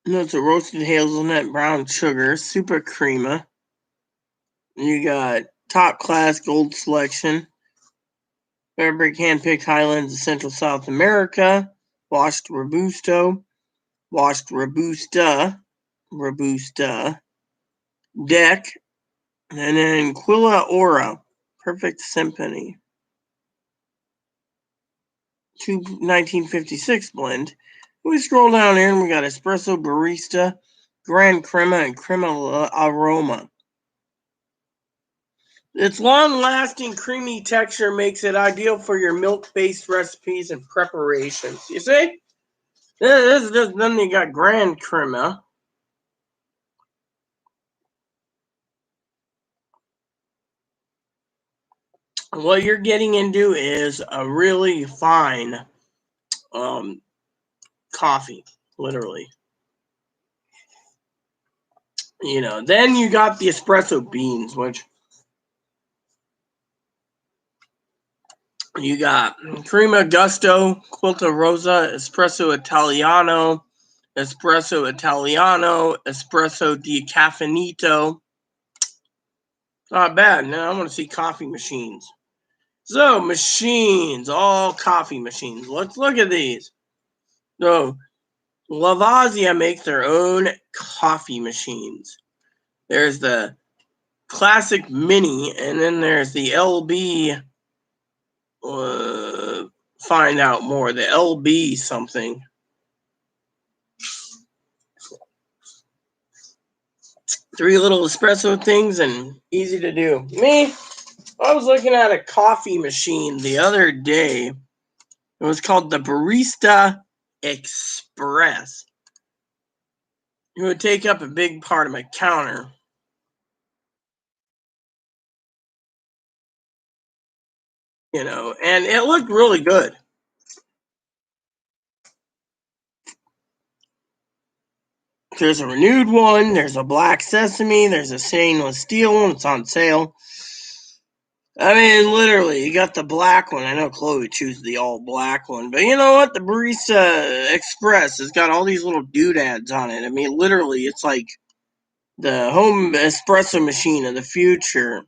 Notes of roasted hazelnut, brown sugar, Super Crema. You got Top Class Gold Selection, Fairbrick Handpicked Highlands of Central South America, Washed Robusto, Washed Robusta, Deck, and then Quilla Aura, Perfect Symphony. 1956 blend. We scroll down here and we got Espresso Barista, Grand Crema, and Crema Aroma. Its long-lasting creamy texture makes it ideal for your milk-based recipes and preparations. You see? Then you got Grand Crema. What you're getting into is a really fine coffee, literally. You know, then you got the espresso beans, which you got Crema Gusto, Quilta Rosa, Espresso Italiano, Espresso Decaffeinato. Not bad. Now I want to see coffee machines. So, machines, all coffee machines. Let's look at these. So, Lavazza makes their own coffee machines. There's the Classic Mini, and then there's the LB. Find out more. The LB something. Three little espresso things and easy to do. Me, I was looking at a coffee machine the other day. It was called the Barista Express. It would take up a big part of my counter. You know, and it looked really good. There's a renewed one, there's a black sesame, there's a stainless steel one, it's on sale. I mean, literally, you got the black one. I know Chloe chose the all black one, but you know what? The Barista Express has got all these little doodads on it. I mean, literally, it's like the home espresso machine of the future.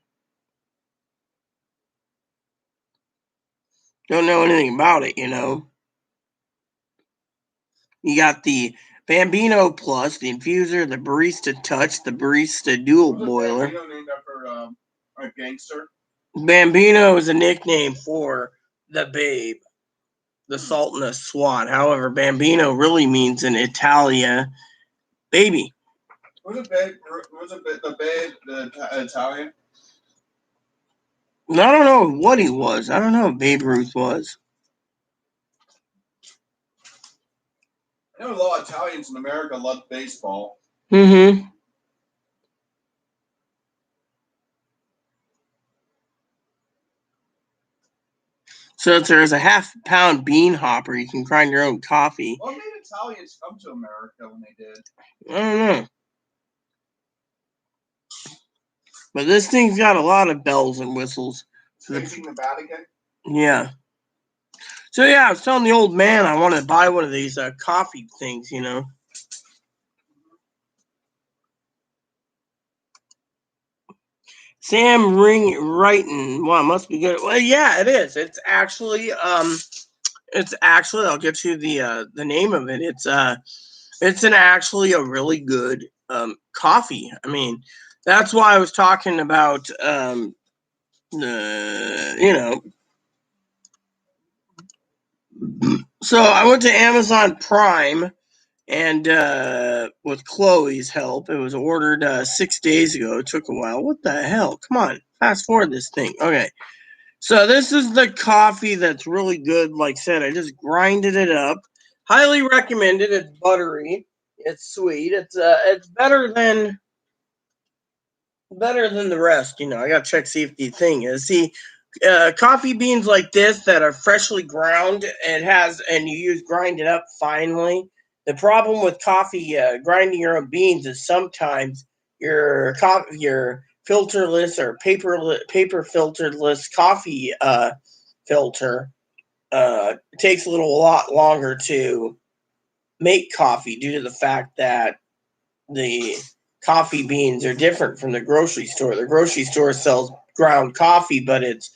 Don't know anything about it, you know. You got the Bambino Plus, the infuser, the Barista Touch, the Barista Dual Boiler. Bambino named after a gangster? Bambino is a nickname for the babe. the Sultan of Swat. However, bambino really means in Italia baby. Was it the Italian? I don't know what he was. I don't know what Babe Ruth was. I know a lot of Italians in America love baseball. Mm-hmm. So if there's a half-pound bean hopper, you can grind your own coffee. What made Italians come to America when they did? I don't know. But this thing's got a lot of bells and whistles. Facing the Vatican? Yeah. So yeah, I was telling the old man I wanted to buy one of these coffee things, you know. Sam Wrighton. Well, it must be good. Well, yeah, it is. It's actually I'll get you the name of it. It's actually a really good coffee. I mean, that's why I was talking about you know. So I went to Amazon Prime, and with Chloe's help, it was ordered 6 days ago. It took a while. What the hell? Come on, fast forward this thing. Okay. So this is the coffee that's really good. Like I said, I just grinded it up. Highly recommended. It's buttery. It's sweet. It's better than the rest. You know, I gotta check see if the thing is. See, coffee beans like this that are freshly ground and you grind it up finely. The problem with coffee grinding your own beans is sometimes your filterless or paper filterless coffee filter takes a lot longer to make coffee due to the fact that the coffee beans are different from the grocery store. The grocery store sells ground coffee, but it's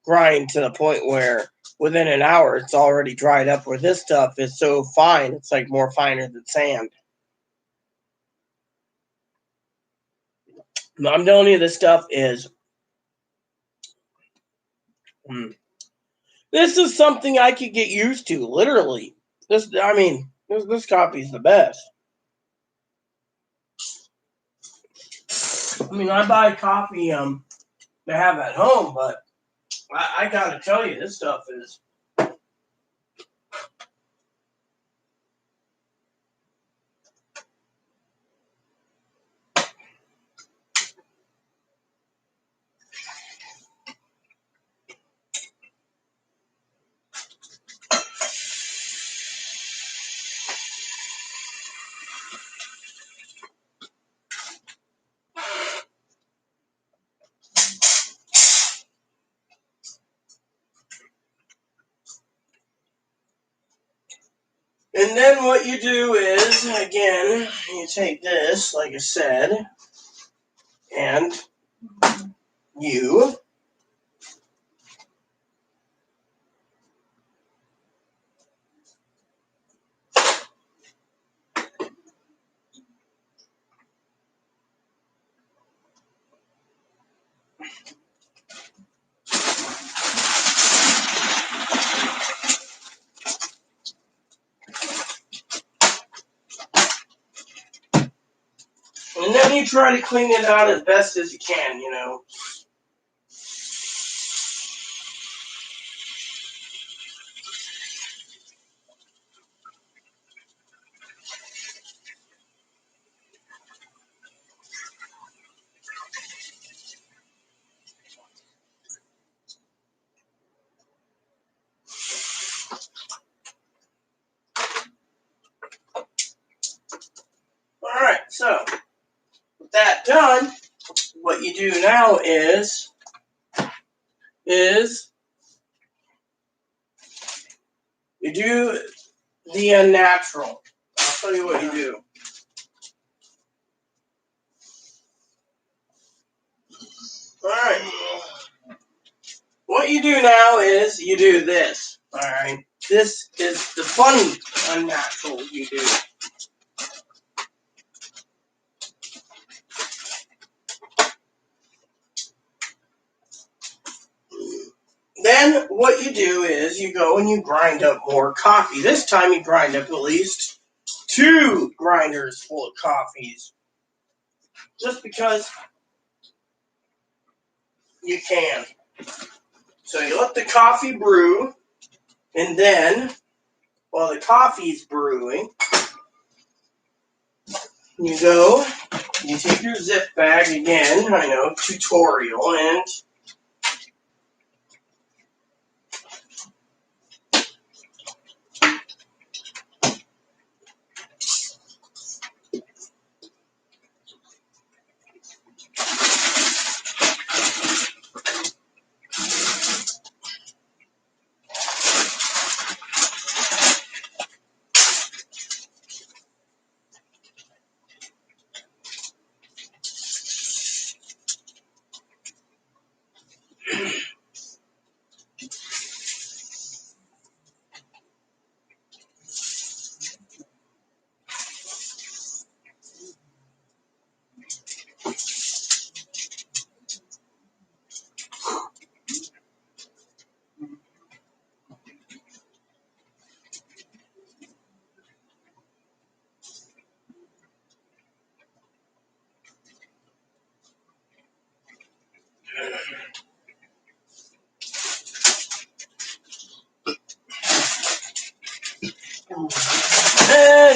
grind to the point where within an hour it's already dried up, where this stuff is so fine it's like more finer than sand. I'm telling you, this stuff is this is something I could get used to, literally. This coffee is the best. I mean, I buy coffee to have at home, but I gotta tell you, this stuff is. And then what you do is, again, you take this, like I said, and you and then you try to clean it out as best as you can, you know. Alright, so with that done, what you do now is you do the unnatural. I'll tell you what you do. Alright. What you do now is you do this. Alright. This is the funny unnatural you do. Then what you do is you go and you grind up more coffee. This time you grind up at least 2 grinders full of coffees. Just because you can. So you let the coffee brew, and then while the coffee's brewing, you go, you take your zip bag again, I know, tutorial, and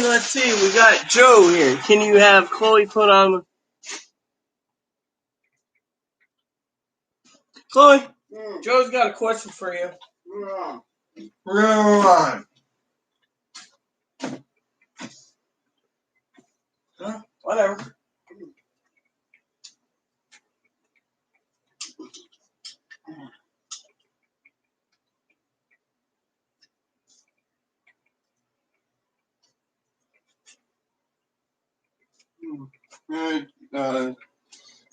let's see, we got Joe here. Can you have Chloe put on? Chloe, Joe's got a question for you. Run. Huh? Whatever.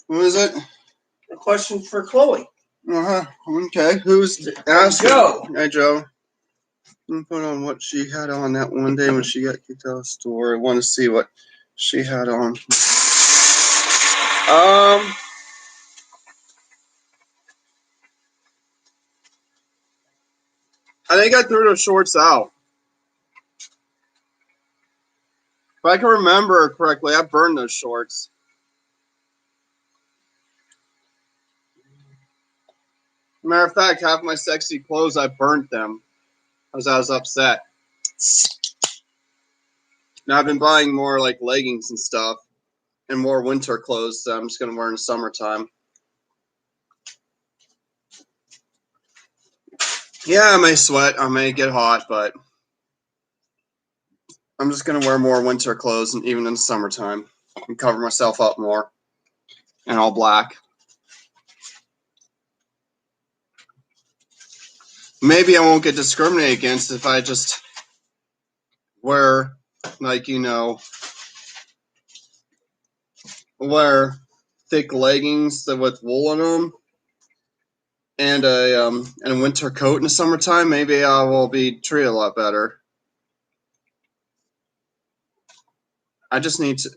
Who is it? A question for Chloe. Okay. Who's asking? Joe. Hey, Joe. I'm put on what she had on that one day when she got kicked out of the store. I want to see what she had on. I think I threw those shorts out. If I can remember correctly, I burned those shorts. Matter of fact, half my sexy clothes, I burnt them because I was upset. Now I've been buying more like leggings and stuff and more winter clothes that I'm just going to wear in the summertime. Yeah, I may sweat, I may get hot, but I'm just going to wear more winter clothes and even in the summertime and cover myself up more and all black. Maybe I won't get discriminated against if I just wear, like, wear thick leggings with wool in them and a winter coat in the summertime. Maybe I will be treated a lot better. I just need to.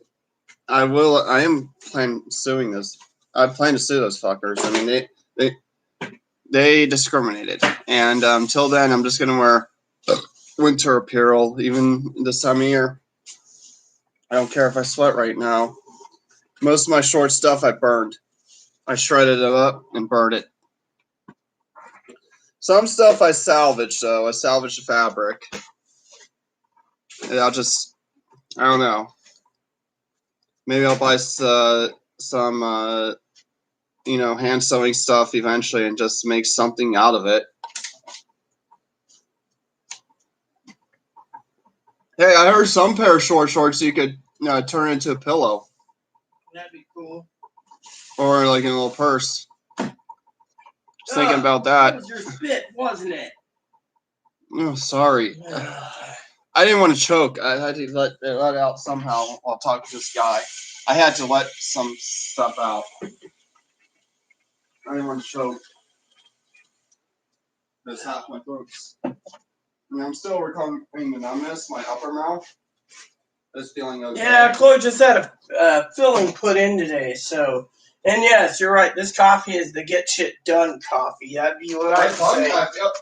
I am planning suing this. I plan to sue those fuckers. I mean, they discriminated, and until then, I'm just gonna wear winter apparel, even this time of year. I don't care if I sweat right now. Most of my short stuff I burned. I shredded it up and burned it. Some stuff I salvaged, though. I salvaged the fabric. And I don't know. Maybe I'll buy some, hand sewing stuff eventually and just make something out of it. Hey, I heard some pair of short shorts you could turn into a pillow. That'd be cool. Or like in a little purse. Just thinking about that. That was your spit, wasn't it? Oh, sorry. I didn't want to choke. I had to let it out somehow while talking to this guy. I had to let some stuff out. I didn't want to choke. That's half my throat. I mean, I'm still recovering the numbness, my upper mouth. It's feeling okay. Yeah, Chloe just had a filling put in today, so And yes, you're right. This coffee is the get shit done coffee. That'd be what I'd say.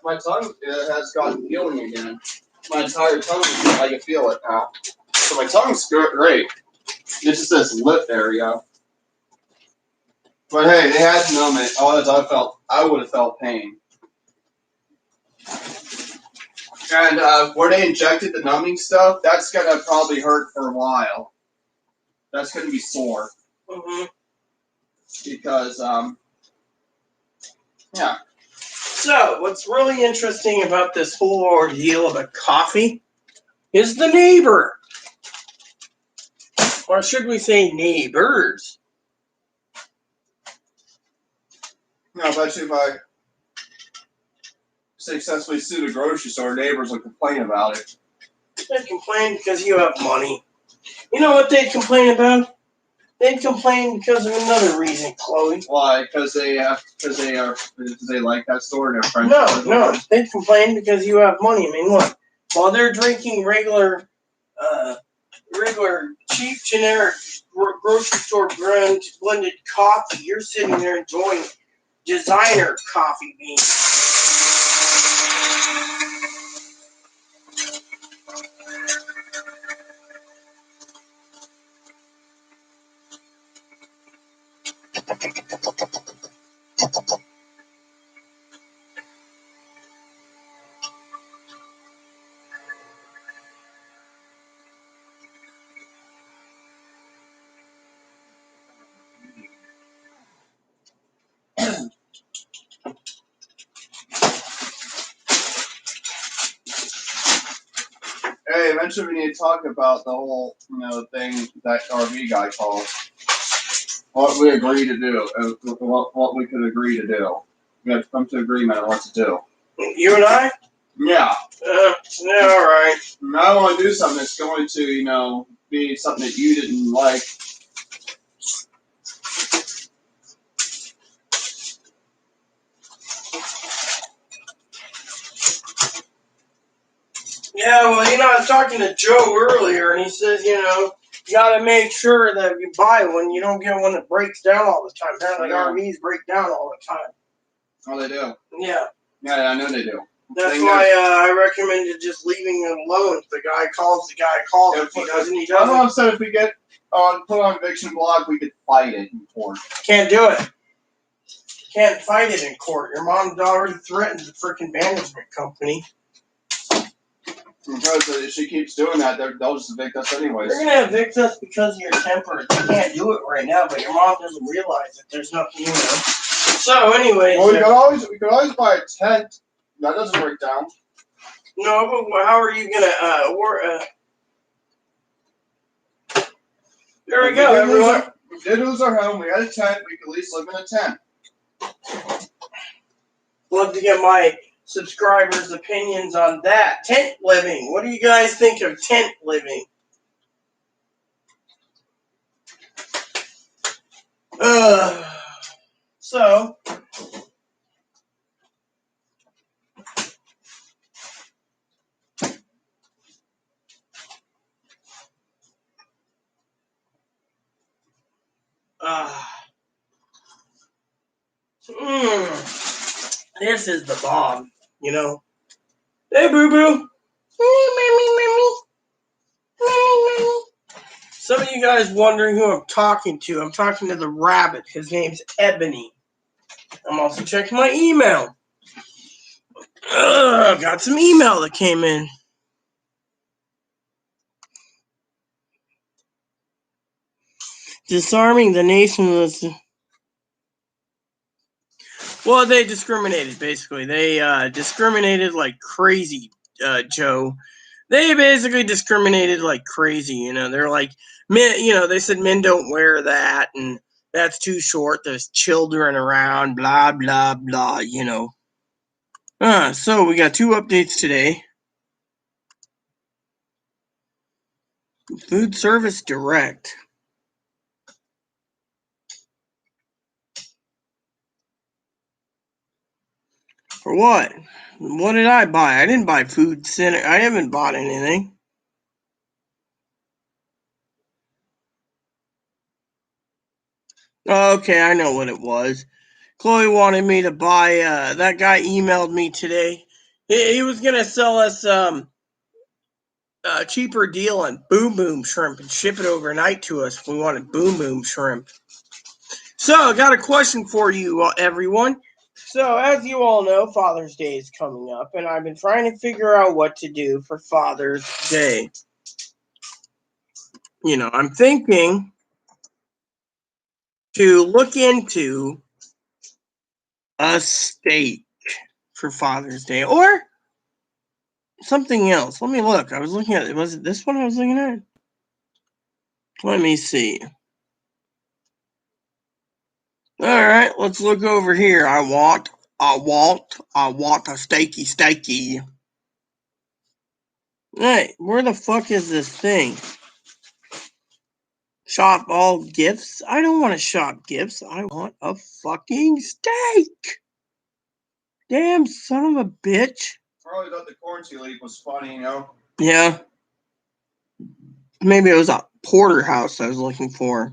My tongue has gotten feeling again. My entire tongue, I can feel it now. So my tongue's great. It's just this lip area. But hey, they had to numb it. I would have felt pain. And where they injected the numbing stuff, that's gonna probably hurt for a while. That's gonna be sore. Mm-hmm. Because yeah. So, what's really interesting about this whole ordeal of a coffee is the neighbor. Or should we say neighbors? No, I bet you if I successfully sued a grocery store, neighbors would complain about it. They'd complain because you have money. You know what they'd complain about? They'd complain because of another reason, Chloe. Why? Because they like that store and their friends. No. They'd complain because you have money. I mean, look, while they're drinking regular cheap generic grocery store blended coffee, you're sitting there enjoying designer coffee beans. Hey, eventually we need to talk about the whole, thing that RV guy called. What we agree to do, what we could agree to do. We have to come to agreement on what to do. You and I? Yeah. Yeah, all right. I want to do something that's going to, be something that you didn't like. Yeah, well, I was talking to Joe earlier, and he says, you got to make sure that if you buy one, you don't get one that breaks down all the time. Apparently, RVs break down all the time. Oh, they do? Yeah. Yeah, I know they do. That's why I recommended just leaving it alone. If the guy calls, the guy calls. If he doesn't, he doesn't. I said if we get put on eviction block, we could fight it in court. Can't do it. Can't fight it in court. Your mom's already threatened the freaking management company. Because if she keeps doing that, they'll just evict us anyways. They're going to evict us because of your temper. They can't do it right now, but your mom doesn't realize that there's nothing, So, anyways. Well, we could always buy a tent. That doesn't break down. No, but how are you going to, there we go, everyone. We did lose our home. We had a tent. We could at least live in a tent. Love to get my subscribers' opinions on that. Tent living. What do you guys think of tent living? So, this is the bomb, Hey, boo-boo. Some of you guys wondering who I'm talking to. I'm talking to the rabbit. His name's Ebony. I'm also checking my email. Got some email that came in. Disarming the nation was... Well, they discriminated, basically. They discriminated like crazy, Joe. They basically discriminated like crazy, They're like, men, they said men don't wear that, and that's too short. There's children around, blah, blah, blah, So we got 2 updates today. Food Service Direct. For what? What did I buy? I didn't buy Food Center. I haven't bought anything. Okay, I know what it was. Chloe wanted me to buy, that guy emailed me today. He was going to sell us a cheaper deal on Boom Boom shrimp and ship it overnight to us if we wanted Boom Boom shrimp. So, I got a question for you, everyone. So, as you all know, Father's Day is coming up, and I've been trying to figure out what to do for Father's Day. You know, I'm thinking to look into a steak for Father's Day or something else. Let me look. I was looking at it. Was it this one I was looking at? Let me see. All right, let's look over here. I want a steaky. Hey, where the fuck is this thing? Shop all gifts? I don't want to shop gifts. I want a fucking steak. Damn son of a bitch. I always thought the currency leak was funny, you know? Yeah. Maybe it was a porterhouse I was looking for.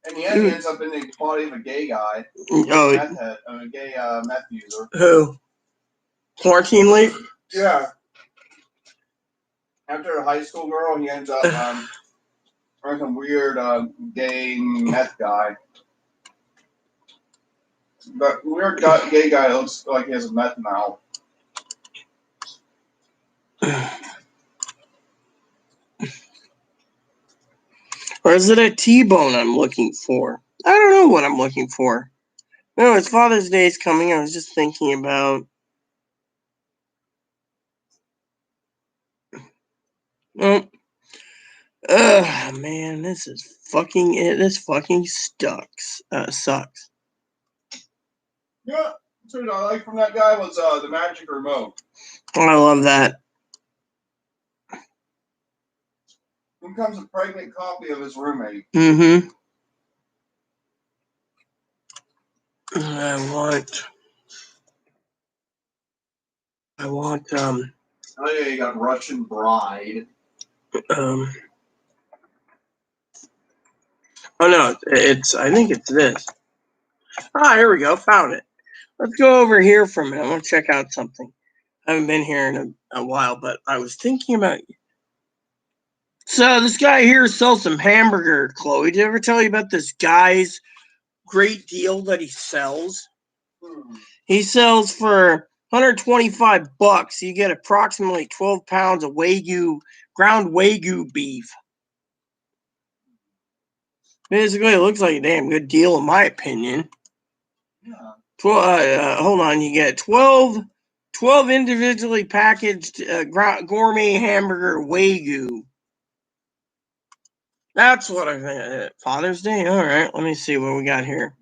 And he ends up in the body of a gay guy. Oh, A gay meth user. Who? Quarantine leak? Yeah. After a high school girl, he ends up or some weird gay meth guy. But weird gay guy looks like he has a meth mouth. Or is it a T-bone I'm looking for? I don't know what I'm looking for. No, it's Father's Day is coming. I was just thinking about. Oh, man, this is fucking it. This fucking sucks. Yeah, what I like from that guy was the magic remote. I love that. Here comes a pregnant copy of his roommate. Mm-hmm. I want, Oh yeah, you got Russian Bride. oh no, I think it's this. Here we go, found it. Let's go over here for a minute. I want to check out something. I haven't been here in a while, but I was thinking about you. So this guy here sells some hamburger, Chloe. Did I ever tell you about this guy's great deal that he sells? He sells for $125. You get approximately 12 pounds of ground Wagyu beef. Basically, it looks like a damn good deal in my opinion. Yeah. Hold on, you get 12 individually packaged gourmet hamburger Wagyu. That's what I think. Father's Day? All right, let me see what we got here.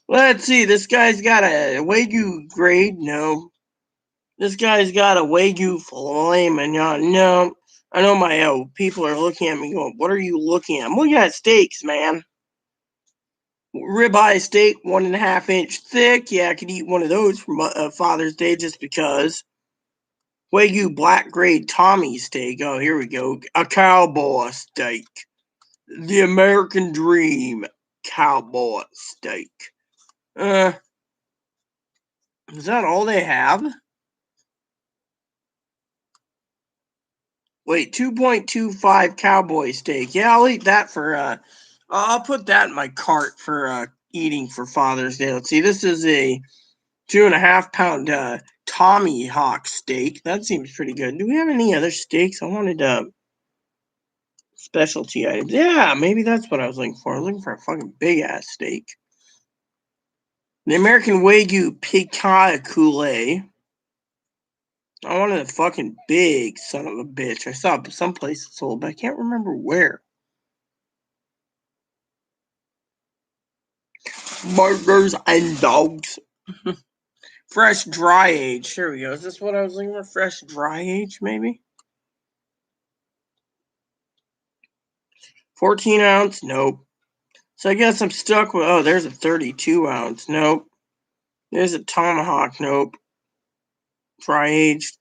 Let's see, this guy's got a Wagyu grade. No. This guy's got a Wagyu filet mignon. No. I know my people are looking at me going, what are you looking at? I'm looking at steaks, man. Ribeye steak, 1.5 inch thick. Yeah, I could eat one of those for Father's Day just because. Wagyu black grade Tommy steak. Oh, here we go. A cowboy steak. The American dream cowboy steak. Is that all they have? Wait, 2.25 cowboy steak. Yeah, I'll eat that for I'll put that in my cart for eating for Father's Day. Let's see, this is a 2.5 pound Tommy Hawk steak. That seems pretty good. Do we have any other steaks? I wanted specialty items. Yeah, maybe that's what I was looking for. I was looking for a fucking big ass steak. The American Wagyu picanha coulee. I wanted a fucking big son of a bitch. I saw someplace it sold, but I can't remember where. Burgers and dogs. Fresh dry age. Here we go. Is this what I was looking for? Fresh dry age, maybe? 14 ounce? Nope. So I guess I'm stuck with, there's a 32 ounce. Nope. There's a tomahawk. Nope. Dry aged.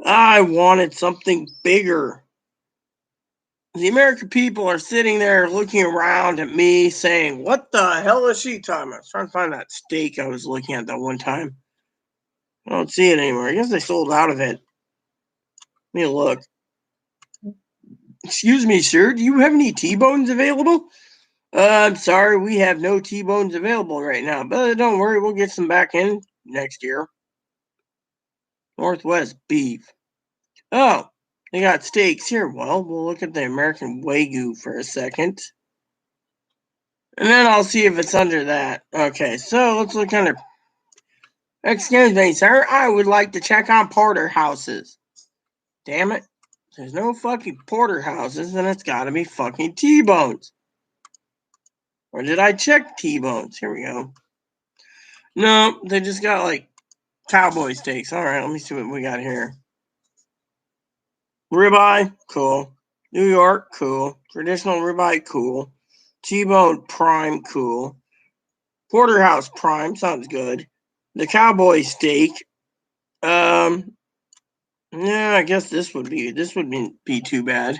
I wanted something bigger. The American people are sitting there looking around at me saying, what the hell is she talking about? I was trying to find that steak I was looking at that one time. I don't see it anymore. I guess they sold out of it. Let me look. Excuse me, sir. Do you have any T-bones available? I'm sorry, we have no T-bones available right now. But don't worry, we'll get some back in next year. Northwest beef. Oh, they got steaks here. Well, we'll look at the American Wagyu for a second. And then I'll see if it's under that. Okay, so let's look under. Excuse me, sir. I would like to check on porterhouses. Damn it. There's no fucking porterhouses, and it's gotta be fucking T-bones. Or did I check T-bones? Here we go. No, they just got like cowboy steaks. Alright, let me see what we got here. Ribeye, cool. New York, cool. Traditional ribeye, cool. T-bone prime, cool. Porterhouse prime, sounds good. The cowboy steak, yeah, I guess this would be too bad.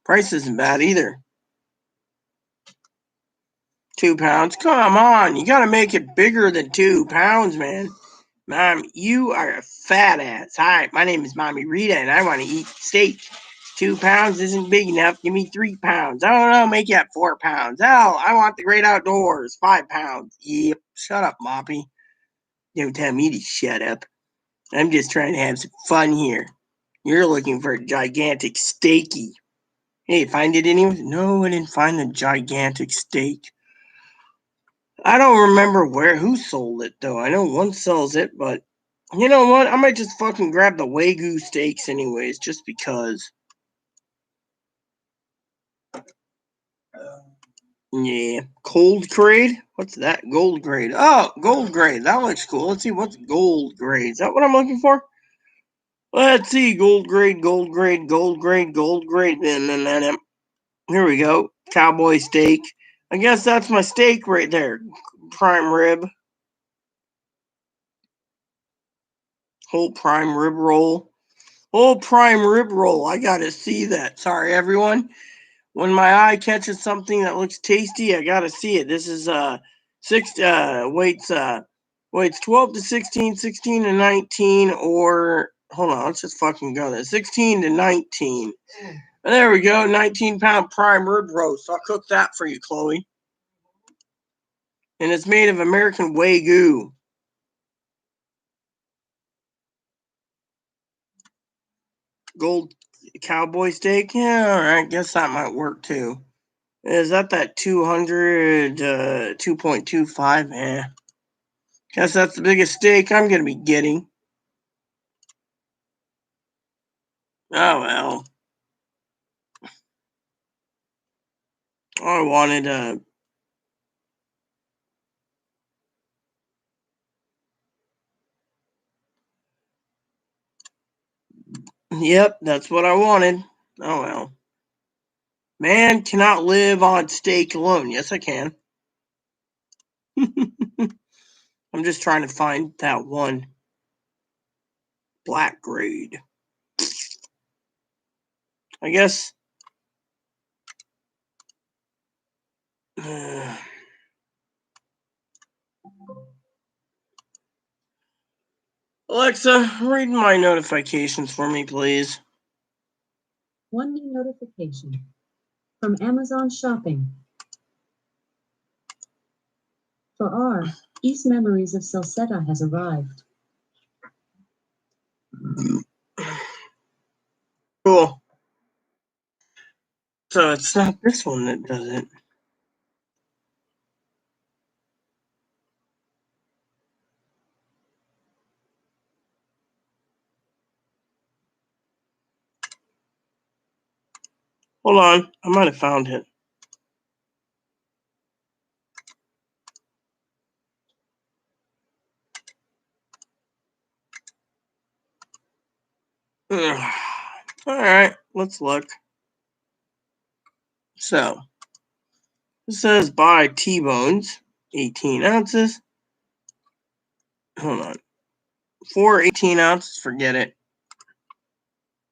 Price isn't bad either. 2 pounds. Come on, you gotta make it bigger than 2 pounds, man. Mom, you are a fat ass. Hi, my name is Mommy Rita, and I want to eat steak. 2 pounds isn't big enough. Give me 3 pounds. I don't know, make it 4 pounds. Hell, I want the great outdoors. 5 pounds. Yep. Shut up, Moppy. Don't tell me to shut up. I'm just trying to have some fun here. You're looking for a gigantic steaky. Hey, find it anywhere? No, I didn't find the gigantic steak. I don't remember who sold it, though. I know one sells it, but you know what? I might just fucking grab the Wagyu steaks anyways, just because. Yeah. Cold grade? What's that? Gold grade. Oh, gold grade. That looks cool. Let's see, what's gold grade? Is that what I'm looking for? Let's see. Gold grade, gold grade, gold grade, gold grade. Here we go. Cowboy steak. I guess that's my steak right there. Prime rib. Whole prime rib roll. Whole prime rib roll. I gotta see that. Sorry, everyone. When my eye catches something that looks tasty, I gotta see it. This is weights 12 to 16, 16 to 19, or hold on, let's just fucking go there. 16 to 19. There we go, 19-pound prime rib roast. I'll cook that for you, Chloe. And it's made of American Wagyu. Gold cowboy steak? Yeah, alright, guess that might work too. Is that 200, 2.25? Eh. Guess that's the biggest steak I'm going to be getting. Oh, well. I wanted Yep, that's what I wanted. Oh, well. Man cannot live on steak alone. Yes, I can. I'm just trying to find that one black grade. I guess. Alexa, read my notifications for me, please. One new notification from Amazon Shopping. For R, East Memories of Salsetta has arrived. Cool. So it's not this one that does it. Hold on, I might have found it. All right, let's look. So, it says buy T-bones, 18 ounces. Hold on. 4 18 ounces, forget it.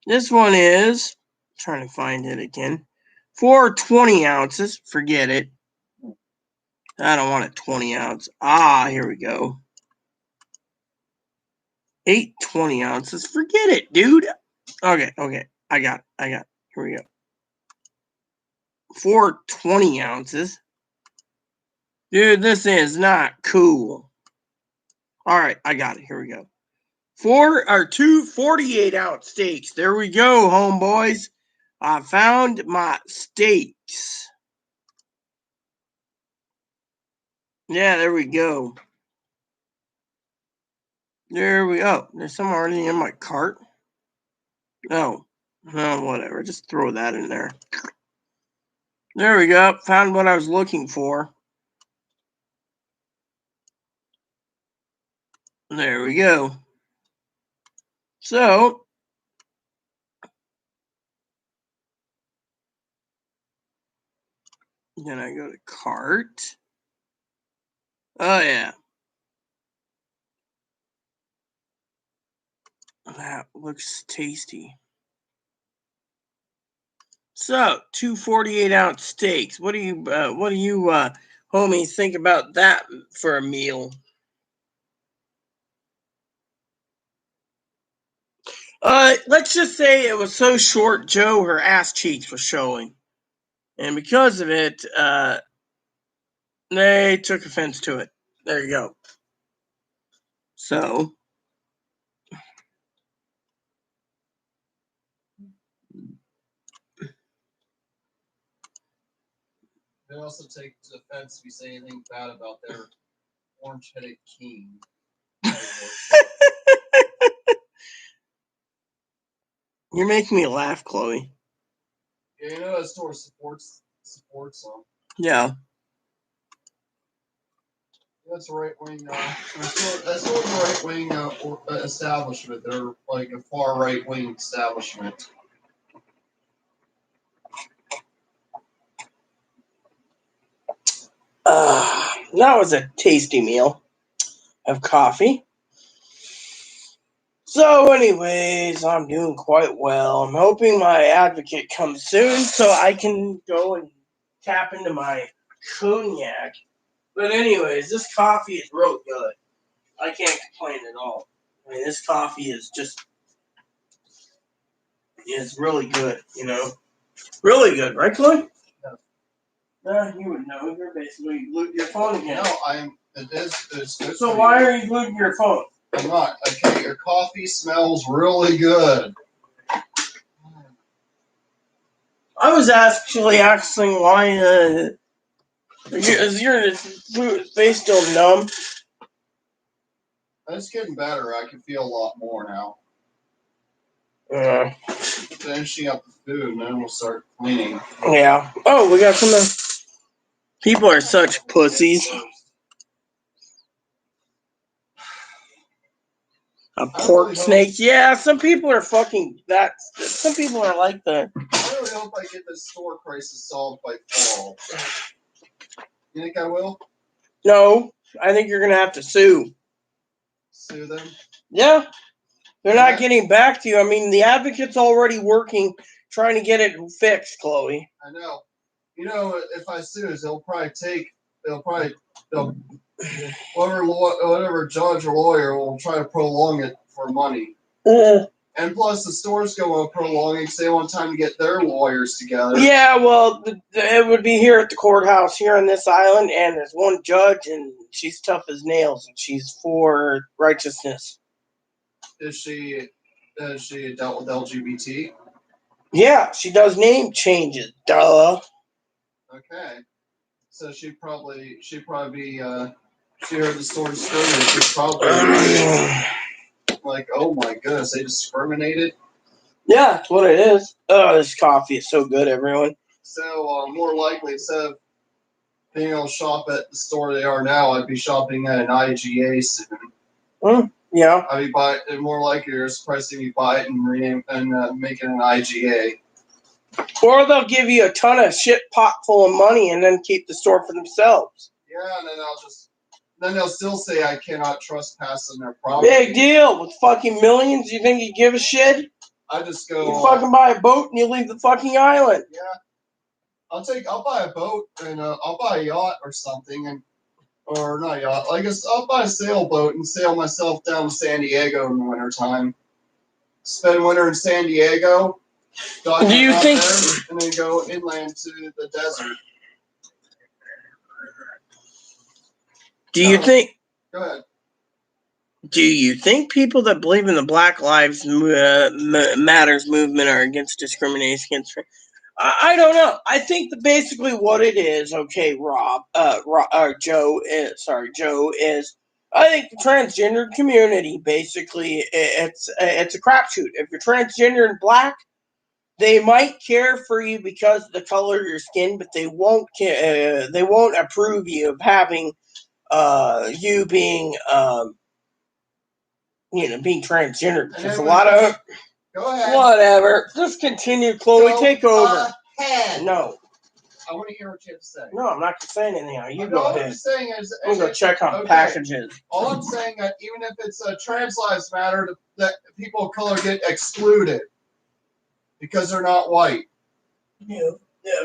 This one is, I'm trying to find it again. 4 20 ounces. Forget it. I don't want a 20 ounce. Ah, here we go. 8 20 ounces. Forget it, dude. Okay. I got it. Here we go. 4 20 ounces. Dude, this is not cool. All right, I got it. Here we go. 2 48-ounce steaks. There we go, homeboys. I found my steaks. Yeah, there we go. There we go. There's some already in my cart. Oh, whatever. Just throw that in there. There we go. Found what I was looking for. There we go. So, then I go to cart. Oh, yeah. That looks tasty. So, 2 48-ounce steaks. What do you homies think about that for a meal? Let's just say it was so short, Joe, her ass cheeks were showing. And because of it, they took offense to it. There you go. So, They also take offense if you say anything bad about their orange-headed king. you're making me laugh, Chloe. Yeah, you know that store supports them. Yeah. That's right wing. That's sort of a right wing establishment. They're like a far right wing establishment. That was a tasty meal of coffee. So, anyways, I'm doing quite well. I'm hoping my advocate comes soon so I can go and tap into my cognac. But anyways, this coffee is real good. I can't complain at all. I mean, this coffee is really good, you know? Really good, right, Chloe? You would know. You're basically glued to your phone again. No, it's good. So why are you glued to your phone? I'm not. Okay, your coffee smells really good. I was actually asking why is your face still numb? It's getting better. I can feel a lot more now. Finishing up the food, and then we'll start cleaning. Yeah. Oh, we got some. People are such pussies. A pork snake. Yeah, some people are fucking that. Some people are like that. I really hope I get this store crisis solved by fall. You think I will? No, I think you're gonna have to sue. Sue them? Yeah. They're not getting back to you. I mean, the advocate's already working, trying to get it fixed, Chloe. I know. You know, if I sue, whatever judge or lawyer will try to prolong it for money. And plus, the store's going to prolong it because they want time to get their lawyers together. Yeah, well, it would be here at the courthouse here on this island, and there's one judge, and she's tough as nails, and she's for righteousness. Has she dealt with LGBT? Yeah, she does name changes. Duh. Okay. So she heard the store discriminated. She's probably like, oh my goodness, they discriminated. Yeah, that's what it is. Oh, this coffee is so good, everyone. So more likely, instead of being able to shop at the store they are now, I'd be shopping at an IGA soon. Yeah. I'd be buying. More likely, you're surprised to buy it and make it an IGA. Or they'll give you a ton of shit pot full of money and then keep the store for themselves. Yeah, and then they'll still say I cannot trespass on their property. Big deal. With fucking millions, you think you give a shit? I just go. You fucking buy a boat and you leave the fucking island. Yeah. I'll buy a boat and I'll buy a yacht or something or not a yacht. I guess I'll buy a sailboat and sail myself down to San Diego in the wintertime. Spend winter in San Diego. Do you think? There, and then go inland to the desert. Do you think? Go ahead. Do you think people that believe in the Black Lives Matters movement are against discrimination against? I don't know. I think that basically what it is, okay, Joe is. I think the transgender community basically it's a crapshoot. If you're transgender and black, they might care for you because of the color of your skin, but they won't care. They won't approve you of having you being being transgender. Because a lot of go ahead. Whatever. Just continue, Chloe. Take over. Ahead. No. I want to hear what you have to say. No, I'm not saying anything. You go ahead. What I'm saying is, I'm going to check on packages. All I'm saying that even if it's a trans lives matter, that people of color get excluded because they're not white. Yeah,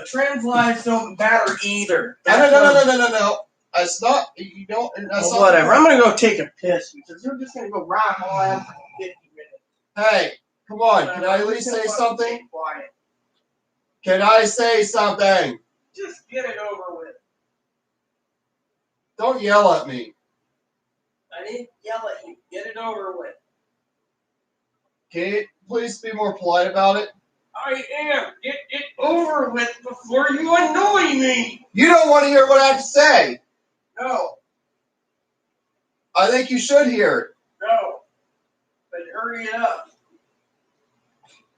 trans lives don't matter either. No. It's not. You don't. That's well, whatever. I'm going to go take a piss because you're just going to go right on for 50 minutes. Hey, come on. Can I at least say something? Can I say something? Just get it over with. Don't yell at me. I didn't yell at you. Get it over with. Can you please be more polite about it? I am. Get it over with before you annoy me. You don't want to hear what I have to say. No. I think you should hear it. No. But hurry it up.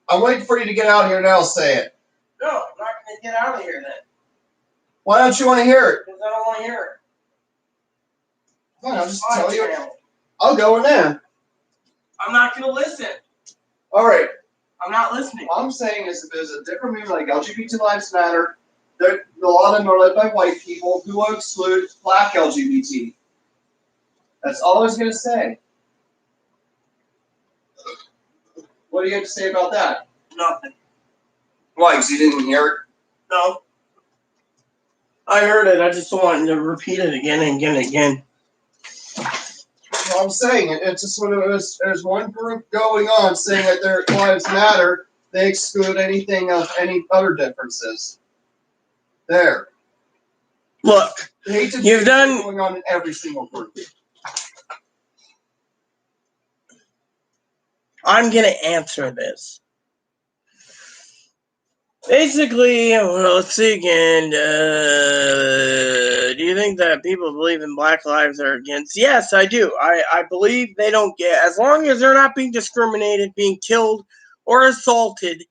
I'm waiting for you to get out of here and I'll say it. No, I'm not going to get out of here then. Why don't you want to hear it? Because I don't want to hear it. Fine, I'll just tell you. I'll go in there. I'm not going to listen. All right. I'm not listening. What I'm saying is if there's a different movement like LGBT Lives Matter, a lot of them are led by white people who will exclude black LGBT. That's all I was going to say. What do you have to say about that? Nothing. Why? Because you didn't hear it? No. I heard it. I just wanted to repeat it again and again and again. Well, I'm saying it's just when there's one group going on saying that their lives matter, they exclude anything of any other differences. There. Look, you've done going on in every single group. I'm gonna answer this. Basically, well, let's see again. Do you think that people who believe in Black lives are against? Yes, I do. I believe they don't get, as long as they're not being discriminated, being killed, or assaulted,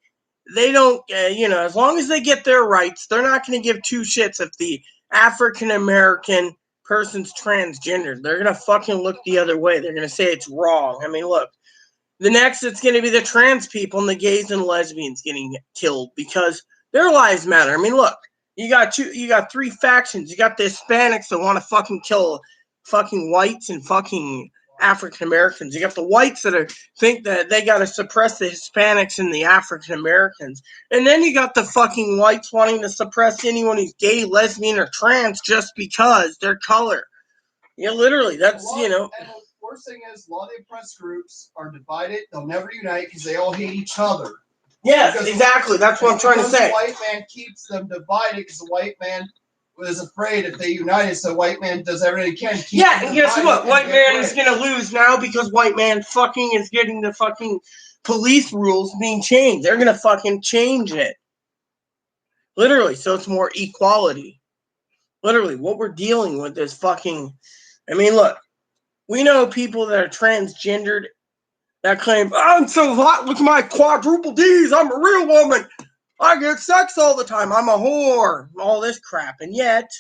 they don't, as long as they get their rights, they're not going to give two shits if the African American person's transgender. They're going to fucking look the other way. They're going to say it's wrong. I mean, look. The next, it's going to be the trans people and the gays and lesbians getting killed because their lives matter. I mean, look, you got three factions. You got the Hispanics that want to fucking kill fucking whites and fucking African Americans. You got the whites that think that they got to suppress the Hispanics and the African Americans. And then you got the fucking whites wanting to suppress anyone who's gay, lesbian, or trans just because their color. Yeah, literally, that's, And the worst thing is, a lot of the oppressed groups are divided. They'll never unite because they all hate each other. Yes, exactly. That's what I'm trying to say. The white man keeps them divided because the white man is afraid if they united, so white man does everything he can to keep them and guess what? White man rich. is going to lose now because white man fucking is getting the fucking police rules being changed. They're going to fucking change it. Literally, so it's more equality. Literally, what we're dealing with is fucking... I mean, look. We know people that are transgendered that claim, I'm so hot with my quadruple D's, I'm a real woman, I get sex all the time, I'm a whore, all this crap. And yet,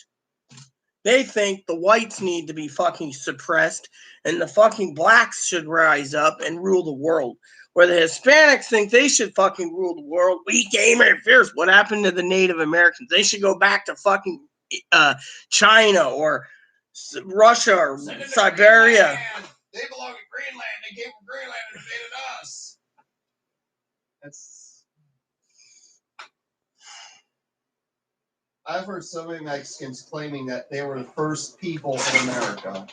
they think the whites need to be fucking suppressed and the fucking blacks should rise up and rule the world. Where the Hispanics think they should fucking rule the world. We came here fierce. What happened to the Native Americans? They should go back to fucking China or Russia or Siberia. They belong in Greenland. They came from Greenland and invaded us. That's... I've heard so many Mexicans claiming that they were the first people in America.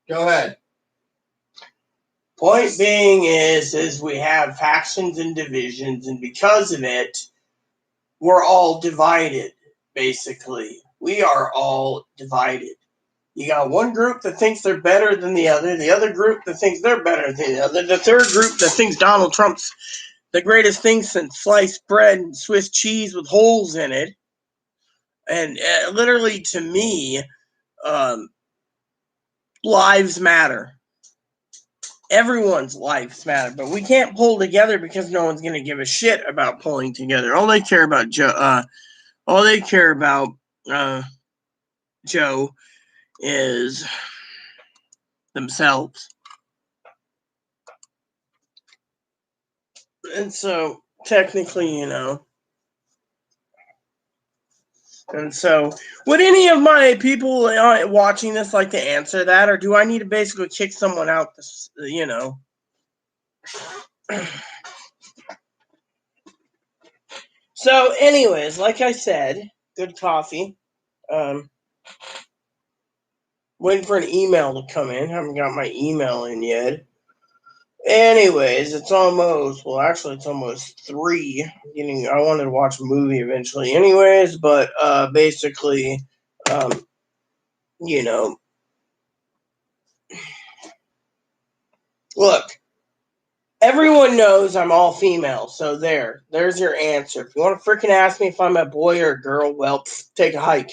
Go ahead. Point being is we have factions and divisions, and because of it, we're all divided, basically. We are all divided. You got one group that thinks they're better than the other group that thinks they're better than the other, the third group that thinks Donald Trump's the greatest thing since sliced bread and Swiss cheese with holes in it. And literally, to me, lives matter. Everyone's lives matter, but we can't pull together because no one's going to give a shit about pulling together. All they care about Joe is themselves. And so, technically, and so, would any of my people watching this like to answer that, or do I need to basically kick someone out? So, anyways, like I said, good coffee. Waiting for an email to come in. Haven't got my email in yet. Anyways, it's almost 3. I wanted to watch a movie eventually anyways, but basically, look, everyone knows I'm all female, so there's your answer. If you want to freaking ask me if I'm a boy or a girl, well, take a hike.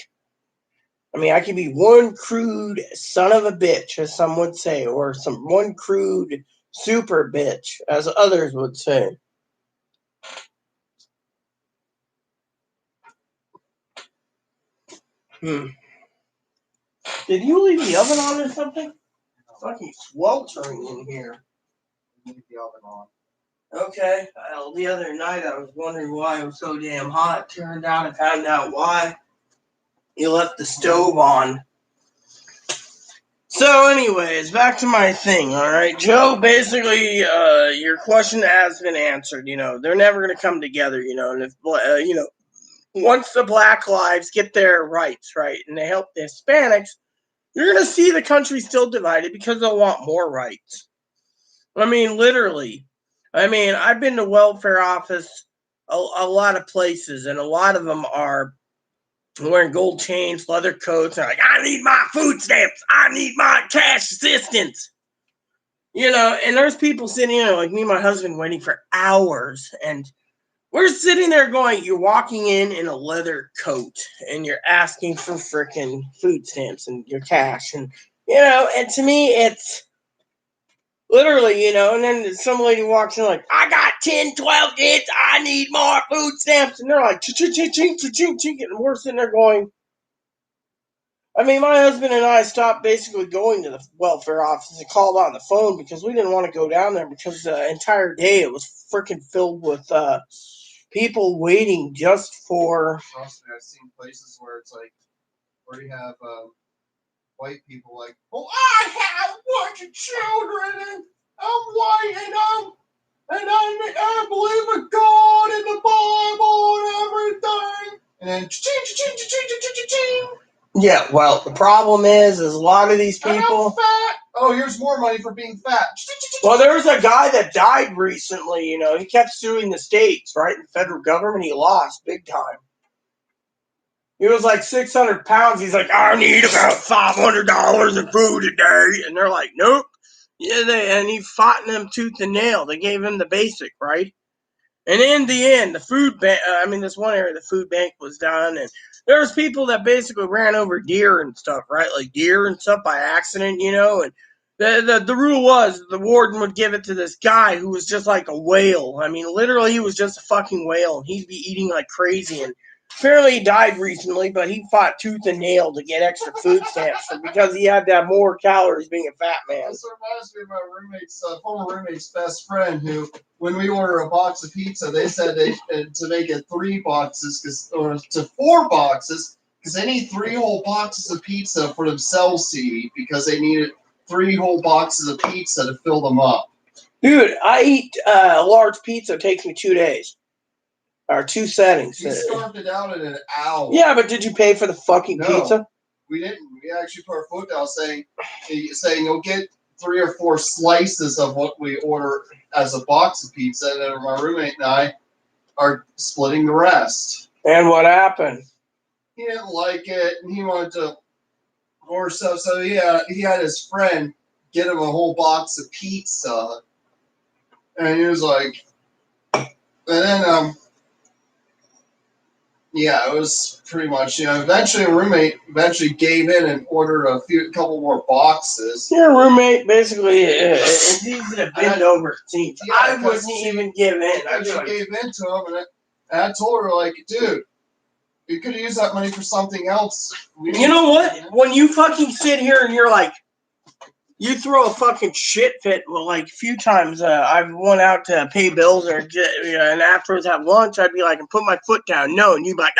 I mean, I can be one crude son of a bitch, as some would say, or one crude super bitch, as others would say. Did you leave the oven on or something? It's fucking sweltering in here. Leave the oven on. Okay. Well, the other night I was wondering why it was so damn hot. Turned out I found out why. You left the stove on. So, anyways, back to my thing, alright? Joe, basically, your question has been answered. They're never going to come together, and if, once the black lives get their rights, right, and they help the Hispanics, you're going to see the country still divided because they'll want more rights. I mean, literally. I mean, I've been to welfare office a lot of places, and a lot of them are wearing gold chains, leather coats, and like, I need my food stamps. I need my cash assistance. And there's people sitting there like me and my husband waiting for hours, and we're sitting there going, you're walking in a leather coat, and you're asking for freaking food stamps and your cash, and and to me, it's literally, and then some lady walks in like, I got 10, 12 kids, I need more food stamps, and they're like, ching, and we're sitting there going, I mean, my husband and I stopped basically going to the welfare office and called on the phone because we didn't want to go down there because the entire day it was freaking filled with people waiting just for. Trust me, I've seen places where it's like, where you have white people like, well, I have a bunch of children and I'm white and I believe in God and the Bible and everything. And then ching. Yeah, well, the problem is a lot of these people. I'm fat. Oh, here's more money for being fat. Well, there was a guy that died recently, he kept suing the states, right? The federal government, he lost big time. He was like 600 pounds. He's like, I need about $500 in food a day. And they're like, nope. Yeah, and he fought them tooth and nail. They gave him the basic, right? And in the end, the food bank, this one area, the food bank was done. And there was people that basically ran over deer and stuff, right? Like deer and stuff by accident, and the rule was the warden would give it to this guy who was just like a whale. I mean, literally, he was just a fucking whale. And he'd be eating like crazy. And apparently he died recently, but he fought tooth and nail to get extra food stamps because he had to have more calories being a fat man. This reminds me of my roommate's, former roommate's best friend who, when we order a box of pizza, they said to make it 3 boxes or to 4 boxes because they need 3 whole boxes of pizza for themselves to eat because they needed 3 whole boxes of pizza to fill them up. Dude, I eat a large pizza. It takes me 2 days. Or 2 settings. He starved it out in an hour. Yeah, but did you pay for the fucking pizza? We didn't. We actually put our foot down saying you'll get 3 or 4 slices of what we order as a box of pizza, and then my roommate and I are splitting the rest. And what happened? He didn't like it, and he wanted to order stuff, so he had his friend get him a whole box of pizza, and he was like, and then yeah, it was pretty much, eventually a roommate gave in and ordered a couple more boxes. Your roommate basically, it's easy to bend over. See, yeah, I wouldn't even give in. I just gave in to him, and I told her, like, dude, you could use that money for something else. You know what? When you fucking sit here and you're like, you throw a fucking shit fit. Well, like a few times I've went out to pay bills and afterwards have lunch, I'd be like, and put my foot down. No, and you'd be like,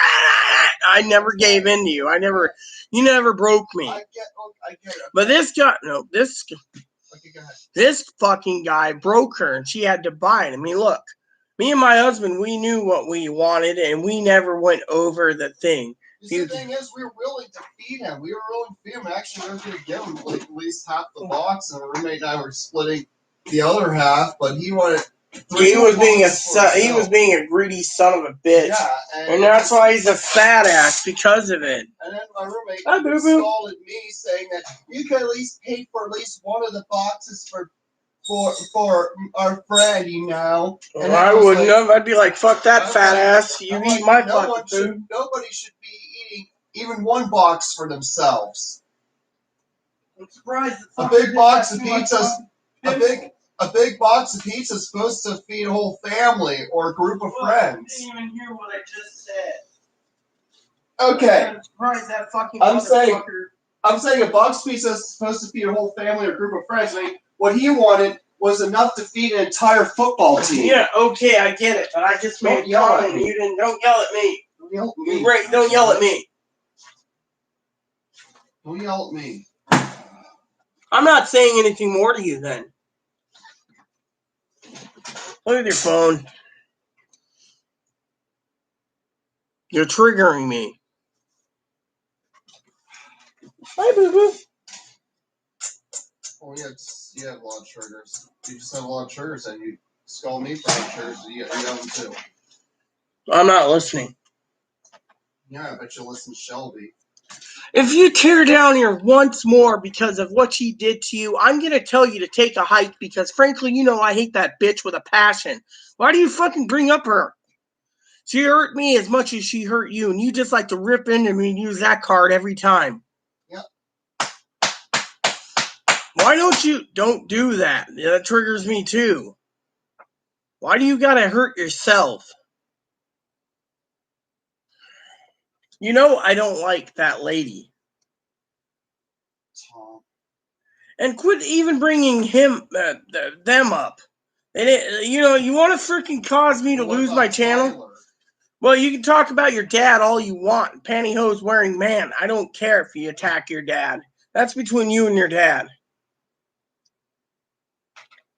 I never gave in to you. You never broke me. I get it. But this guy, this fucking guy broke her and she had to buy it. I mean, look, me and my husband, we knew what we wanted and we never went over the thing. The thing is, we were willing to feed him. We were willing to feed him. Actually, we were going to give him like at least half the box, and our roommate and I were splitting the other half. But he wanted. He was being a greedy son of a bitch. Yeah, and that's why he's a fat ass because of it. And then my roommate scolded me, saying that you could at least pay for at least one of the boxes for our friend, And well, I wouldn't have. I'd be like, fuck that fat ass. You eat my fucking food. Nobody should be eating even one box for themselves. I'm surprised. A big box of pizza. A big box of pizza is supposed to feed a whole family or a group of friends. I didn't even hear what I just said. Okay. I'm surprised that fucking I'm saying a box of pizza is supposed to feed a whole family or group of friends. I mean, what he wanted was enough to feed an entire football team. Yeah, okay, I get it, but I just made a comment. You didn't. Don't yell at me. Don't yell at me. Don't yell at me. Don't yell at me. I'm not saying anything more to you then. Look at your phone. You're triggering me. Hi, boo boo. Oh, you have a lot of triggers. You just have a lot of triggers, and you scold me for the triggers. You have them too. I'm not listening. Yeah, I bet you'll listen to Shelby. If you tear down her once more because of what she did to you, I'm going to tell you to take a hike because, frankly, I hate that bitch with a passion. Why do you fucking bring up her? She hurt me as much as she hurt you, and you just like to rip into me and use that card every time. Yep. Why don't do that? That triggers me too. Why do you gotta hurt yourself? I don't like that lady. Tom. And quit even bringing them up. And you want to freaking cause me to lose my channel? Tyler? Well, you can talk about your dad all you want. Pantyhose wearing man. I don't care if you attack your dad. That's between you and your dad.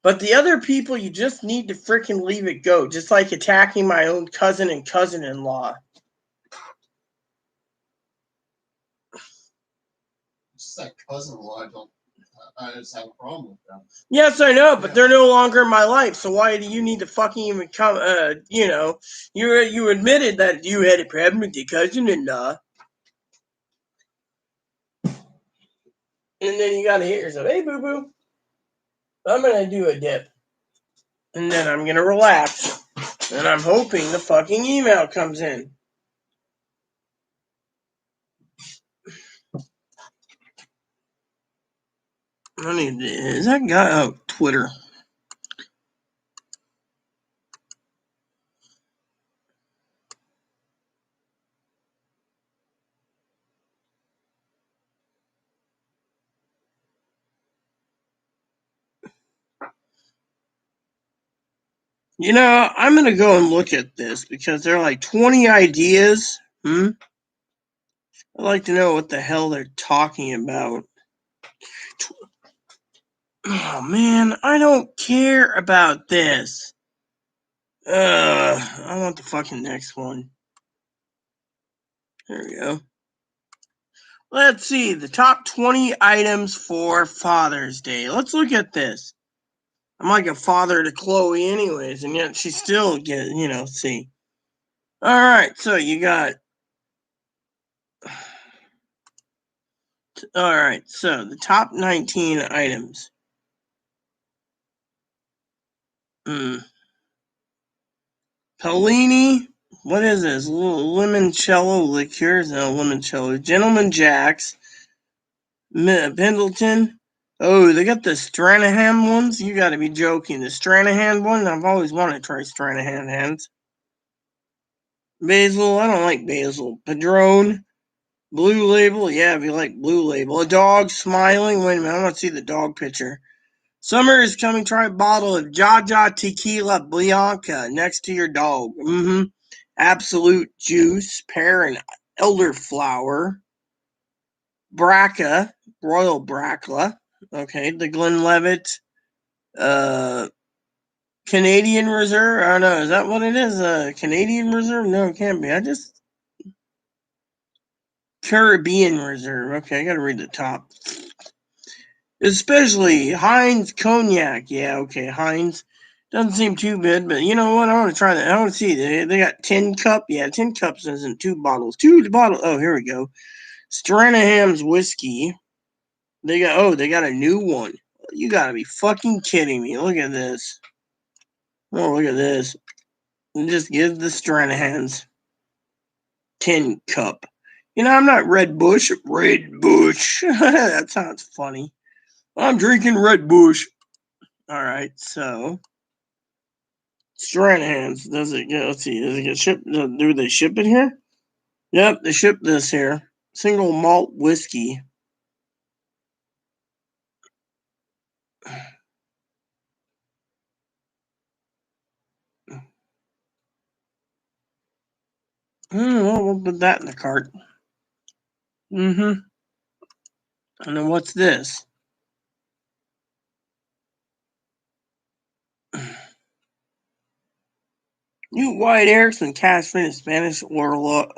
But the other people, you just need to freaking leave it go. Just like attacking my own cousin and cousin-in-law. Just that cousin-in-law, I just have a problem with them. Yes, I know, but they're no longer in my life. So why do you need to fucking even come? You admitted that you had a problem with your cousin-in-law, and then you gotta hit yourself. Hey, boo boo, I'm gonna do a dip, and then I'm gonna relax, and I'm hoping the fucking email comes in. Is that guy? Oh, Twitter. I'm going to go and look at this because there are like 20 ideas. I'd like to know what the hell they're talking about. Oh, man, I don't care about this. I want the fucking next one. There we go. Let's see, the top 20 items for Father's Day. Let's look at this. I'm like a father to Chloe anyways, and yet she still see. All right, so you got... All right, so the top 19 items. Pellini, what is this? Limoncello liqueurs, no, limoncello. Gentleman Jack's, Pendleton. Oh, they got the Stranahan ones? You gotta be joking. The Stranahan one? I've always wanted to try Stranahan hands. Basil, I don't like basil. Padron, Blue Label, yeah, if you like Blue Label. A dog smiling. Wait a minute, I want to see the dog picture. Summer is coming. Try a bottle of Jaja Tequila Blanca next to your dog. Absolute Juice, pear and elderflower. Braca, Royal Braca. Okay, the Glenlivet, Canadian Reserve. I don't know. Is that what it is? Canadian Reserve? No, it can't be. Caribbean Reserve. Okay, I gotta read the top. Especially Heinz Cognac. Yeah, okay, Heinz. Doesn't seem too good, but you know what? I want to try that. I want to see. They got 10 cup. Yeah, 10 cups isn't 2 bottles. 2 bottles. Oh, here we go. Stranaham's whiskey. They got a new one. You gotta be fucking kidding me. Look at this. Oh, look at this. Just give the Stranahan's 10 cup. I'm not Red Bush. Red Bush. That sounds funny. I'm drinking Red Bush. All right, so Stranahan's. Does it get? Let's see. Does it get shipped? Do they ship it here? Yep, they ship this here. Single malt whiskey. Well, we'll put that in the cart. And then what's this? New White Erickson cast in Spanish Oloroso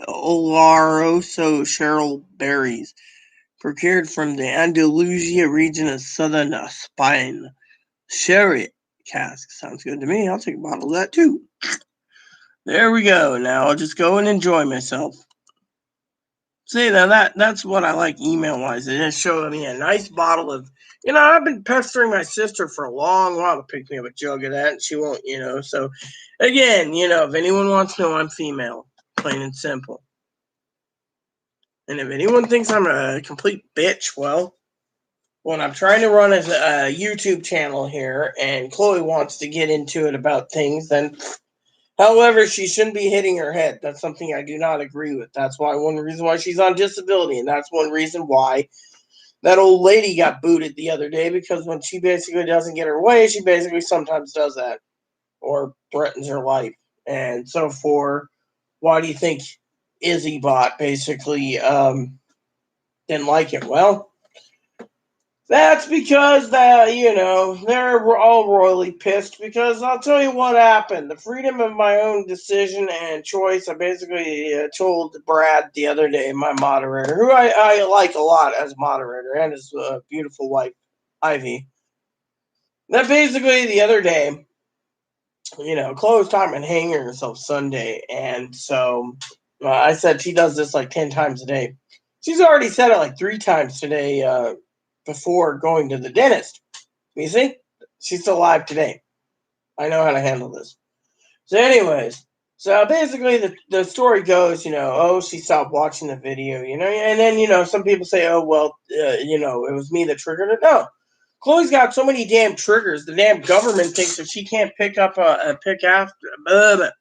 Cheryl berries, procured from the Andalusia region of southern Spain. Sherry cask. Sounds good to me. I'll take a bottle of that too. There we go. Now I'll just go and enjoy myself. See, now that's what I like email-wise. It just showed me a nice bottle of... I've been pestering my sister for a long while to pick me up a jug of that, and she won't, So, again, if anyone wants to know, I'm female. Plain and simple. And if anyone thinks I'm a complete bitch, well, when I'm trying to run a YouTube channel here, and Chloe wants to get into it about things, then... However, she shouldn't be hitting her head. That's something I do not agree with. That's one reason why she's on disability, and that's one reason why that old lady got booted the other day, because when she basically doesn't get her way, she basically sometimes does that or threatens her life. And so why do you think Izzy Bot basically didn't like it? Well, that's because they're all royally pissed, because I'll tell you what happened. The freedom of my own decision and choice, I basically told Brad the other day, my moderator, who I like a lot as moderator, and his beautiful wife, Ivy, that basically the other day, Chloe was talking about hanging herself Sunday, and so I said she does this like 10 times a day. She's already said it like 3 times today, before going to the dentist. You see? She's still alive today. I know how to handle this. So anyways, so basically the story goes, she stopped watching the video, and then, some people say, oh, well, it was me that triggered it. No. Chloe's got so many damn triggers. The damn government thinks that she can't pick up pick after. Let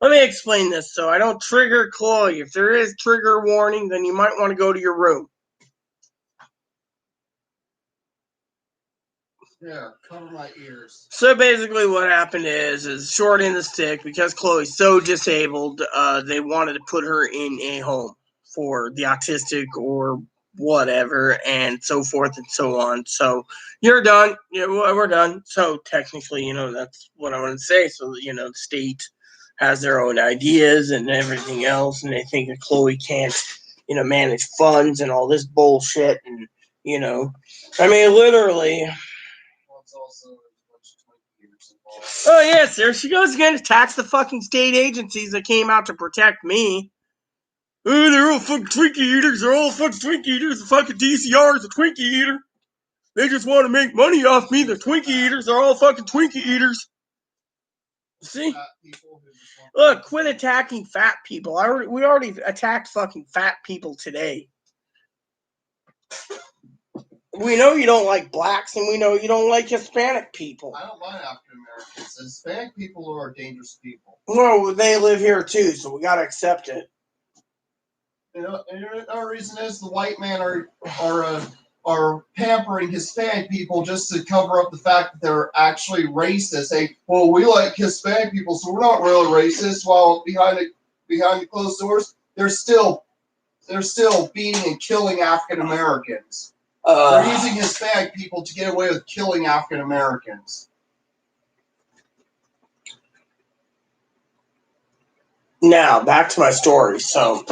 me explain this so I don't trigger Chloe. If there is trigger warning, then you might want to go to your room. Yeah, cover my ears. So basically what happened is short in the stick, because Chloe's so disabled, they wanted to put her in a home for the autistic or whatever, and so forth and so on. So you're done. Yeah, we're done. So technically, that's what I want to say. So, the state has their own ideas and everything else, and they think that Chloe can't, manage funds and all this bullshit. And, literally. Oh, yes, there she goes again to tax the fucking state agencies that came out to protect me. Oh, they're all fucking Twinkie eaters. They're all fucking Twinkie eaters. The fucking DCR is a Twinkie eater. They just want to make money off me. The Twinkie eaters. They're all fucking Twinkie eaters. See? Look, quit attacking fat people. We already attacked fucking fat people today. We know you don't like blacks, and we know you don't like Hispanic people. I don't mind African Americans. Hispanic people are dangerous people. Well, they live here too, so we gotta accept it. And our reason is the white men are pampering Hispanic people just to cover up the fact that they're actually racist. Saying, "Well, we like Hispanic people, so we're not really racist." While behind the closed doors, they're still beating and killing African Americans. They're using Hispanic people to get away with killing African Americans. Now, back to my story. So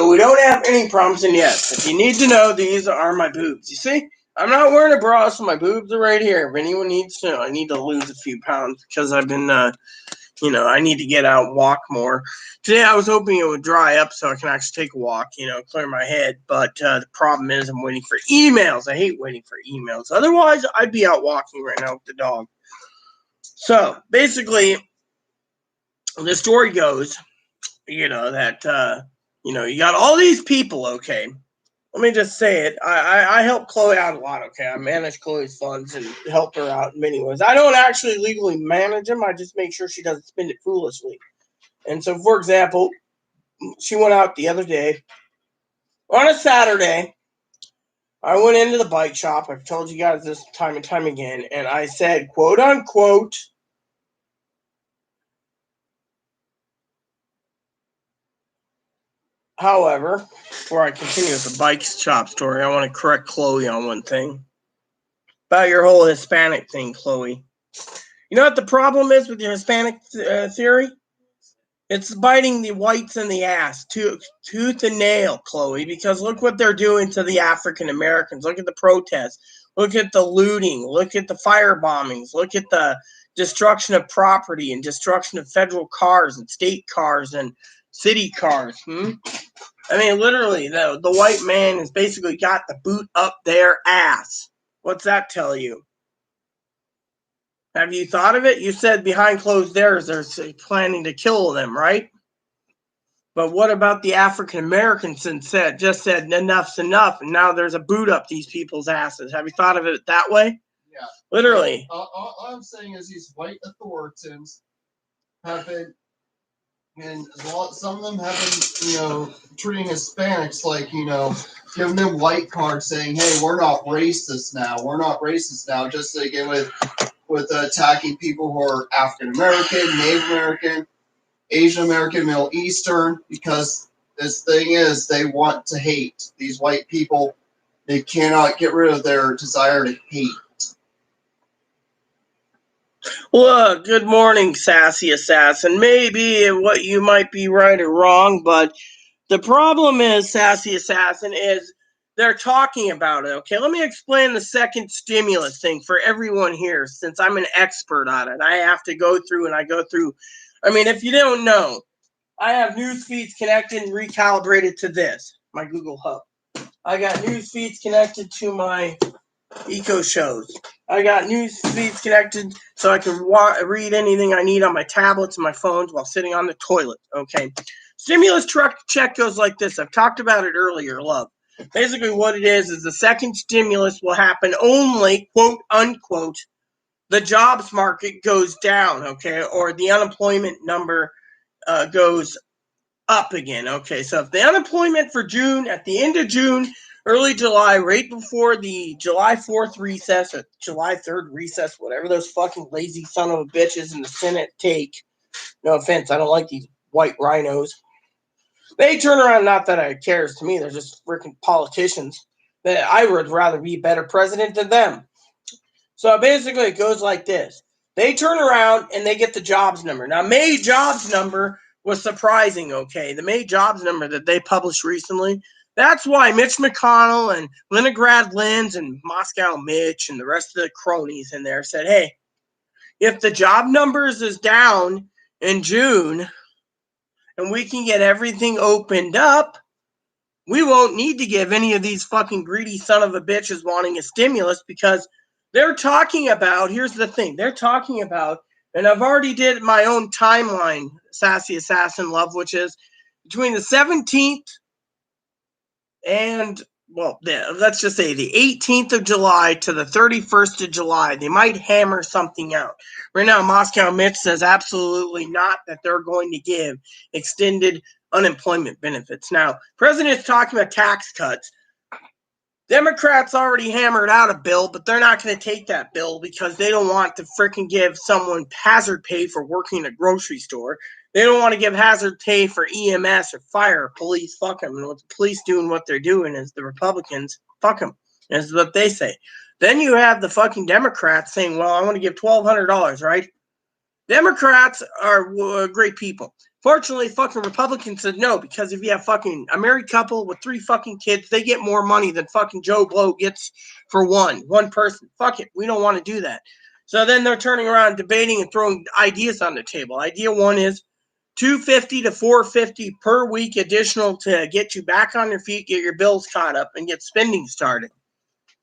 we don't have any problems, and yes, if you need to know, these are my boobs. You see, I'm not wearing a bra, so my boobs are right here. If anyone needs to know, I need to lose a few pounds because I've been, I need to get out and walk more. Today, I was hoping it would dry up so I can actually take a walk, clear my head. But the problem is I'm waiting for emails. I hate waiting for emails. Otherwise, I'd be out walking right now with the dog. So, basically, the story goes, that, you got all these people, okay? Let me just say it. I help Chloe out a lot, okay? I manage Chloe's funds and help her out in many ways. I don't actually legally manage them. I just make sure she doesn't spend it foolishly. And so, for example, she went out the other day. On a Saturday, I went into the bike shop. I've told you guys this time and time again. And I said, quote unquote, however, before I continue with the bike shop story, I want to correct Chloe on one thing. About your whole Hispanic thing, Chloe. You know what the problem is with your Hispanic theory? It's biting the whites in the ass, tooth and nail, Chloe, because look what they're doing to the African Americans. Look at the protests. Look at the looting. Look at the fire bombings. Look at the destruction of property and destruction of federal cars and state cars and city cars. I mean, literally, the white man has basically got the boot up their ass. What's that tell you? Have you thought of it? You said behind closed doors they're planning to kill them, right? But what about the African Americans and just said enough's enough, and now there's a boot up these people's asses? Have you thought of it that way? Yeah. Literally. All I'm saying is these white authorities have been, and some of them have been, treating Hispanics like, giving them white cards saying, "Hey, we're not racist now. We're not racist now," just to get with attacking people who are African American, Native American, Asian American, Middle Eastern, because this thing is they want to hate. These white people, they cannot get rid of their desire to hate. Look, good morning, sassy assassin. Maybe what you might be right or wrong, but the problem is, sassy assassin, is they're talking about it. Okay, let me explain the second stimulus thing for everyone here, since I'm an expert on it. I have to go through. I mean, if you don't know, I have news feeds connected and recalibrated to this, my Google Hub. I got news feeds connected to my Eco Shows. I got news feeds connected so I can read anything I need on my tablets and my phones while sitting on the toilet. Okay. Stimulus check goes like this. I've talked about it earlier, love. Basically what it is the second stimulus will happen only, quote unquote, the jobs market goes down, okay, or the unemployment number goes up again. Okay, so if the unemployment for June, at the end of June, early July, right before the July 4th recess or July 3rd recess, whatever those fucking lazy son of a bitches in the Senate take, no offense, I don't like these white rhinos. They turn around, not that it cares to me, they're just freaking politicians. that I would rather be a better president than them. So basically it goes like this. They turn around and they get the jobs number. Now, May jobs number was surprising, okay? The May jobs number that they published recently, that's why Mitch McConnell and Leningrad Linz and Moscow Mitch and the rest of the cronies in there said, hey, if the job numbers is down in June and we can get everything opened up, we won't need to give any of these fucking greedy son of a bitches wanting a stimulus, because they're talking about, here's the thing, they're talking about, and I've already did my own timeline, Sassy Assassin Love, which is between the 17th and, well, let's just say the 18th of July to the 31st of July. They might hammer something out. Right now, Moscow Mitch says absolutely not that they're going to give extended unemployment benefits. Now, President's talking about tax cuts. Democrats already hammered out a bill, but they're not going to take that bill because they don't want to freaking give someone hazard pay for working in a grocery store. They don't want to give hazard pay for EMS or fire or police. Fuck them. And what the police doing what they're doing is the Republicans, fuck them, is what they say. Then you have the fucking Democrats saying, well, I want to give $1,200, right? Democrats are great people. Fortunately, fucking Republicans said no, because if you have fucking a married couple with 3 fucking kids, they get more money than fucking Joe Blow gets for one person. Fuck it. We don't want to do that. So then they're turning around debating and throwing ideas on the table. Idea 1 is $250 to $450 per week additional to get you back on your feet, get your bills caught up, and get spending started.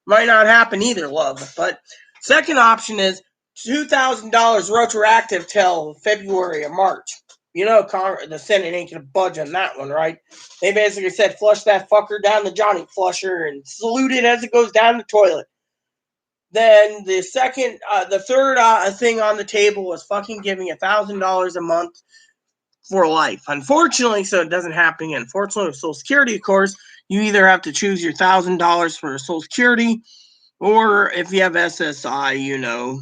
Might not happen either, love. But second option is $2,000 retroactive till February or March. You know, the Senate ain't going to budge on that one, right? They basically said, flush that fucker down the Johnny Flusher and salute it as it goes down the toilet. Then the third thing on the table was fucking giving $1,000 a month for life. Unfortunately, so it doesn't happen again. Unfortunately, with Social Security, of course, you either have to choose your $1,000 for Social Security, or if you have SSI, you know.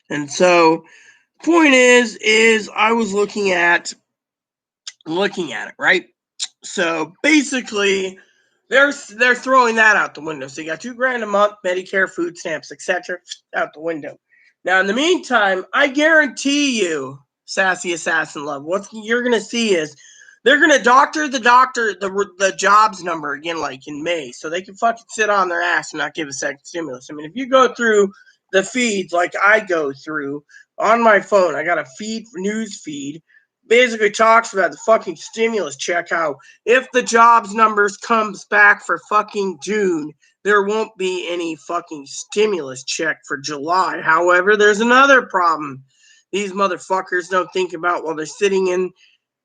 And so, point is I was looking at it, right? So basically, they're throwing that out the window. So you got $2,000 a month, Medicare, food stamps, etc., out the window. Now, in the meantime, I guarantee you, Sassy Assassin Love, what you're gonna see is they're gonna doctor the jobs number again, like in May, so they can fucking sit on their ass and not give a second stimulus. I mean, if you go through the feeds like I go through on my phone, I got a news feed, basically talks about the fucking stimulus check, how if the jobs numbers comes back for fucking June, there won't be any fucking stimulus check for July. However, there's another problem these motherfuckers don't think about while they're sitting in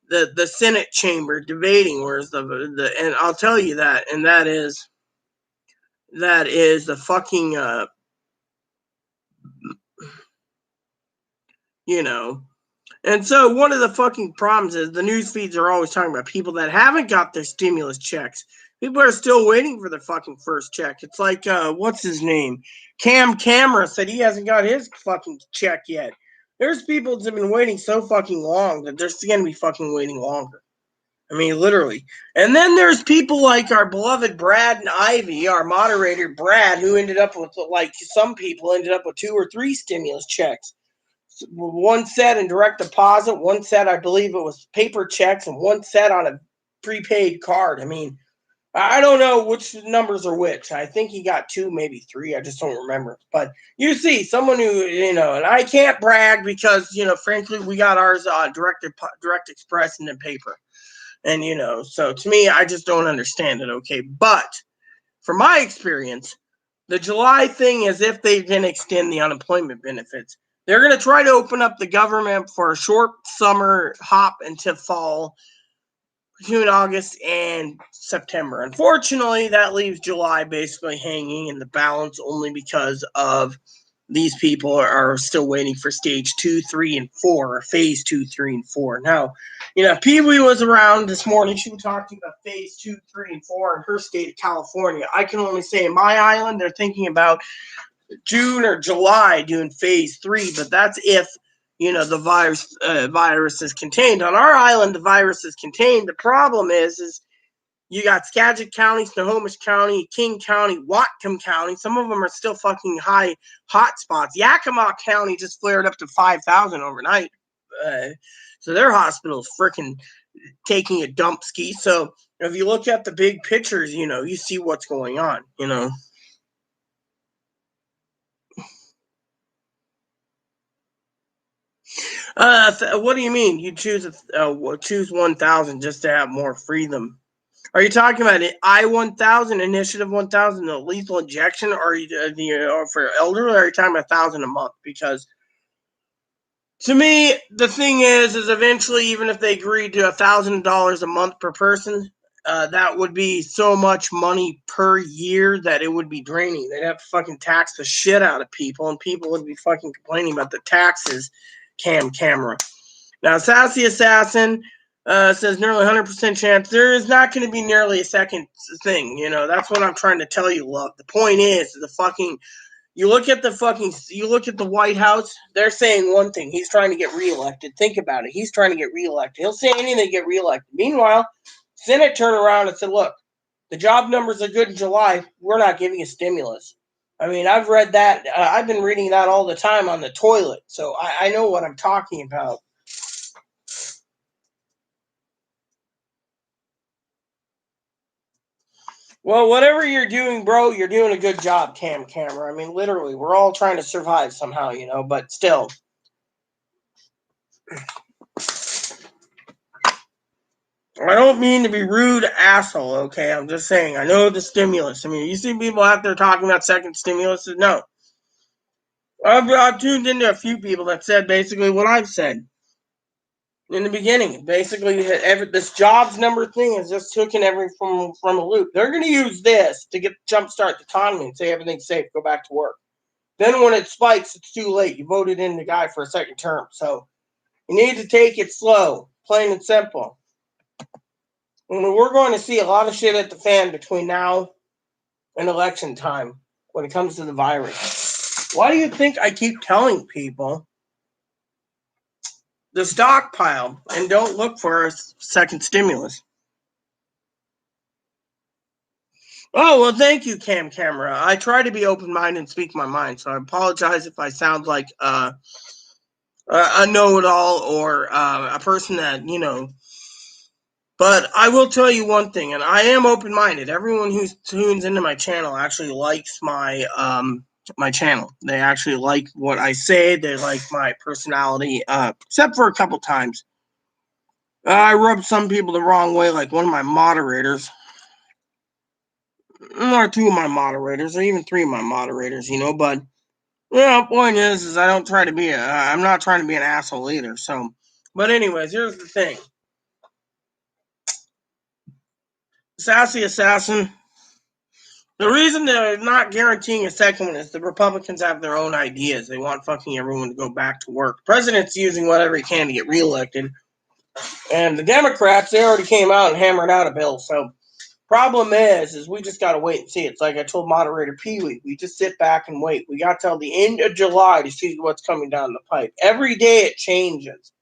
the Senate chamber debating, whereas and I'll tell you that, and that is the fucking And so one of the fucking problems is the news feeds are always talking about people that haven't got their stimulus checks. People are still waiting for their fucking first check. It's like, what's his name? Cam Camera said he hasn't got his fucking check yet. There's people that have been waiting so fucking long that they're going to be fucking waiting longer. I mean, literally. And then there's people like our beloved Brad and Ivy, our moderator Brad, who ended up with, like, some people ended up with 2 or 3 stimulus checks. One set in direct deposit, one set, I believe it was paper checks, and one set on a prepaid card. I mean, I don't know which numbers are which. I think he got 2, maybe 3. I just don't remember. But you see, someone who, and I can't brag because, frankly, we got ours direct express and in paper. And, so to me, I just don't understand it, okay? But from my experience, the July thing is if they can extend the unemployment benefits. They're going to try to open up the government for a short summer hop into fall, between August and September. Unfortunately, that leaves July basically hanging in the balance only because of these people are still waiting for stage 2, 3, and 4, or phase 2, 3, and 4. Now, Pee Wee was around this morning. She was talking about phase 2, 3, and 4 in her state of California. I can only say in my island, they're thinking about June or July doing phase 3, but that's if the virus is contained. On our island, the virus is contained. The problem is You got Skagit County, Snohomish County, King County, Whatcom County. Some of them are still fucking high hot spots. Yakima County just flared up to 5,000 overnight. So their hospital's freaking taking a dump ski. So if you look at the big pictures, you see what's going on, What do you mean? You choose 1,000 just to have more freedom? Are you talking about the I-1000, Initiative 1000, the lethal injection, or are you for elderly? Or are you talking about 1,000 a month? Because to me, the thing is eventually, even if they agreed to $1,000 a month per person, that would be so much money per year that it would be draining. They'd have to fucking tax the shit out of people, and people would be fucking complaining about the taxes. Camera. Now, Sassy Assassin says nearly 100% chance. There is not going to be nearly a second thing. That's what I'm trying to tell you, love. The point is, you look at the White House, they're saying one thing. He's trying to get reelected. Think about it. He's trying to get reelected. He'll say anything to get reelected. Meanwhile, Senate turned around and said, look, the job numbers are good in July. We're not giving a stimulus. I mean, I've read that. I've been reading that all the time on the toilet. So I know what I'm talking about. Well, whatever you're doing, bro, you're doing a good job, Camera. I mean, literally, we're all trying to survive somehow, but still. I don't mean to be rude, asshole, okay? I'm just saying, I know the stimulus. I mean, you see people out there talking about second stimulus? No. I've tuned into a few people that said basically what I've said in the beginning. Basically, this jobs number thing is just taking everything from a loop. They're going to use this to jumpstart the economy and say everything's safe, go back to work. Then when it spikes, it's too late. You voted in the guy for a second term. So you need to take it slow, plain and simple. And we're going to see a lot of shit at the fan between now and election time when it comes to the virus. Why do you think I keep telling people the stockpile and don't look for a second stimulus? Oh, well, thank you, Camera. I try to be open-minded and speak my mind, so I apologize if I sound like a know-it-all or a person that, But I will tell you one thing, and I am open-minded. Everyone who tunes into my channel actually likes my channel. They actually like what I say. They like my personality, except for a couple times. I rubbed some people the wrong way, like one of my moderators. Or two of my moderators, or even three of my moderators, but point is I'm not trying to be an asshole either. So, but anyways, here's the thing. Sassy Assassin. The reason they're not guaranteeing a second one is the Republicans have their own ideas. They want fucking everyone to go back to work. The president's using whatever he can to get reelected. And the Democrats, they already came out and hammered out a bill. So problem is we just got to wait and see. It's like I told moderator Pee-wee. We just sit back and wait. We got till the end of July to see what's coming down the pipe. Every day it changes.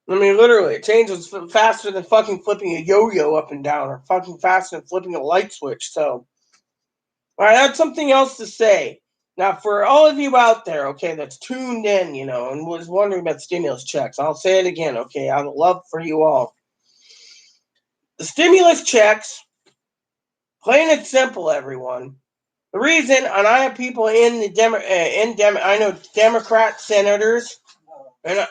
I mean, literally, it changes faster than fucking flipping a yo-yo up and down or fucking faster than flipping a light switch. So, all right, that's something else to say. Now, for all of you out there, okay, that's tuned in, and was wondering about stimulus checks, I'll say it again, okay? I would love for you all. The stimulus checks, plain and simple, everyone. The reason, and I have people in the I know Democrat senators, and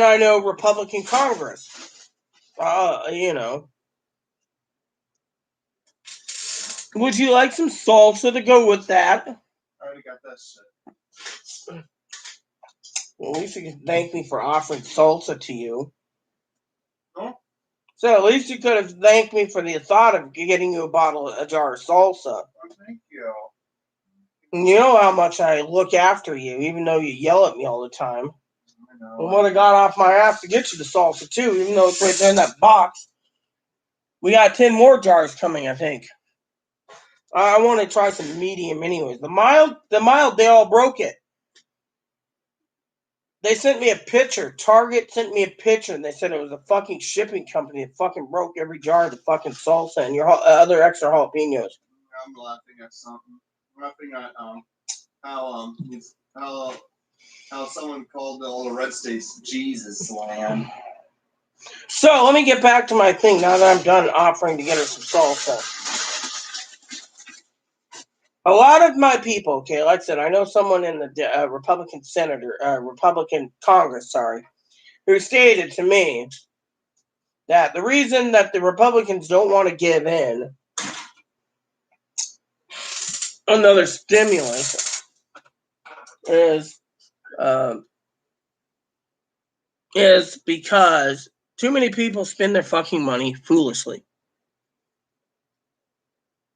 I know Republican Congress. Would you like some salsa to go with that? I already got this. Well, at least you can thank me for offering salsa to you. Huh? So at least you could have thanked me for the thought of getting you a jar of salsa. Oh, thank you. And you know how much I look after you, even though you yell at me all the time. I know. I would have got off my ass to get you the salsa too, even though it's right there in that box. We got 10 more jars coming, I think. I want to try some medium anyways. The mild, they all broke it. They sent me a picture. Target sent me a picture, and they said it was a fucking shipping company that fucking broke every jar of the fucking salsa and your other extra jalapenos. I'm laughing at something. I'm laughing at how someone called all the red states Jesus land. So let me get back to my thing now that I'm done offering to get her some salsa. A lot of my people, okay, like I said, I know someone in the Republican Congress, who stated to me that the reason that the Republicans don't want to give in another stimulus is because too many people spend their fucking money foolishly.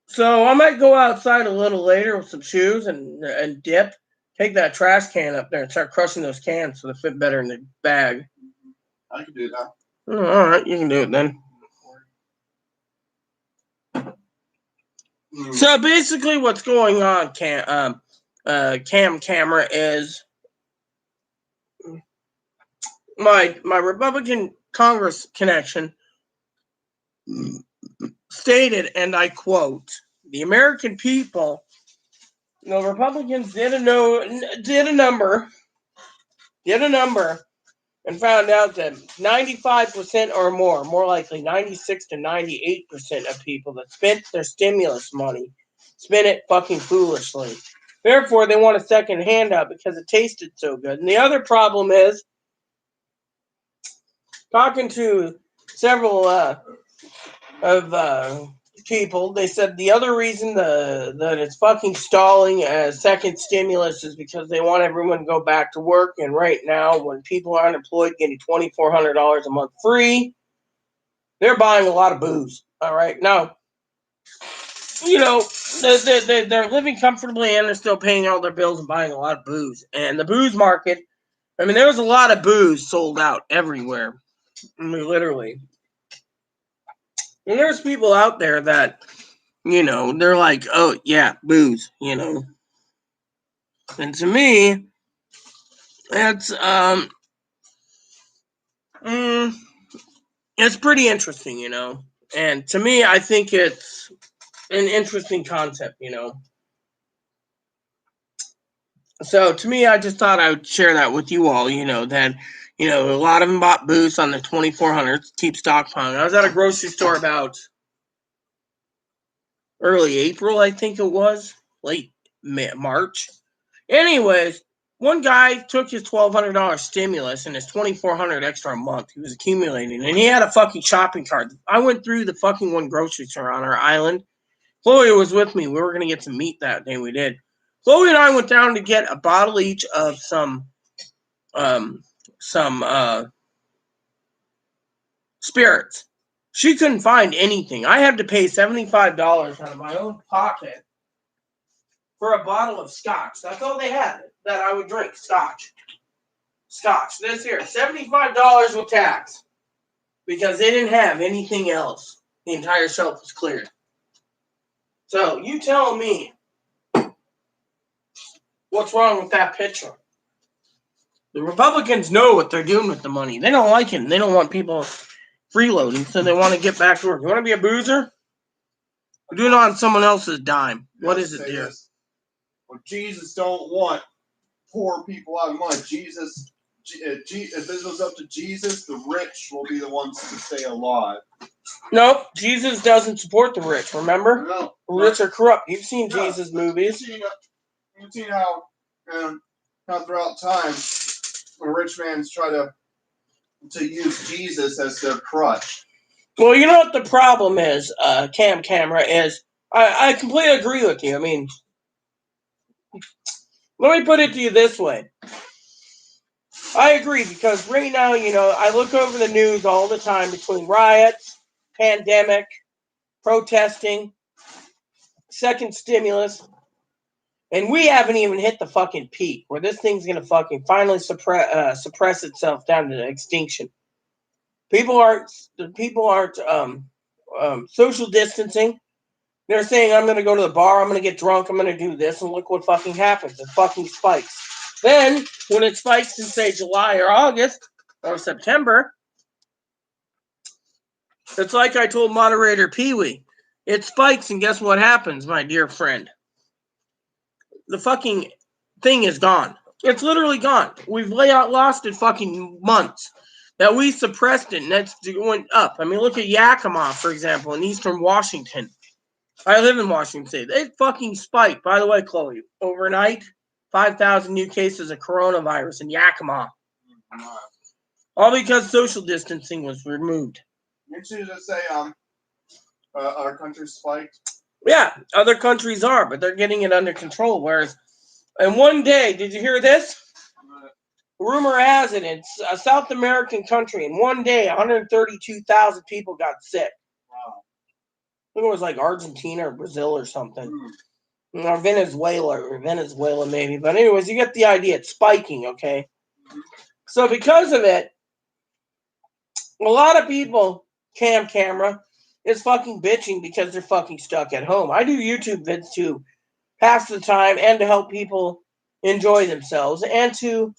So I might go outside a little later with some shoes and dip, take that trash can up there and start crushing those cans so they fit better in the bag. I can do that. All right, you can do it then. So basically, what's going on, camera, is my Republican Congress connection stated, and I quote, "The American people, Republicans did a number, and found out that 95% or more likely 96 to 98% of people that spent their stimulus money spent it fucking foolishly. Therefore, they want a second handout because it tasted so good." And the other problem is, talking to several of people, they said the other reason that it's fucking stalling as second stimulus is because they want everyone to go back to work. And right now, when people are unemployed getting $2,400 a month free, they're buying a lot of booze. All right. Now, they're living comfortably and they're still paying all their bills and buying a lot of booze. And the booze market, I mean, there was a lot of booze sold out everywhere. I mean, literally. And there's people out there that, they're like, oh, yeah, booze, And to me, that's, it's pretty interesting, And to me, I think it's an interesting concept, So to me, I just thought I would share that with you all, that, a lot of them bought booze on the 2400s, keep stockpiling. I was at a grocery store about early April, I think it was, late March. Anyways, one guy took his $1,200 stimulus and his $2,400 extra a month. He was accumulating, and he had a fucking shopping cart. I went through the fucking one grocery store on our island. Chloe was with me. We were gonna get some meat that day. We did. Chloe and I went down to get a bottle each of some spirits. She couldn't find anything. I had to pay $75 out of my own pocket for a bottle of scotch. That's all they had that I would drink. Scotch. This here, $75 with tax. Because they didn't have anything else. The entire shelf was cleared. So, you tell me what's wrong with that picture. The Republicans know what they're doing with the money. They don't like it. They don't want people freeloading, so they want to get back to work. You want to be a boozer? We're doing it on someone else's dime. What is it, dear? Well, Jesus don't want poor people out of money. If this was up to Jesus, the rich will be the ones to stay alive. Nope, Jesus doesn't support the rich, remember? No. The rich are corrupt. You've seen Jesus movies. You've seen how throughout time, when rich man's try to use Jesus as their crutch. Well, you know what the problem is, camera, is I completely agree with you. I mean, let me put it to you this way. I agree, because right now, I look over the news all the time between riots, pandemic, protesting, second stimulus, and we haven't even hit the fucking peak where this thing's going to fucking finally suppress itself down to extinction. People aren't social distancing. They're saying, I'm going to go to the bar, I'm going to get drunk, I'm going to do this, and look what fucking happens. It fucking spikes. Then, when it spikes in, say, July or August or September, it's like I told moderator Pee-wee. It spikes, and guess what happens, my dear friend? The fucking thing is gone. It's literally gone. We've lost it fucking months. That we suppressed it, and that's going up. I mean, look at Yakima, for example, in eastern Washington. I live in Washington State. It fucking spiked. By the way, Chloe, overnight, 5,000 new cases of coronavirus in Yakima. All because social distancing was removed. Didn't you just say our country spiked? Yeah, other countries are, but they're getting it under control. Whereas, in one day, did you hear this? Rumor has it, it's a South American country. In one day, 132,000 people got sick. Wow. I think it was like Argentina or Brazil or something. Or Venezuela maybe. But anyways, you get the idea. It's spiking, okay? So because of it, a lot of people, camera, is fucking bitching because they're fucking stuck at home. I do YouTube vids to pass the time and to help people enjoy themselves and to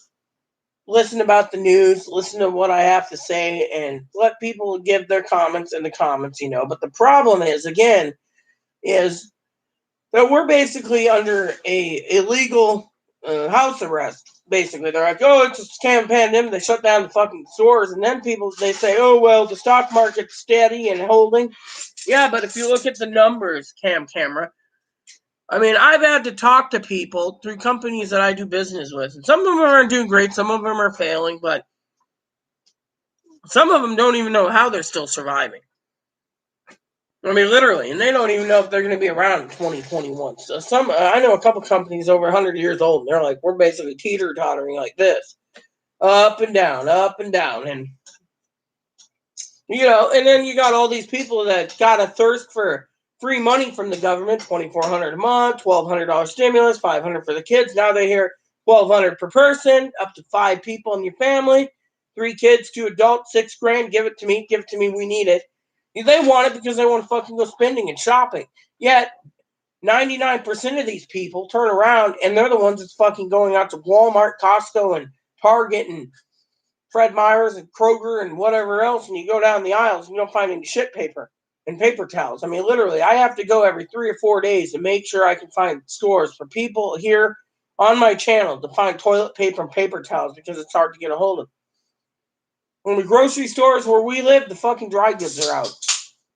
listen about the news, listen to what I have to say, and let people give their comments in the comments, But the problem is, again, is that we're basically under a illegal house arrest. Basically, they're like, oh, it's a scam pandemic. They shut down the fucking stores, and then they say, oh, well, the stock market's steady and holding. Yeah, but if you look at the numbers, camera, I mean, I've had to talk to people through companies that I do business with, and some of them aren't doing great, some of them are failing, but some of them don't even know how they're still surviving. I mean, literally, and they don't even know if they're going to be around in 2021. So I know a couple companies over 100 years old, and they're like, we're basically teeter-tottering like this, up and down, and and then you got all these people that got a thirst for free money from the government, $2,400 a month, $1,200 stimulus, $500 for the kids. Now they hear $1,200 per person, up to 5 people in your family, 3 kids, 2 adults, $6,000. Give it to me, we need it. They want it because they want to fucking go spending and shopping. Yet 99% of these people turn around and they're the ones that's fucking going out to Walmart, Costco, and Target, and Fred Meyer's and Kroger and whatever else, and you go down the aisles and you don't find any shit paper and paper towels. I mean, literally, I have to go every 3 or 4 days to make sure I can find stores for people here on my channel to find toilet paper and paper towels because it's hard to get a hold of. When the grocery stores where we live, the fucking dry goods are out.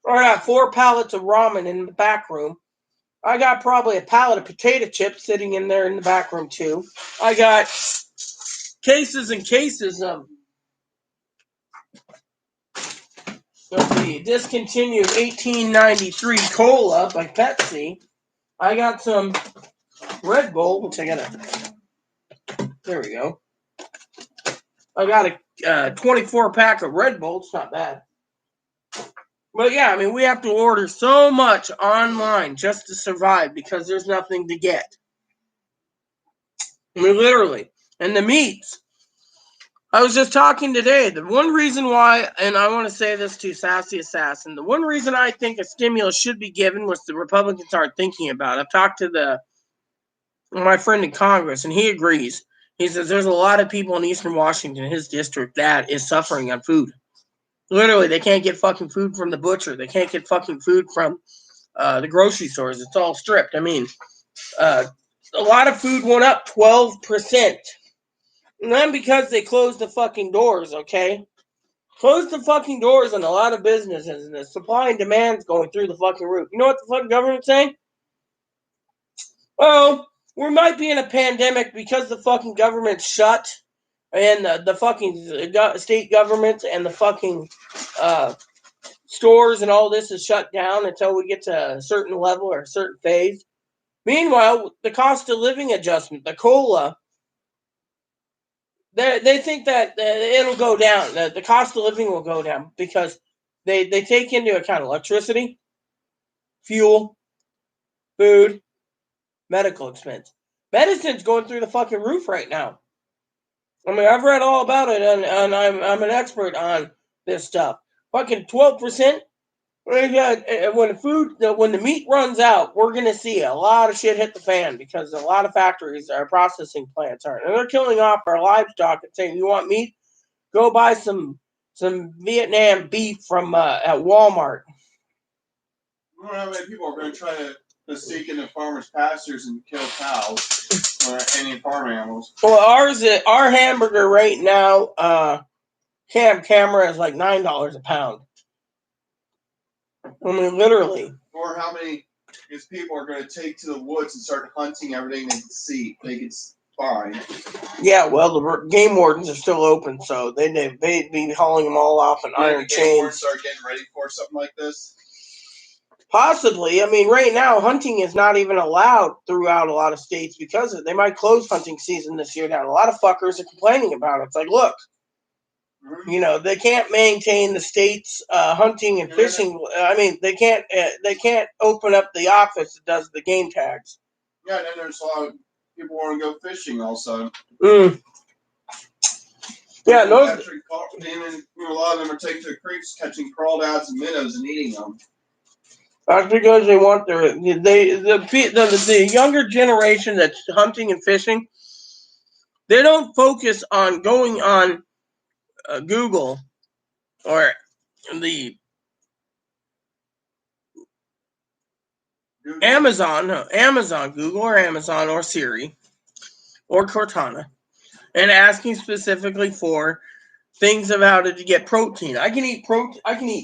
I got 4 pallets of ramen in the back room. I got probably a pallet of potato chips sitting in there in the back room too. I got cases and cases of discontinued 1893 cola by Pepsi. I got some Red Bull, which I gotta. There we go. I got a 24 pack of Red Bull. It's not bad. But yeah, I mean, we have to order so much online just to survive because there's nothing to get. I mean, literally. And the meats. I was just talking today. The one reason why, and I want to say this to Sassy Assassin, the one reason I think a stimulus should be given, which the Republicans aren't thinking about. I've talked to my friend in Congress, and he agrees. He says there's a lot of people in Eastern Washington, his district, that is suffering on food. Literally, they can't get fucking food from the butcher. They can't get fucking food from the grocery stores. It's all stripped. I mean, a lot of food went up 12%. And then because they closed the fucking doors, okay? Closed the fucking doors on a lot of businesses, and the supply and demand's going through the fucking roof. You know what the fucking government's saying? Well, we might be in a pandemic because the fucking government's shut, and the fucking state government and the fucking stores and all this is shut down until we get to a certain level or a certain phase. Meanwhile, the cost of living adjustment, the COLA, they think that it'll go down. The cost of living will go down because they take into account electricity, fuel, food, medical expense. Medicine's going through the fucking roof right now. I mean, I've read all about it, and I'm an expert on this stuff. Fucking 12%. When the meat runs out, we're gonna see a lot of shit hit the fan because a lot of factories, our processing plants aren't, and they're killing off our livestock and saying, "You want meat? Go buy some Vietnam beef from at Walmart." I don't know how many people are going to try to sneak into farmers' pastures and kill cows or any farm animals. Well, our hamburger right now, camera is like $9 a pound. I mean, literally. Or how many people are going to take to the woods and start hunting everything they can see, they can find. Yeah, well, the game wardens are still open, so they'd be hauling them all off in iron chains. Game wardens are getting ready for something like this? Possibly. I mean, right now, hunting is not even allowed throughout a lot of states because of it. They might close hunting season this year down. A lot of fuckers are complaining about it. It's like, look, they can't maintain the state's hunting and fishing. I mean, they can't open up the office that does the game tags. Yeah, and then there's a lot of people want to go fishing also. Yeah, no. A lot of them are taking to the creeks, catching crawdads and minnows and eating them. That's because they want the younger generation that's hunting and fishing. They don't focus on going on Google or the Amazon, Google or Amazon or Siri or Cortana, and asking specifically for things of how to get protein. I can eat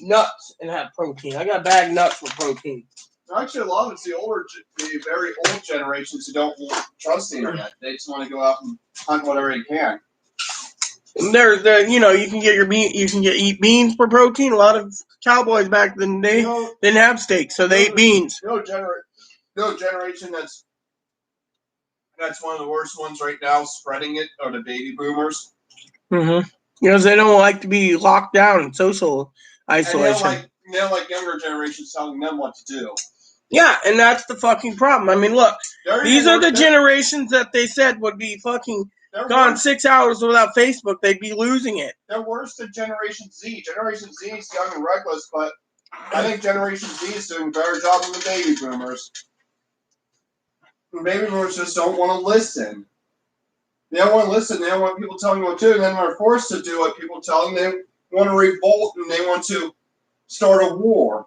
nuts and have protein. I got bagged nuts for protein. Actually, a lot of it's the very old generations who don't trust the internet. They just want to go out and hunt whatever they can. You can eat beans for protein. A lot of cowboys back in the day didn't have steak, so they ate beans. No generation that's one of the worst ones right now, spreading it, are the baby boomers. Mm-hmm. Because they don't like to be locked down in social isolation. And they don't like younger generations telling them what to do. Yeah, and that's the fucking problem. I mean, look, these are the generations that they said would be fucking gone 6 hours without Facebook. They'd be losing it. They're worse than Generation Z. Generation Z is young and reckless, but I think Generation Z is doing a better job than the baby boomers. The baby boomers just don't want to listen. They don't want to listen. They don't want people telling them what to do. And then they're forced to do what people tell them. They want to revolt and they want to start a war.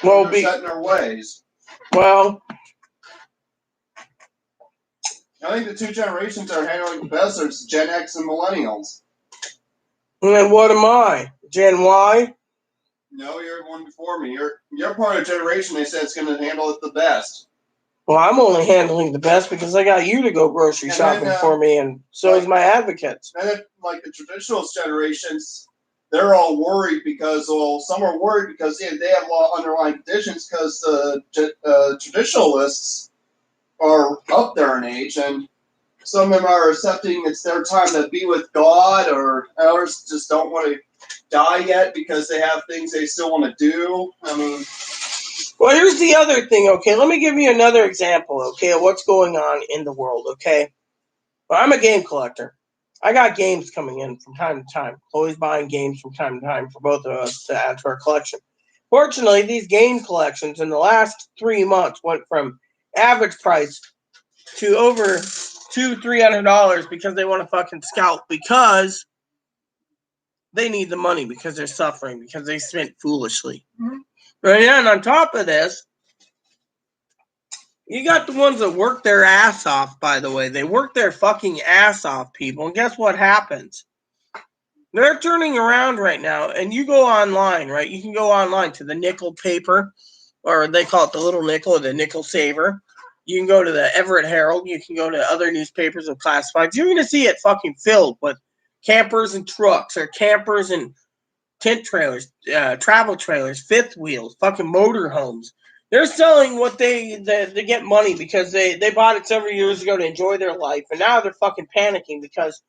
Well, they're set in their ways. Well, I think the two generations that are handling the best are Gen X and Millennials. And then what am I? Gen Y? No, you're one before me. You're part of a generation they said it's going to handle it the best. Well, I'm only handling the best because I got you to go grocery shopping for me, and so is my advocates. And then, like the traditionalist generations, they're all worried because, some are worried because they have a lot of underlying conditions because the traditionalists are up there in age, and some of them are accepting it's their time to be with God, or others just don't want to die yet because they have things they still want to do. I mean... Well, here's the other thing, okay? Let me give you another example, okay, of what's going on in the world, okay? Well, I'm a game collector. I got games coming in from time to time. Always buying games from time to time for both of us to add to our collection. Fortunately, these game collections in the last 3 months went from average price to over $200-$300 because they want to fucking scalp, because they need the money, because they're suffering, because they spent foolishly. Mm-hmm. And then on top of this, you got the ones that work their ass off, by the way. They work their fucking ass off, people. And guess what happens? They're turning around right now, and you go online, right? You can go online to the nickel paper, or they call it the Little Nickel, or the Nickel Saver. You can go to the Everett Herald. You can go to other newspapers of classifieds. You're going to see it fucking filled with campers and trucks, or campers and tent trailers, travel trailers, fifth wheels, fucking motorhomes. They're selling what they get money because they bought it several years ago to enjoy their life, and now they're fucking panicking because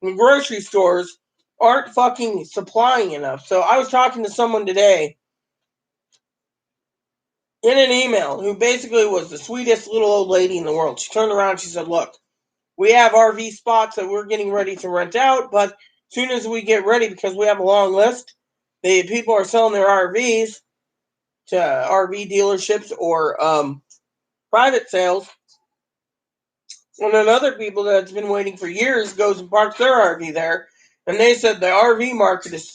the grocery stores aren't fucking supplying enough. So I was talking to someone today in an email who basically was the sweetest little old lady in the world. She turned around and she said, look, we have RV spots that we're getting ready to rent out, but as soon as we get ready, because we have a long list, The people are selling their RVs to RV dealerships or private sales. And then other people that's been waiting for years goes and parks their RV there. And they said the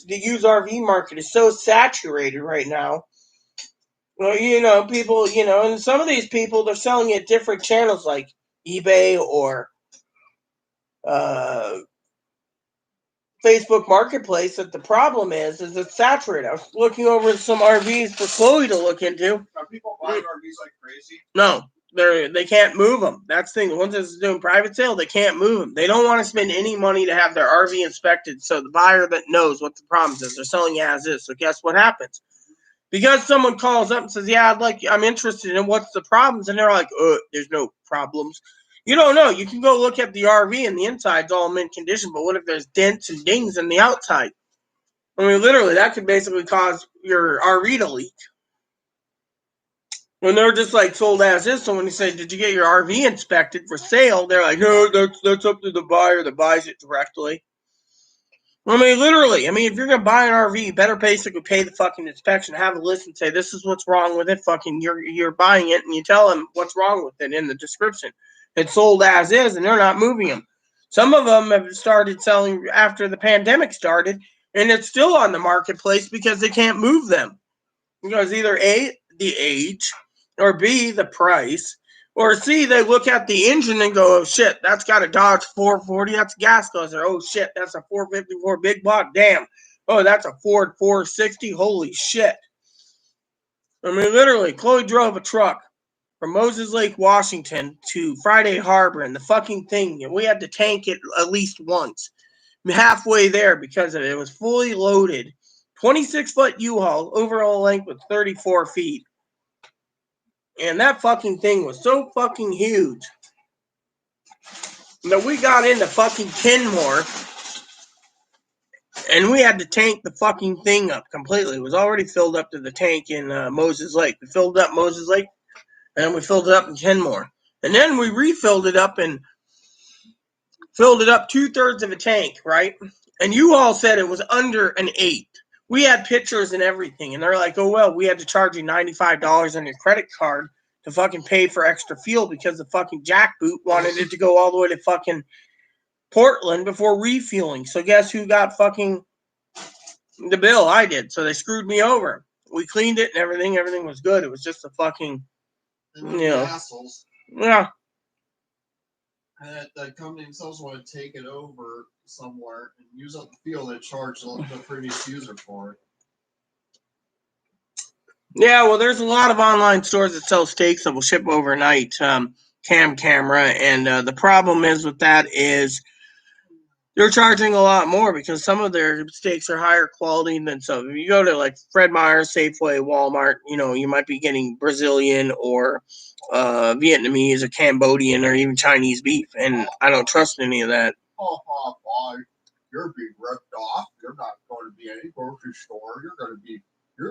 used RV market is so saturated right now. Well, people, and some of these people, they're selling at different channels like eBay or Facebook Marketplace. That the problem is it's saturated. I was looking over some RVs for Chloe to look into. Are people buying RVs like crazy? No, they can't move them. That's the thing. The ones that's doing private sale, they can't move them. They don't want to spend any money to have their RV inspected. So the buyer that knows what the problem is, they're selling it as is. So guess what happens? Because someone calls up and says, "Yeah, I'm interested in what's the problems," and they're like, "There's no problems." You don't know. You can go look at the RV and the inside's all in mint condition, but what if there's dents and dings in the outside? I mean, literally, that could basically cause your RV to leak. When they're just like sold as is, so when you say, "Did you get your RV inspected for sale?" They're like, "No, that's up to the buyer that buys it directly." I mean, literally. I mean, if you're gonna buy an RV, you better basically pay the fucking inspection, have a list, and say, "This is what's wrong with it." Fucking, you're buying it, and you tell them what's wrong with it in the description. It's sold as is, and they're not moving them. Some of them have started selling after the pandemic started, and it's still on the marketplace because they can't move them. Because either A, the age, or B, the price, or C, they look at the engine and go, "Oh shit, that's got a Dodge 440, that's a gas guzzler. Oh shit, that's a 454 big block, damn. Oh, that's a Ford 460, holy shit." I mean, literally, Chloe drove a truck from Moses Lake, Washington to Friday Harbor, and the fucking thing, we had to tank it at least once. Halfway there because of it. It was fully loaded. 26-foot U-Haul, overall length was 34 feet. And that fucking thing was so fucking huge that we got into fucking Kenmore and we had to tank the fucking thing up completely. It was already filled up to the tank in Moses Lake. We filled up Moses Lake and then we filled it up in Kenmore. And then we refilled it up and filled it up 2/3 of a tank, right? And you all said it was under an 8. We had pictures and everything. And they're like, "Oh, well, we had to charge you $95 on your credit card to fucking pay for extra fuel because the fucking jackboot wanted it to go all the way to fucking Portland before refueling." So guess who got fucking the bill? I did. So they screwed me over. We cleaned it and everything. Everything was good. It was just a fucking, assholes. Yeah. That company themselves want to take it over somewhere and use up the fuel they charged the previous user for it. Yeah, well, there's a lot of online stores that sell steaks that will ship overnight, camera, and the problem is with that is they're charging a lot more because some of their steaks are higher quality than some. If you go to like Fred Meyer's, Safeway, Walmart, you might be getting Brazilian or Vietnamese or Cambodian or even Chinese beef, and I don't trust any of that. Boy, you're being ripped off. You're not going to be any grocery store. You're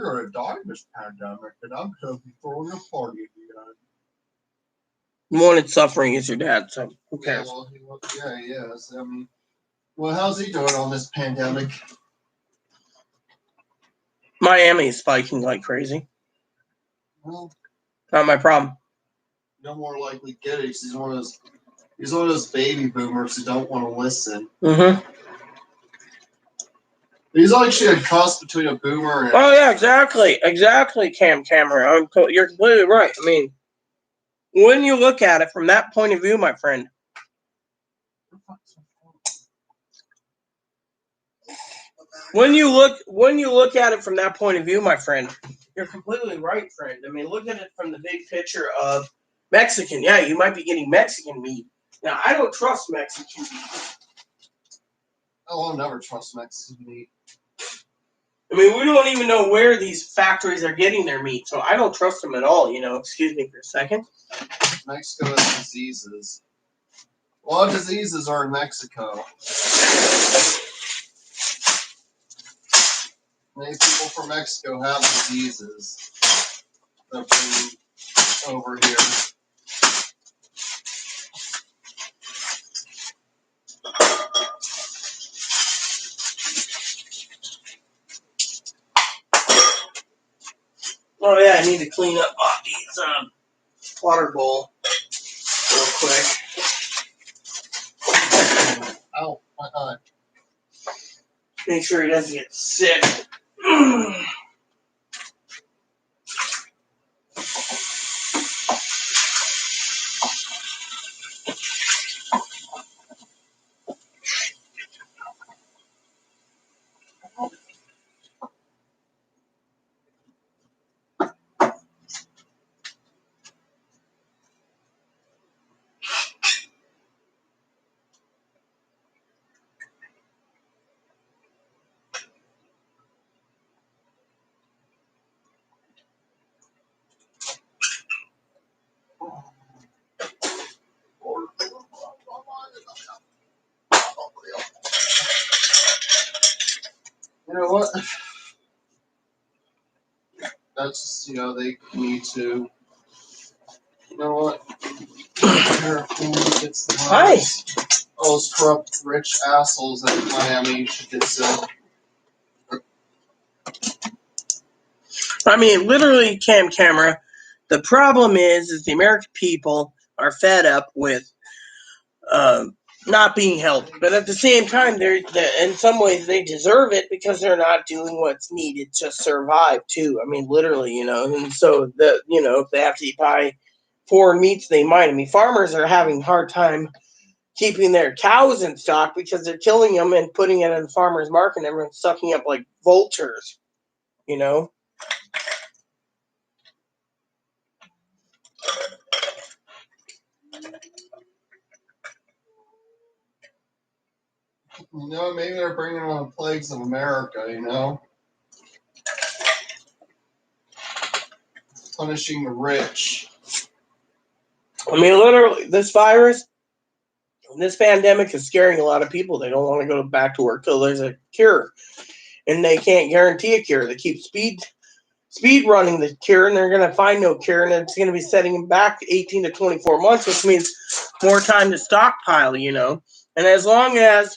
going to die in this pandemic, and I'm going to be throwing a party at the end. The one that's suffering is your dad, so who cares? Yeah, he is. I mean, well, how's he doing on this pandemic? Miami is spiking like crazy. Well, not my problem. No more likely get it. He's one of those baby boomers who don't want to listen. Mm-hmm. He's actually a cross between a boomer and... Oh, yeah, exactly, Cameron. You're completely right. I mean, when you look at it from that point of view, my friend, when you look at it from that point of view, my friend, you're completely right, friend. I mean, look at it from the big picture of Mexican. Yeah, you might be getting Mexican meat. Now, I don't trust Mexican meat. Oh, I'll never trust Mexican meat. I mean, we don't even know where these factories are getting their meat, so I don't trust them at all, Excuse me for a second. Mexico has diseases. A lot of diseases are in Mexico. Many people from Mexico have diseases that bring over here. Oh yeah, I need to clean up Bobby's water bowl real quick. Oh, why not? Make sure he doesn't get sick. You know what? That's, they need to. You know what? Gets the Nice. All those corrupt, rich assholes in Miami should get sent. I mean, literally, camera. The problem is the American people are fed up with not being helped, but at the same time, they're in some ways they deserve it because they're not doing what's needed to survive too. I mean, literally, and so if they have to buy foreign meats, they might. I mean, farmers are having a hard time keeping their cows in stock because they're killing them and putting it in the farmer's market and everyone's sucking up like vultures, Maybe they're bringing on the plagues of America, Punishing the rich. I mean, literally, this virus, this pandemic is scaring a lot of people. They don't want to go back to work till there's a cure, and they can't guarantee a cure. They keep speed running the cure, and they're going to find no cure, and it's going to be setting them back 18 to 24 months, which means more time to stockpile, And as long as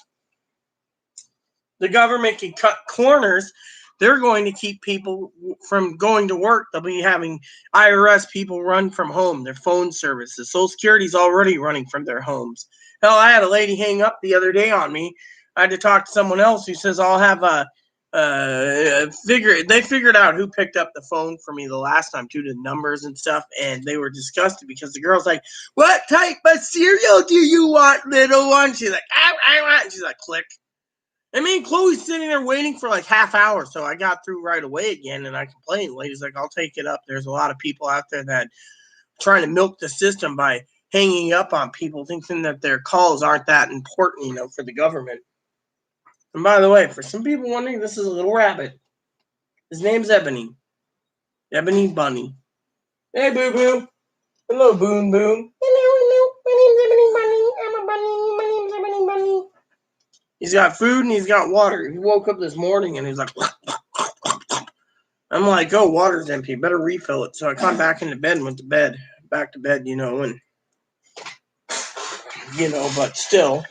the government can cut corners, they're going to keep people from going to work. They'll be having IRS people run from home, their phone services. Social Security's already running from their homes. Hell, I had a lady hang up the other day on me. I had to talk to someone else who says I'll have they figured out who picked up the phone for me the last time too, the numbers and stuff, and they were disgusted because the girl's like, "What type of cereal do you want, little one?" She's like, I want. And she's like, click. I mean, Chloe's sitting there waiting for like half hour, so I got through right away again, and I complained. The lady's like, I'll take it up. There's a lot of people out there that trying to milk the system by hanging up on people, thinking that their calls aren't that important, for the government. And by the way, for some people wondering, this is a little rabbit. His name's Ebony. Ebony Bunny. Hey, boo-boo. Hello, Boon Boon. Hello. My name's Ebony Bunny. I'm a bunny. My name's Ebony Bunny. He's got food and he's got water. He woke up this morning and he's like, I'm like, oh, water's empty. Better refill it. So I climbed back into bed and went to bed. Back to bed, and, but still.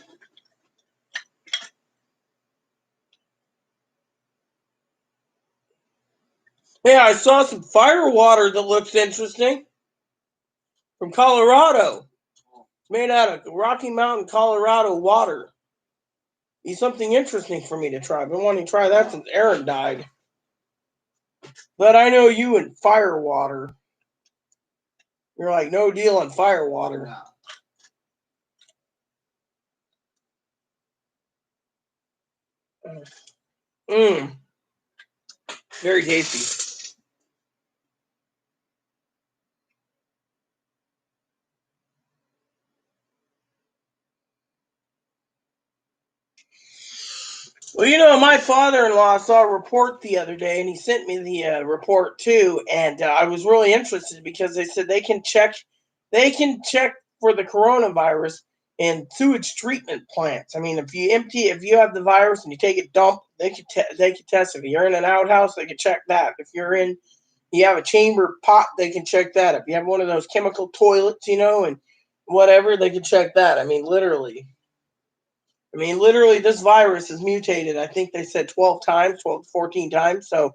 Yeah, I saw some fire water that looks interesting from Colorado. It's made out of Rocky Mountain, Colorado water. It's something interesting for me to try. I've been wanting to try that since Aaron died. But I know you and fire water. You're like, no deal on fire water. Very tasty. Well, my father-in-law saw a report the other day, and he sent me the report too. And I was really interested because they said they can check for the coronavirus in sewage treatment plants. I mean, if you have the virus and you take it dump, they could test it. If you're in an outhouse, they can check that. If you have a chamber pot, they can check that. If you have one of those chemical toilets, and whatever, they can check that. I mean, literally, this virus is mutated. I think they said 12 to 14 times. So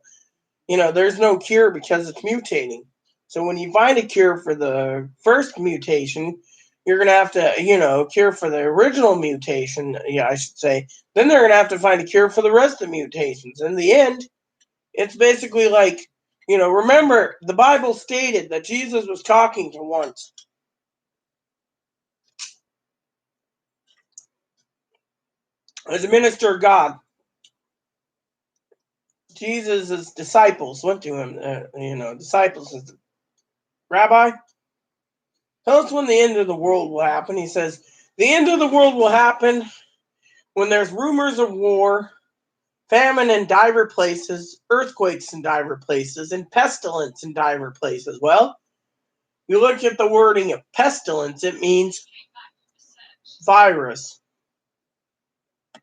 there's no cure because it's mutating. So when you find a cure for the first mutation, you're going to have to, cure for the original mutation, I should say. Then they're going to have to find a cure for the rest of the mutations. In the end, it's basically like, remember, the Bible stated that Jesus was talking to once. As a minister of God, Jesus' disciples went to him, disciples says, Rabbi, tell us when the end of the world will happen. He says, the end of the world will happen when there's rumors of war, famine in divers places, earthquakes in divers places, and pestilence in divers places. Well, you look at the wording of pestilence, it means virus.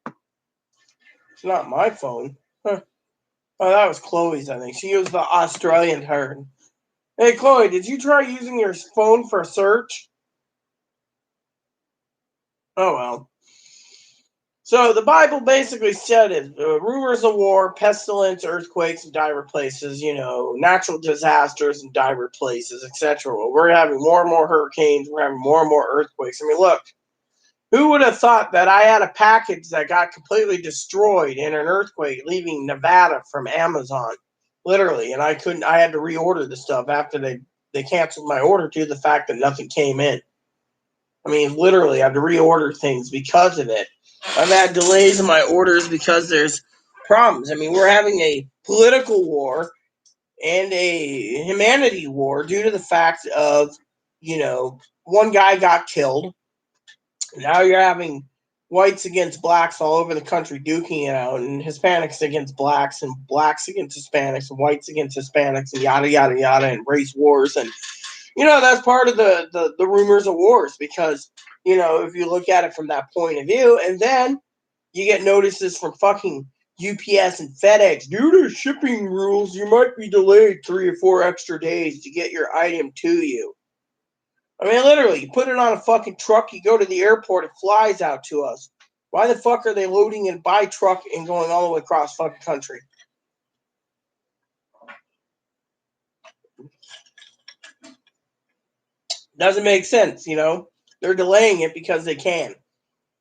It's not my phone. Huh. Oh, that was Chloe's, I think. She used the Australian turn. Hey, Chloe, did you try using your phone for a search? Oh, well. So the Bible basically said it. Rumors of war, pestilence, earthquakes in divers places, natural disasters in divers places, etc. Well, we're having more and more hurricanes. We're having more and more earthquakes. I mean, look, who would have thought that I had a package that got completely destroyed in an earthquake leaving Nevada from Amazon? Literally. And I had to reorder the stuff after they canceled my order due to the fact that nothing came in. I mean, literally, I had to reorder things because of it. I've had delays in my orders because there's problems. I mean, we're having a political war and a humanity war due to the fact of, one guy got killed. Now you're having whites against blacks all over the country duking it out, and Hispanics against blacks, and blacks against Hispanics, and whites against Hispanics, and yada, yada, yada, and race wars. And that's part of the rumors of wars because, if you look at it from that point of view, and then you get notices from fucking UPS and FedEx. Due to shipping rules, you might be delayed 3 or 4 extra days to get your item to you. I mean, literally, you put it on a fucking truck, you go to the airport, it flies out to us. Why the fuck are they loading it by truck and going all the way across fucking country? Doesn't make sense, They're delaying it because they can.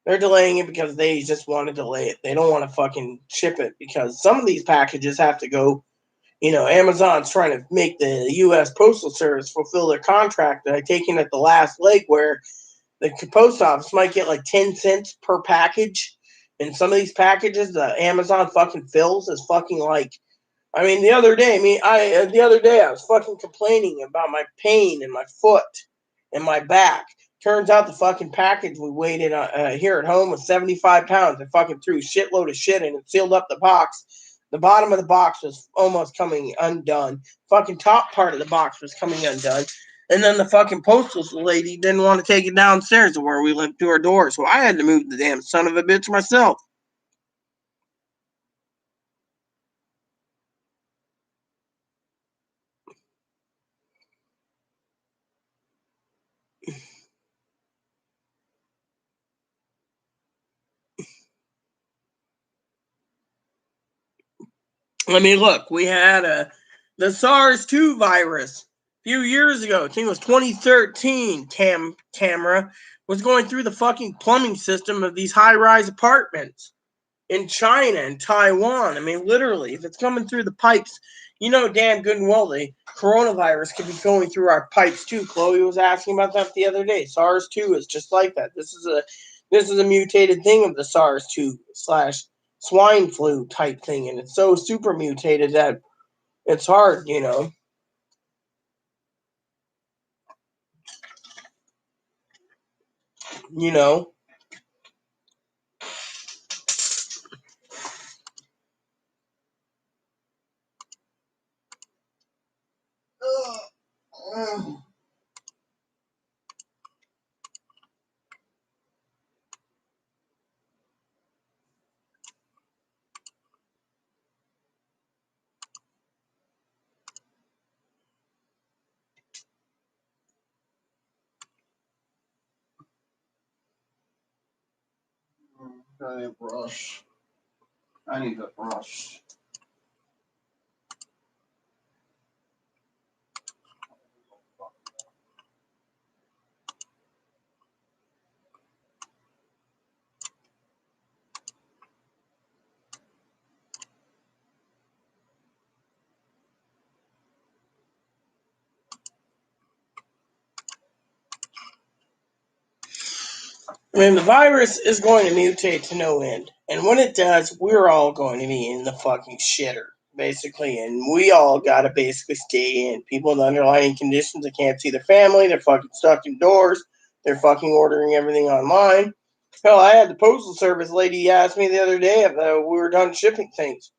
They're delaying it because they just want to delay it. They don't want to fucking ship it because some of these packages have to go. Amazon's trying to make the U.S. Postal Service fulfill their contract that I taken at the last leg where the post office might get like 10 cents per package. And some of these packages that Amazon fucking fills is fucking like, the other day, I was fucking complaining about my pain in my foot and my back. Turns out the fucking package we waited here at home was 75 pounds. I fucking threw a shitload of shit in and sealed up the box. The bottom of the box was almost coming undone. Fucking top part of the box was coming undone. And then the fucking postal lady didn't want to take it downstairs to where we lived to our door. So I had to move the damn son of a bitch myself. I mean, look, we had the SARS-2 virus a few years ago. I think it was 2013. Camera was going through the fucking plumbing system of these high-rise apartments in China and Taiwan. I mean, literally, if it's coming through the pipes, damn good and well the coronavirus could be going through our pipes too. Chloe was asking about that the other day. SARS-2 is just like that. This is a mutated thing of the SARS-2 slash swine flu type thing, and it's so super mutated that it's hard, you know. I need a brush. I need a brush. I mean, the virus is going to mutate to no end. And when it does, we're all going to be in the fucking shitter, basically. And we all got to basically stay in. People with underlying conditions that can't see their family, they're fucking stuck indoors, they're fucking ordering everything online. Hell, I had the postal service lady ask me the other day if we were done shipping things.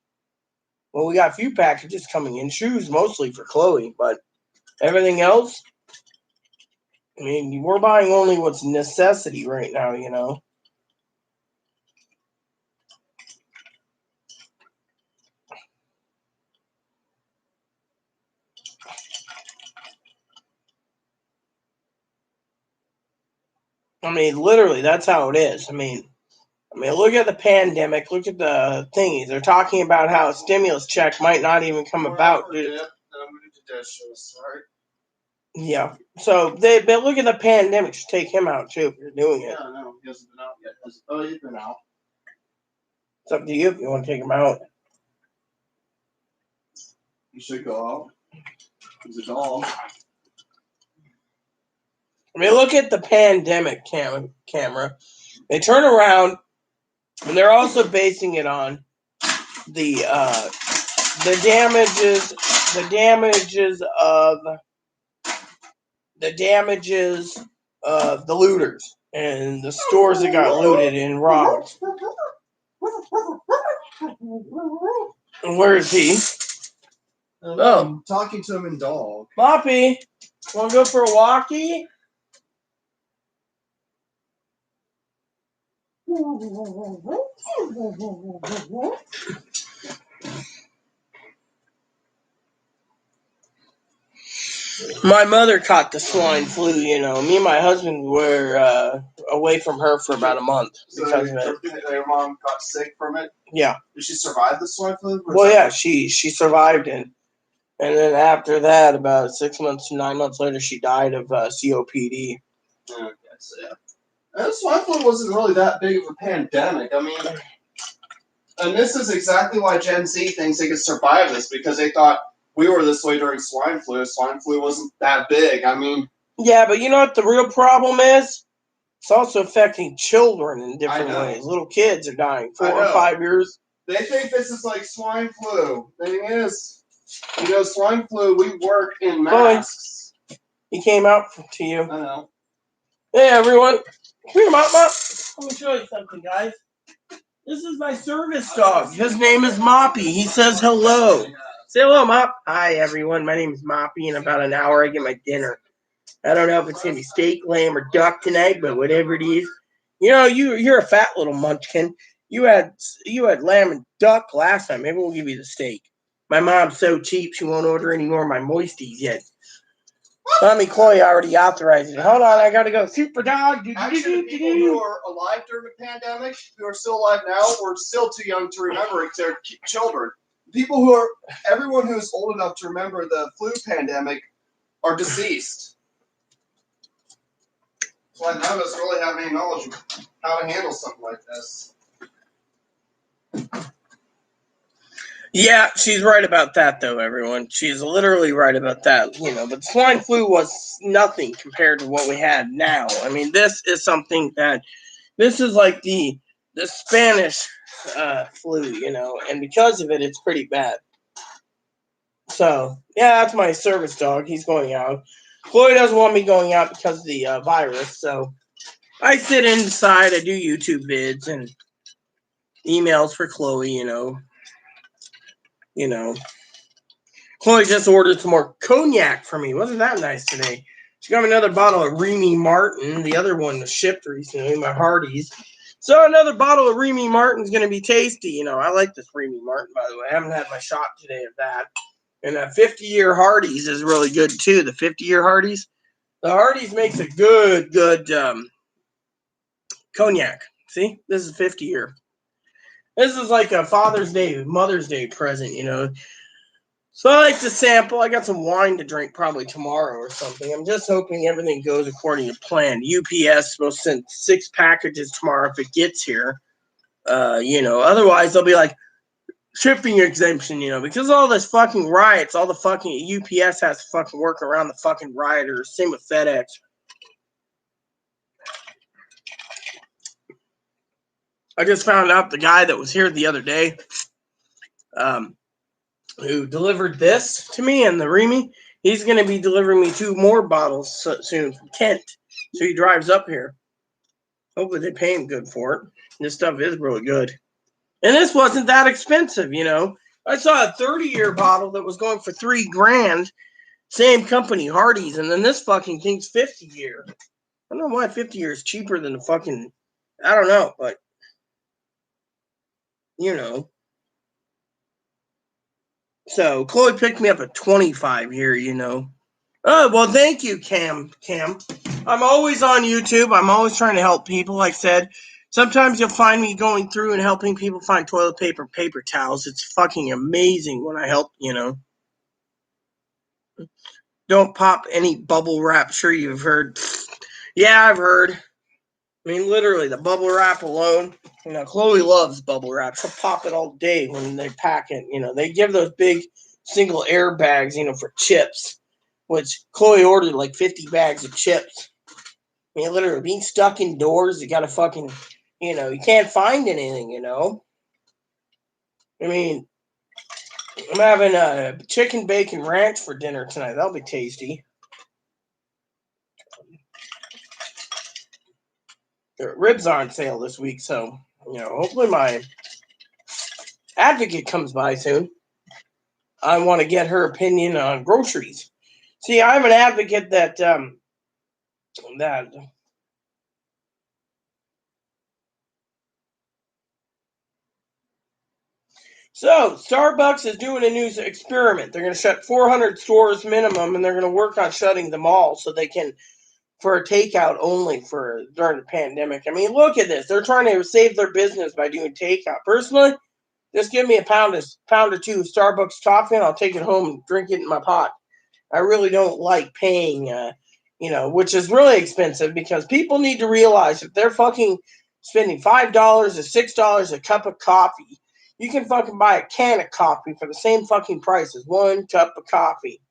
Well, we got a few packages coming in, shoes mostly for Chloe, but everything else, I mean, we're buying only what's necessity right now, you know. I mean, literally, that's how it is. I mean, look at the pandemic. Look at the thingies. They're talking about how a stimulus check might not even come about. Yeah. So but look at the pandemic. Just take him out too if you're doing it. Yeah, no, he hasn't been out yet. Oh, he's been out. It's up to you if you want to take him out. He should go out. He's a dog. I mean, look at the pandemic camera. They turn around, and they're also basing it on the damages of the looters and the stores that got looted and robbed. And where is he? I'm talking to him in dog. Moppy, want to go for a walkie? My mother caught the swine flu, you know. Me and my husband were away from her for about a month because of it. Your mom got sick from it? Yeah. Did she survive the swine flu? Well, yeah, she survived it. And then after that, about 6 months, 9 months later, she died of COPD. Okay, so yeah. And swine flu wasn't really that big of a pandemic. I mean, and this is exactly why Gen Z thinks they could survive this, because they thought we were this way during swine flu. Swine flu wasn't that big. I mean... Yeah, but you know what the real problem is? It's also affecting children in different ways. Little kids are dying. 4 or 5 years. They think this is like swine flu. The thing is, you know, swine flu, we work in masks. He came out to you. I know. Hey, everyone. Come here, Mop. Let me show you something, guys. This is my service dog. His name is Moppy. He says hello. Say hello, Mop. Hi, everyone. My name is Moppy. In about an hour, I get my dinner. I don't know if it's going to be steak, lamb, or duck tonight, but whatever it is. You know, you're a fat little munchkin. You had lamb and duck last time. Maybe we'll give you the steak. My mom's so cheap, she won't order any more of my moisties yet. Mommy Chloe already authorized it. Hold on, I gotta go. Super dog. Actually, the people who are alive during the pandemic, who are still alive now, were still too young to remember it. They're children. Everyone who's old enough to remember the flu pandemic are deceased. So none of us really have any knowledge of how to handle something like this. Yeah, she's right about that, though, everyone. She's literally right about that, you know. But swine flu was nothing compared to what we had now. I mean, this is like the Spanish flu, you know, and because of it, it's pretty bad. So, yeah, that's my service dog. He's going out. Chloe doesn't want me going out because of the virus, so I sit inside. I do YouTube vids and emails for Chloe, you know. Chloe just ordered some more cognac for me. Wasn't that nice today? She got me another bottle of Remy Martin. The other one was shipped recently, my Hardee's. So another bottle of Remy Martin's going to be tasty. You know, I like this Remy Martin, by the way. I haven't had my shot today of that. And a 50-year Hardee's is really good, too. The 50-year Hardee's. The Hardee's makes a good cognac. See? This is 50-year. This is like a Father's Day, Mother's Day present, you know. So I like to sample. I got some wine to drink probably tomorrow or something. I'm just hoping everything goes according to plan. UPS is supposed to send 6 packages tomorrow if it gets here. You know, otherwise they'll be like, shipping exemption, you know, because all this fucking riots, all the fucking UPS has to fucking work around the fucking rioters. Same with FedEx. I just found out the guy that was here the other day, who delivered this to me and the Remy, he's going to be delivering me 2 more bottles soon from Kent. So he drives up here. Hopefully they pay him good for it. This stuff is really good. And this wasn't that expensive, you know. I saw a 30-year bottle that was going for $3,000. Same company, Hardy's, and then this fucking thing's 50-year. I don't know why 50-year is cheaper than the fucking, I don't know, but, you know. So, Chloe picked me up a 25-year, you know. Oh, well, thank you, Cam. I'm always on YouTube. I'm always trying to help people, like I said. Sometimes you'll find me going through and helping people find toilet paper, paper towels. It's fucking amazing when I help, you know. Don't pop any bubble wrap. Sure, you've heard. Yeah, I've heard. I mean, literally, the bubble wrap alone. You know, Chloe loves bubble wrap. She'll pop it all day when they pack it. You know, they give those big single air bags, you know, for chips, which Chloe ordered like 50 bags of chips. I mean, literally, being stuck indoors, you gotta fucking, you know, you can't find anything, you know. I mean, I'm having a chicken bacon ranch for dinner tonight. That'll be tasty. The ribs are on sale this week, so, you know, hopefully my advocate comes by soon. I want to get her opinion on groceries. See, I have an advocate that So, Starbucks is doing a new experiment. They're going to shut 400 stores minimum, and they're going to work on shutting them all so they can, for a takeout only for during the pandemic. I mean, look at this. They're trying to save their business by doing takeout. Personally, just give me a pound or two of Starbucks coffee, and I'll take it home and drink it in my pot. I really don't like paying, you know, which is really expensive because people need to realize if they're fucking spending $5 or $6 a cup of coffee, you can fucking buy a can of coffee for the same fucking price as 1 cup of coffee.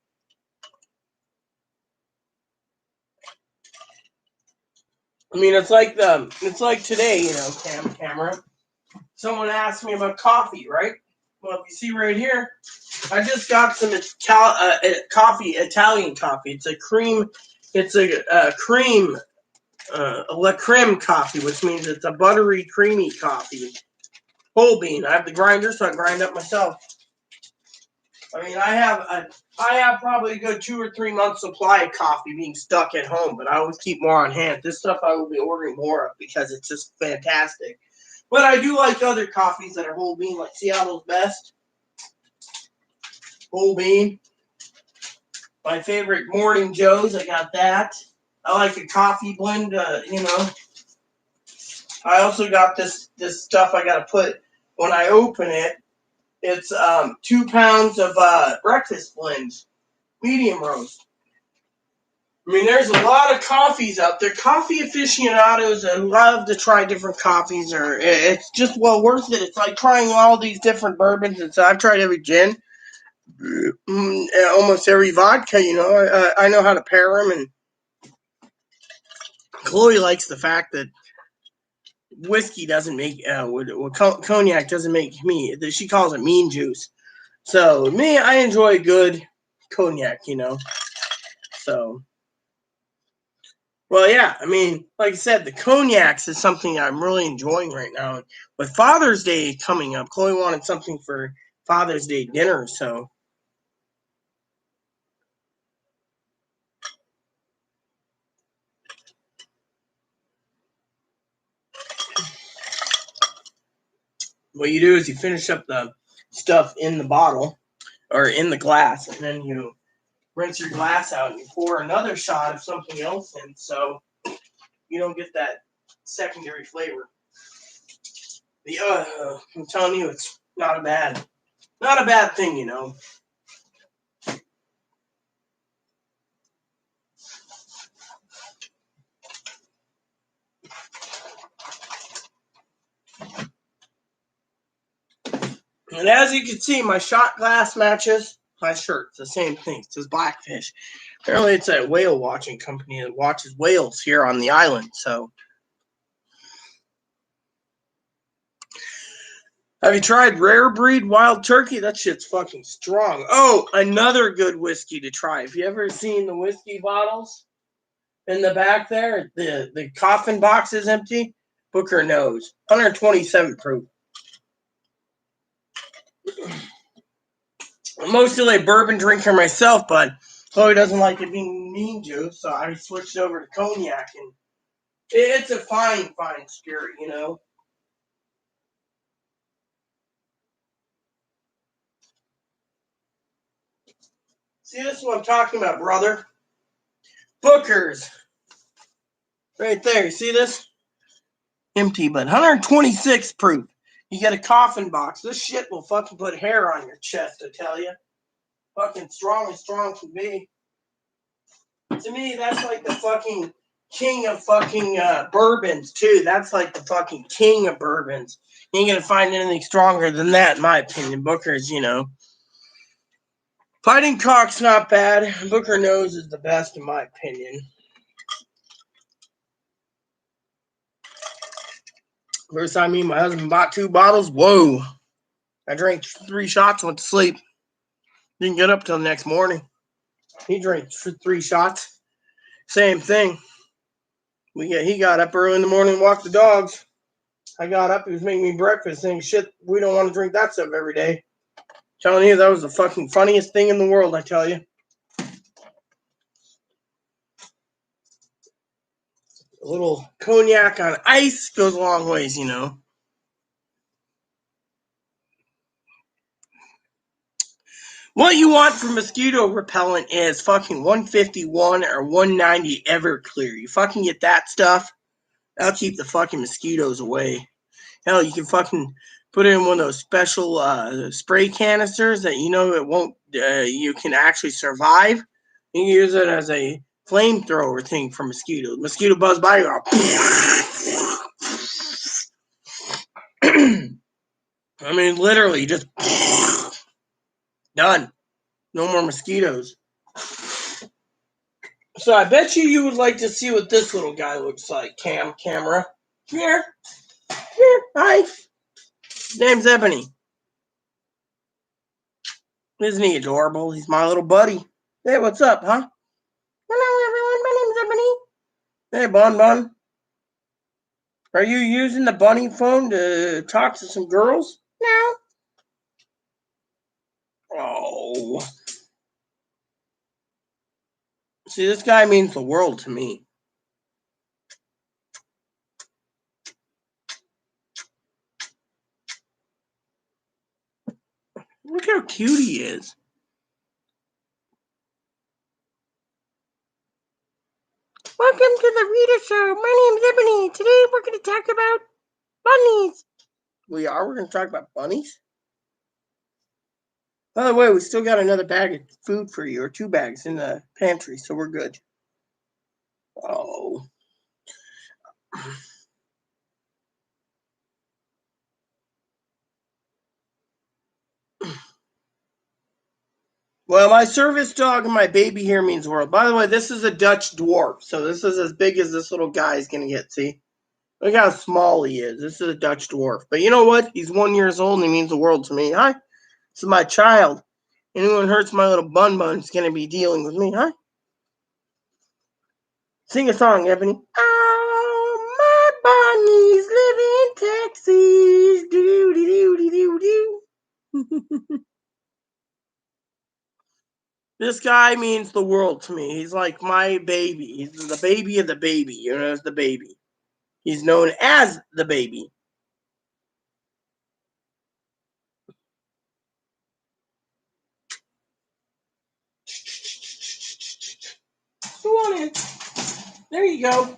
I mean, it's like today, you know, camera. Someone asked me about coffee, right? Well, if you see right here, I just got some coffee, Italian coffee. It's a cream. It's a cream, La Creme coffee, which means it's a buttery, creamy coffee. Whole bean. I have the grinder, so I grind up myself. I mean, I have probably a good 2 or 3 months supply of coffee being stuck at home, but I always keep more on hand. This stuff I will be ordering more of because it's just fantastic. But I do like other coffees that are whole bean, like Seattle's Best. Whole bean. My favorite Morning Joe's, I got that. I like a coffee blend, you know. I also got this stuff I got to put when I open it. It's 2 pounds of breakfast blends, medium roast. I mean, there's a lot of coffees out there. Coffee aficionados and love to try different coffees, or it's just well worth it. It's like trying all these different bourbons, and so I've tried every gin, almost every vodka. You know, I know how to pair them, and Chloe likes the fact that whiskey doesn't make cognac doesn't make me. She calls it mean juice. So me, I enjoy good cognac. You know, so. Well, yeah, I mean, like I said, the cognacs is something I'm really enjoying right now. With Father's Day coming up, Chloe wanted something for Father's Day dinner, so. What you do is you finish up the stuff in the bottle, or in the glass, and then you rinse your glass out and you pour another shot of something else in, so you don't get that secondary flavor. I'm telling you, it's not a bad thing, you know. And as you can see, my shot glass matches my shirt. It's the same thing. It says Blackfish. Apparently, it's a whale watching company that watches whales here on the island. So, Have you tried Rare Breed Wild Turkey? That shit's fucking strong. Oh, another good whiskey to try. Have you ever seen the whiskey bottles in the back there? The coffin box is empty. Booker knows. 127 proof. I'm mostly a bourbon drinker myself, but Chloe doesn't like it being mean to, so I switched over to cognac, and it's a fine spirit, you know. See, this is what I'm talking about, brother. Booker's. Right there. You see this? Empty, but 126 proof. You get a coffin box. This shit will fucking put hair on your chest, I tell you. Fucking strong as strong can be. To me, that's like the fucking king of fucking bourbons, too. That's like the fucking king of bourbons. You ain't gonna find anything stronger than that, in my opinion. Booker's, you know. Fighting Cock's not bad. Booker Nose is the best, in my opinion. First time me and my husband bought 2 bottles, whoa. I drank 3 shots, went to sleep. Didn't get up till the next morning. He drank 3 shots. Same thing. He got up early in the morning and walked the dogs. I got up, he was making me breakfast, saying, shit, we don't want to drink that stuff every day. Telling you, that was the fucking funniest thing in the world, I tell you. A little cognac on ice goes a long ways, you know. What you want for mosquito repellent is fucking 151 or 190 Everclear. You fucking get that stuff, that'll keep the fucking mosquitoes away. Hell, you can fucking put it in one of those special spray canisters that you know it won't. You can actually survive. You can use it as a flamethrower thing for mosquitoes. Mosquito buzz by you. I mean, literally, just done. No more mosquitoes. So I bet you would like to see what this little guy looks like. Camera. Here. Hi. His name's Ebony. Isn't he adorable? He's my little buddy. Hey, what's up, huh? Hello, everyone. My name's Ebony. Hey, Bon Bon. Are you using the bunny phone to talk to some girls? No. Oh. See, this guy means the world to me. Look how cute he is. Welcome to the Rita Show. My name's Ebony. Today we're going to talk about bunnies. We are? We're going to talk about bunnies? By the way, we still got another bag of food for you, or 2 bags in the pantry, so we're good. Oh. Well, my service dog and my baby here means the world. By the way, this is a Dutch dwarf, so this is as big as this little guy is going to get, see? Look how small he is. This is a Dutch dwarf. But you know what? He's 1 year old and he means the world to me. Hi. This is my child. Anyone hurts my little bun is going to be dealing with me. Hi. Sing a song, Ebony. Oh, my bunnies live in Texas. Do-de-do-de-do-do. This guy means the world to me. He's like my baby. He's the baby of the baby. You know, as the baby. He's known as the baby. Go on in. There you go.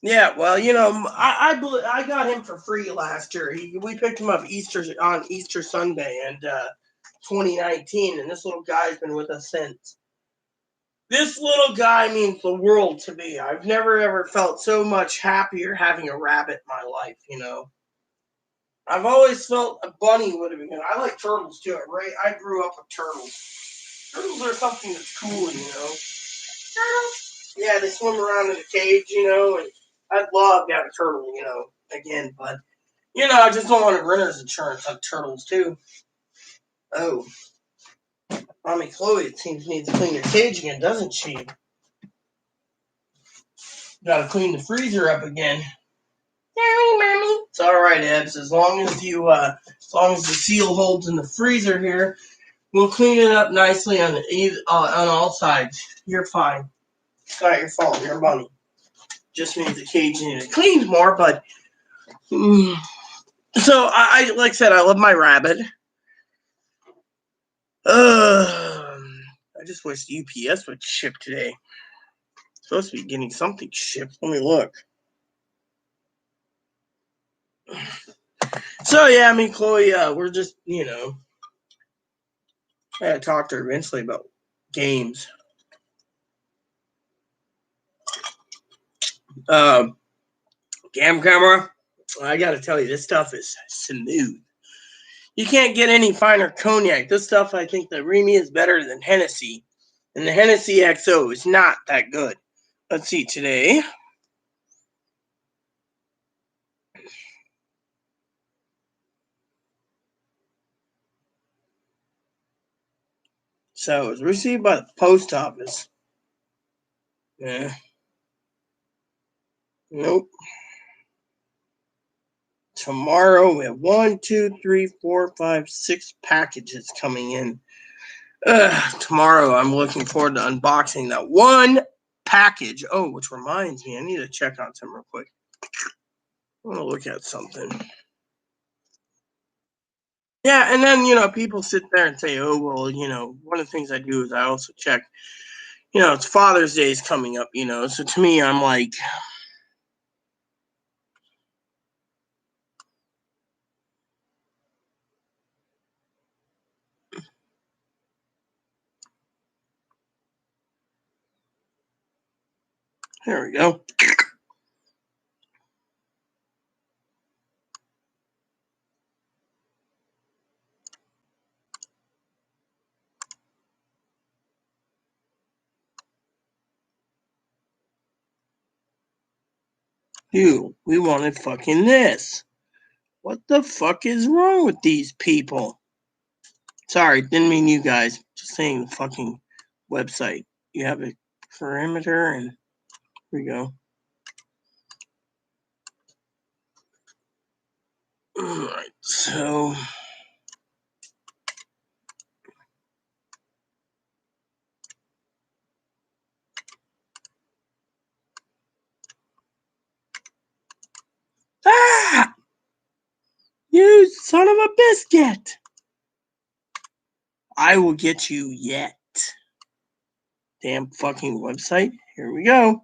Yeah, well, you know, I got him for free last year. We picked him up on Easter Sunday and 2019, and this little guy's been with us since. This little guy means the world to me. I've never ever felt so much happier having a rabbit in my life, you know. I've always felt a bunny would have been good. I like turtles too. I grew up with turtles. Turtles are something that's cool, you know. Turtles? Yeah, they swim around in a cage, you know, and I'd love to have a turtle, you know, again, but You know, I just don't want to renter's insurance on turtles, too. Oh. Mommy Chloe, it seems, needs to clean her cage again, doesn't she? Gotta clean the freezer up again. Mommy. It's alright, Ebs. As long as the seal holds in the freezer here, we'll clean it up nicely on all sides. You're fine. It's not your fault. You're money. Just means the cage needs to clean more, but... So, I like I said, I love my rabbit. I just wish the UPS would ship today. Supposed to be getting something shipped. Let me look. So, yeah, I mean, Chloe, we're just, I gotta talk to her eventually about games. Cam camera, I gotta tell you, this stuff is smooth. You can't get any finer cognac. This stuff, I think the Remy is better than Hennessy. And the Hennessy XO is not that good. Let's see, today. So, it was received by the post office. Yeah. Nope. Tomorrow we have 1, 2, 3, 4, 5, 6 packages coming in. Tomorrow I'm looking forward to unboxing that one package. Oh, which reminds me, I need to check on something real quick. I want to look at something. Yeah, and then, people sit there and say, oh, well, one of the things I do is I also check, it's Father's Day is coming up, So to me, I'm like, there we go. Dude, we wanted fucking this. What the fuck is wrong with these people? Sorry, didn't mean you guys. Just saying the fucking website. You have a parameter, and here we go. Alright, so... Ah! You son of a biscuit! I will get you yet. Damn fucking website. Here we go.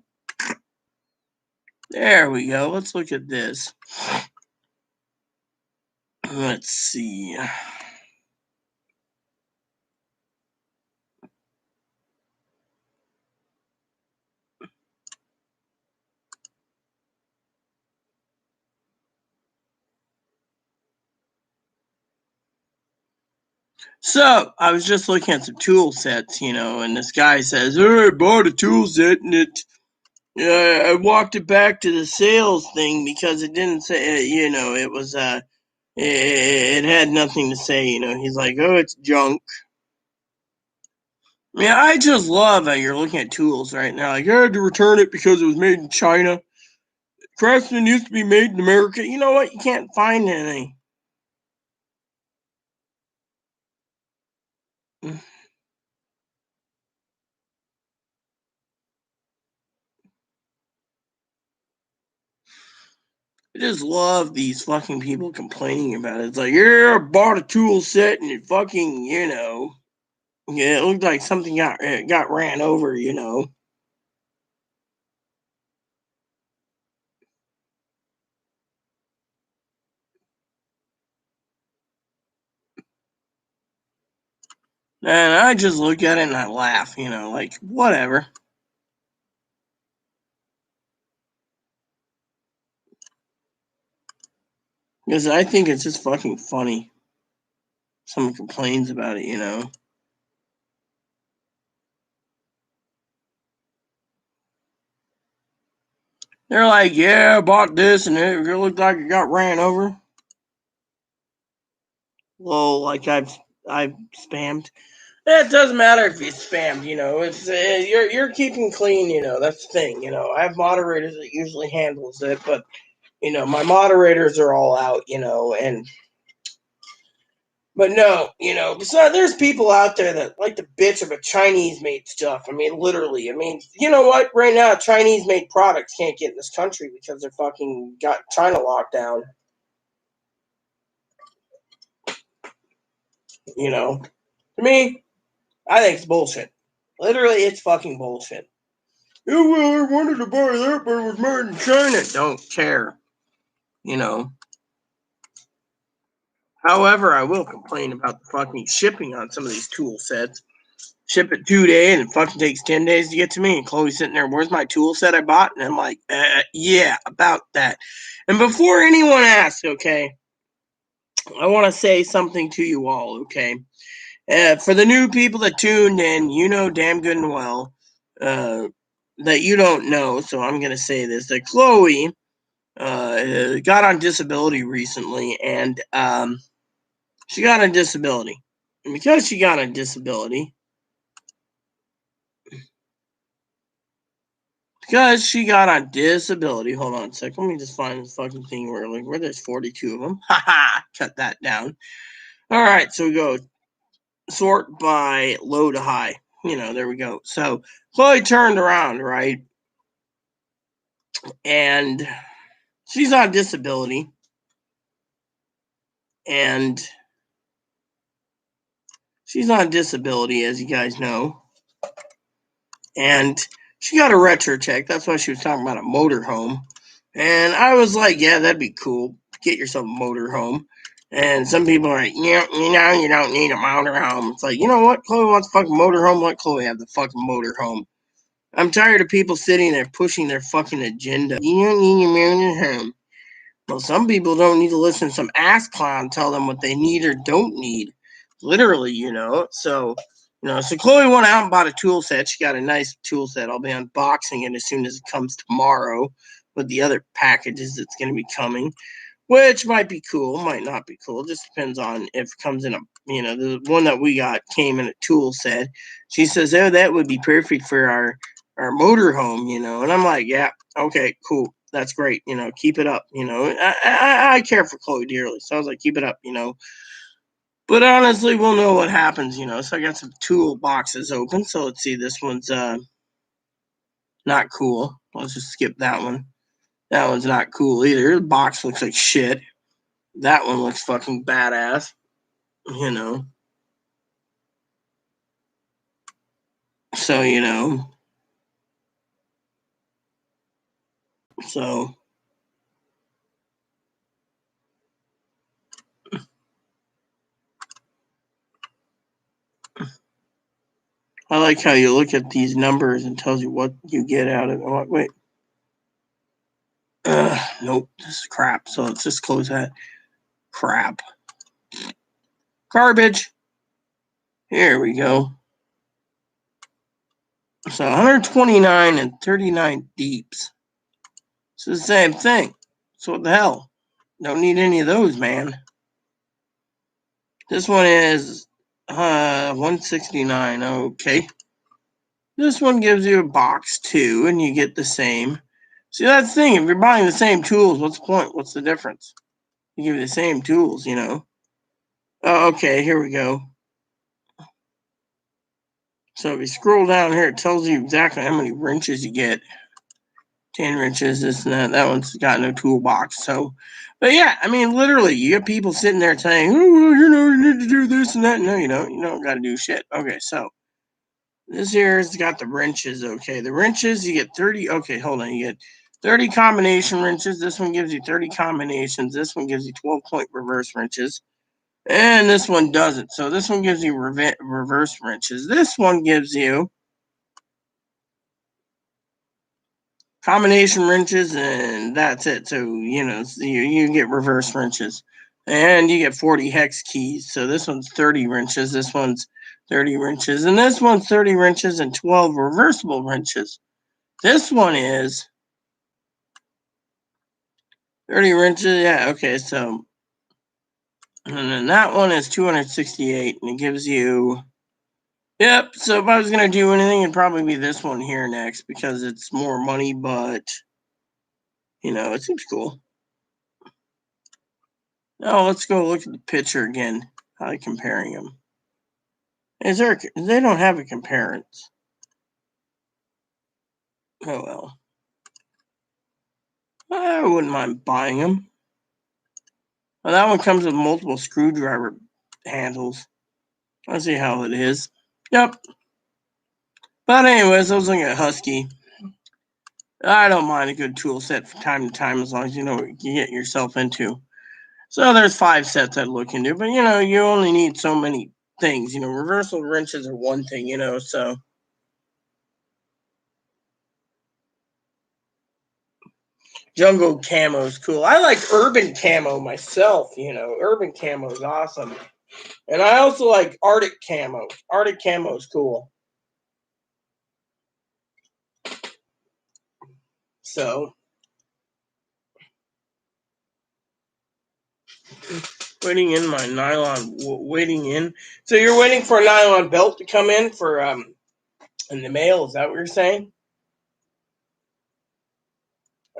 There we go. Let's look at this. Let's see. So, I was just looking at some tool sets, and this guy says, oh, I bought a tool set and I walked it back to the sales thing because it didn't say, it was, it had nothing to say, He's like, oh, it's junk. Yeah, I just love how you're looking at tools right now. Like, I had to return it because it was made in China. Craftsman used to be made in America. You know what? You can't find anything. I just love these fucking people complaining about it. It's like, yeah, I bought a tool set and it fucking, yeah, it looked like something got ran over, And I just look at it and I laugh, like, whatever. Because I think it's just fucking funny. Someone complains about it. They're like, yeah, I bought this and it looked like it got ran over. Lol, like I've spammed. It doesn't matter if you spammed, it's you're keeping clean, that's the thing, I have moderators that usually handles it, but my moderators are all out, but no, besides there's people out there that like to bitch about Chinese made stuff. I mean, literally. I mean, you know what? Right now, Chinese made products can't get in this country because they're fucking got China locked down. To me, I think it's bullshit. Literally, it's fucking bullshit. Oh, well, I wanted to buy that, but it was made in China. Don't care. However, I will complain about the fucking shipping on some of these tool sets. Ship it 2 days and it fucking takes 10 days to get to me. And Chloe's sitting there, where's my tool set I bought? And I'm like, yeah, about that. And before anyone asks, okay, I want to say something to you all, okay? For the new people that tuned in, you know damn good and well that you don't know, so I'm going to say this, that Chloe got on disability recently, and she got on disability. And because she got on disability, hold on a second, let me just find this fucking thing where there's 42 of them. Haha, cut that down. All right, so we go sort by low to high. There we go. So Chloe turned around, right? And she's on disability. And she's on disability, as you guys know. And she got a retro check. That's why she was talking about a motorhome. And I was like, yeah, that'd be cool. Get yourself a motorhome. And some people are like, yeah, you don't need a motorhome. It's like, you know what? Chloe wants a fucking motorhome. Let Chloe have the fucking motorhome. I'm tired of people sitting there pushing their fucking agenda. You don't need a motorhome. Well, some people don't need to listen to some ass clown tell them what they need or don't need. Literally, So, so Chloe went out and bought a tool set. She got a nice tool set. I'll be unboxing it as soon as it comes tomorrow with the other packages that's going to be coming, which might be cool, might not be cool. Just depends on if it comes in a, the one that we got came in a tool set. She says, oh, that would be perfect for our motorhome, and I'm like, yeah, okay, cool. That's great. Keep it up. I care for Chloe dearly. So I was like, keep it up, But honestly, we'll know what happens, So I got some tool boxes open. So let's see. This one's not cool. Let's just skip that one. That one's not cool either. The box looks like shit. That one looks fucking badass. So, So I like how you look at these numbers and tells you what you get out of it. Oh, wait. Nope, this is crap. So let's just close that. Crap. Garbage. Here we go. So 129 and 39 deeps. It's the same thing. So what the hell? Don't need any of those, man. This one is 169. Okay. This one gives you a box too, and you get the same. See, that's the thing. If you're buying the same tools, what's the point? What's the difference? You give you the same tools, Oh, okay, here we go. So if you scroll down here, it tells you exactly how many wrenches you get. 10 wrenches, this and that. That one's got no toolbox. So, but yeah, I mean, literally, you get people sitting there saying, oh, you need to do this and that. No, you don't. You don't got to do shit. Okay, so this here's got the wrenches. Okay, the wrenches, you get 30. Okay, hold on. You get 30 combination wrenches. This one gives you 30 combinations. This one gives you 12-point reverse wrenches. And this one doesn't. So this one gives you reverse wrenches. This one gives you combination wrenches, and that's it. So, you get reverse wrenches. And you get 40 hex keys. So this one's 30 wrenches. This one's 30 wrenches. And this one's 30 wrenches and 12 reversible wrenches. This one is 30 wrenches. Yeah, okay. So And then that one is 268, and it gives you. Yep. So if I was gonna do anything, it'd probably be this one here next because it's more money, but it seems cool. Now let's go look at the picture again. How are they comparing them? They don't have a comparison. Oh well. I wouldn't mind buying them. Well, that one comes with multiple screwdriver handles. Let's see how it is. Yep. But anyways, I was looking at Husky. I don't mind a good tool set from time to time as long as you know what you get yourself into. So there's 5 sets I'd look into, but you only need so many things. Reversal wrenches are one thing, so. Jungle camo is cool. I like urban camo myself, Urban camo is awesome. And I also like Arctic camo. Arctic camo is cool. So. Waiting in my nylon. Waiting in. So you're waiting for a nylon belt to come in for in the mail? Is that what you're saying?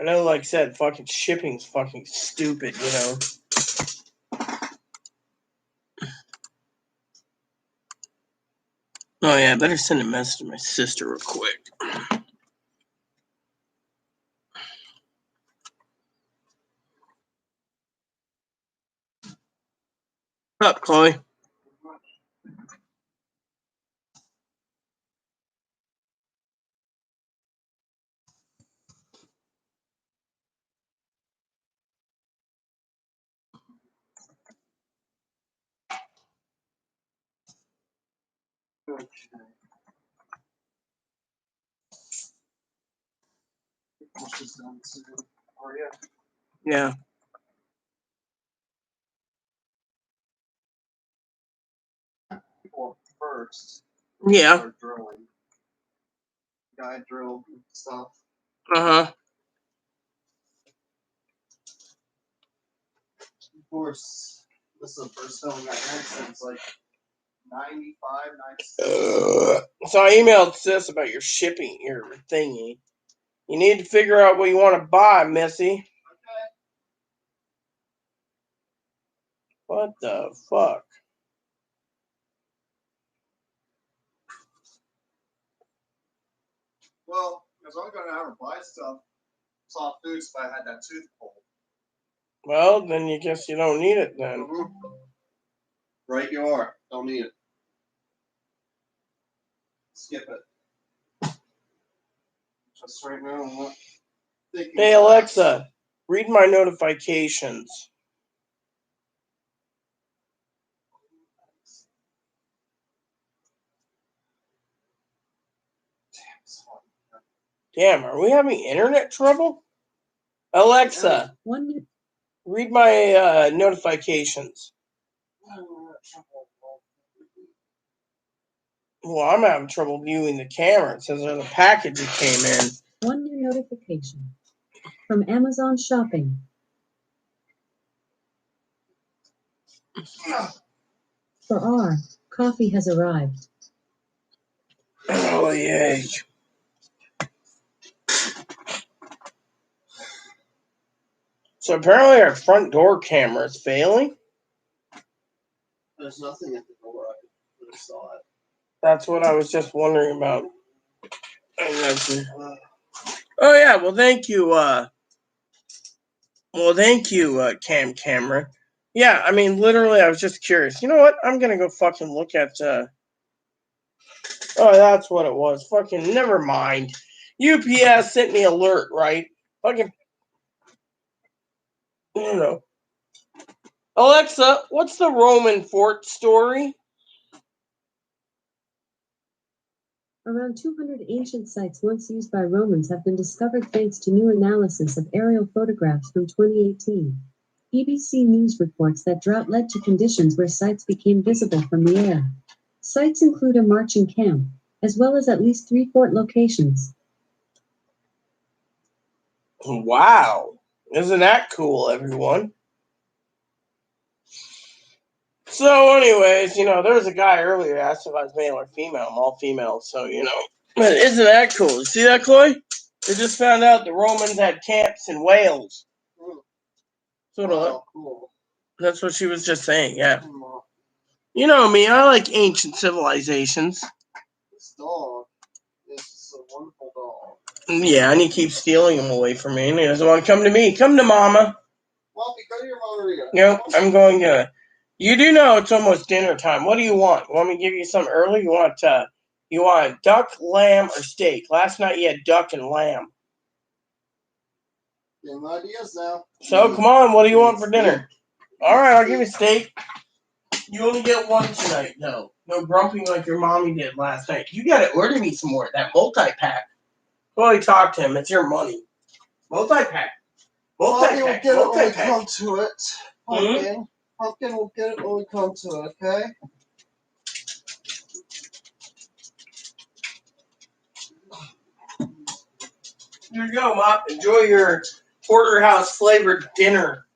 I know, like I said, fucking shipping's fucking stupid, Oh yeah, I better send a message to my sister real quick. What's up, Chloe? Yeah. Well, first. Yeah. Start drilling. Guy drilled stuff. Uh-huh. Of course, this is the first film I had since like 95, 96. So I emailed Sis about your shipping, your thingy. You need to figure out what you want to buy, Missy. Okay. What the fuck? Well, because I'm going to have her buy stuff, soft foods, if I had that tooth pulled. Well, then you guess you don't need it then. Mm-hmm. Right, you are. Don't need it. Skip it. Just right now, I'm not thinking. Hey Alexa, read my notifications. Damn, are we having internet trouble? Alexa, read my notifications. Well, I'm having trouble viewing the camera. It says there's a package that came in. One new notification from Amazon Shopping. For R, coffee has arrived. Oh, yay. So apparently our front door camera is failing. There's nothing at the door. I could have saw it. That's what I was just wondering about. Oh yeah, well thank you. Camera. Yeah, I mean literally, I was just curious. You know what? I'm gonna go fucking look at. Oh, that's what it was. Fucking never mind. UPS sent me alert, right? Fucking. Alexa, what's the Roman fort story? Around 200 ancient sites once used by Romans have been discovered thanks to new analysis of aerial photographs from 2018. BBC News reports that drought led to conditions where sites became visible from the air. Sites include a marching camp, as well as at least 3 fort locations. Wow. Isn't that cool, everyone? So, anyways, there was a guy earlier asked if I was male or female. I'm all female, so But isn't that cool? You see that, Chloe? They just found out the Romans had camps in Wales. Cool. That's what she was just saying. Yeah. You know me. I like ancient civilizations. This dog is a wonderful dog. Yeah, and he keeps stealing them away from me, and he doesn't want to come to me. Come to Mama. Well, go to your Maria. Nope, I'm going to. You do know it's almost dinner time. What do you want? You want me to give you some early? You want duck, lamb, or steak? Last night you had duck and lamb. Getting ideas now. So come on, what do you want for dinner? All right, I'll give you steak. You only get one tonight, though. No grumping like your mommy did last night. You got to order me some more. That multi-pack. Well, talk to him. It's your money. Multi-pack. Pumpkin will Multi-pack. get it when we Multi-pack. come to it. Pumpkin. Pumpkin will get it when we come to it, okay? Here you go, Mop. Enjoy your porterhouse flavored dinner.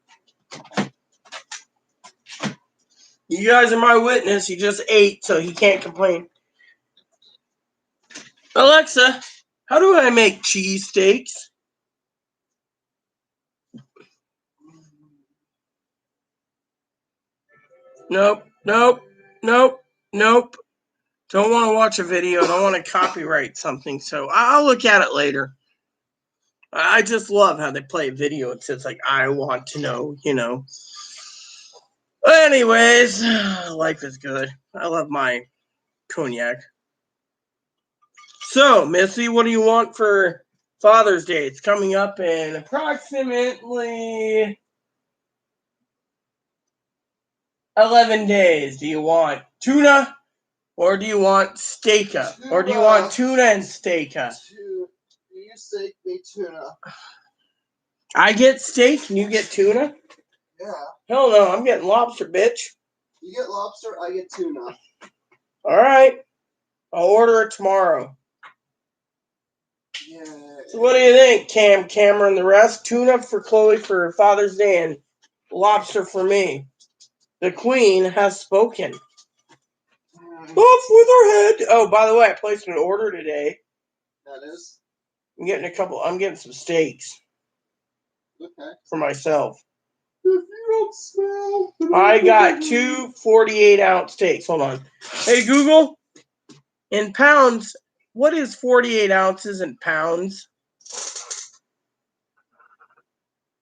You guys are my witness. He just ate, so he can't complain. Alexa, how do I make cheesesteaks? Nope. Don't want to watch a video. Don't want to copyright something, so I'll look at it later. I just love how they play a video. It says, like, I want to know, Anyways, life is good. I love my cognac. So, Missy, what do you want for Father's Day? It's coming up in approximately 11 days. Do you want tuna or do you want steaka? Or do you want tuna and steaka? You steak me tuna. I get steak and you get tuna? Yeah. Hell no, I'm getting lobster, bitch. You get lobster, I get tuna. All right. I'll order it tomorrow. Yeah. So what do you think, Cameron, the rest? Tuna for Chloe for Father's Day and lobster for me. The Queen has spoken. Off with her head. Oh, by the way, I placed an order today. That is? I'm getting some steaks. Okay. For myself. If you don't smell. I got 2 48-ounce steaks. Hold on. Hey, Google, in pounds, what is 48 ounces in pounds?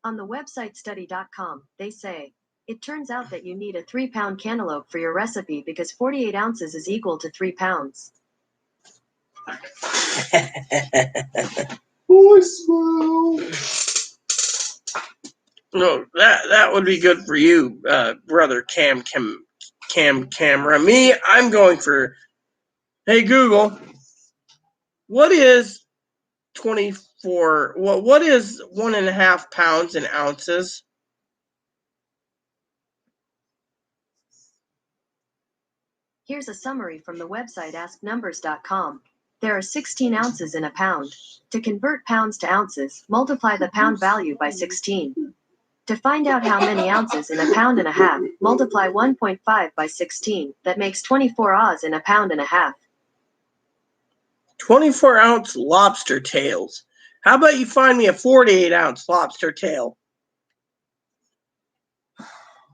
On the website study.com, they say, it turns out that you need a 3-pound cantaloupe for your recipe because 48 ounces is equal to 3 pounds. Oh, smell. No, that would be good for you, brother Camera. Me, I'm going for. Hey Google, what is 24? What is 1.5 pounds in ounces? Here's a summary from the website asknumbers.com. There are 16 ounces in a pound. To convert pounds to ounces, multiply the pound value by 16. To find out how many ounces in a pound and a half, multiply 1.5 by 16. That makes 24 oz in a pound and a half. 24-ounce lobster tails. How about you find me a 48-ounce lobster tail?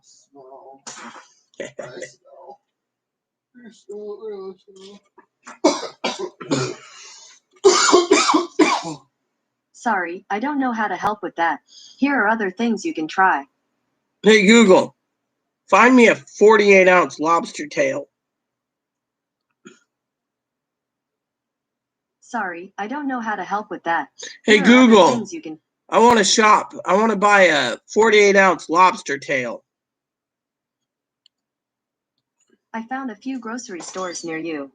Smell. I smell. You smell, really smell. Sorry, I don't know how to help with that. Here are other things you can try. Hey Google, find me a 48-ounce lobster tail. Sorry, I don't know how to help with that. Hey Here are other Google, things you can... I want to shop. I want to buy a 48-ounce lobster tail. I found a few grocery stores near you.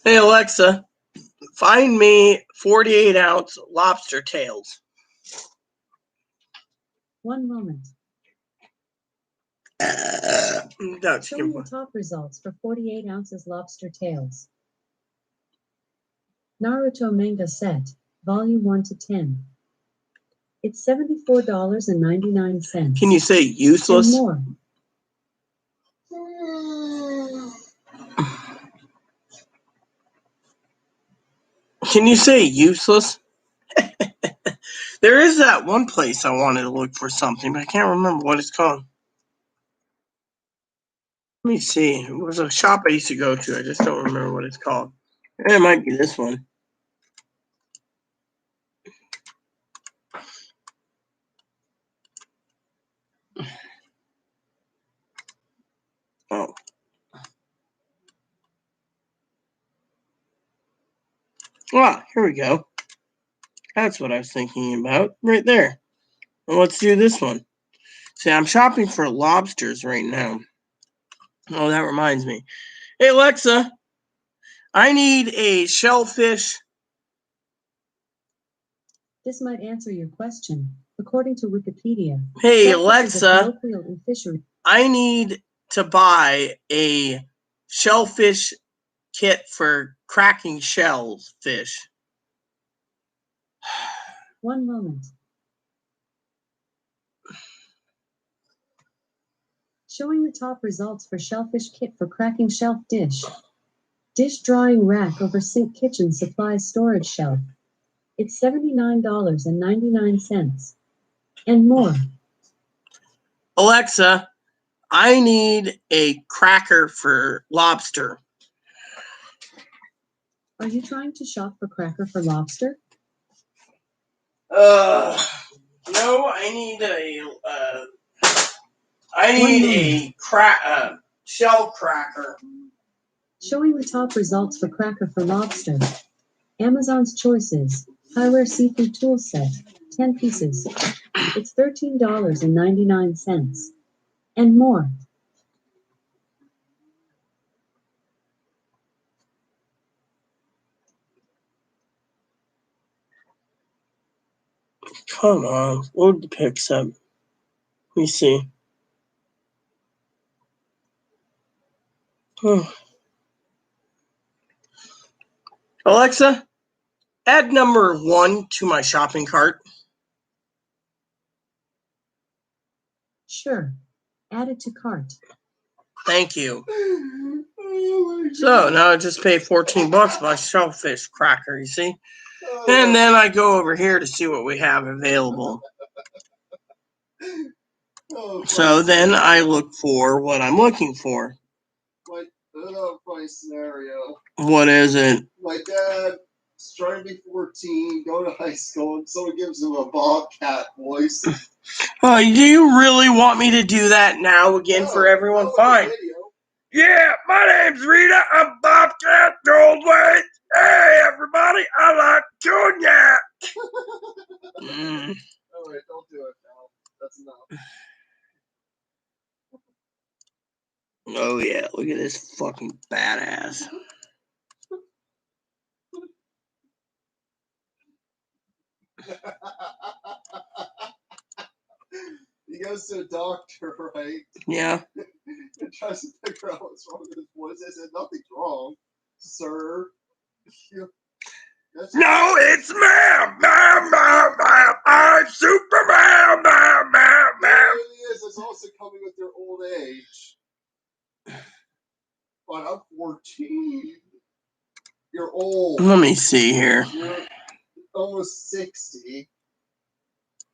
Hey Alexa, find me 48-ounce lobster tails. 1 moment. That's Showing the top results for 48 ounces lobster tails. Naruto manga set. Volume 1 to 10. It's $74.99. Can you say And useless? more. Can you say useless? There is that one place I wanted to look for something, but I can't remember what it's called. Let me see. It was a shop I used to go to. I just don't remember what it's called. It might be this one. Oh. Ah, here we go. That's what I was thinking about. Right there. Well, let's do this one. See, I'm shopping for lobsters right now. Oh, that reminds me. Hey, Alexa, I need a shellfish. This might answer your question. According to Wikipedia, Hey, shellfish is a Alexa, colloquial in fishery. I need to buy a shellfish kit for cracking shellfish. One moment. Showing the top results for shellfish kit for cracking shelf dish. Dish drawing rack over sink kitchen supplies storage shelf. It's $79.99. And more. Alexa, I need a cracker for lobster. Are you trying to shop for cracker for lobster? No, I need a shell cracker. Showing the top results for cracker for lobster. Amazon's Choices. Highware Seafood Tool Set. 10 pieces. It's $13.99. And more. Come on, load the pics up. Let me see. Alexa, add number 1 to my shopping cart. Sure. Add it to cart. Thank you. So now I just pay $14 for my shellfish cracker, you see? And then I go over here to see what we have available. So then I look for what I'm looking for. Like, another funny scenario. What is it? My dad's trying to be 14, go to high school, and someone gives him a bobcat voice. Oh, do you really want me to do that now again for everyone? Fine. Yeah, my name's Rita. I'm Bobcat Goldway. Hey, everybody, I like cognac. Alright, don't do it now. That's enough. Oh, yeah, look at this fucking badass. He goes to a doctor, right? Yeah. And tries to figure out what's wrong with his voice. They said, nothing's wrong, sir. No, it's ma'am. I'm Superman. It really is. It's also coming with their old age. But I'm 14. You're old. Let me see here. You're almost 60.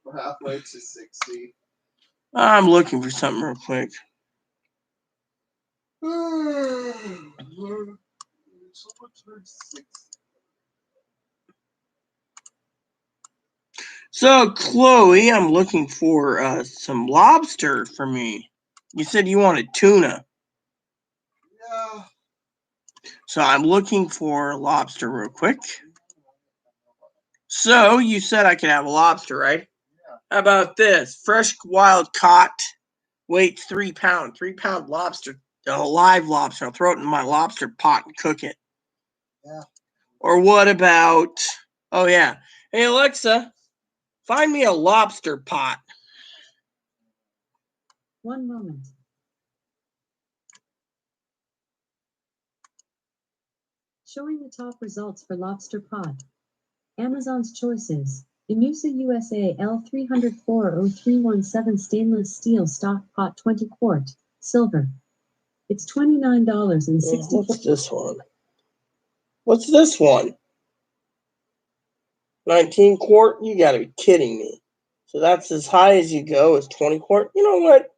We're halfway to 60. I'm looking for something real quick. So, Chloe, I'm looking for some lobster for me. You said you wanted tuna. Yeah. So I'm looking for lobster real quick. So you said I could have a lobster, right? Yeah. How about this? Fresh wild caught, weighs 3 pounds. 3 pound lobster, a live lobster. I'll throw it in my lobster pot and cook it. Yeah. Or what about, oh yeah. Hey Alexa, find me a lobster pot. One moment. Showing the top results for lobster pot. Amazon's choices. Imusa USA L304-0317 stainless steel stock pot 20 quart, silver. It's $29.64. What's this one? What's this one? 19 quart? You gotta be kidding me. So that's as high as you go, is 20 quart? You know what?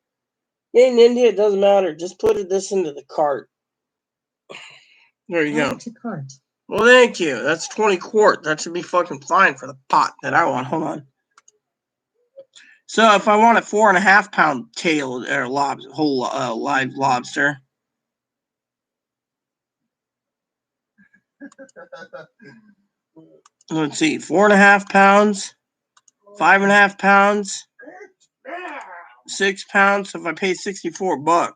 In India, it doesn't matter. Just put this into the cart. There you go. To cart. Well, thank you. That's 20 quart. That should be fucking fine for the pot that I want. Hold on. So if I want a 4.5 pound tail or whole live lobster. Let's see, 4.5 pounds, 5.5 pounds, 6 pounds. So if I pay $64,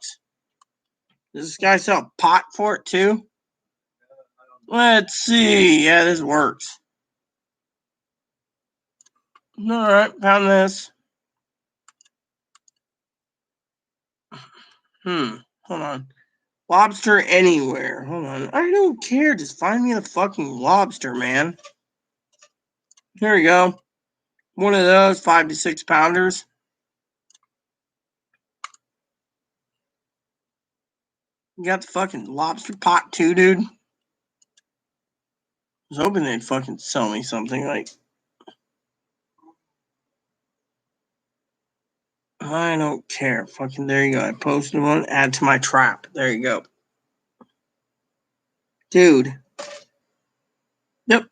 does this guy sell a pot for it too? Let's see. Yeah, this works. All right, found this. Hold on. Lobster anywhere. Hold on. I don't care. Just find me the fucking lobster, man. Here we go. One of those 5 to 6 pounders. You got the fucking lobster pot too, dude. I was hoping they'd fucking sell me something like. I don't care. Fucking there you go. I posted one. Add to my trap. There you go. Dude. Yep.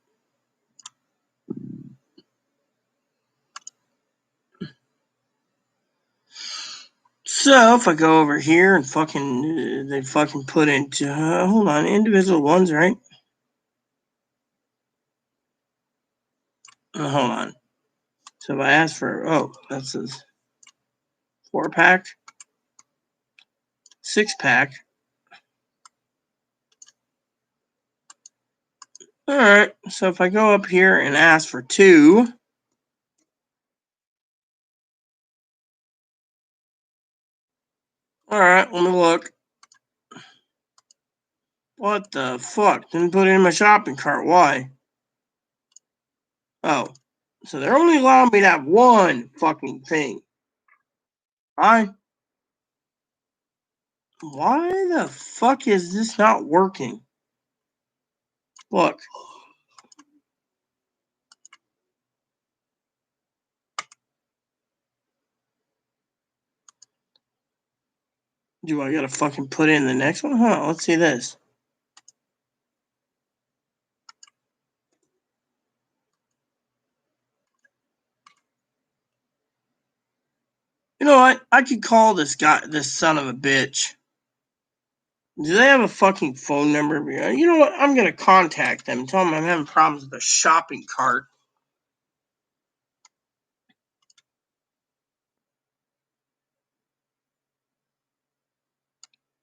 So if I go over here and fucking they fucking put into hold on, individual ones, right? Hold on. So if I ask for that says 4-pack, 6-pack. All right. So if I go up here and ask for 2. All right, let me look. What the fuck? Didn't put it in my shopping cart. Why? Oh. So they're only allowing me to have one fucking thing. Why the fuck is this not working? Look. Do I gotta fucking put in the next one? Huh, let's see this. You know what? I could call this son of a bitch. Do they have a fucking phone number? You know what? I'm gonna contact them. Tell them I'm having problems with the shopping cart.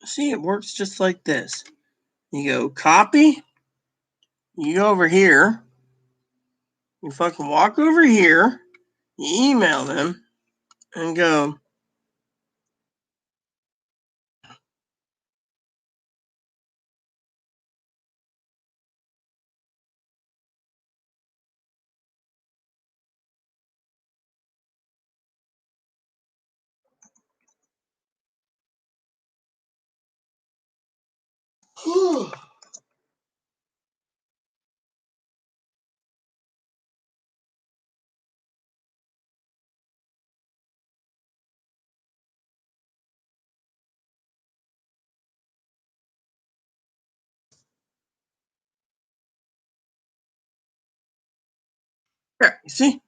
See, it works just like this. You go copy. You go over here. You fucking walk over here. You email them and go. There, you see?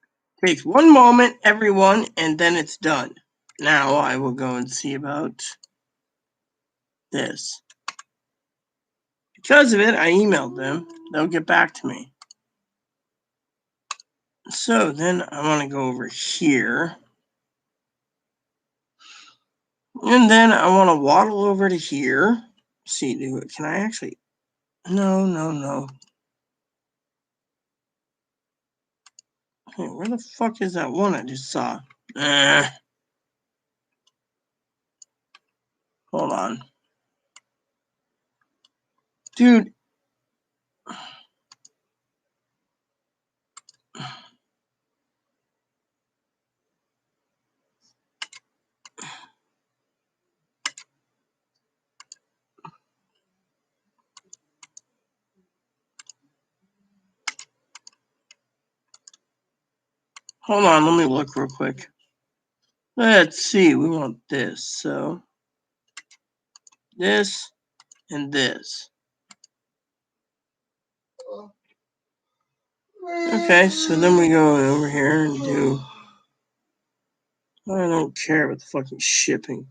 Takes one moment, everyone, and then it's done. Now I will go and see about this. Because of it, I emailed them. They'll get back to me. So then I want to go over here. And then I want to waddle over to here. See, can I actually? No. Hey, where the fuck is that one I just saw? Hold on. Dude. Hold on, let me look real quick. Let's see, we want this, so this and this. Okay, so then we go over here and do, I don't care about the fucking shipping.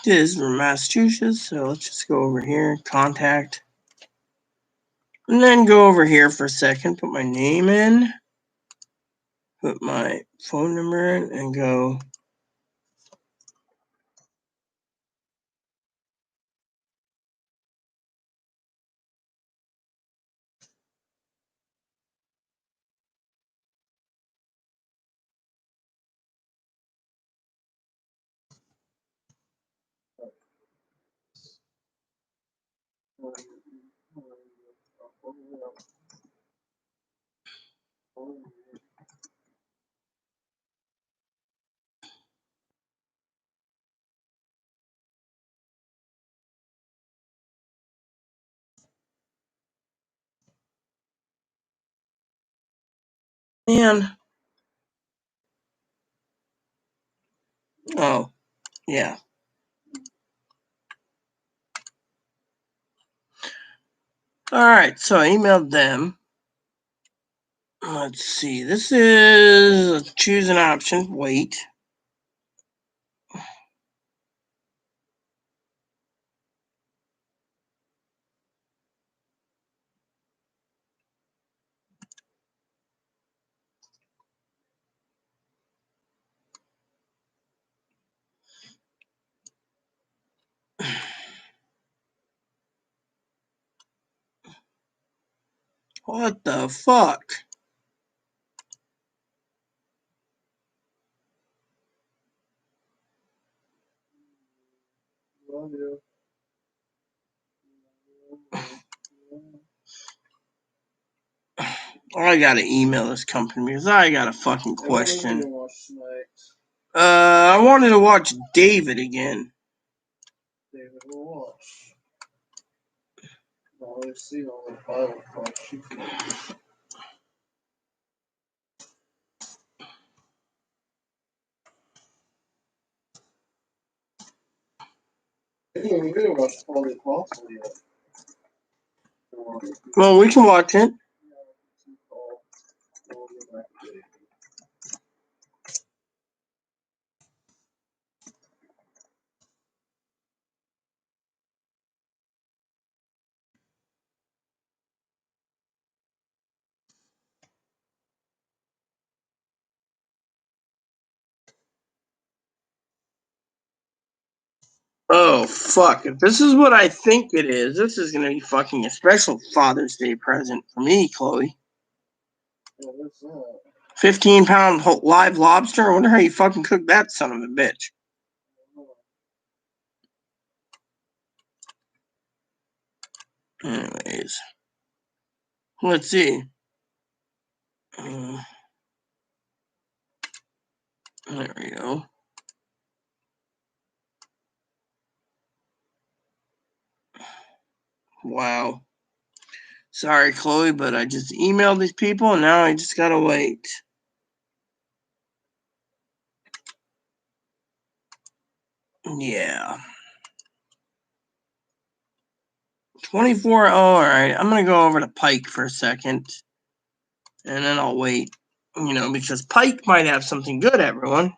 This is from Massachusetts, so let's just go over here, contact. And then go over here for a second, put my name in, put my phone number in, and go. Man. Oh, yeah. All right, so I emailed them. Let's see. This is choose an option. Wait. What the fuck? I gotta email this company because I got a fucking question. I wanted to watch David again. David will watch. Always see all the Bible parts. Well, we can watch it. Oh, fuck. If this is what I think it is, this is going to be fucking a special Father's Day present for me, Chloe. What's that? 15-pound live lobster? I wonder how you fucking cook that son of a bitch. Anyways. Let's see. There we go. Wow. Sorry, Chloe, but I just emailed these people and now I just gotta wait. Yeah. 24. Oh, all right. I'm gonna go over to Pike for a second, and then I'll wait. Because Pike might have something good, everyone.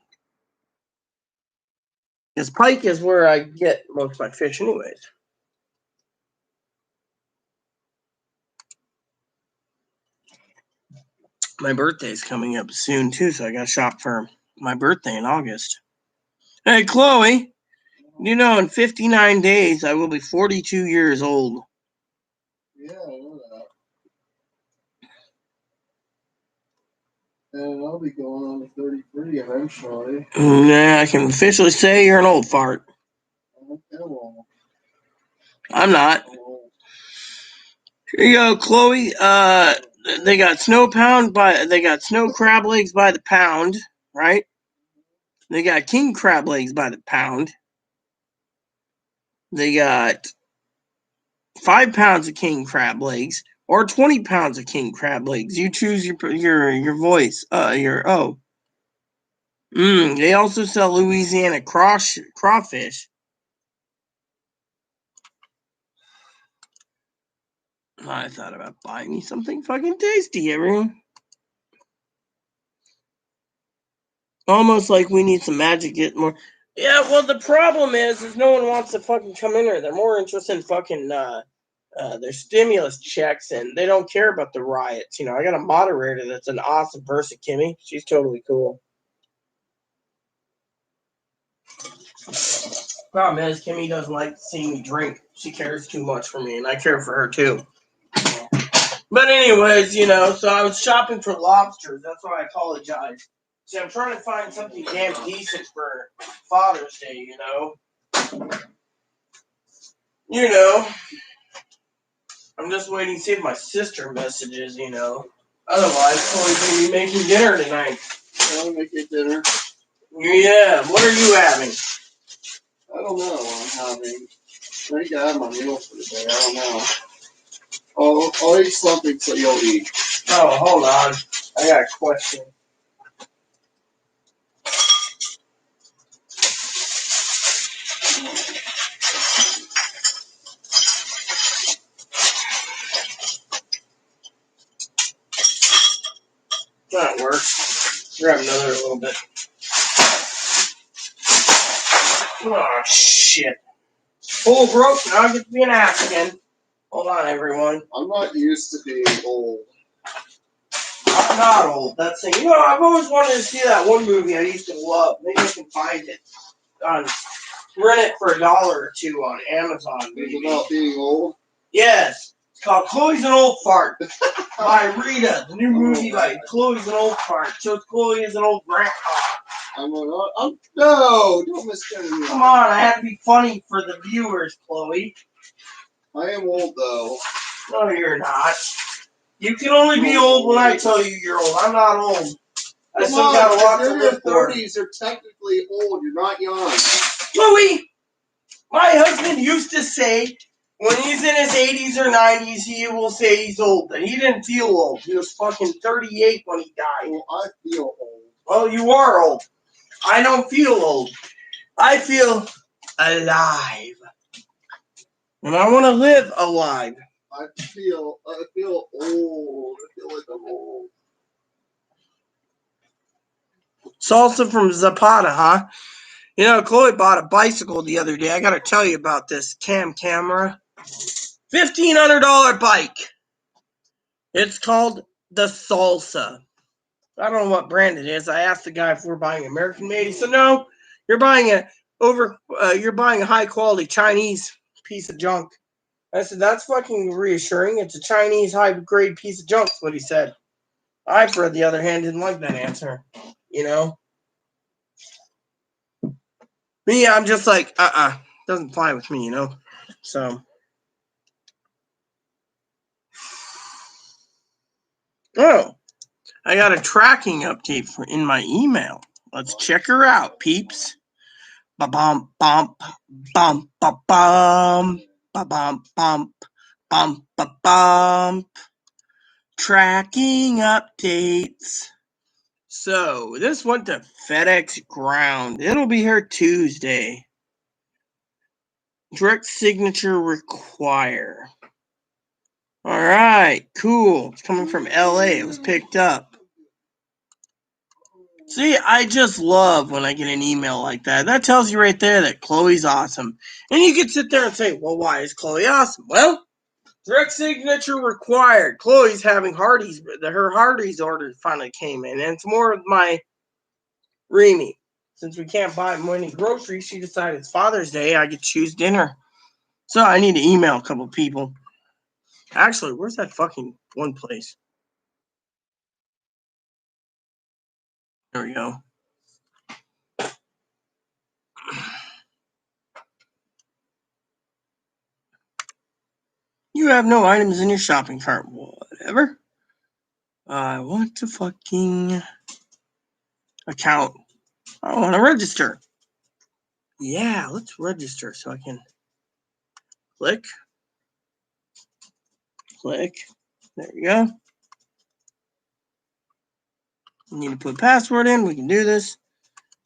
Because Pike is where I get most of my fish, anyways. My birthday's coming up soon too, so I gotta shop for my birthday in August. Hey, Chloe. In 59 days I will be 42 years old. Yeah, I know that. And I'll be going on to 33 eventually. Yeah, I can officially say you're an old fart. I'm not. Here you go, Chloe. They got snow crab legs by the pound, right? They got king crab legs by the pound. They got 5 pounds of king crab legs or 20 pounds of king crab legs. You choose your voice. They also sell Louisiana crawfish. I thought about buying me something fucking tasty, everyone. Almost like we need some magic to get more. Yeah, well, the problem is no one wants to fucking come in here. They're more interested in fucking their stimulus checks, and they don't care about the riots. I got a moderator that's an awesome person, Kimmy. She's totally cool. Problem is, Kimmy doesn't like seeing me drink. She cares too much for me, and I care for her too. But anyways, so I was shopping for lobsters. That's why I apologize. See, I'm trying to find something damn decent for Father's Day, I'm just waiting to see if my sister messages, Otherwise, Chloe's going to be making dinner tonight. I'll make you dinner. Yeah, what are you having? I don't know what I'm having. I think I have my meal for the day. I don't know. I'll eat something so you'll eat. Oh, hold on. I got a question. That works. Grab another little bit. Oh, shit. Full broke, now I get to be an ass again. Hold on, everyone. I'm not used to being old. I'm not old. That's the thing. I've always wanted to see that one movie I used to love. Maybe I can find it. Rent it for $1 or $2 on Amazon. It's about being old? Yes. It's called Chloe's an Old Fart by Rita. The new movie by Chloe's an Old Fart. Shows Chloe as an old grandpa. No, don't miscarry me. Come on, I have to be funny for the viewers, Chloe. I am old, though. No, you're not. You can only be old when I tell you you're old. I'm not old. I still got a lot to live for. You're in your 30s, you're technically old. You're not young. Chloe, my husband used to say when he's in his 80s or 90s, he will say he's old. And he didn't feel old. He was fucking 38 when he died. Well, I feel old. Well, you are old. I don't feel old. I feel alive. And I want to live alive. I feel old. I feel like I'm old. Salsa from Zapata, huh? Chloe bought a bicycle the other day. I got to tell you about this camera. $1,500 bike. It's called the Salsa. I don't know what brand it is. I asked the guy if we're buying American made. He said, "No, you're buying a high quality Chinese piece of junk." I said, "That's fucking reassuring. It's a Chinese high grade piece of junk." That's what he said. I, for the other hand, didn't like that answer. Me, I'm just like, doesn't fly with me, So, I got a tracking update in my email. Let's check her out, peeps. Ba-bum, bump, bump, ba-bum, ba-bum, bump, bump, ba-bump. Tracking updates. So, this went to FedEx Ground. It'll be here Tuesday. Direct signature require. All right, cool. It's coming from LA. It was picked up. See, I just love when I get an email like that. That tells you right there that Chloe's awesome. And you can sit there and say, well, why is Chloe awesome? Well, direct signature required. Chloe's having Hardee's. Her Hardee's order finally came in. And it's more of my Remy. Since we can't buy any groceries, she decided it's Father's Day. I could choose dinner. So I need to email a couple people. Actually, where's that fucking one place? There we go. You have no items in your shopping cart. Whatever. I want to fucking account. I want to register. Yeah, let's register so I can click. There you go. We need to put password in. We can do this.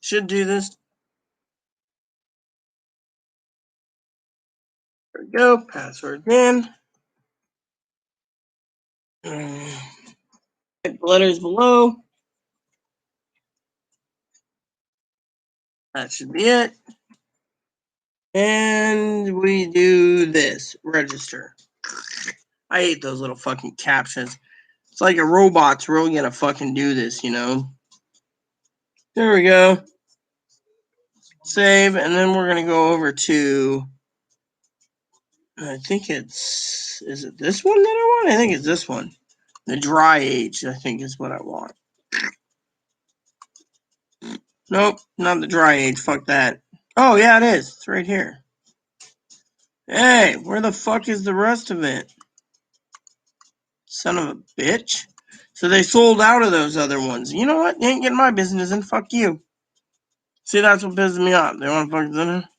Should do this. There we go. Password in. Letters below. That should be it. And we do this. Register. I hate those little fucking captions. It's like a robot's really gonna fucking do this, you know? There we go. Save, and then we're gonna go over to, I think is it this one that I want? I think it's this one. The dry age, I think is what I want. Nope, not the dry age, fuck that. Oh yeah, it is. It's right here. Hey, where the fuck is the rest of it? Son of a bitch. So they sold out of those other ones. You know what? You ain't getting my business and fuck you. See, that's what pisses me off. They want to fuck dinner.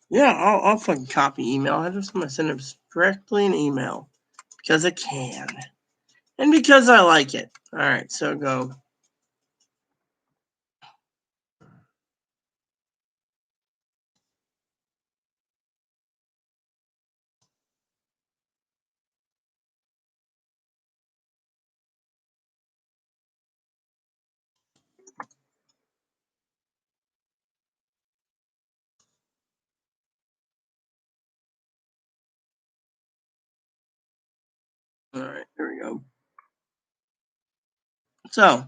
Yeah, I'll fucking copy email. I just want to send them directly an email. Because I can. And because I like it. Alright, so go. Alright, there we go. So,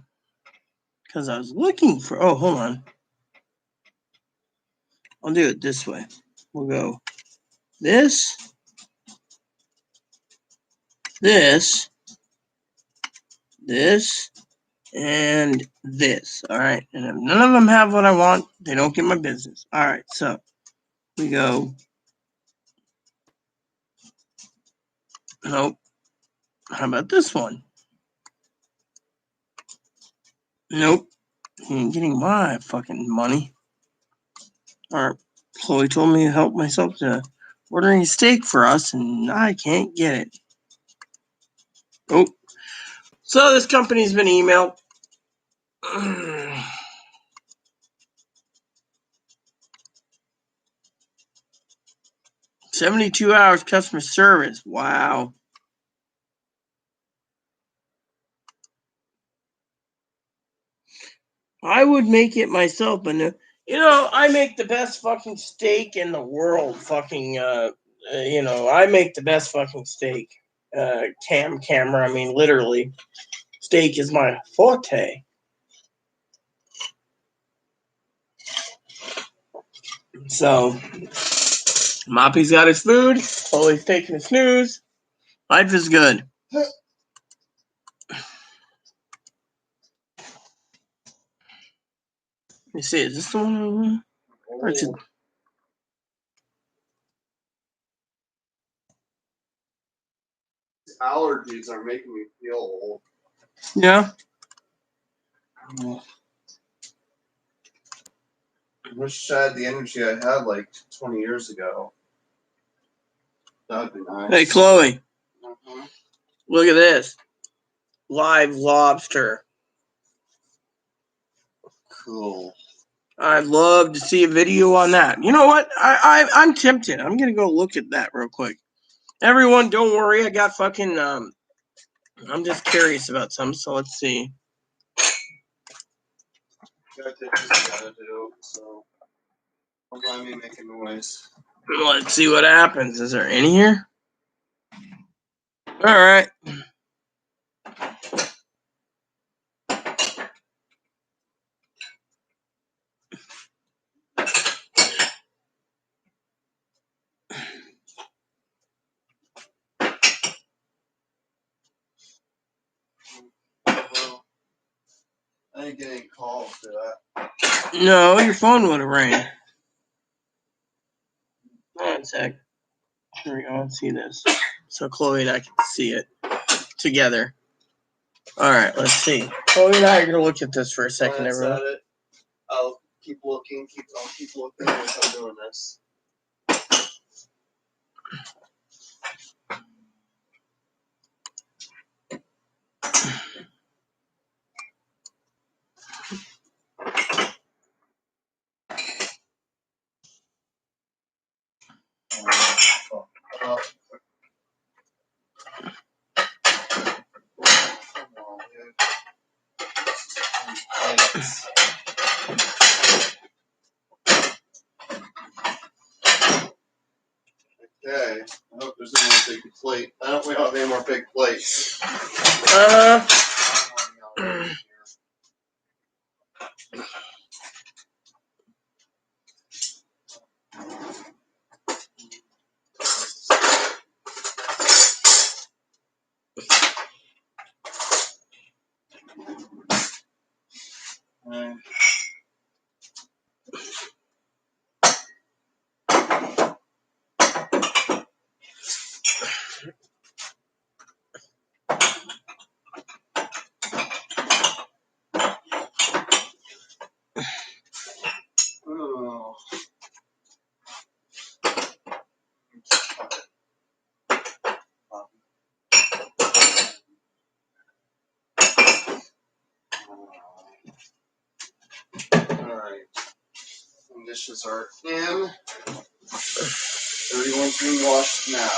because I was looking for, oh, hold on. I'll do it this way. We'll go this, this, this, and this. All right. And if none of them have what I want, they don't get my business. All right. So we go. Nope. How about this one? Nope. He ain't getting my fucking money. Our employee told me to help myself to ordering a steak for us, and I can't get it. Oh. So this company's been emailed. 72 hours customer service. Wow. I would make it myself, but I make the best fucking steak in the world. Fucking, I make the best fucking steak. Camera. I mean, literally, steak is my forte. So, Moppy's got his food. Always taking a snooze. Life is good. Let me see. Is this the one? Or is it? Allergies are making me feel old. Yeah. I wish I had the energy I had like 20 years ago. That'd be nice. Hey, Chloe. Look at this. Live lobster. Cool. I'd love to see a video on that. You know what? I'm tempted. I'm gonna go look at that real quick. Everyone, don't worry. I got fucking. I'm just curious about some. So let's see. Got dishes I gotta do, so don't mind me making noise. Let's see what happens. Is there any here? All right. Well, I didn't get any calls for that. No, your phone would have rang. One sec. Here we go. Let's see this. So Chloe and I can see it together. All right, let's see. Chloe and I are going to look at this for a second, everyone. I'll keep looking. I'll keep looking as I'm doing this. Okay, I hope there's any more big plate. I don't think we have any more big plates. Oh. Alright. Dishes are in. Everyone's being washed now.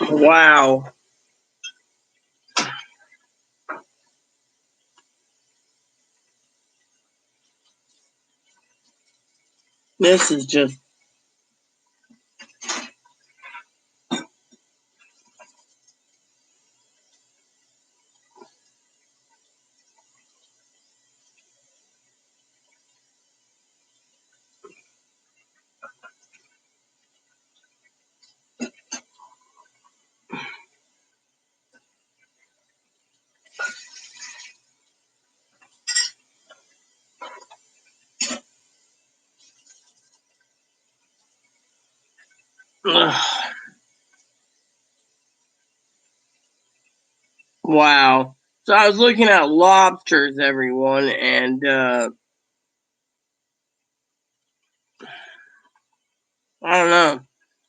Wow. This is just. Wow. So I was looking at lobsters, everyone, and I don't know.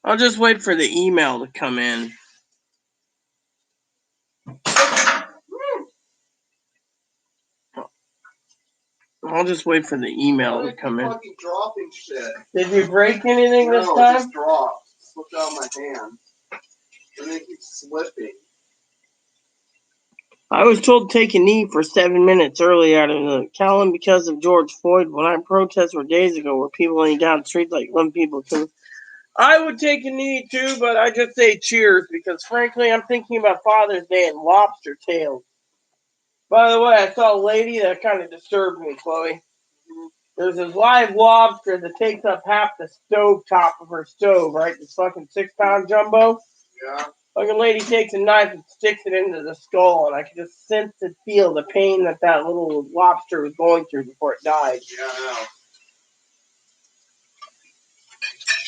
I'll just wait for the email to come in. I'll just wait for the email to come in. Fucking dropping shit. Did you break anything this time? No, it just dropped. It slipped out of my hand. And they keep slipping. I was told to take a knee for 7 minutes early out of the Callan because of George Floyd. When I protested for days ago where people laying down the street like 11 people killed. I would take a knee too, but I just say cheers because frankly I'm thinking about Father's Day and lobster tails. By the way, I saw a lady that kind of disturbed me, Chloe. There's this live lobster that takes up half the stove top of her stove, right? This fucking 6-pound jumbo. Yeah. Fucking lady takes a knife and sticks it into the skull, and I can just sense and feel the pain that little lobster was going through before it died. Yeah, I know.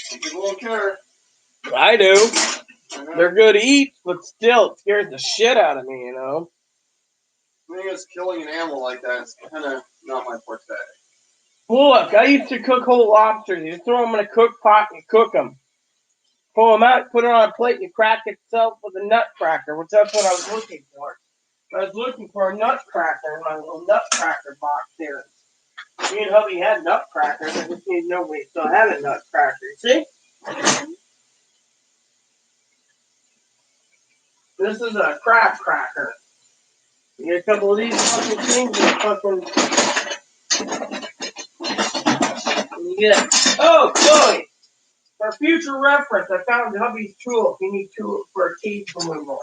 Some people don't care. I do. They're good to eat, but still, it scares the shit out of me, you know? I think it's killing an animal like that is kind of not my forte. Well, look, I used to cook whole lobsters. You just throw them in a cook pot and cook them. Pull them out, put it on a plate, and you crack it itself with a nutcracker, which that's what I was looking for. I was looking for a nutcracker in my little nutcracker box here. Me and hubby had nutcrackers. I just need to know if we still have a nutcracker. See? This is a crab cracker. You get a couple of these fucking things and you get. Oh, Chloe! For future reference, I found hubby's tool if you need tools for a teeth removal.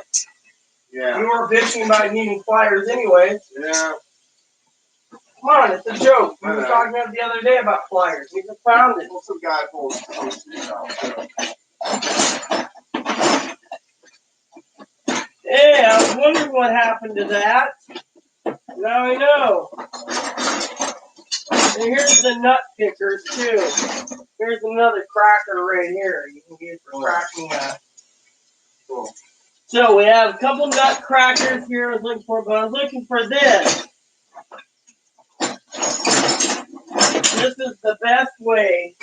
Yeah. You were bitching about needing pliers anyways. Yeah. Come on, it's a joke. We were talking about the other day about pliers. We just found it. Well, some guy pulls these out. Hey, I was wondering what happened to that. Now I know. And here's the nut pickers too. Here's another cracker right here. You can get for cracking that. Cool. So we have a couple nut crackers here I was looking for, but I was looking for this. This is the best way.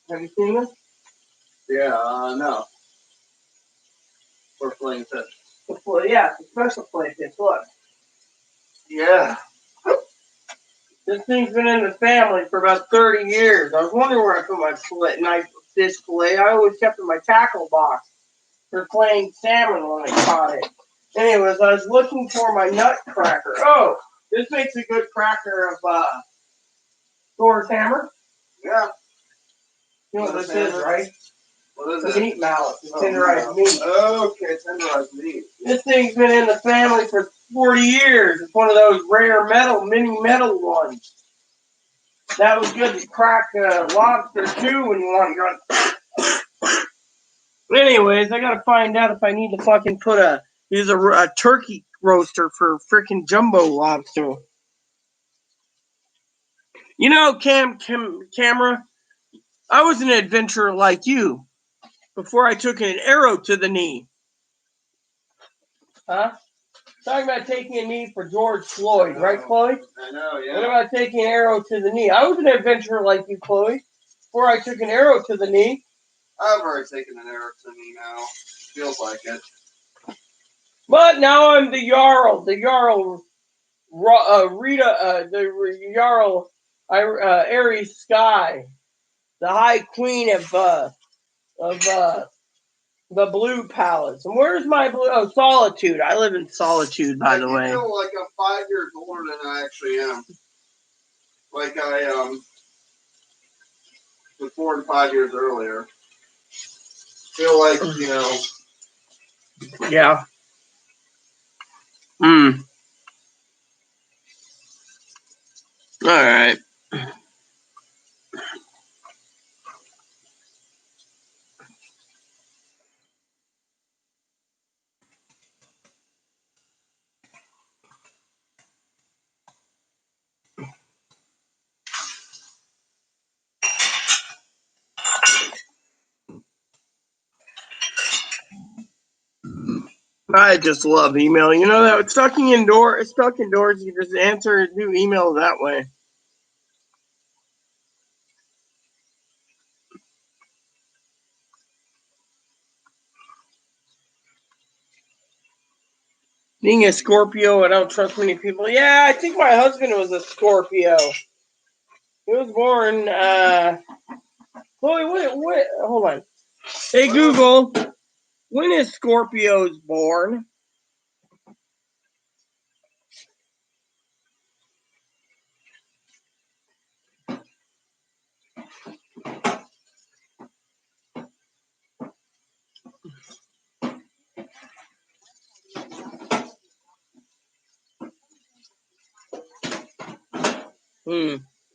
Have you seen this? Yeah, no. For playing fish. Yeah, it's a special play fish. Look. Yeah. This thing's been in the family for about 30 years. I was wondering where I put my fish fillet. I always kept it in my tackle box for playing salmon when I caught it. Anyways, I was looking for my nut cracker. Oh, this makes a good cracker of Thor's hammer. Yeah. You know what this is, right? What is It's it? meat mallet. It's tenderized meat. Okay, tenderized meat. This thing's been in the family for 40 years. It's one of those rare mini metal ones. That was good to crack lobster too when you want to go. Anyways, I gotta find out if I need to fucking use a turkey roaster for freaking jumbo lobster. You know, camera, I was an adventurer like you before I took an arrow to the knee. Huh? Talking about taking a knee for George Floyd, right, Chloe? I know, yeah. What about taking an arrow to the knee? I was an adventurer like you, Chloe, before I took an arrow to the knee. I've already taken an arrow to me now. Feels like it. But now I'm the Jarl, Aries Sky, the High Queen of the Blue Palace. And where's my blue? Oh, Solitude. I live in Solitude, by the way. I feel like I'm 5 years older than I actually am. Like I was born 5 years earlier. Feel like, you know. Yeah. All right. I just love email. You know that it's stuck indoors. You just answer new email that way. Being a Scorpio, I don't trust many people. Yeah, I think my husband was a Scorpio. He was born. Wait, hold on. Hey Google, when is Scorpios born?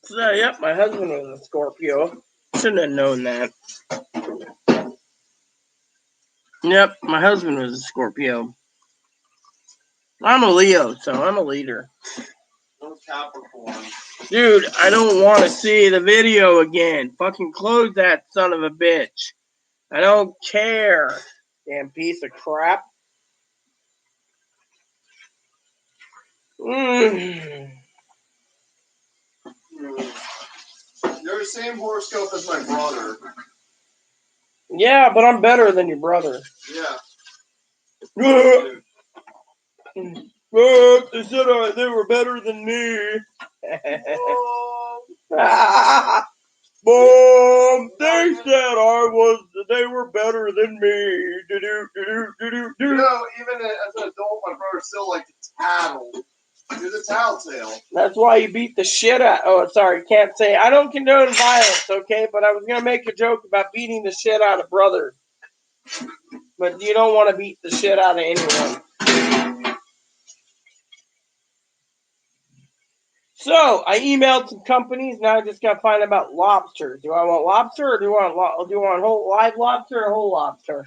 So, yep, my husband was a Scorpio. Shouldn't have known that. Yep, my husband was a Scorpio. I'm a Leo, so I'm a leader. I'm Capricorn. Dude, I don't want to see the video again. Fucking close that son of a bitch. I don't care. Damn piece of crap. You're the same horoscope as my brother. Yeah, but I'm better than your brother. Yeah. They said they were better than me. Mom, they said they were better than me. You know, even as an adult, my brother still likes to tattle. He's a tattletale. That's why you beat the shit out. Oh, sorry, can't say. I don't condone violence, okay? But I was gonna make a joke about beating the shit out of brother. But you don't want to beat the shit out of anyone. So I emailed some companies. Now I just gotta find out about lobster. Do I want lobster or do I want whole live lobster or whole lobster?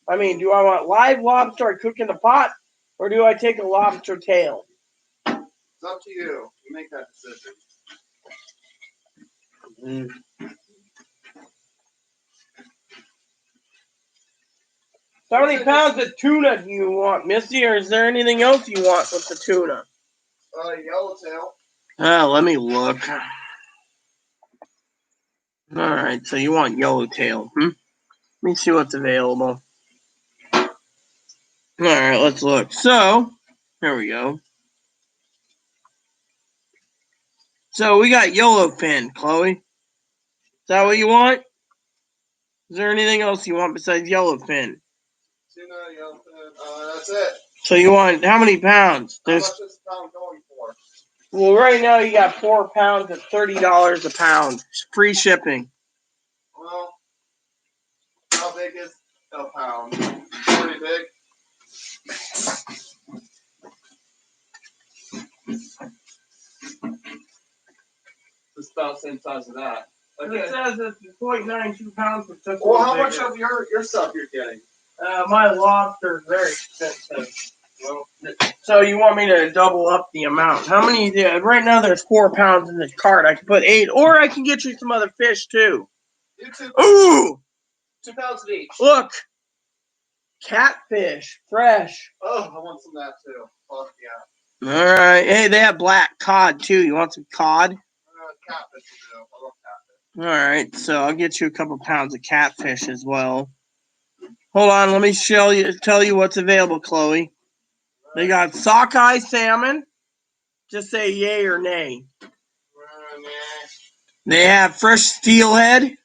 I mean, do I want live lobster I cook in the pot, or do I take a lobster tail? It's up to you. You make that decision. How many pounds of tuna do you want, Missy, or is there anything else you want with the tuna? Yellowtail. Let me look. Alright, so you want yellowtail, Let me see what's available. Alright, let's look. So, there we go. So we got yellowfin, Chloe. Is that what you want? Is there anything else you want besides yellowfin? Tuna, yellowfin. That's it. So you want how many pounds? How much is a pound going for? Well, right now you got 4 pounds at $30 a pound. Free shipping. Well, how big is a pound? Pretty big. It's about the same size as that. Okay. It says it's 0.92 pounds for just. Well, how much of your stuff you're getting? My lobster is very expensive. Well, so you want me to double up the amount? How many? Right now there's 4 pounds in this cart. I can put 8, or I can get you some other fish too. You two. Ooh! 2 pounds of each. Look, catfish, fresh. Oh, I want some of that too. Fuck yeah. All right. Hey, they have black cod too. You want some cod? Catfish too. I love catfish. All right. So I'll get you a couple pounds of catfish as well. Hold on. Let me tell you what's available, Chloe. They got sockeye salmon. Just say yay or nay. They have fresh steelhead.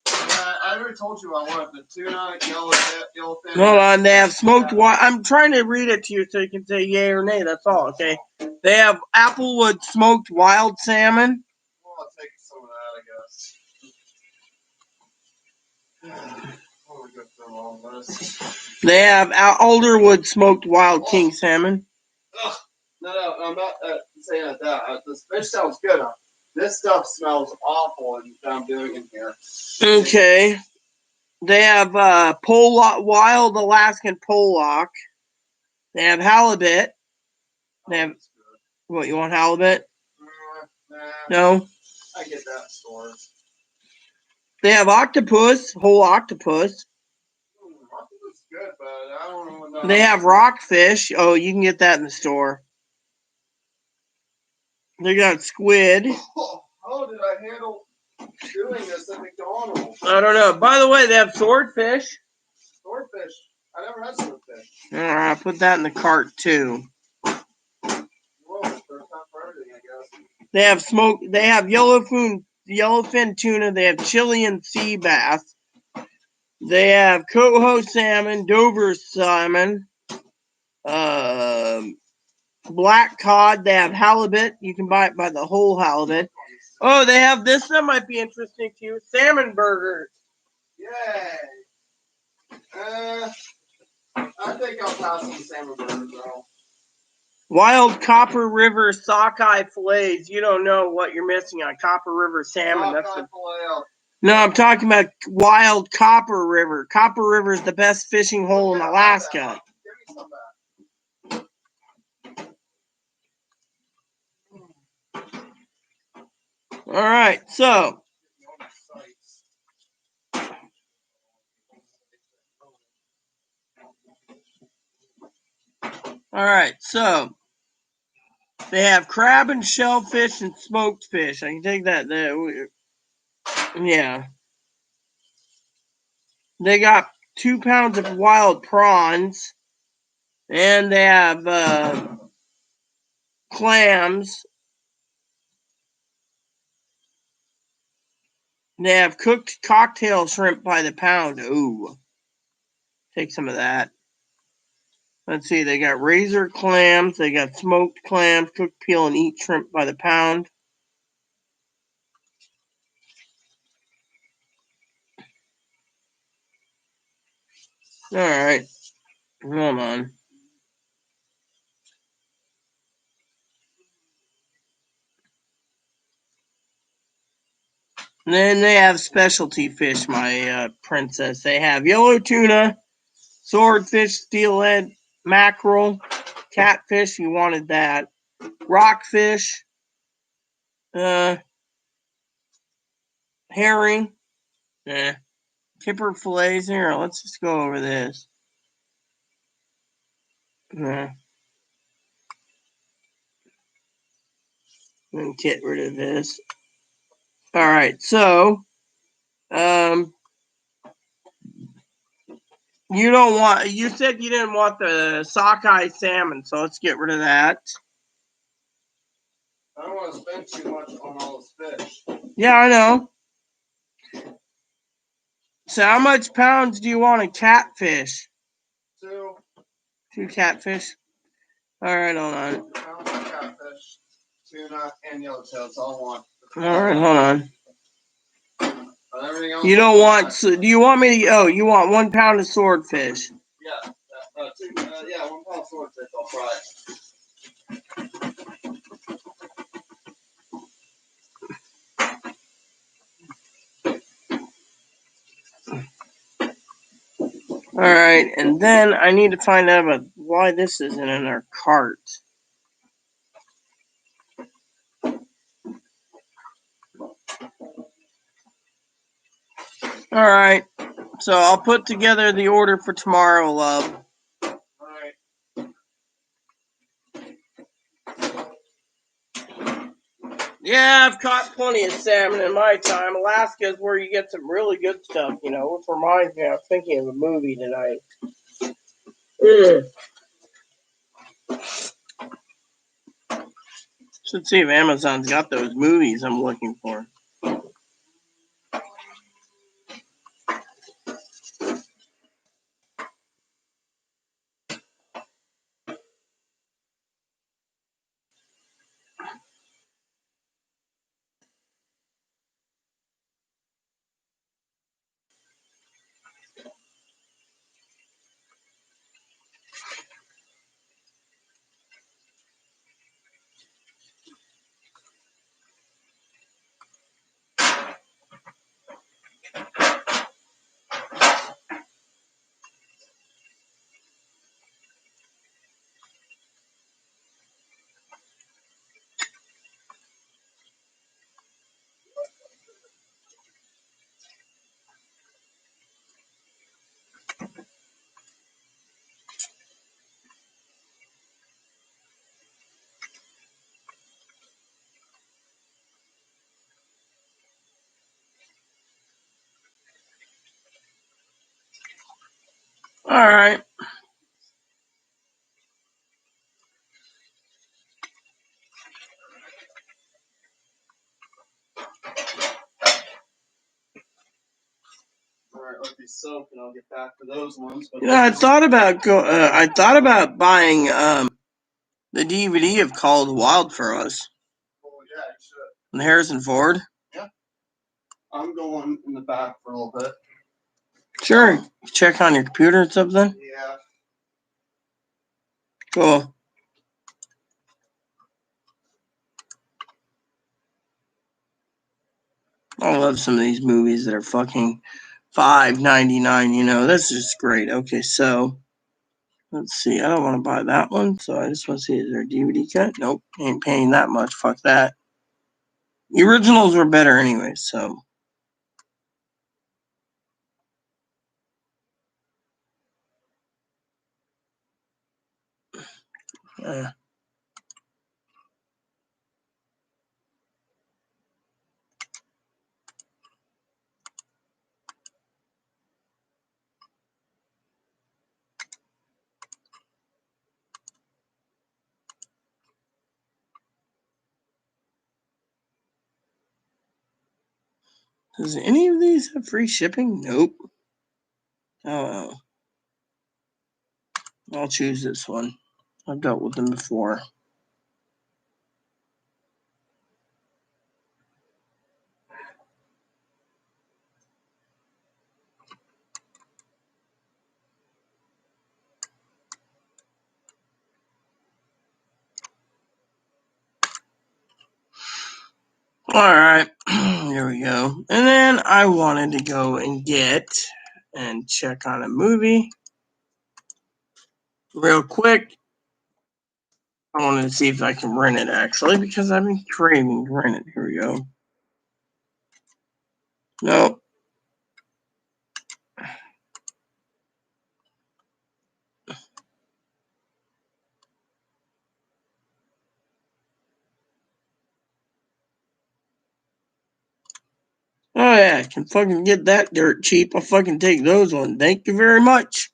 I already told you I wanted the tuna, yellowfin. Hold on. They have smoked wild. I'm trying to read it to you so you can say yay or nay. That's all. Okay. They have applewood smoked wild salmon. Well, I'll take some of that, I guess. Oh, we go through all this. They have alderwood smoked wild king salmon. Ugh. No, I'm not saying that. This fish sounds good. This stuff smells awful, and I'm doing in here. Okay. They have wild Alaskan pollock. They have halibut. They have what? You want halibut? Nah, No. I get that in stores. They have octopus, whole octopus. Octopus is good, but I don't know. They have rockfish. Oh, you can get that in the store. They got squid. How did I handle doing this at McDonald's? I don't know. By the way, they have swordfish. Swordfish. I never had swordfish. All right, put that in the cart too. Whoa, first time for everything, I guess. They have They have yellowfin tuna. They have Chilean sea bass. They have coho salmon, Dover salmon, black cod. They have halibut. You can buy it by the whole halibut. Oh, they have this. That might be interesting to you. Salmon burgers. Yay! I think I'll pass on the salmon burgers though. Wild Copper River sockeye fillets. You don't know what you're missing on Copper River salmon. Sockeye filet. No, I'm talking about wild Copper River. Copper River is the best fishing hole in Alaska. Give me some back. All right, so. All right, so they have crab and shellfish and smoked fish. I can take that. Yeah. They got 2 pounds of wild prawns, and they have clams. They have cooked cocktail shrimp by the pound. Ooh, take some of that. Let's see, they got razor clams, they got smoked clams, cooked peel and eat shrimp by the pound. All right, hold on. And then they have specialty fish, my princess. They have yellow tuna, swordfish, steelhead, mackerel, catfish. You wanted that. Rockfish, herring, kipper fillets. Here, let's just go over this. And get rid of this. All right, so you don't want. You said you didn't want the sockeye salmon, so let's get rid of that. I don't want to spend too much on all this fish. Yeah, I know. So how much pounds do you want of catfish? 2. 2 catfish. All right, hold on. 2 pounds of catfish, tuna, and yellowtail. That's all I want. All right, hold on. But everything else You don't want. So, do you want me to? Oh, you want 1 pound of swordfish? Yeah, 1 pound of swordfish. I'll try it. All right, and then I need to find out about why this isn't in our cart. All right, so I'll put together the order for tomorrow, love. All right. Yeah, I've caught plenty of salmon in my time. Alaska is where you get some really good stuff, you know, which reminds me, I was thinking of a movie tonight. Should see if Amazon's got those movies I'm looking for. All right. All right, let these soak, and I'll get back to those ones. But You know, I thought about buying the DVD of Called Wild for us. Oh yeah, you should. And Harrison Ford. Yeah. I'm going in the back for a little bit. Sure. Check on your computer or something. Yeah. Cool. I love some of these movies that are fucking $5.99. You know, that's just great. Okay, so let's see. I don't want to buy that one, so I just want to see, is there a DVD cut? Nope, ain't paying that much. Fuck that. The originals were better anyway, so. Does any of these have free shipping? Nope. Oh, I'll choose this one. I've dealt with them before. Alright, there we go. And then I wanted to go and get and check on a movie real quick. I wanted to see if I can rent it actually, because I've been craving to rent it. Here we go. Nope. Oh yeah, I can fucking get that dirt cheap. I'll fucking take those on. Thank you very much.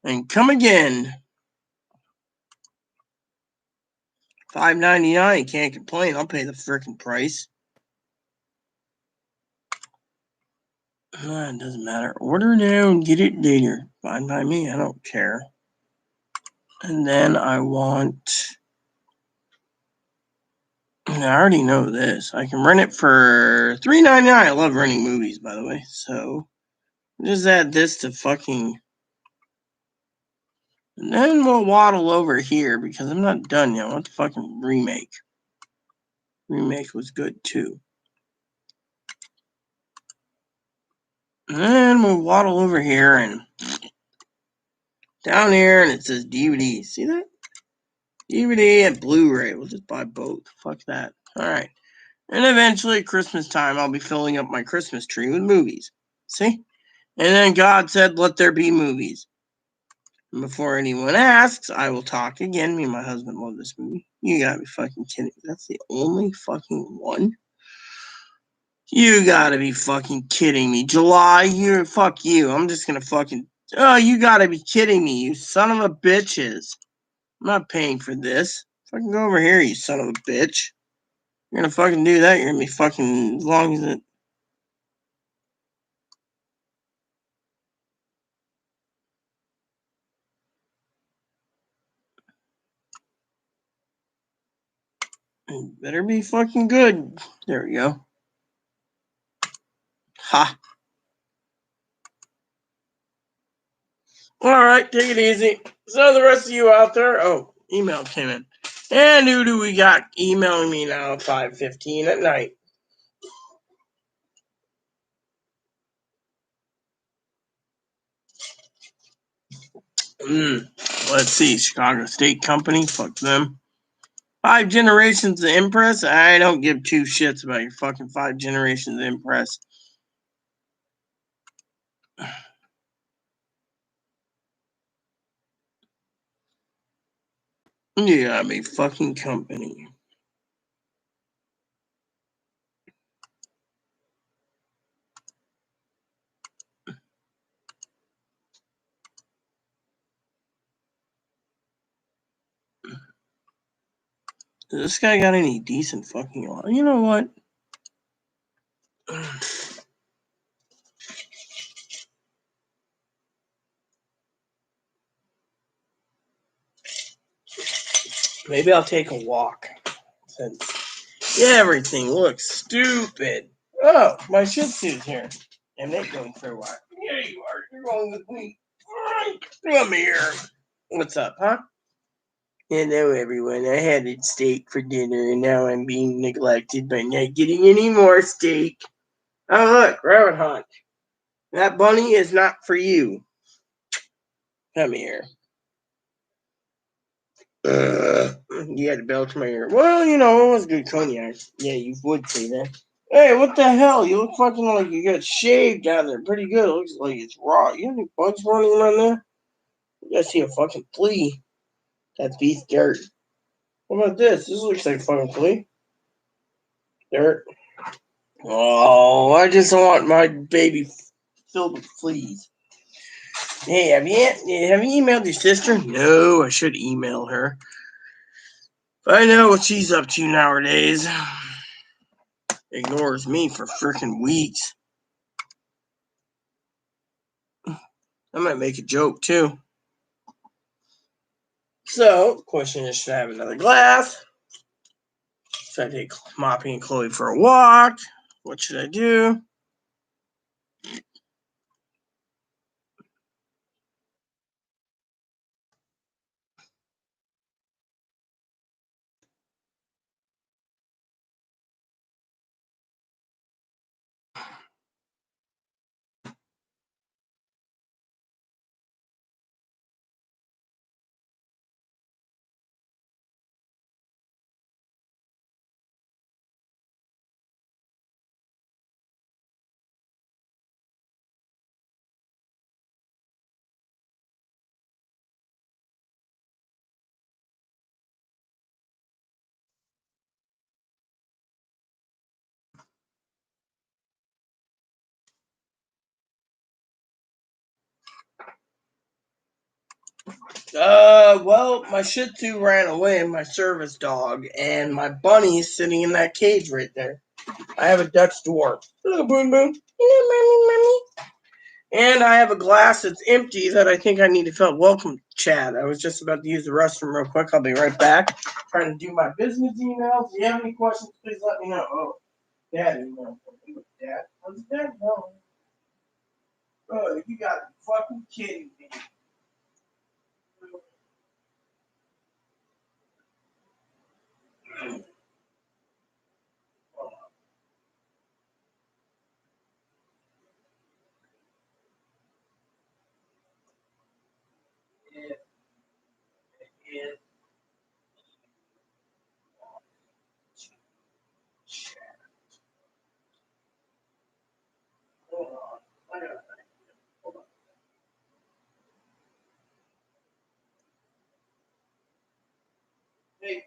And come again. $5.99. Can't complain. I'll pay the freaking price. It doesn't matter. Order now and get it later. Fine by me. I don't care. And then I want. I already know this. I can rent it for $3.99. I love renting movies, by the way. So just add this to fucking. And then we'll waddle over here because I'm not done yet. I want the fucking remake. Remake was good too. And then we'll waddle over here and down here, and it says DVD. See that? DVD and Blu-ray. We'll just buy both. Fuck that. All right. And eventually, at Christmas time, I'll be filling up my Christmas tree with movies. See? And then God said, let there be movies. And before anyone asks, I will talk again. Me and my husband love this movie. You gotta be fucking kidding me. That's the only fucking one? You gotta be fucking kidding me. July, fuck you. I'm just gonna fucking. Oh, you gotta be kidding me, you son of a bitches. I'm not paying for this. Fucking go over here, you son of a bitch. You're gonna fucking do that, you're gonna be fucking as long as it. It better be fucking good. There we go. Ha. Alright, take it easy. So the rest of you out there, oh, email came in. And who do we got emailing me now at 5:15 at night? Let's see, Chicago State Company, fuck them. 5 Generations of Impress, I don't give 2 shits about your fucking 5 Generations of Impress. You gotta be fucking company. Does this guy got any decent fucking law? You know what? Maybe I'll take a walk. Since everything looks stupid. Oh, my Shih Tzu's here. And they're going for a walk. Yeah, you are. You're going with me. Come here. What's up, huh? Hello, everyone. I had a steak for dinner, and now I'm being neglected by not getting any more steak. Oh, look, rabbit hunt. That bunny is not for you. Come here. You had to belch my ear. Well, you know, it was good cognac. Yeah, you would say that. Hey, what the hell? You look fucking like you got shaved down there pretty good. It looks like it's raw. You have any bugs running around there? You gotta see a fucking flea. That's beef dirt. What about this? This looks like a fucking flea. Dirt. Oh, I just don't want my baby filled with fleas. Hey, have you emailed your sister? No, I should email her. I know what she's up to nowadays. Ignores me for freaking weeks. I might make a joke too. So, the question is, should I have another glass? Should I take Moppy and Chloe for a walk? What should I do? Well, my Shih Tzu ran away, my service dog, and my bunny's sitting in that cage right there. I have a Dutch dwarf. Hello, Boon Boon. Hello, mommy. And I have a glass that's empty that I think I need to fill. Welcome, Chad. I was just about to use the restroom real quick. I'll be right back. Trying to do my business emails. If you have any questions, please let me know. Oh, Dad email. Dad, how's Dad going? Oh, you got to be fucking kidding me. Hold on. Hold on. Hey,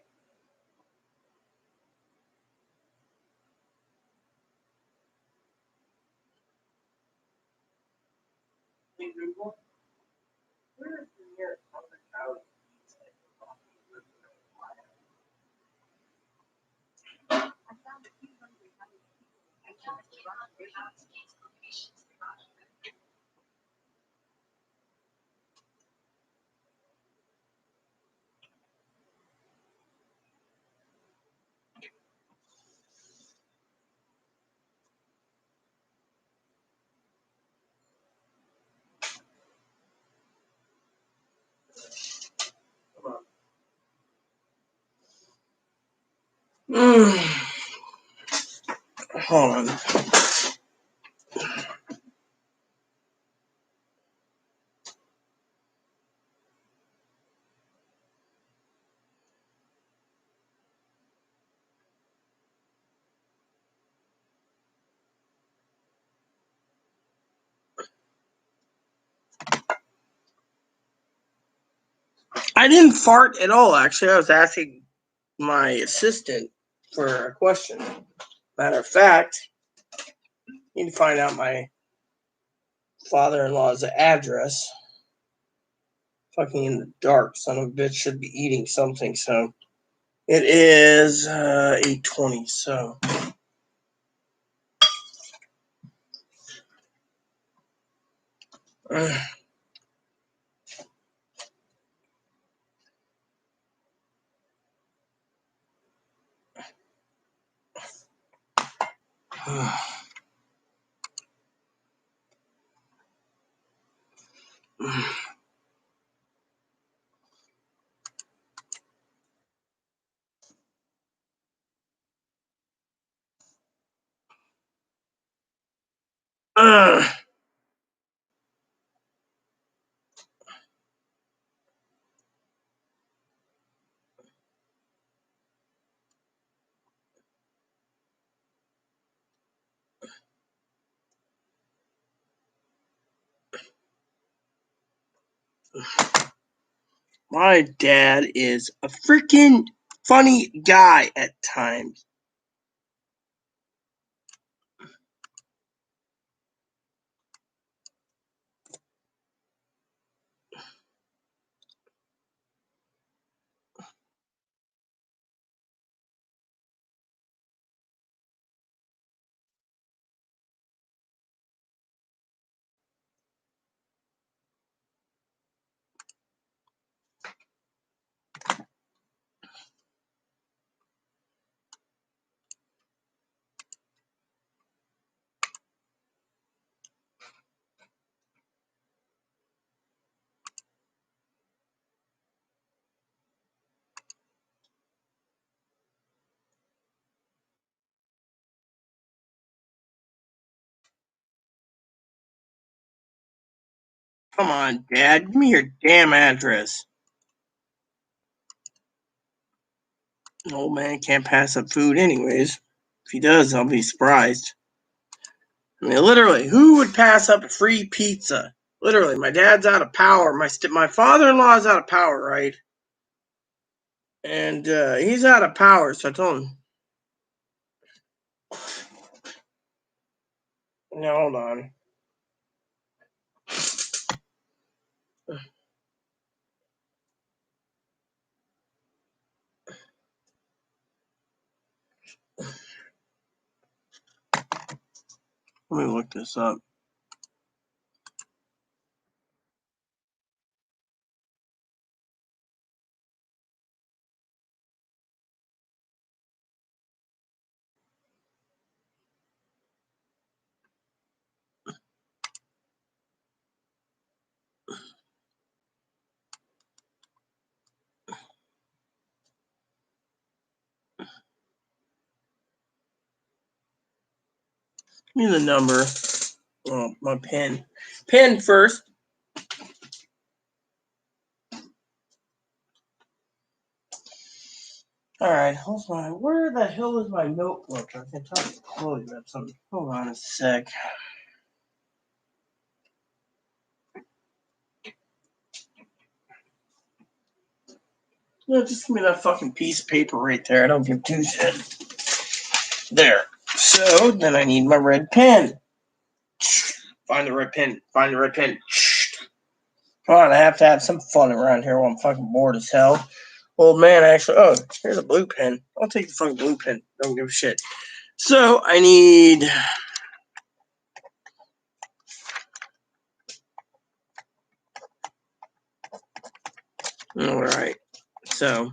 Google, where is the nearest public house? Hold on. I didn't fart at all, actually. I was asking my assistant for a question. Matter of fact, you need to find out my father-in-law's address. Fucking in the dark. Son of a bitch should be eating something, so. It is 8:20, so. My dad is a freaking funny guy at times. Come on, Dad, give me your damn address. Old man can't pass up food anyways. If he does, I'll be surprised. I mean, literally, who would pass up a free pizza? Literally, my dad's out of power. My father-in-law is out of power, right? And he's out of power, so I told him. No, hold on. Let me look this up. Give me the number. Oh, my pen. Pen first. All right, hold on. Where the hell is my notebook? I can talk to Chloe about something. Hold on a sec. No, just give me that fucking piece of paper right there. I don't give two shits. There. So, then I need my red pen. Find the red pen. Find the red pen. Come on, I have to have some fun around here while I'm fucking bored as hell. Old man, actually. Oh, here's a blue pen. I'll take the fucking blue pen. Don't give a shit. So, I need. Alright. So.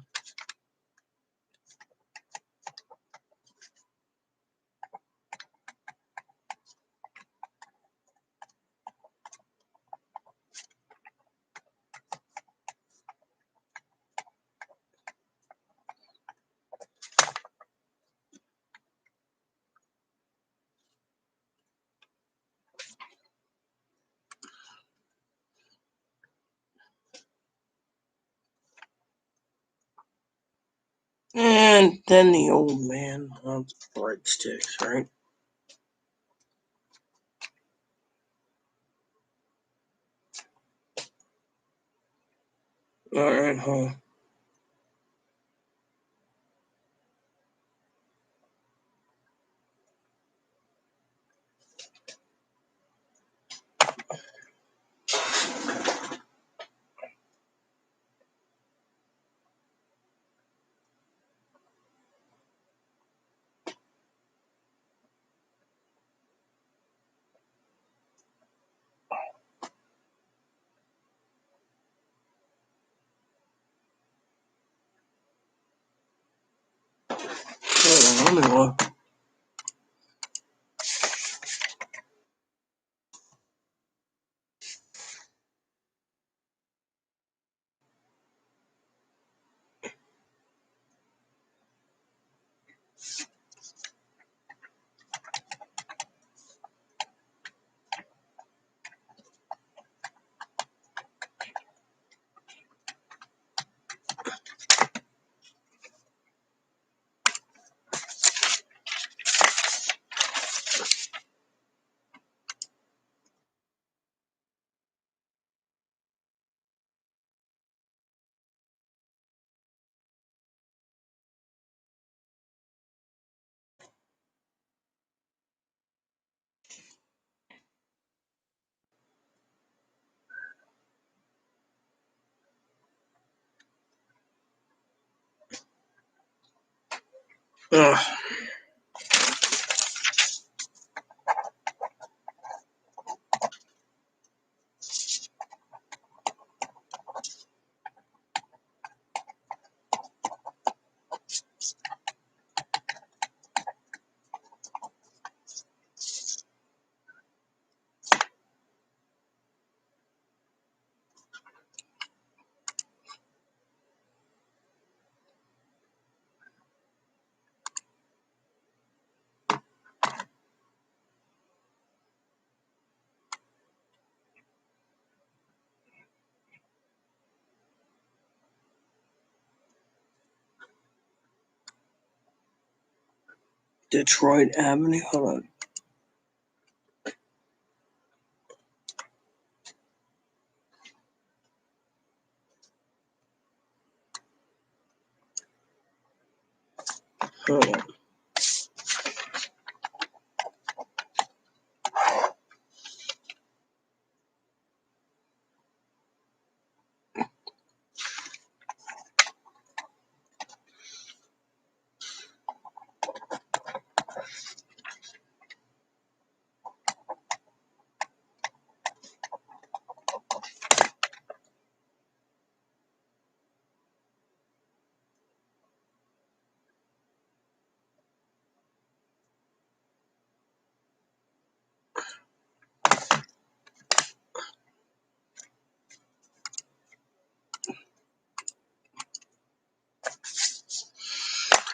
And then the old man wants breadsticks, right? Alright, huh? Hold on, let me look. Ugh. Detroit Avenue. Hold on. Hold on.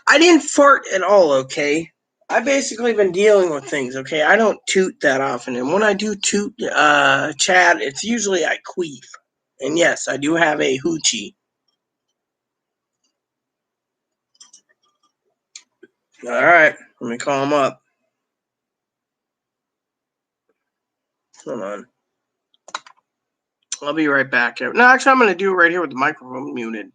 I didn't fart at all, okay? I basically been dealing with things, okay? I don't toot that often, and when I do toot, Chad, it's usually I queef. And yes, I do have a hoochie. Alright, let me call him up. Hold on. I'll be right back. No, actually, I'm going to do it right here with the microphone muted.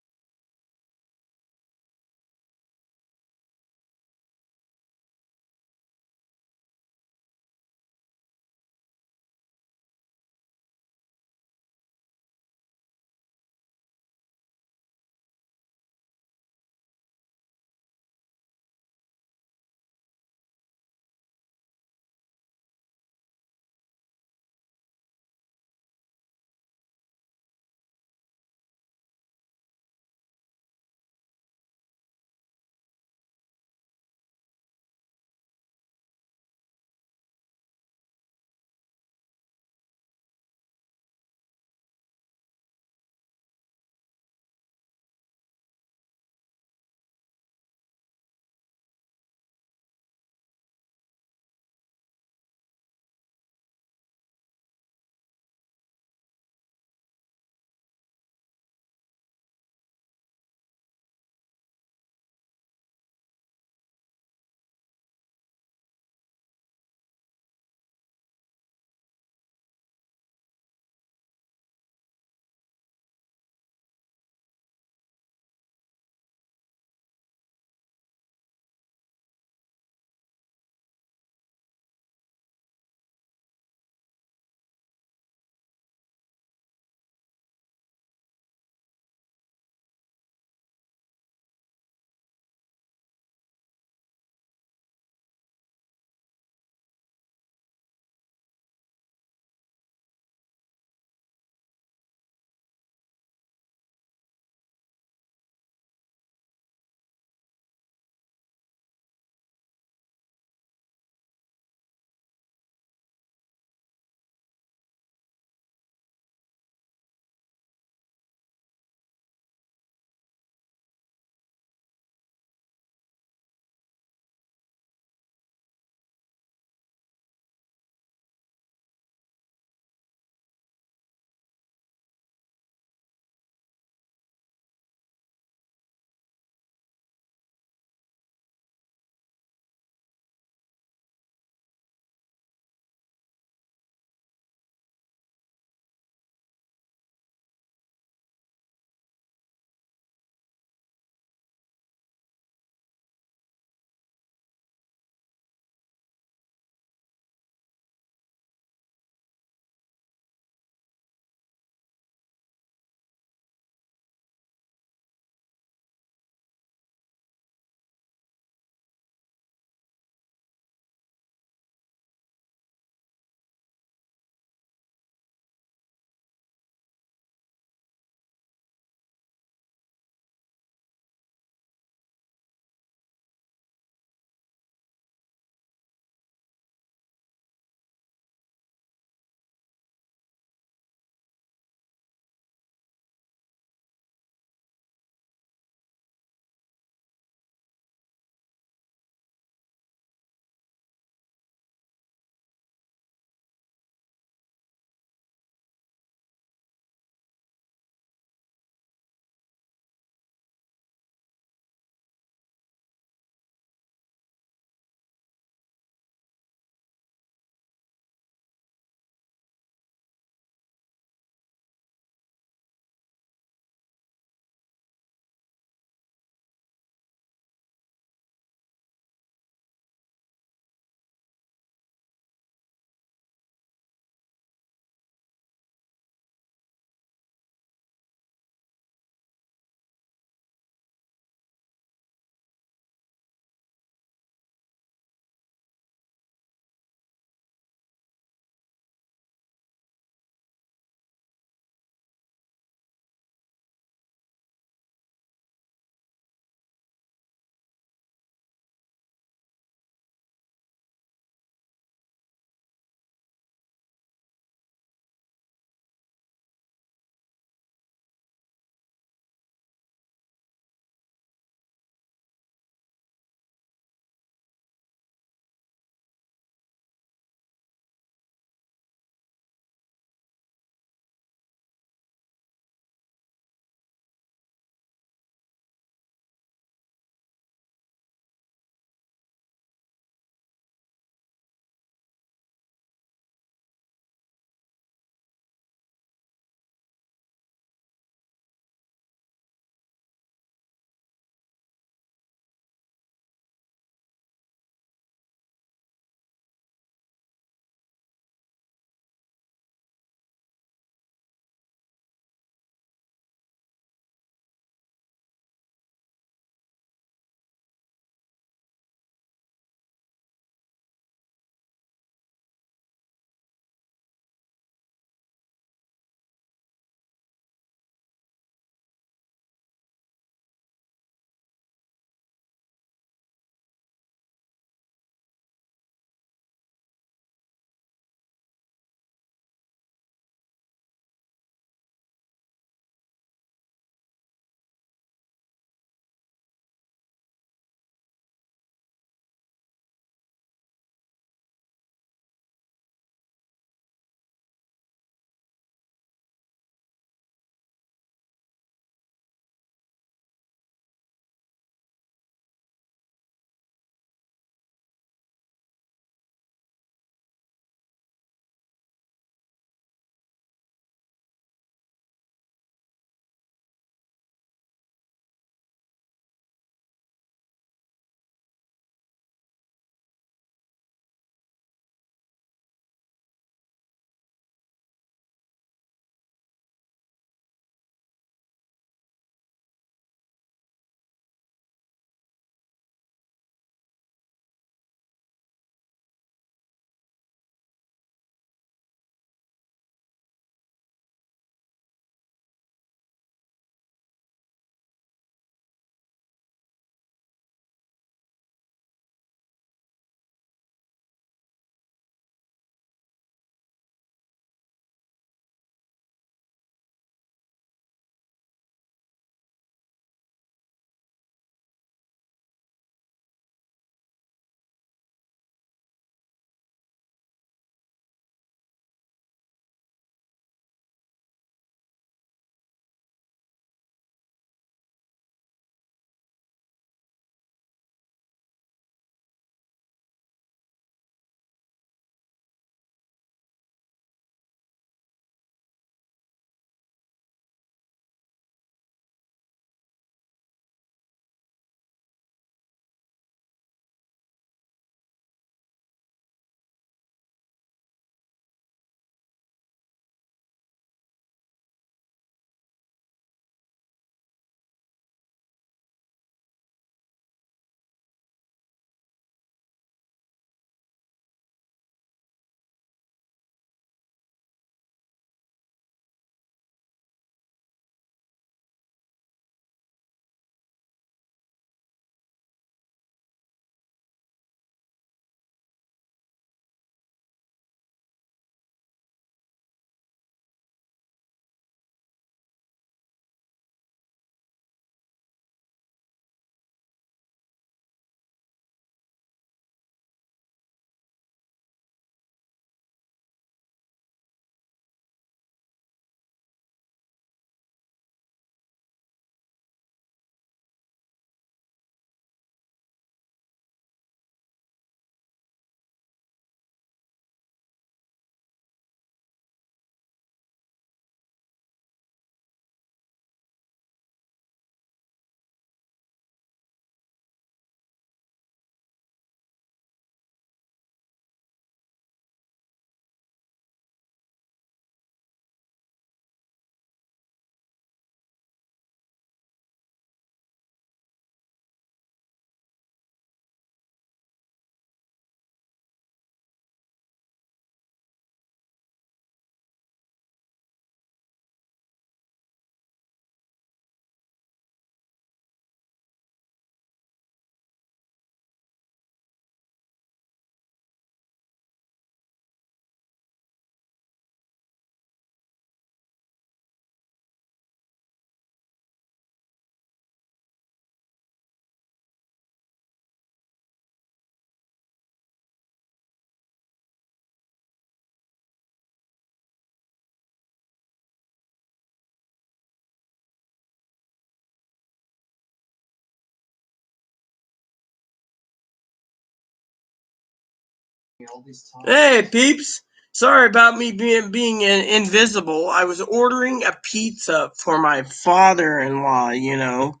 Hey, peeps. Sorry about me being invisible. I was ordering a pizza for my father-in-law, you know.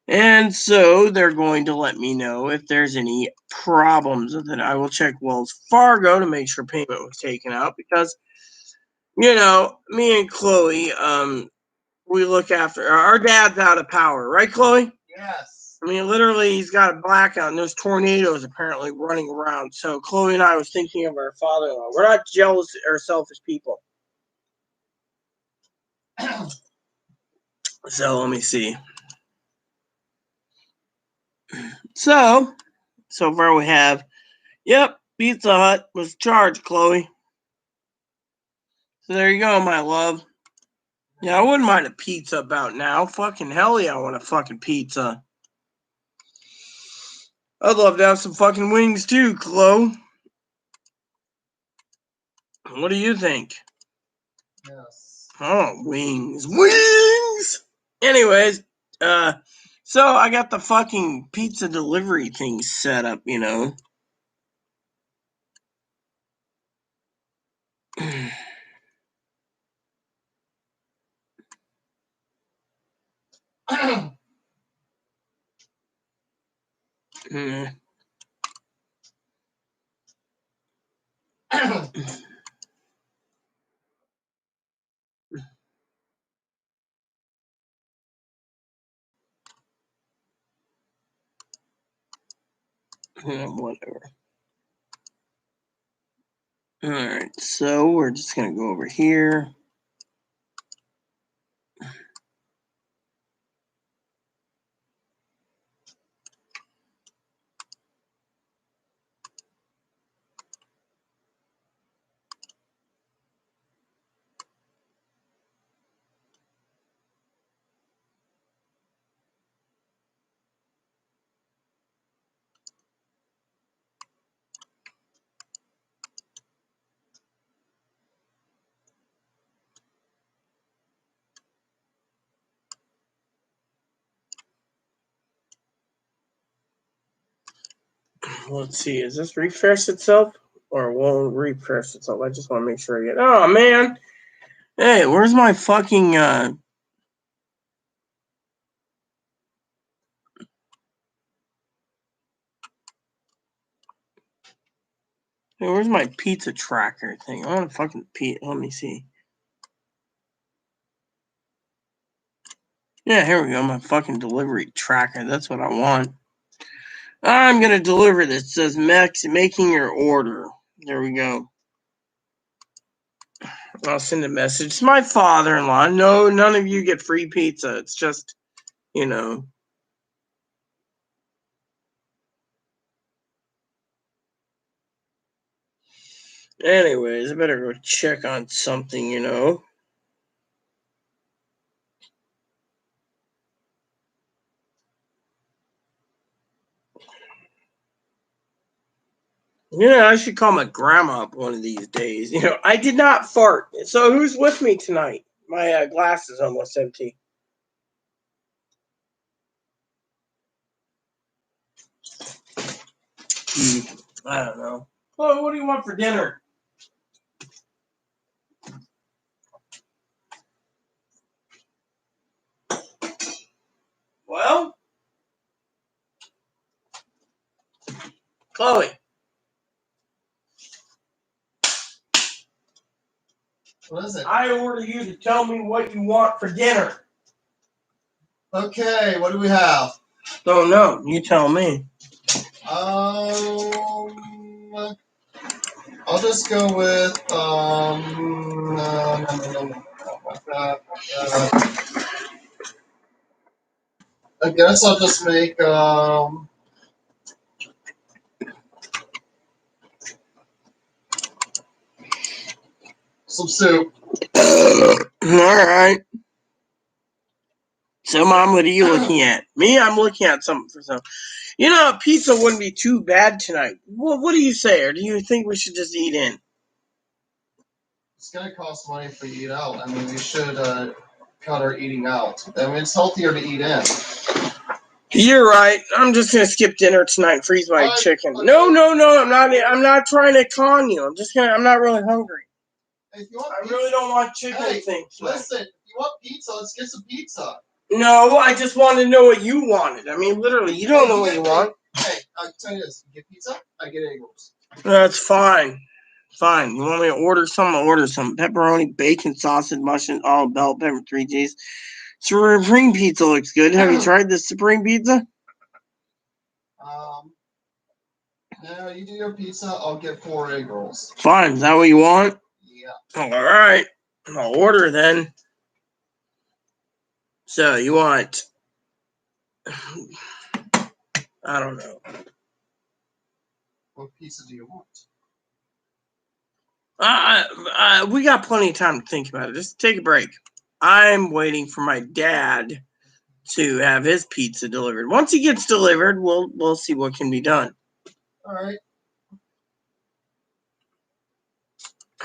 And so they're going to let me know if there's any problems with it. I will check Wells Fargo to make sure payment was taken out because, you know, me and Chloe, we look after our dad's out of power, right, Chloe? Yes. I mean, literally, he's got a blackout, and there's tornadoes apparently running around. So Chloe and I was thinking of our father-in-law. We're not jealous or selfish people. So let me see. So far we have, yep, Pizza Hut was charged, Chloe. So there you go, my love. Yeah, I wouldn't mind a pizza about now. Fucking hell yeah, I want a fucking pizza. I'd love to have some fucking wings too, Chloe. What do you think? Yes. Oh, wings. Wings! Anyways, so I got the fucking pizza delivery thing set up, you know. Whatever. Alright, so we're just gonna go over here. Let's see, is this refresh itself? Or won't refresh itself? I just want to make sure I get. Oh man! Hey, where's my fucking Hey, where's my pizza tracker thing? I want to fucking let me see. Yeah, here we go. My fucking delivery tracker. That's what I want. I'm gonna deliver this. It says making your order. There we go. I'll send a message. It's my father-in-law. No, none of you get free pizza. It's just, you know. Anyways, I better go check on something, you know. Yeah, I should call my grandma up one of these days. You know, I did not fart. So who's with me tonight? My glass is almost empty. I don't know. Chloe, what do you want for dinner? Well, Chloe. What is it? I order you to tell me what you want for dinner. Okay, what do we have? Don't know. You tell me. I'll just go with I guess I'll just make some soup. All right. So, Mom, what are you looking at? Me, I'm looking at something for some. You know, pizza wouldn't be too bad tonight. Well, what do you say? Or do you think we should just eat in? It's gonna cost money if we eat out. I mean, we should cut our eating out. I mean, it's healthier to eat in. You're right. I'm just gonna skip dinner tonight and freeze my chicken. No. I'm not trying to con you. I'm not really hungry. If you want I really don't want chicken things. Listen, if you want pizza, let's get some pizza. No, I just wanted to know what you wanted. I mean, literally, you don't know what you want. Hey, I'll tell you this. You get pizza, I get egg rolls. That's fine. Fine. You want me to order some? I'll order some. Pepperoni, bacon, sausage, mushroom, all bell pepper, 3 G's. Supreme pizza looks good. Have you tried the Supreme pizza? No, you do your pizza, I'll get 4 egg rolls. Fine. Is that what you want? Yeah. All right. I'll order then. So you want? I don't know. What pizza do you want? We got plenty of time to think about it. Just take a break. I'm waiting for my dad to have his pizza delivered. Once he gets delivered, we'll see what can be done. All right.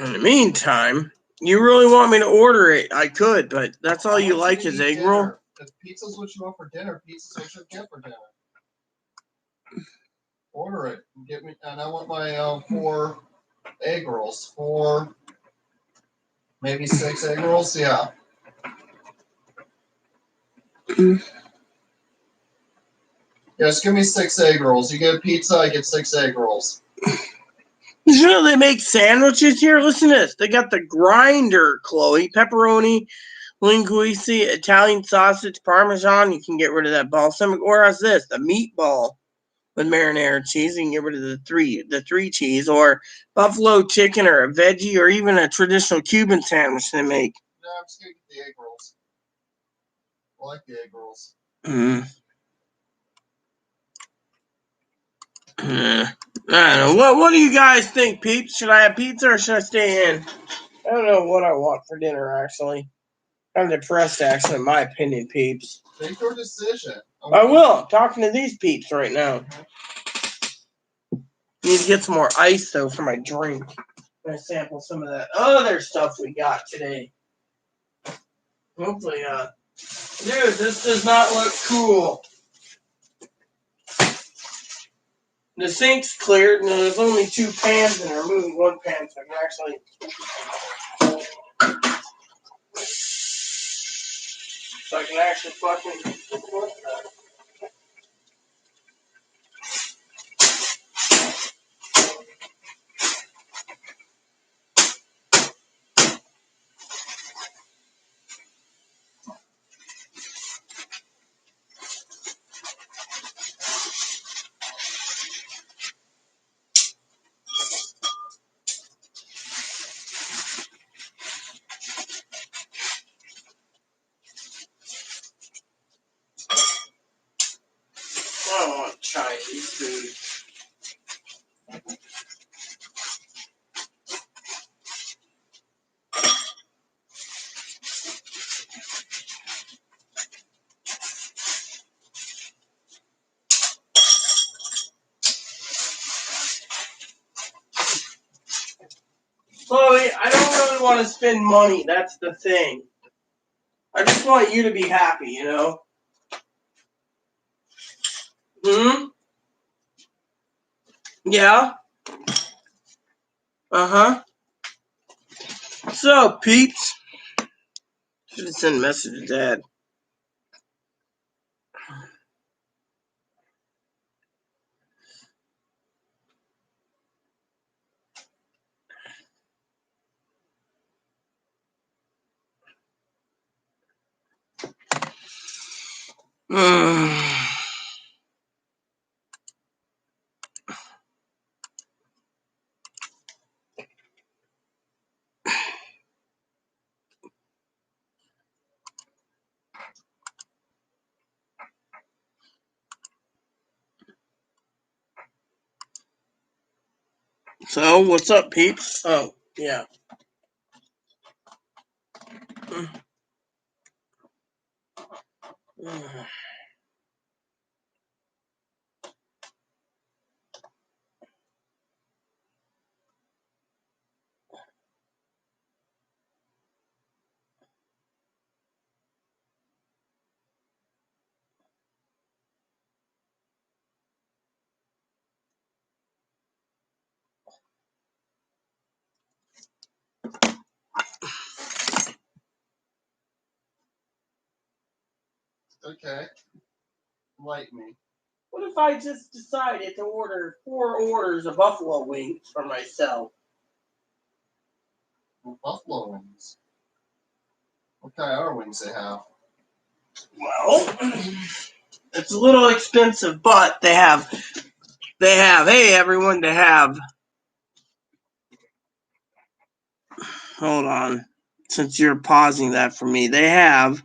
In the meantime, you really want me to order it? I could, but that's all you like is egg roll? If pizza's what you want for dinner, pizza's what you get for dinner. Order it. Get me, and I want my 4 egg rolls. 4, maybe 6 egg rolls. Yeah. Yes, give me 6 egg rolls. You get pizza, I get 6 egg rolls. You know they make sandwiches here? Listen to this. They got the grinder, Chloe. Pepperoni, linguine, Italian sausage, Parmesan. You can get rid of that balsamic. Or how's this? The meatball with marinara cheese. You can get rid of the three cheese. Or buffalo chicken or a veggie or even a traditional Cuban sandwich they make. No, I'm just going to get the egg rolls. I like the egg rolls. I don't know. What do you guys think, peeps? Should I have pizza or should I stay in? I don't know what I want for dinner, actually. I'm depressed, actually, in my opinion, peeps. Make your decision. I will. I'm talking to these peeps right now. Need to get some more ice, though, for my drink. I'm going to sample some of that other stuff we got today. Hopefully, dude, this does not look cool. The sink's cleared, and there's only 2 pans in there. I'm moving 1 pan, so I can actually... fucking... I don't want Chinese food. Chloe, I don't really want to spend money. That's the thing. I just want you to be happy, you know? Yeah? Uh-huh. So, peeps. Should have sent a message to Dad. So, what's up, peeps? Oh, yeah. Okay. Light me. What if I just decided to order 4 orders of buffalo wings for myself? Buffalo wings. What kind of other wings they have? Well, it's a little expensive, but they have, hey everyone, they have, hold on, since you're pausing that for me, they have,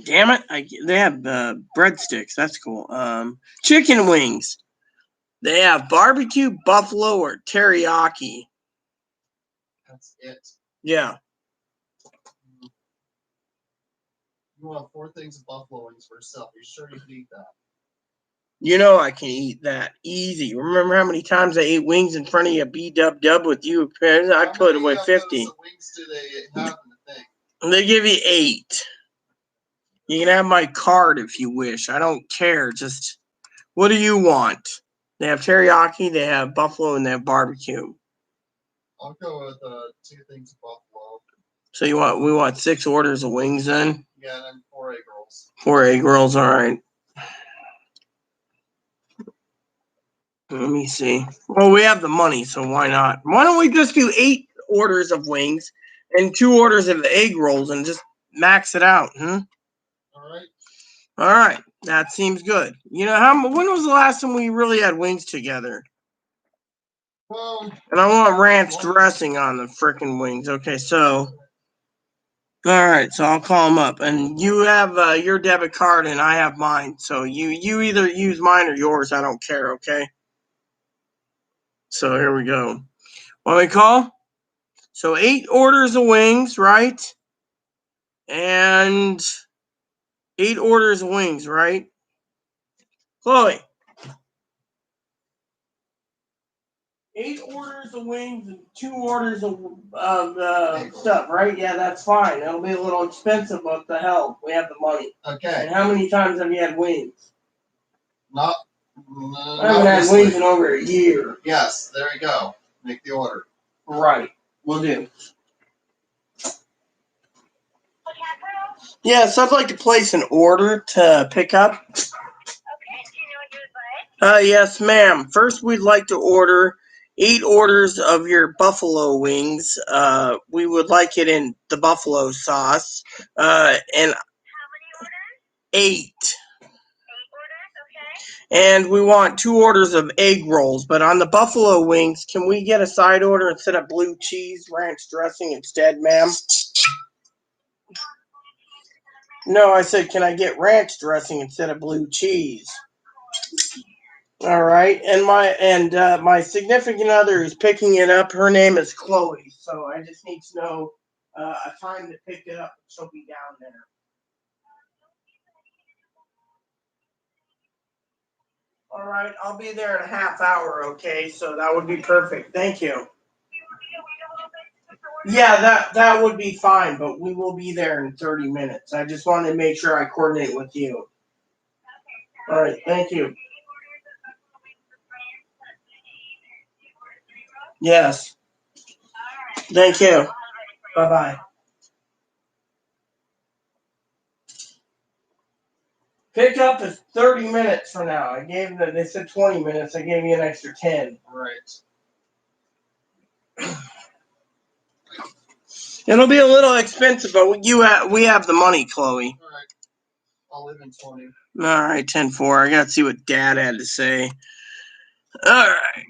damn it, they have breadsticks, that's cool. Chicken wings. They have barbecue, buffalo, or teriyaki. That's it. Yeah. You want 4 things of buffalo wings for yourself. Are you sure you can eat that? You know I can eat that easy. Remember how many times I ate wings in front of you, B-dub-dub with you? I put away 50. How many wings do they have in the thing? They give you 8. You can have my card if you wish. I don't care. Just, what do you want? They have teriyaki, they have buffalo, and they have barbecue. I'll go with 2 things of buffalo. So we want 6 orders of wings then? Yeah, and then 4 egg rolls. 4 egg rolls, all right. Let me see. Well, we have the money, so why not? Why don't we just do 8 orders of wings and 2 orders of egg rolls and just max it out, All right. All right, that seems good. You know, when was the last time we really had wings together? And I want ranch dressing on the frickin' wings. Okay, so, all right, so I'll call them up, and you have your debit card, and I have mine. So you either use mine or yours. I don't care. Okay. So here we go. Want me to call? So 8 orders of wings, right? And 8 orders of wings, right? Chloe. 8 orders of wings and 2 orders of stuff, right? Yeah, that's fine. It'll be a little expensive, but the hell, we have the money. Okay. And how many times have you had wings? I haven't had wings in over a year. Yes, there you go. Make the order. Right, we'll do. Yes, I'd like to place an order to pick up. Okay, do you know what you would like? Yes, ma'am. First, we'd like to order 8 orders of your buffalo wings. We would like it in the buffalo sauce. And how many orders? 8. 8 orders, okay. And we want 2 orders of egg rolls. But on the buffalo wings, can we get a side order instead of blue cheese ranch dressing instead, ma'am? No, I said, can I get ranch dressing instead of blue cheese? All right, and my significant other is picking it up. Her name is Chloe, so I just need to know a time to pick it up. She'll be down there. All right, I'll be there in a half hour. Okay, so that would be perfect. Thank you. Yeah, that would be fine, but we will be there in 30 minutes. I just wanted to make sure I coordinate with you. All right, thank you. Yes. Thank you. Bye-bye. Pickup is 30 minutes from now. I gave them, they said 20 minutes. I gave you an extra 10. Right. It'll be a little expensive, but we have the money, Chloe. All right. I'll live in 20. All right, 10-4. I got to see what Dad had to say. All right.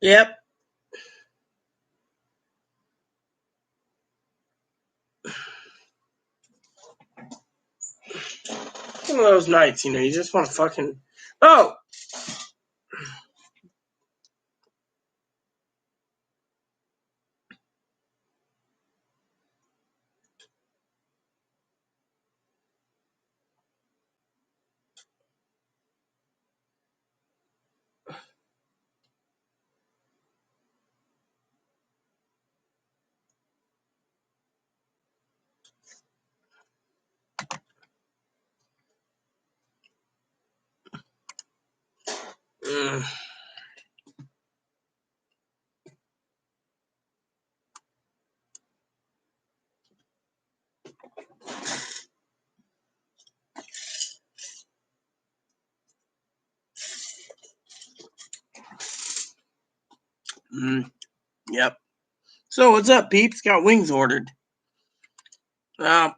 Yep. One of those nights, you just want to fucking. Oh! Yep. So what's up, peeps? Got wings ordered. Oh.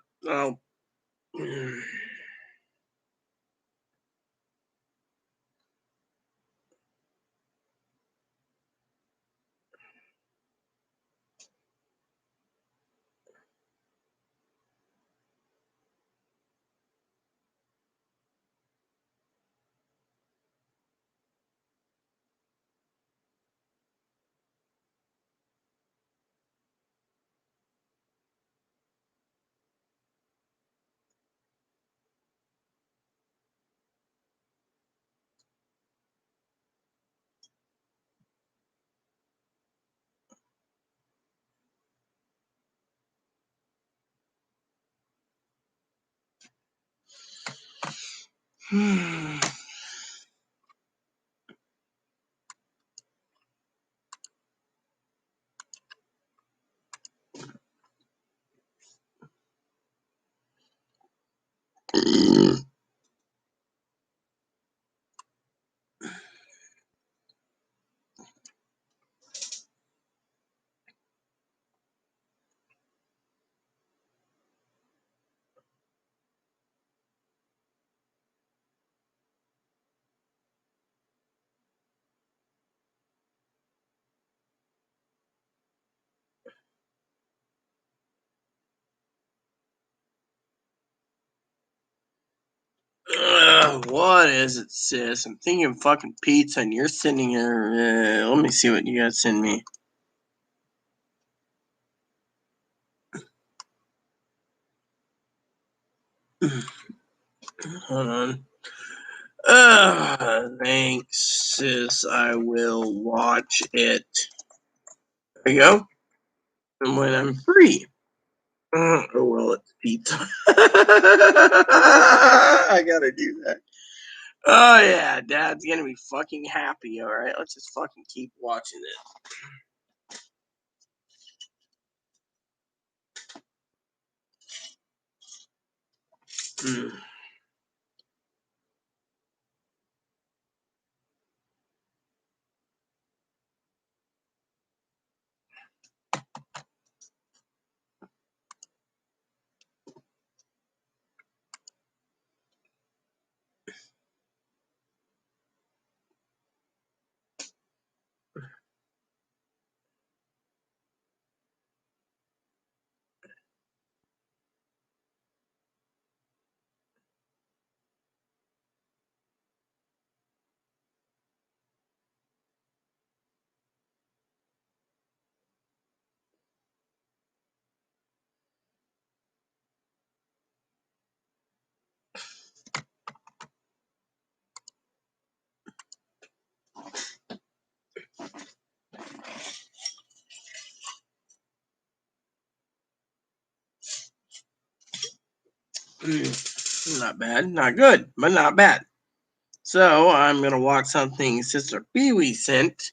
What is it, sis? I'm thinking fucking pizza, and you're sitting here. Let me see what you guys send me. Hold on. Thanks, sis. I will watch it. There you go. And when I'm free. Oh, well, it's pizza. I gotta do that. Oh, yeah. Dad's gonna be fucking happy. Alright, let's just fucking keep watching it. Not bad. Not good, but not bad. So I'm gonna watch something Sister Pee-wee sent.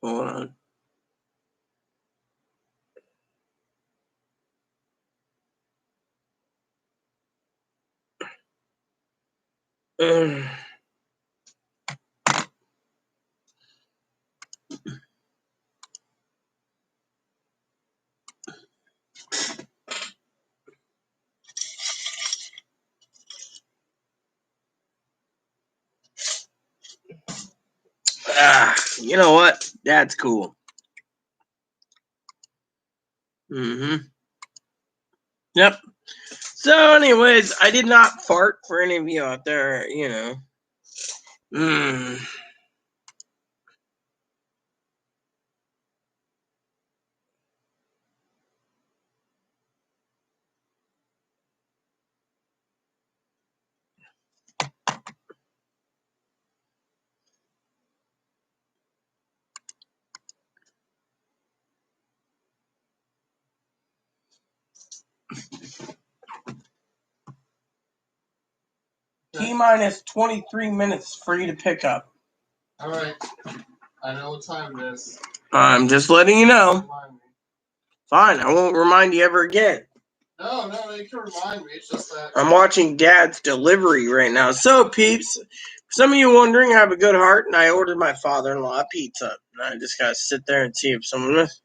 Hold on. You know what? That's cool. Yep. So, anyways, I did not fart for any of you out there, you know. T-minus 23 minutes for you to pick up. All right. I know what time it is. I'm just letting you know. Remind me. Fine, I won't remind you ever again. No, you can remind me. It's just that I'm watching Dad's delivery right now. So, peeps, for some of you wondering, I have a good heart, and I ordered my father-in-law a pizza. And I just gotta sit there and see if someone is.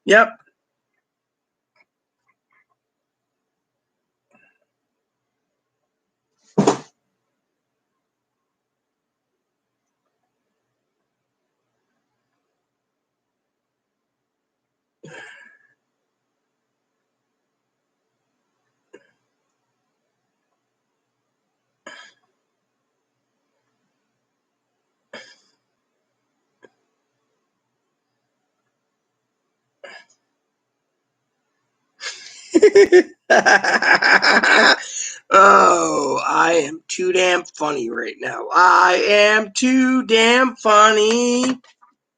Yep. Oh, I am too damn funny right now. I am too damn funny.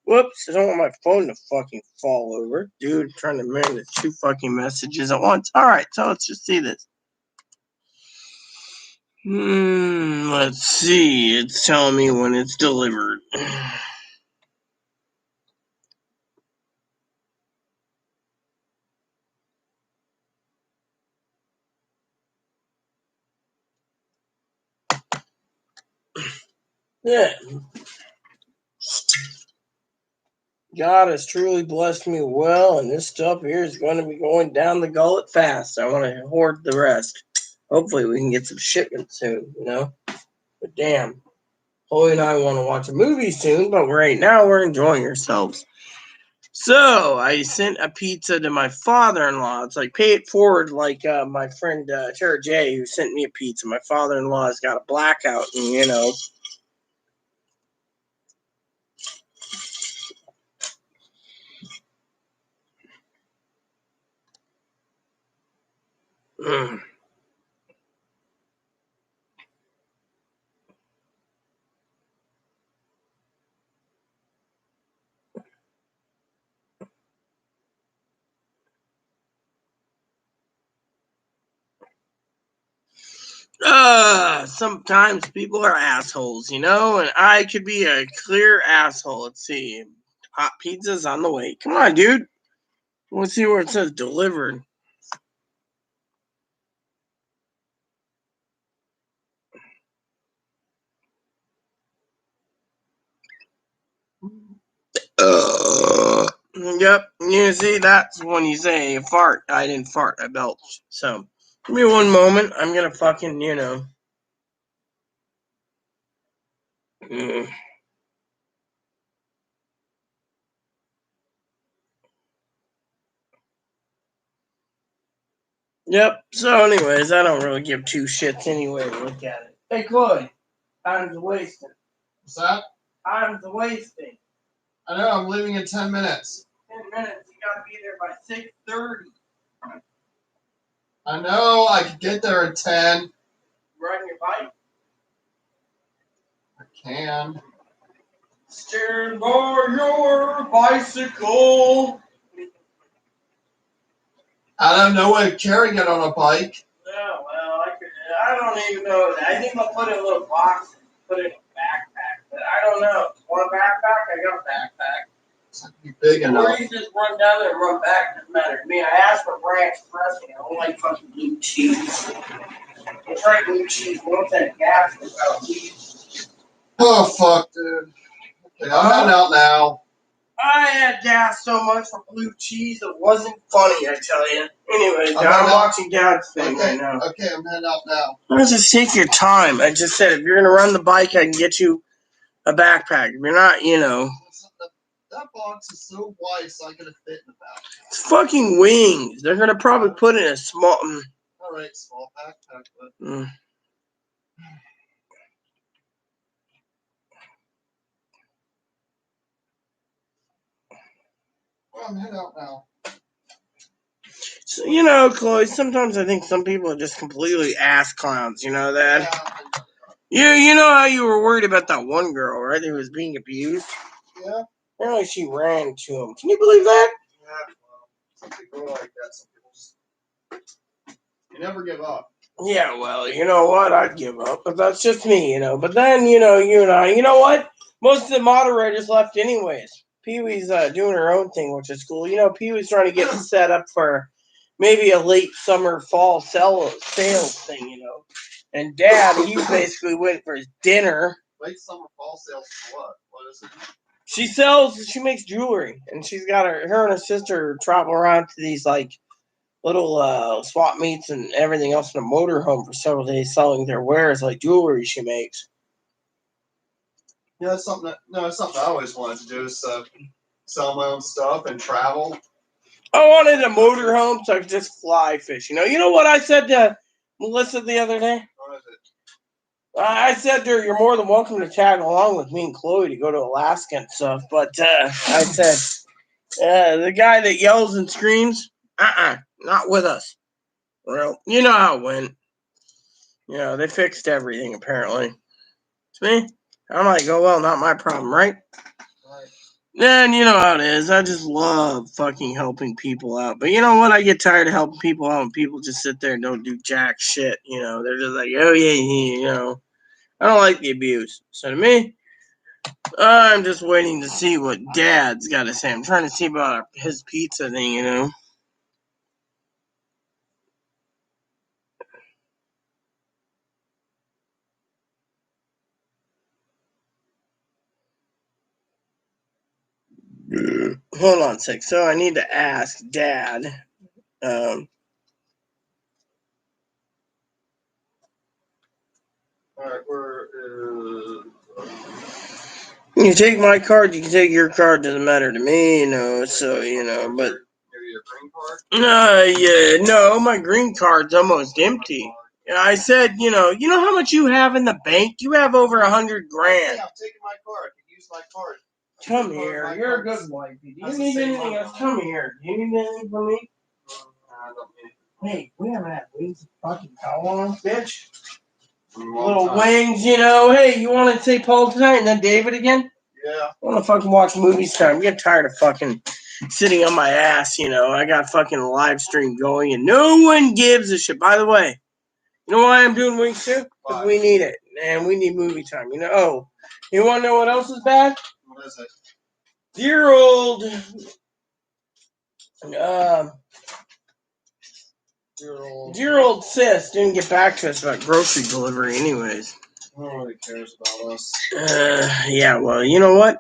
Whoops, I don't want my phone to fucking fall over. Dude, I'm trying to manage 2 fucking messages at once. Alright, so let's just see this. Let's see. It's telling me when it's delivered. Yeah. God has truly blessed me well, and this stuff here is going to be going down the gullet fast. I want to hoard the rest. Hopefully we can get some shipment soon, you know? But damn. Chloe and I want to watch a movie soon, but right now we're enjoying ourselves. So I sent a pizza to my father-in-law. It's like pay it forward, like my friend Tara J, who sent me a pizza. My father-in-law has got a blackout, and you know. Sometimes people are assholes, you know, and I could be a clear asshole. Let's see. Hot pizza's on the way. Come on, dude. Let's see where it says delivered. Yep. You see, that's when you say fart. I didn't fart. I belched. So, give me one moment. I'm gonna fucking, you know. Yep. So, anyways, I don't really give 2 shits anyway to look at it. Hey, Chloe. Time's wasting. What's that? Time's wasting. I know. I'm leaving in 10 minutes. 10 minutes. You gotta be there by 6:30. I know. I could get there at 10. Riding your bike? I can. Stand by your bicycle. I don't know way of carrying it on a bike. Oh, well, I don't even know. I think I'll put it in a little box and put it in a backpack. But I don't know. Want a backpack? I got a backpack. It's not gonna be big enough. Or you just run down there and run back. Doesn't matter to me. I asked for ranch dressing. I don't like fucking blue cheese. I tried blue cheese once at gas without cheese. Oh, fuck, dude. Okay, I'm heading out now. I had gas so much for blue cheese it wasn't funny, I tell you. Anyways, I'm watching Dad's thing right now. Okay, I'm heading out now. Let's just take your time. I just said if you're gonna run the bike, I can get you a backpack. If you're not, you know. That box is so wide, so I could fit in the backpack. It's fucking wings. They're gonna probably put it in a small. All right, small backpack, but. Well, I'm heading out now. So, you know, Chloe, sometimes I think some people are just completely ass clowns, you know that? Yeah. You know how you were worried about that one girl, right, who was being abused? Yeah. Apparently she ran to him. Can you believe that? Yeah. Some people are like that. Some people just, you never give up. Yeah, well, you know what? I'd give up, but that's just me, But then, you and I, you know what? Most of the moderators left anyways. Pee-wee's doing her own thing, which is cool. Pee-wee's trying to get set up for maybe a late summer, fall sales thing, And Dad, he's basically went for his dinner. Late summer, fall sales for what? What is it? She makes jewelry, and she's got her and her sister travel around to these, little swap meets and everything else in a motorhome for several days selling their wares, like jewelry she makes. Yeah, that's something I always wanted to do is sell my own stuff and travel. I wanted a motorhome so I could just fly fish. You know what I said to Melissa the other day? What is it? I said to her, "You're more than welcome to tag along with me and Chloe to go to Alaska and stuff." But I said, the guy that yells and screams, not with us. Well, you know how it went. They fixed everything apparently. It's me. I'm like, oh well, not my problem, right? Then you know how it is. I just love fucking helping people out. But you know what? I get tired of helping people out when people just sit there and don't do jack shit. They're just like, oh yeah. I don't like the abuse. So to me, I'm just waiting to see what Dad's got to say. I'm trying to see about his pizza thing, Hold on a sec. So I need to ask Dad. All right, You take my card, you can take your card. Doesn't matter to me, So but maybe your green card? yeah, no, my green card's almost empty. I said, you know how much you have in the bank? You have over $100,000. Yeah, I'm taking my card. You can use my card. Come here. You're a good wife. Do you need anything else? Come here. Do you need anything from me? I don't need it. Hey, we haven't had wings and fucking cow on, bitch. Long Little time. wings, Hey, you want to say Paul tonight and then David again? Yeah. I want to fucking watch movies tonight. I'm getting tired of fucking sitting on my ass, I got fucking a live stream going and no one gives a shit. By the way, you know why I'm doing wings too? Because we need it. And we need movie time, Oh, you want to know what else is bad? What is it? Dear old sis didn't get back to us about grocery delivery anyways. Nobody cares about us. Yeah, well, you know what?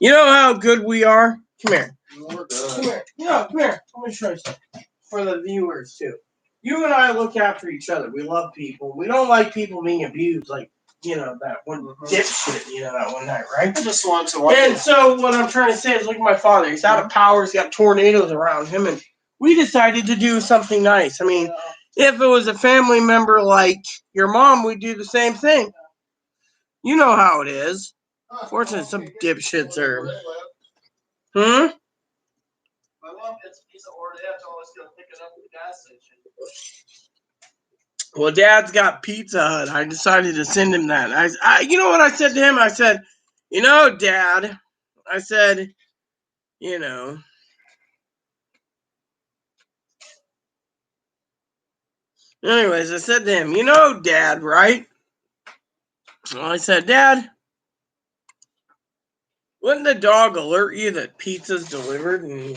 You know how good we are? Come here. We're good. Come here. Come here. Let me show you something. For the viewers, too. You and I look after each other. We love people. We don't like people being abused like, that one dipshit, that one night, right? I just want to watch And so what I'm trying to say is, look at my father. He's out of power. He's got tornadoes around him. And we decided to do something nice. I mean, if it was a family member like your mom, we'd do the same thing. You know how it is. Fortunately, some dipshits are... My mom gets a piece of order. They have to always go pick it up at the gas station. Well, Dad's got Pizza Hut. I decided to send him that. You know what I said to him? I said, Dad, I said, Anyways, I said to him, Dad, right? Well, I said, Dad, wouldn't the dog alert you that pizza's delivered? And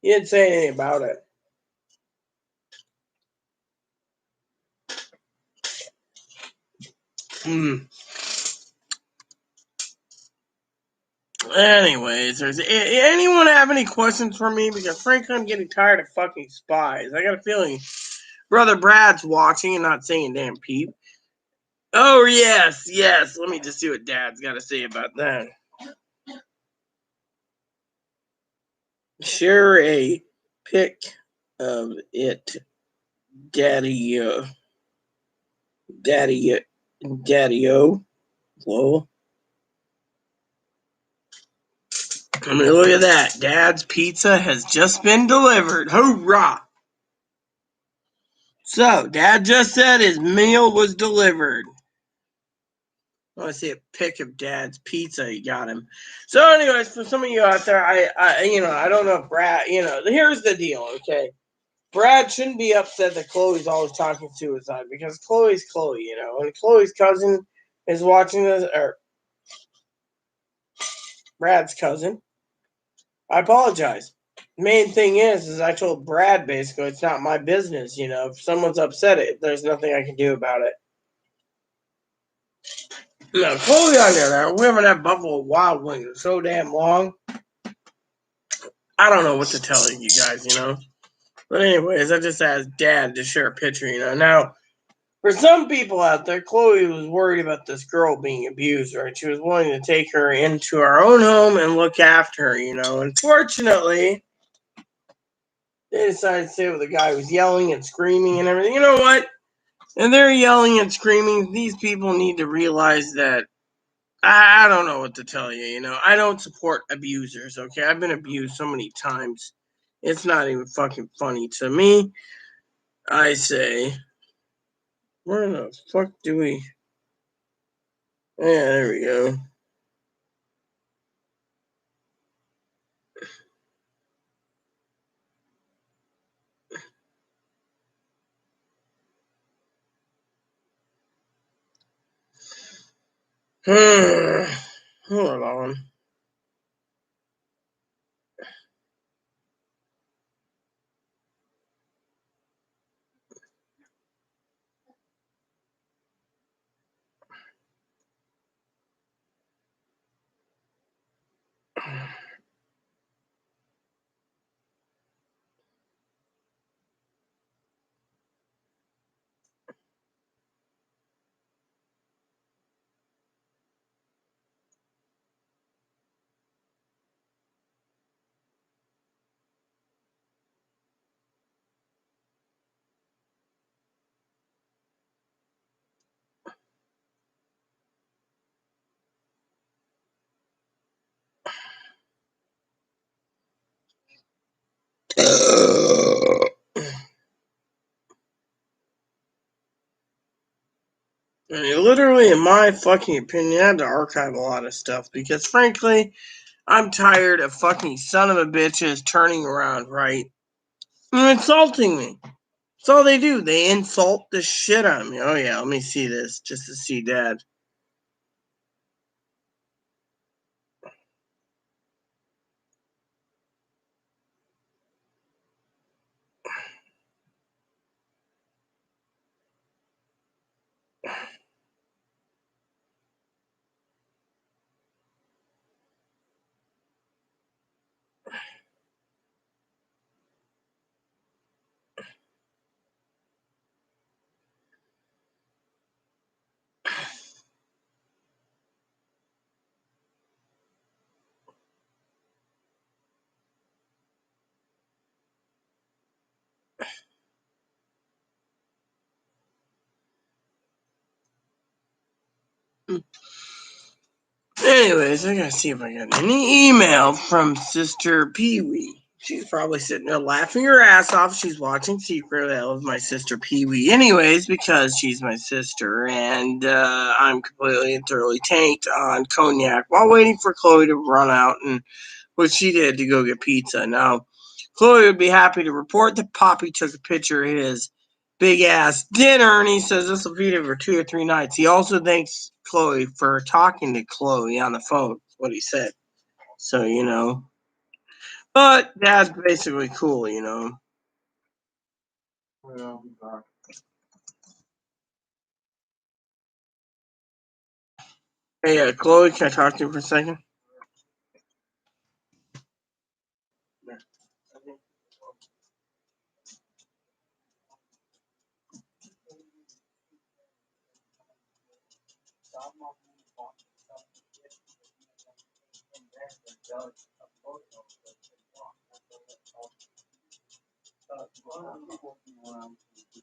he didn't say anything about it. Anyways, does anyone have any questions for me? Because frankly, I'm getting tired of fucking spies. I got a feeling Brother Brad's watching and not saying damn peep. Oh, yes. Let me just see what Dad's got to say about that. Share a pic of it, Daddy-o. Whoa. I mean, look at that. Dad's pizza has just been delivered. Hoorah! So, Dad just said his meal was delivered. I want to see a pic of Dad's pizza he got him. So, anyways, for some of you out there, I don't know if Brad, here's the deal, okay? Brad shouldn't be upset that Chloe's always talking suicide because Chloe's Chloe, and Chloe's cousin is watching this, or Brad's cousin. I apologize. Main thing is I told Brad basically it's not my business, if someone's upset, there's nothing I can do about it. No, Chloe on there, we haven't had Buffalo Wild Wings in so damn long. I don't know what to tell you guys, But anyways, I just asked Dad to share a picture, Now, for some people out there, Chloe was worried about this girl being abused, right? She was willing to take her into our own home and look after her, Unfortunately, they decided to stay with a guy who was yelling and screaming and everything. You know what? And they're yelling and screaming. These people need to realize that I don't know what to tell you, I don't support abusers, okay? I've been abused so many times. It's not even fucking funny to me. I say, where the fuck do we... Yeah, there we go. Hold on. Literally, in my fucking opinion, I had to archive a lot of stuff because, frankly, I'm tired of fucking son of a bitches turning around, right? And insulting me. That's all they do. They insult the shit out of me. Oh, yeah, let me see this just to see Dad. Anyways, I gotta see if I got any email from Sister Pee Wee. She's probably sitting there laughing her ass off. She's watching Secret. I love my sister Pee Wee. Anyways, because she's my sister, and I'm completely and thoroughly tanked on cognac while waiting for Chloe to run out, and what she did to go get pizza. Now, Chloe would be happy to report that Poppy took a picture of his big ass dinner, and he says this will feed him for 2 or 3 nights. He also thanks Chloe for talking to Chloe on the phone. What he said. So, but Dad's basically cool. Hey, Chloe, can I talk to you for a second?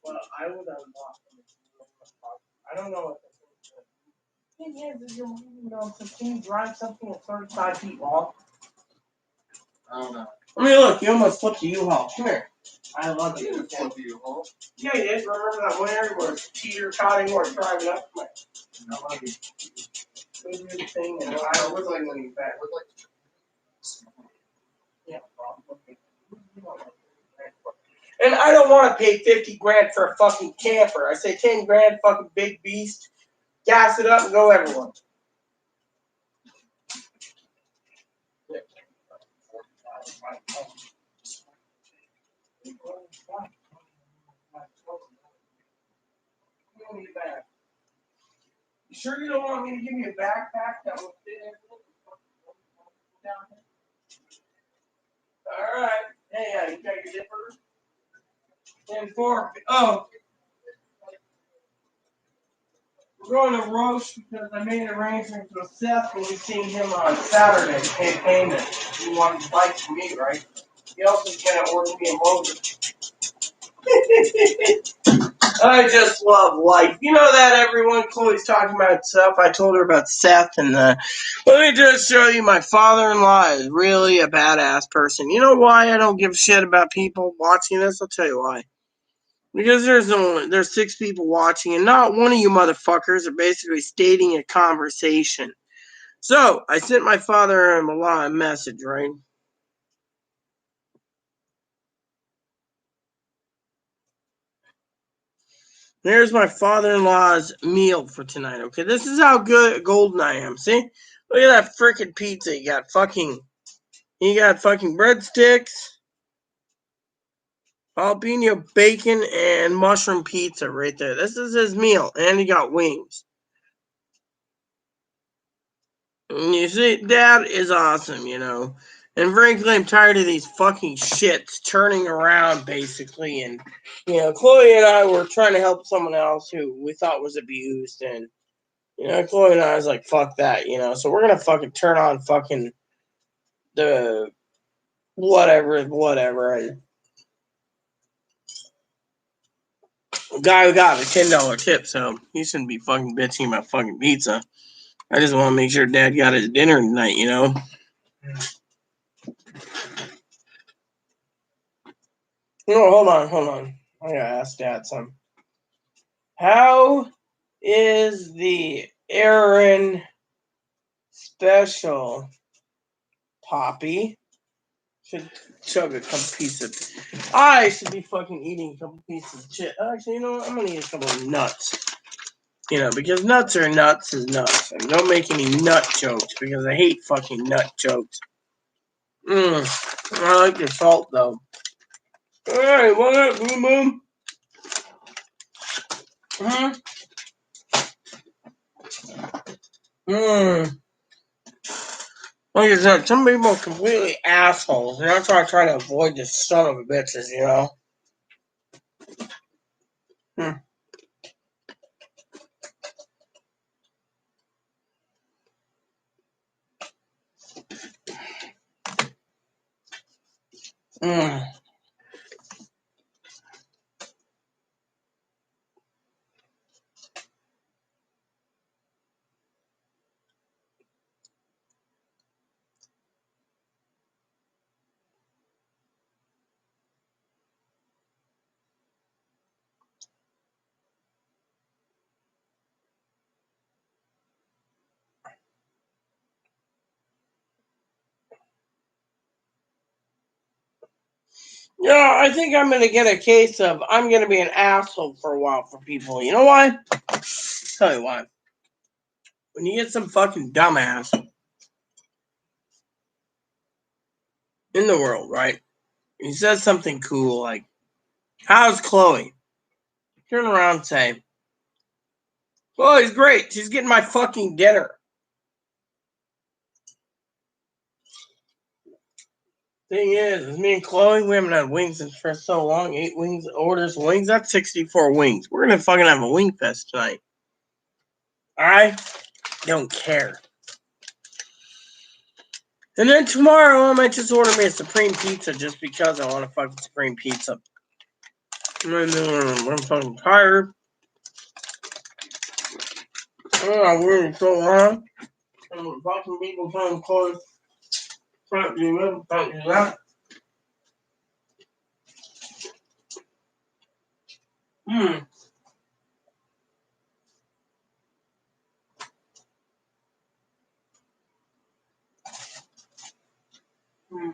Well, I would I don't know what the thing is can you drive something that's 35 feet long? I don't know. I mean, look, you almost flipped the U-Haul. Come here. I love You it. didn't flip you, huh? Yeah, you did. Remember that winter where teeter totting or driving up? I love it. We do the thing and I was like when you back. Yeah, probably. And I don't want to pay 50 grand for a fucking camper. I say 10 grand, fucking big beast. Gas it up and go everyone. You sure you don't want me to give you a backpack that will fit everything? All right. Hey, you got your zipper? And four. Oh, we're going to roast because I made arrangements with Seth when we seen him on Saturday. Campaign that he wanted to bike from me, right? He also is going to order me a motor. I just love life. You know that everyone, Chloe's talking about stuff. I told her about Seth and let me just show you my father-in-law is really a badass person. You know why I don't give a shit about people watching this? I'll tell you why. Because there's 6 people watching and not one of you motherfuckers are basically stating a conversation. So I sent my father-in-law a message, right? There's my father-in-law's meal for tonight, okay? This is how good golden I am, see? Look at that freaking pizza. You got fucking breadsticks, jalapeno bacon, and mushroom pizza right there. This is his meal, and he got wings. And you see, Dad is awesome, you know? And frankly, I'm tired of these fucking shits turning around, basically, and, you know, Chloe and I were trying to help someone else who we thought was abused, and you know, Chloe and I was like, fuck that, you know. So we're gonna fucking turn on fucking the whatever. And the guy who got a $10 tip, so he shouldn't be fucking bitching about fucking pizza. I just want to make sure Dad got his dinner tonight, you know. No, hold on. I gotta ask Dad something. How is the Aaron special, Poppy? Should chug a couple pieces. I should be fucking eating a couple pieces of shit. Actually, you know what? I'm gonna eat a couple of nuts. You know, because nuts are nuts is nuts. And don't make any nut jokes because I hate fucking nut jokes. I like the salt though. Alright, what up, boom boom? Like I said, some people are completely assholes, and that's why I try to avoid this son of a bitches, you know? Mm. You know, I think I'm going to get a case of I'm going to be an asshole for a while for people. You know why? I'll tell you why. When you get some fucking dumbass in the world, right? He says something cool like, how's Chloe? Turn around and say, Chloe's great. She's getting my fucking dinner. Thing is me and Chloe, we haven't had wings for so long. 8 wings, orders wings. That's 64 wings. We're going to fucking have a wing fest tonight. Alright? Don't care. And then tomorrow, I might just order me a Supreme Pizza just because I want a fucking Supreme Pizza. I'm fucking tired. I'm working so long. I'm fucking people trying to close. Can't do that. Hmm. Hmm.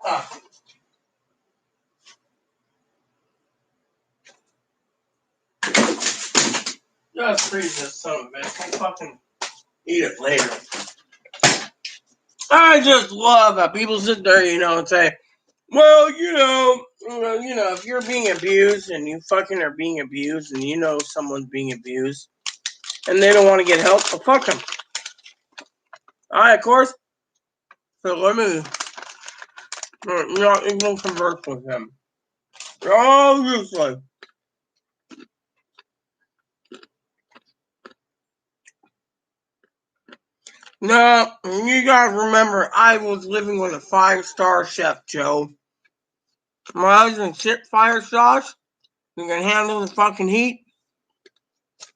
Ah, just freeze this son of a bitch. I'll fucking eat it later. I just love how people sit there, and say, well, if you're being abused and you fucking are being abused and someone's being abused and they don't want to get help, well, fuck them. Of course. So let me not even converse with them. Obviously. No, you guys remember I was living with a 5-star chef, Joe. When I was in shit fire sauce, you can handle the fucking heat.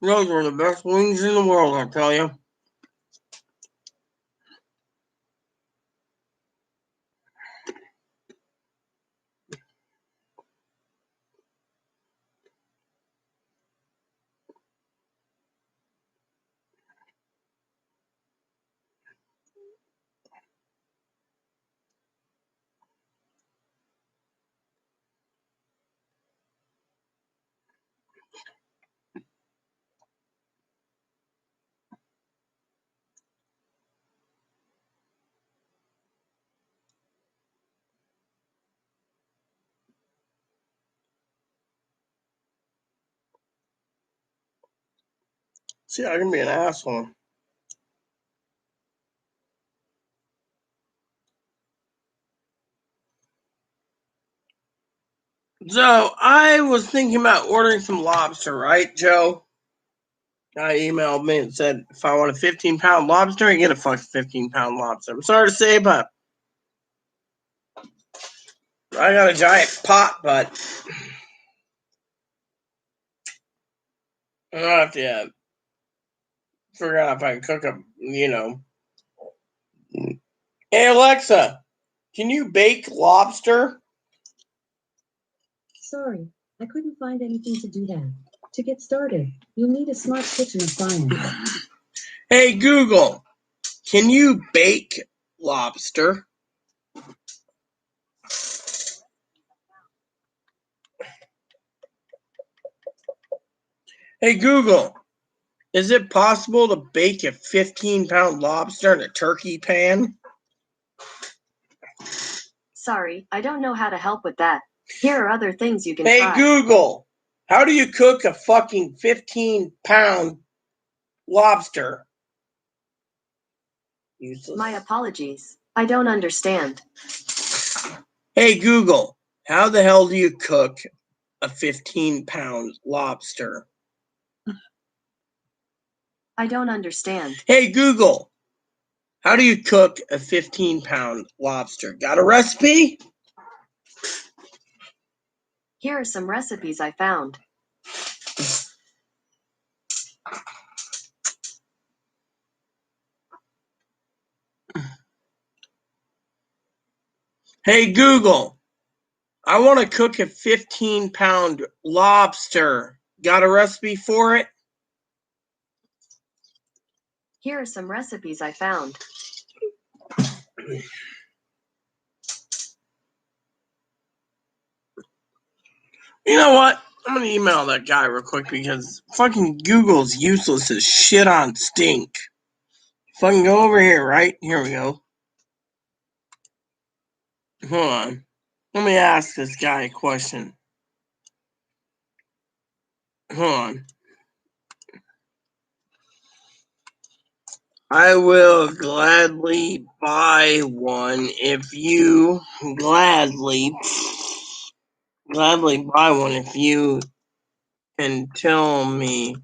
Those were the best wings in the world, I tell you. See, I can be an asshole. So, I was thinking about ordering some lobster, right, Joe? Guy emailed me and said if I want a 15-pound lobster, I get a fucking 15-pound lobster. I'm sorry to say, but I got a giant pot, but I don't have to figure out if I can cook them, Hey, Alexa, can you bake lobster? Sorry, I couldn't find anything to do that. To get started, you'll need a smart kitchen appliance. Hey, Google, can you bake lobster? Hey, Google, is it possible to bake a 15-pound lobster in a turkey pan? Sorry, I don't know how to help with that. Here are other things you can Hey, try. Google, how do you cook a fucking 15-pound lobster? Useless. My apologies. I don't understand. Hey, Google, how the hell do you cook a 15-pound lobster? I don't understand. Hey, Google, how do you cook a 15-pound lobster? Got a recipe? Here are some recipes I found. Hey, Google, I want to cook a 15-pound lobster. Got a recipe for it? Here are some recipes I found. You know what? I'm going to email that guy real quick because fucking Google's useless as shit on stink. Fucking go over here, right? Here we go. Hold on. Let me ask this guy a question. Hold on. I will gladly buy one if you gladly buy one if you can tell me,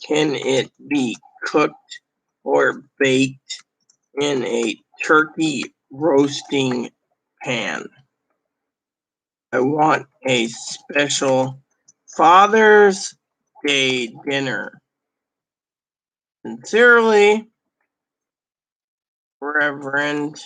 can it be cooked or baked in a turkey roasting pan? I want a special Father's Day dinner. Sincerely, Reverend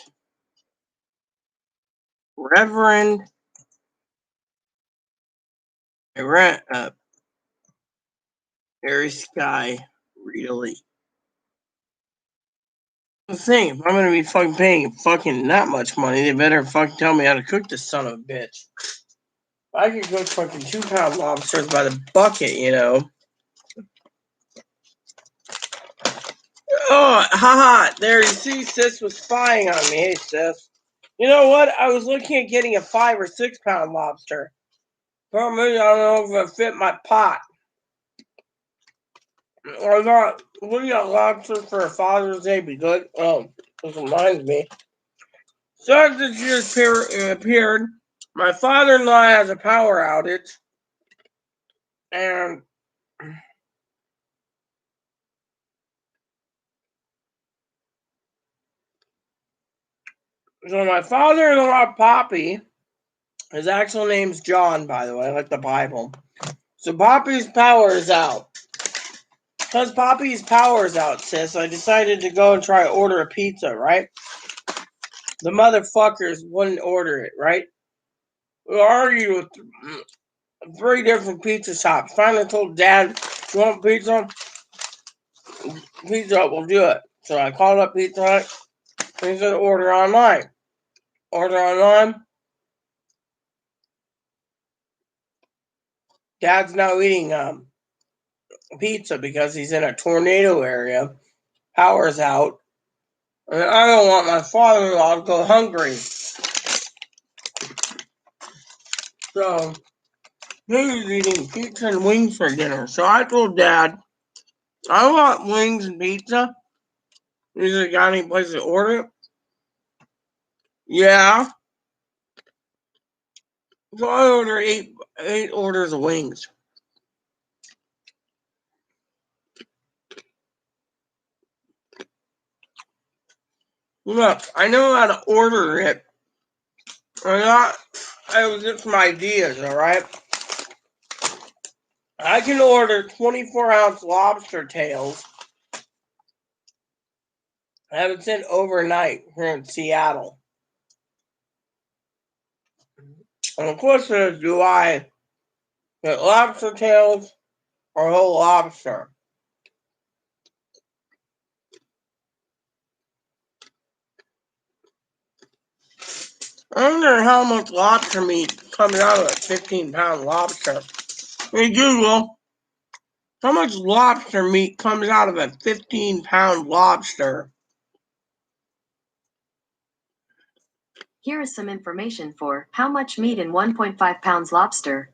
Airy Sky, really. The thing, if I'm gonna be fucking paying fucking that much money, they better fucking tell me how to cook this son of a bitch. I could cook fucking 2-pound lobsters by the bucket, you know. Oh, haha, there, you see, sis was spying on me. Hey, sis. You know what? I was looking at getting a 5 or 6-pound lobster. Problem is, I don't know if it fit my pot. I thought, we got lobster for a Father's Day be good. Oh, this reminds me. So as this year appeared, my father-in-law has a power outage, and so my father-in-law, Poppy, his actual name's John, by the way, like the Bible. So Poppy's power is out. Because Poppy's power is out, sis, I decided to go and try to order a pizza, right? The motherfuckers wouldn't order it, right? We argued with 3 different pizza shops. Finally told Dad, you want pizza? Pizza Hut will do it. So I called up Pizza Hut. He said order online. Order online. Dad's now eating pizza because he's in a tornado area. Power's out. And I don't want my father-in-law to go hungry. So he's eating pizza and wings for dinner. So I told Dad, I want wings and pizza. He said, got any place to order it? Yeah. So I ordered eight orders of wings. Look, I know how to order it. I was just some ideas, alright? I can order 24-ounce lobster tails. Have it sent overnight here in Seattle. And the question is, do I get lobster tails or whole lobster? I wonder how much lobster meat comes out of a 15-pound lobster. Hey Google, how much lobster meat comes out of a 15-pound lobster? Here is some information for how much meat in 1.5 pounds lobster.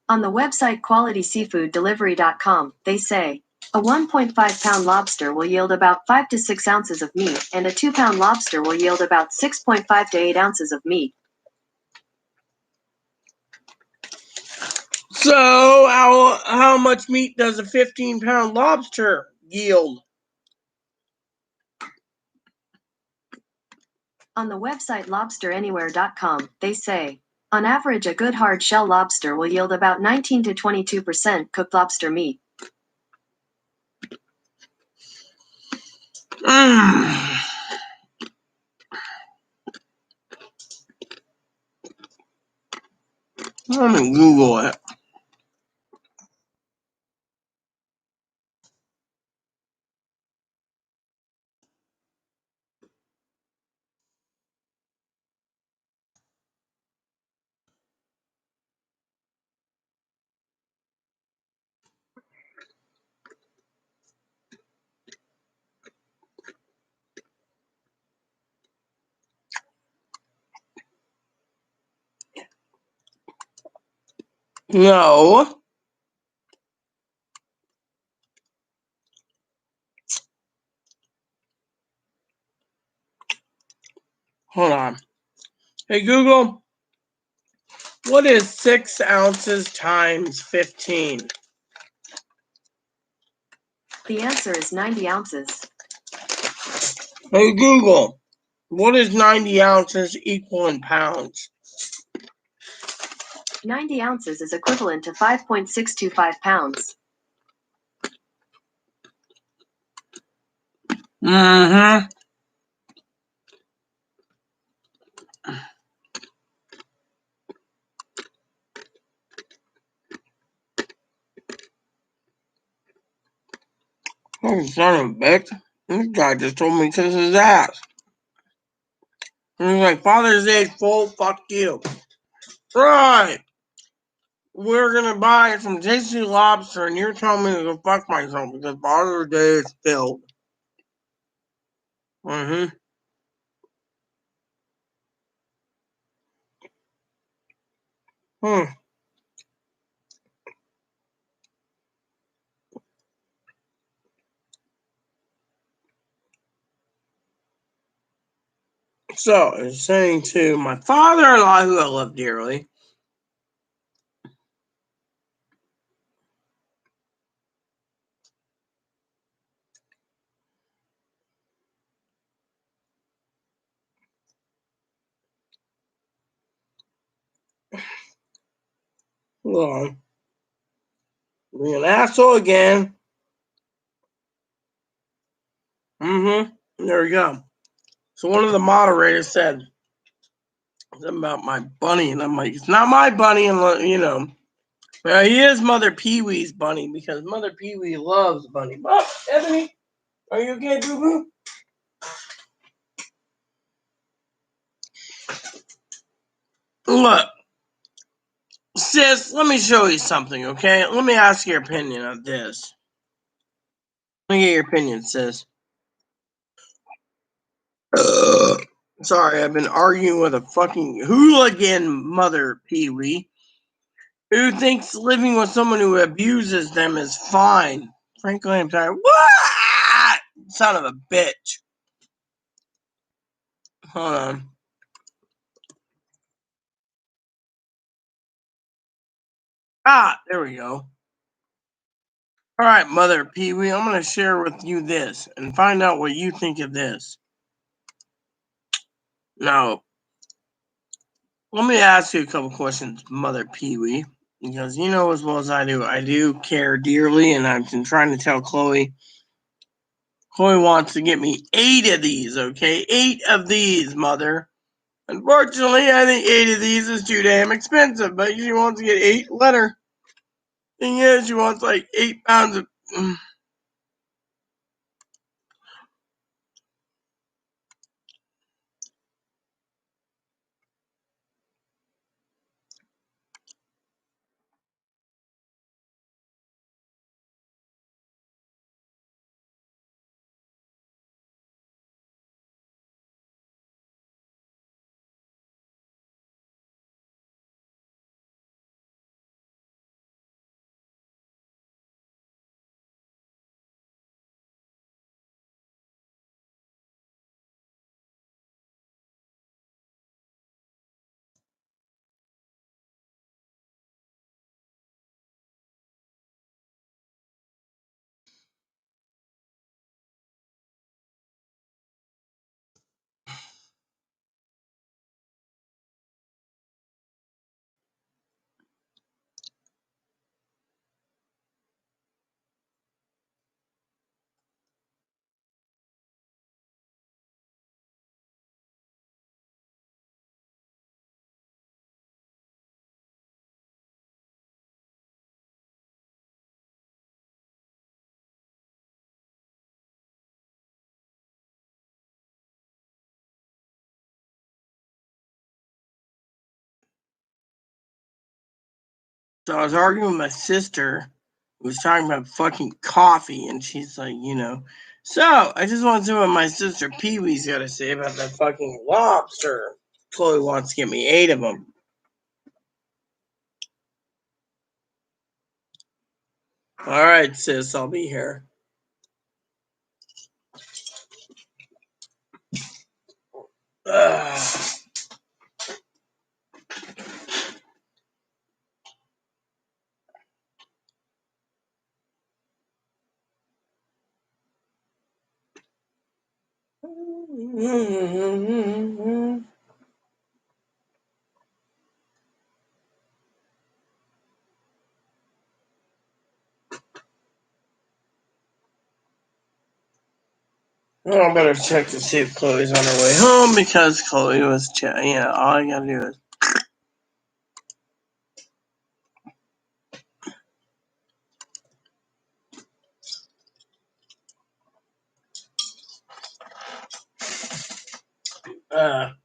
On the website qualityseafooddelivery.com, they say, a 1.5 pound lobster will yield about 5 to 6 ounces of meat, and a 2 pound lobster will yield about 6.5 to 8 ounces of meat. So, how much meat does a 15-pound lobster yield? On the website lobsteranywhere.com, they say, on average, a good hard shell lobster will yield about 19 to 22% cooked lobster meat. Let me Google it. No. Hold on. Hey Google, what is 6 ounces times 15? The answer is 90 ounces. Hey Google, what is 90 ounces equal in pounds? 90 ounces is equivalent to 5.625 pounds. Mm-hmm. Oh, son of a bitch. This guy just told me to kiss his ass. And he's like, Father's Day full, fuck you. Right. We're gonna buy some tasty lobster and you're telling me to go fuck myself because Father's Day is filled. Mm-hmm. Hmm. So, I was saying to my father-in-law, who I love dearly, hold on, being an asshole again. Mm-hmm. There we go. So one of the moderators said something about my bunny, and I'm like, it's not my bunny, and you know, well, he is Mother Pee-wee's bunny because Mother Pee-wee loves bunny. Oh, Ebony, are you okay, boo-boo? Look, sis, let me show you something, okay? Let me ask your opinion on this. Let me get your opinion, sis. Sorry, I've been arguing with a fucking hooligan, Mother Pee-wee, who thinks living with someone who abuses them is fine. Frankly, I'm tired. What? Son of a bitch. Hold on. Ah, there we go. All right, Mother Pee-wee, I'm going to share with you this and find out what you think of this. Now, let me ask you a couple questions, Mother Pee-wee, because you know as well as I do care dearly, and I've been trying to tell Chloe. Chloe wants to get me 8 of these, okay? 8 of these, Mother. Unfortunately, I think 8 of these is too damn expensive, but she wants to get 8. Let her. Thing is, she wants like 8 pounds of. So I was arguing with my sister, who was talking about fucking coffee, and she's like, you know. So I just want to see what my sister Pee Wee's got to say about that fucking lobster. Chloe wants to get me 8 of them. All right, sis, I'll be here. Ugh. Mm-hmm. Well, I better check to see if Chloe's on her way home because Chloe was all I gotta do is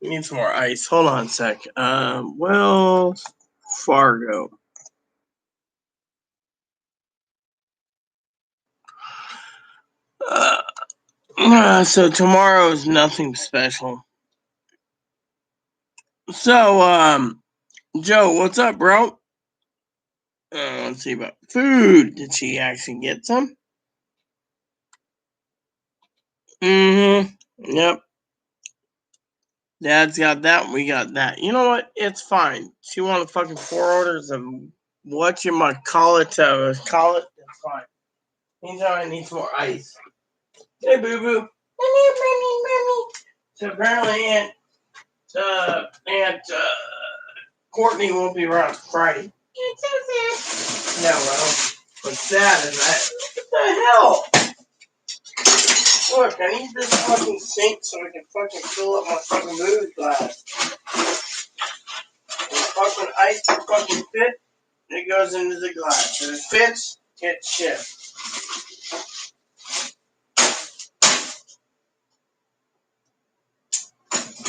need some more ice. Hold on a sec. Wells Fargo. So tomorrow is nothing special. So, Joe, what's up, bro? Let's see about food. Did she actually get some? Mm-hmm. Yep. Dad's got that. We got that. You know what? It's fine. She wanted fucking 4 orders of what you might call it. It's fine. Meantime, I need some more ice. Hey, boo boo. So apparently, Aunt Courtney won't be around Friday. It's so sad. Yeah, well, what's sad is that. What the hell? Look, I need this fucking sink so I can fucking fill up my fucking booze glass. And fucking ice can fucking fit, and it goes into the glass. If it fits, it's shit.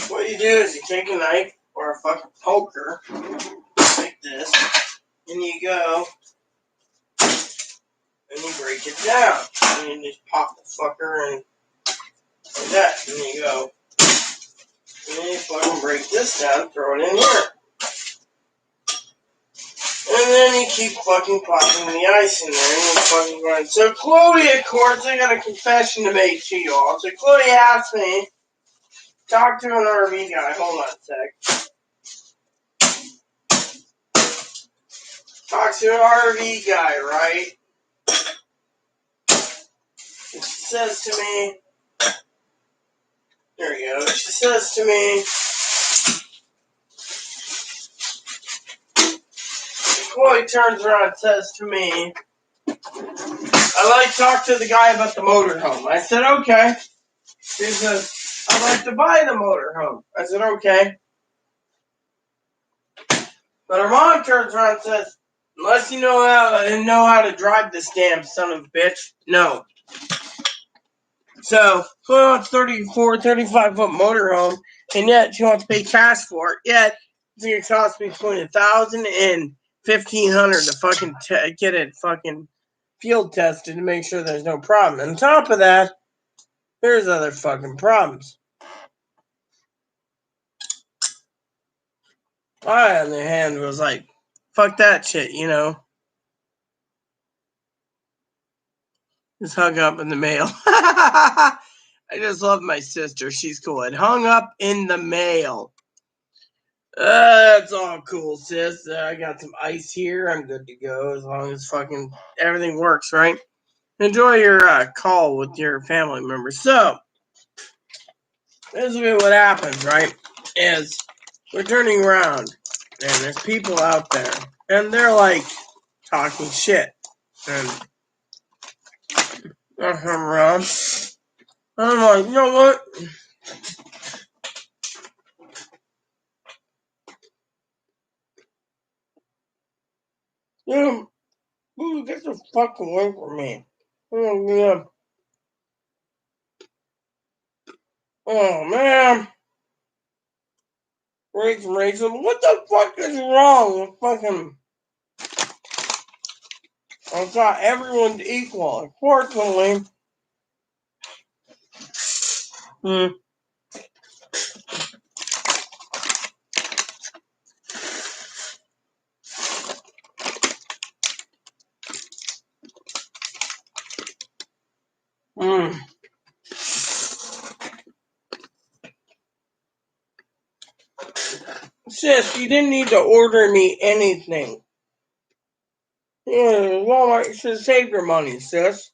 What you do is you take a knife or a fucking poker, like this, and you go, and you break it down. And you just pop the fucker and like that, and you go, and then you fucking break this down, throw it in here. And then you keep fucking popping the ice in there and you fucking going. So Chloe, of course, I got a confession to make to you all. So Chloe asked me, talk to an RV guy. Hold on a sec. Talk to an RV guy, right? And she says to me, there you go. She says to me, Chloe turns around and says to me, I'd like to talk to the guy about the motorhome. I said, okay. She says, I'd like to buy the motorhome. I said, okay. But her mom turns around and says, unless you know how to drive this damn son of a bitch, no. So, Chloe wants 35 foot motorhome, and yet she wants to pay cash for it. Yet, it's going to cost me between $1,000 and $1,500 to fucking get it fucking field tested to make sure there's no problem. And on top of that, there's other fucking problems. I, on the other hand, was like, fuck that shit, you know. Just hung up in the mail. I just love my sister. She's cool. It hung up in the mail. That's all cool, sis. I got some ice here. I'm good to go as long as fucking everything works, right? Enjoy your call with your family members. So, this is what happens, right? Is we're turning around and there's people out there and they're like talking shit. And I come around. I'm like, you know what? Ooh, get the fuck away from me. Oh, yeah. Oh, man. Racism. What the fuck is wrong with fucking... I thought everyone's equal. Unfortunately... Sis, you didn't need to order me anything. Walmart should save your money, sis.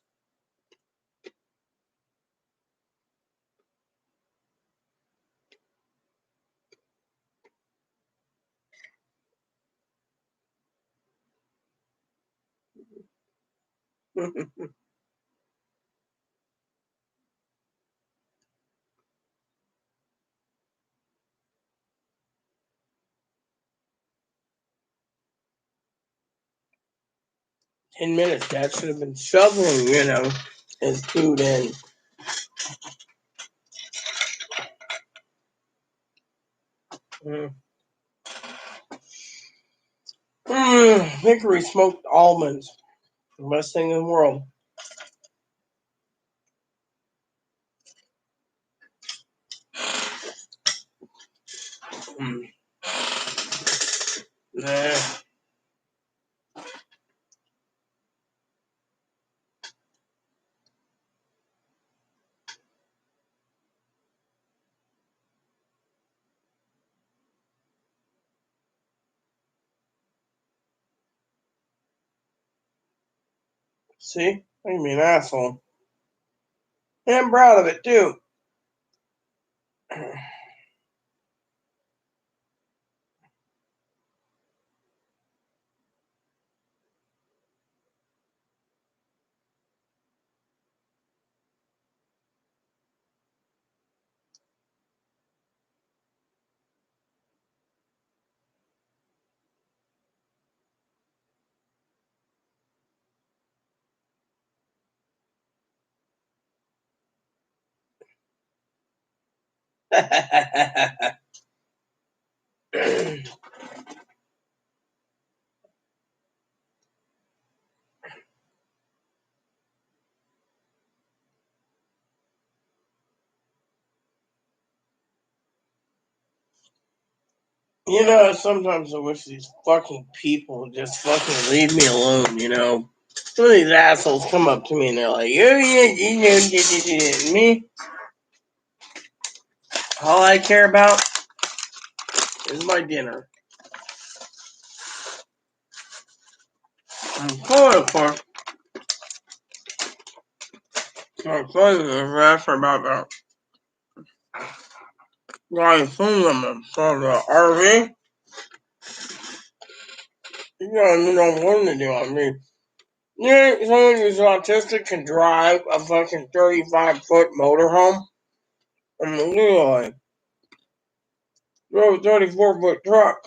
10 minutes. Dad should have been shoveling, his food in. Hickory smoked almonds. The best thing in the world. Nah. See? I can be an asshole. And I'm proud of it, too. Sometimes I wish these fucking people would just fucking leave me alone, Some of these assholes come up to me and they're like, oh yeah, me. All I care about is my dinner. I'm calling for. I'm calling for about that. Guy filming them from the RV. You don't know what to do on me. Someone who's autistic can drive a fucking 35-foot motorhome. And literally drove a 34-foot truck.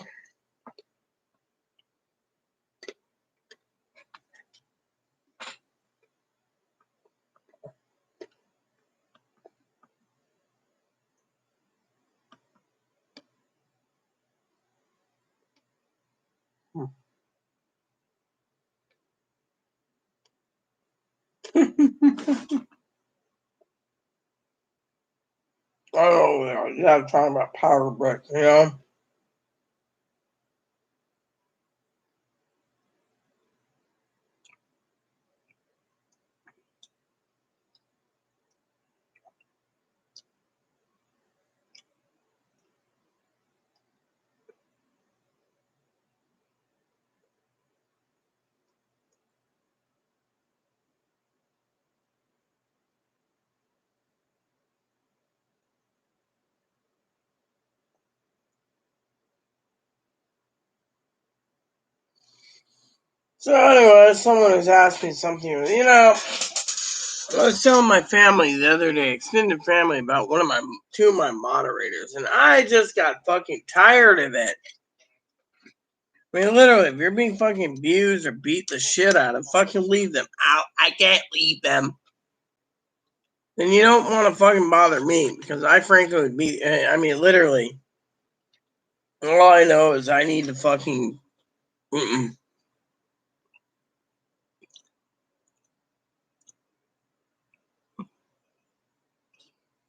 I don't know, you have talking about power brick, So anyway, someone has asked me something, I was telling my family the other day, extended family, about two of my moderators, and I just got fucking tired of it. I mean, literally, if you're being fucking abused or beat the shit out of, fucking leave them out. I can't leave them. Then you don't want to fucking bother me, because I frankly would be, literally, all I know is I need to fucking,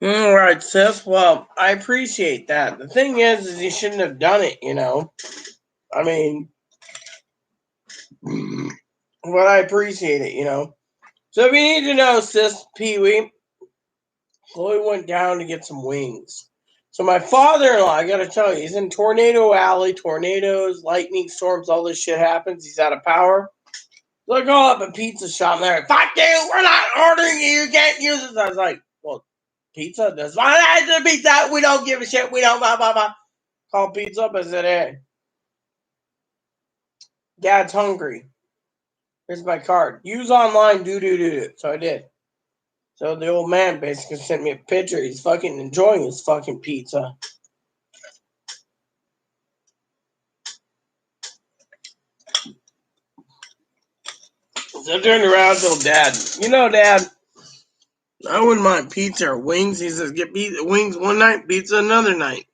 All right, sis. Well, I appreciate that. The thing is you shouldn't have done it, I mean, but I appreciate it, So if you need to know, sis, Pee-wee, Chloe went down to get some wings. So my father-in-law, I gotta tell you, he's in Tornado Alley, tornadoes, lightning storms, all this shit happens. He's out of power. So I go up a pizza shop and they're like, fuck you, we're not ordering you, you can't use this. I was like, well, pizza? That's fine. That's the pizza. We don't give a shit. We don't blah, blah, blah. Call pizza up. I said, hey, Dad's hungry. Here's my card. Use online, do. So I did. So the old man basically sent me a picture. He's fucking enjoying his fucking pizza. So I turned around and told Dad, Dad, I wouldn't mind pizza or wings. He says, get wings one night, pizza another night.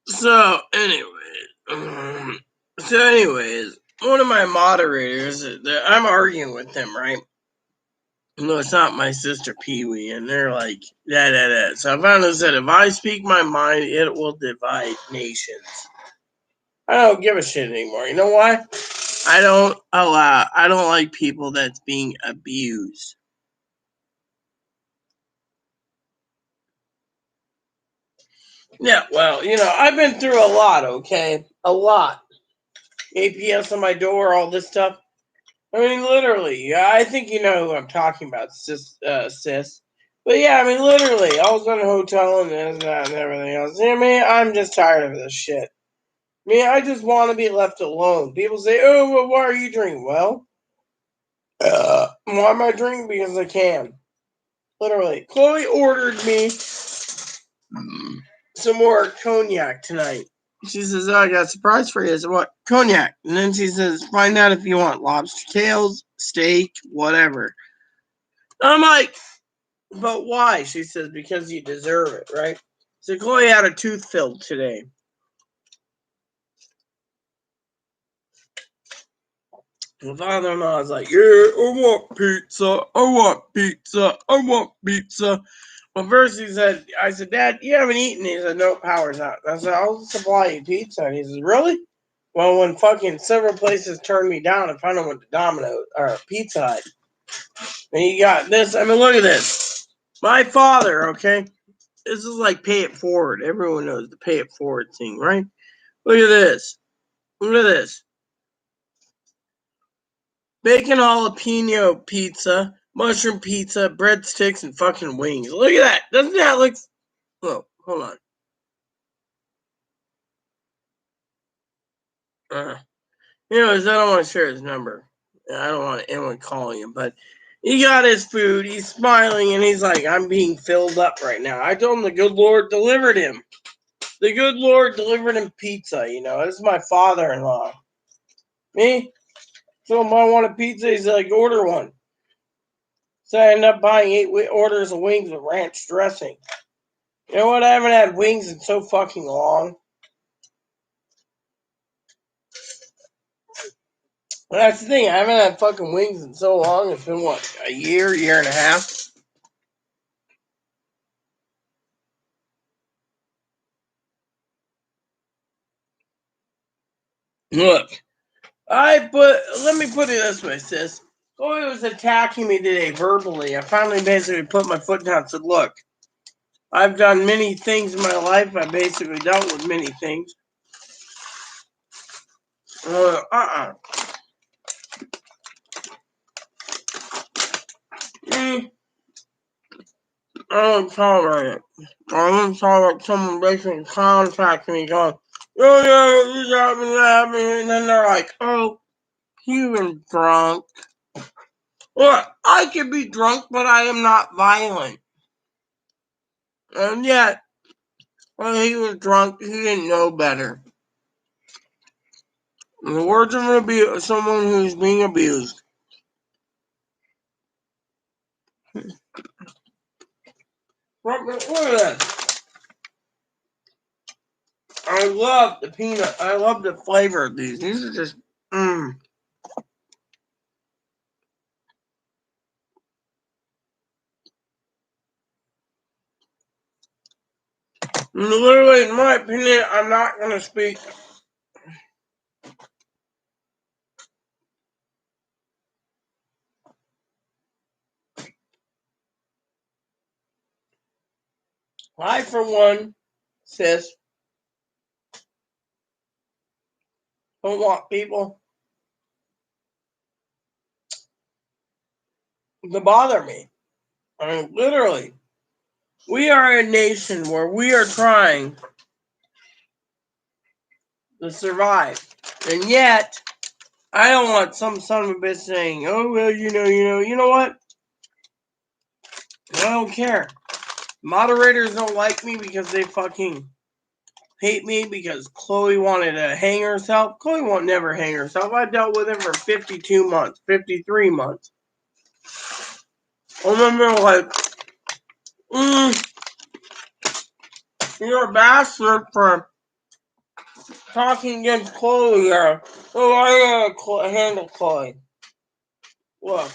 So, anyways, one of my moderators, I'm arguing with them, right? No, it's not my sister Pee Wee, and they're like, da. So I finally said, if I speak my mind, it will divide nations. I don't give a shit anymore. You know why? I don't like people that's being abused. Yeah, well, I've been through a lot, okay? A lot. APS on my door, all this stuff. I mean, literally, I think you know who I'm talking about, sis. But yeah, I mean, literally, I was in a hotel and this, that, and everything else. I mean, I'm just tired of this shit. I mean, I just want to be left alone. People say, oh, well, why are you drinking? Well, why am I drinking? Because I can. Literally. Chloe ordered me some more cognac tonight. She says, oh, I got a surprise for you. I said, what? Cognac. And then she says, find out if you want lobster tails, steak, whatever. I'm like, but why? She says, because you deserve it, right? So Chloe had a tooth filled today. My father-in-law was like, yeah, I want pizza. I want pizza. I want pizza. Well, first I said, Dad, you haven't eaten. He said, no, power's out. I said, I'll supply you pizza. And he says, really? Well, when fucking several places turned me down, I finally went to Domino's or Pizza Hut. And you got this. I mean, look at this. My father, okay? This is like pay it forward. Everyone knows the pay it forward thing, right? Look at this. Look at this. Bacon jalapeno pizza, mushroom pizza, breadsticks, and fucking wings. Look at that. Doesn't that look... Oh, hold on. Anyways, I don't want to share his number. I don't want anyone calling him, but he got his food. He's smiling, and he's like, I'm being filled up right now. I told him the good Lord delivered him. The good Lord delivered him pizza, This is my father-in-law. Me? So if I want a pizza, he's like, order one. So I ended up buying 8 orders of wings with ranch dressing. You know what? I haven't had wings in so fucking long. But that's the thing. I haven't had fucking wings in so long. It's been, what, a year and a half? Look, let me put it this way, sis. Chloe was attacking me today verbally. I finally basically put my foot down and said, look, I've done many things in my life. I basically dealt with many things. I don't tolerate it. I don't tolerate someone basically contacting me going, oh yeah, this happened, and then they're like, oh, you've been drunk. Well, I could be drunk, but I am not violent. And yet, when he was drunk, he didn't know better. In the words of someone who's being abused. Look at this. I love the peanut. I love the flavor of these. These are just, Literally, in my opinion, I'm not going to speak. I, for one, sis, don't want people to bother me. I mean, literally, we are a nation where we are trying to survive. And yet, I don't want some son of a bitch saying, oh, well, you know what? I don't care. Moderators don't like me because they fucking hate me because Chloe wanted to hang herself. Chloe won't never hang herself. I dealt with it for 52 months, 53 months. I remember like, you're a bastard for talking against Chloe or, oh, I gotta handle Chloe. Look.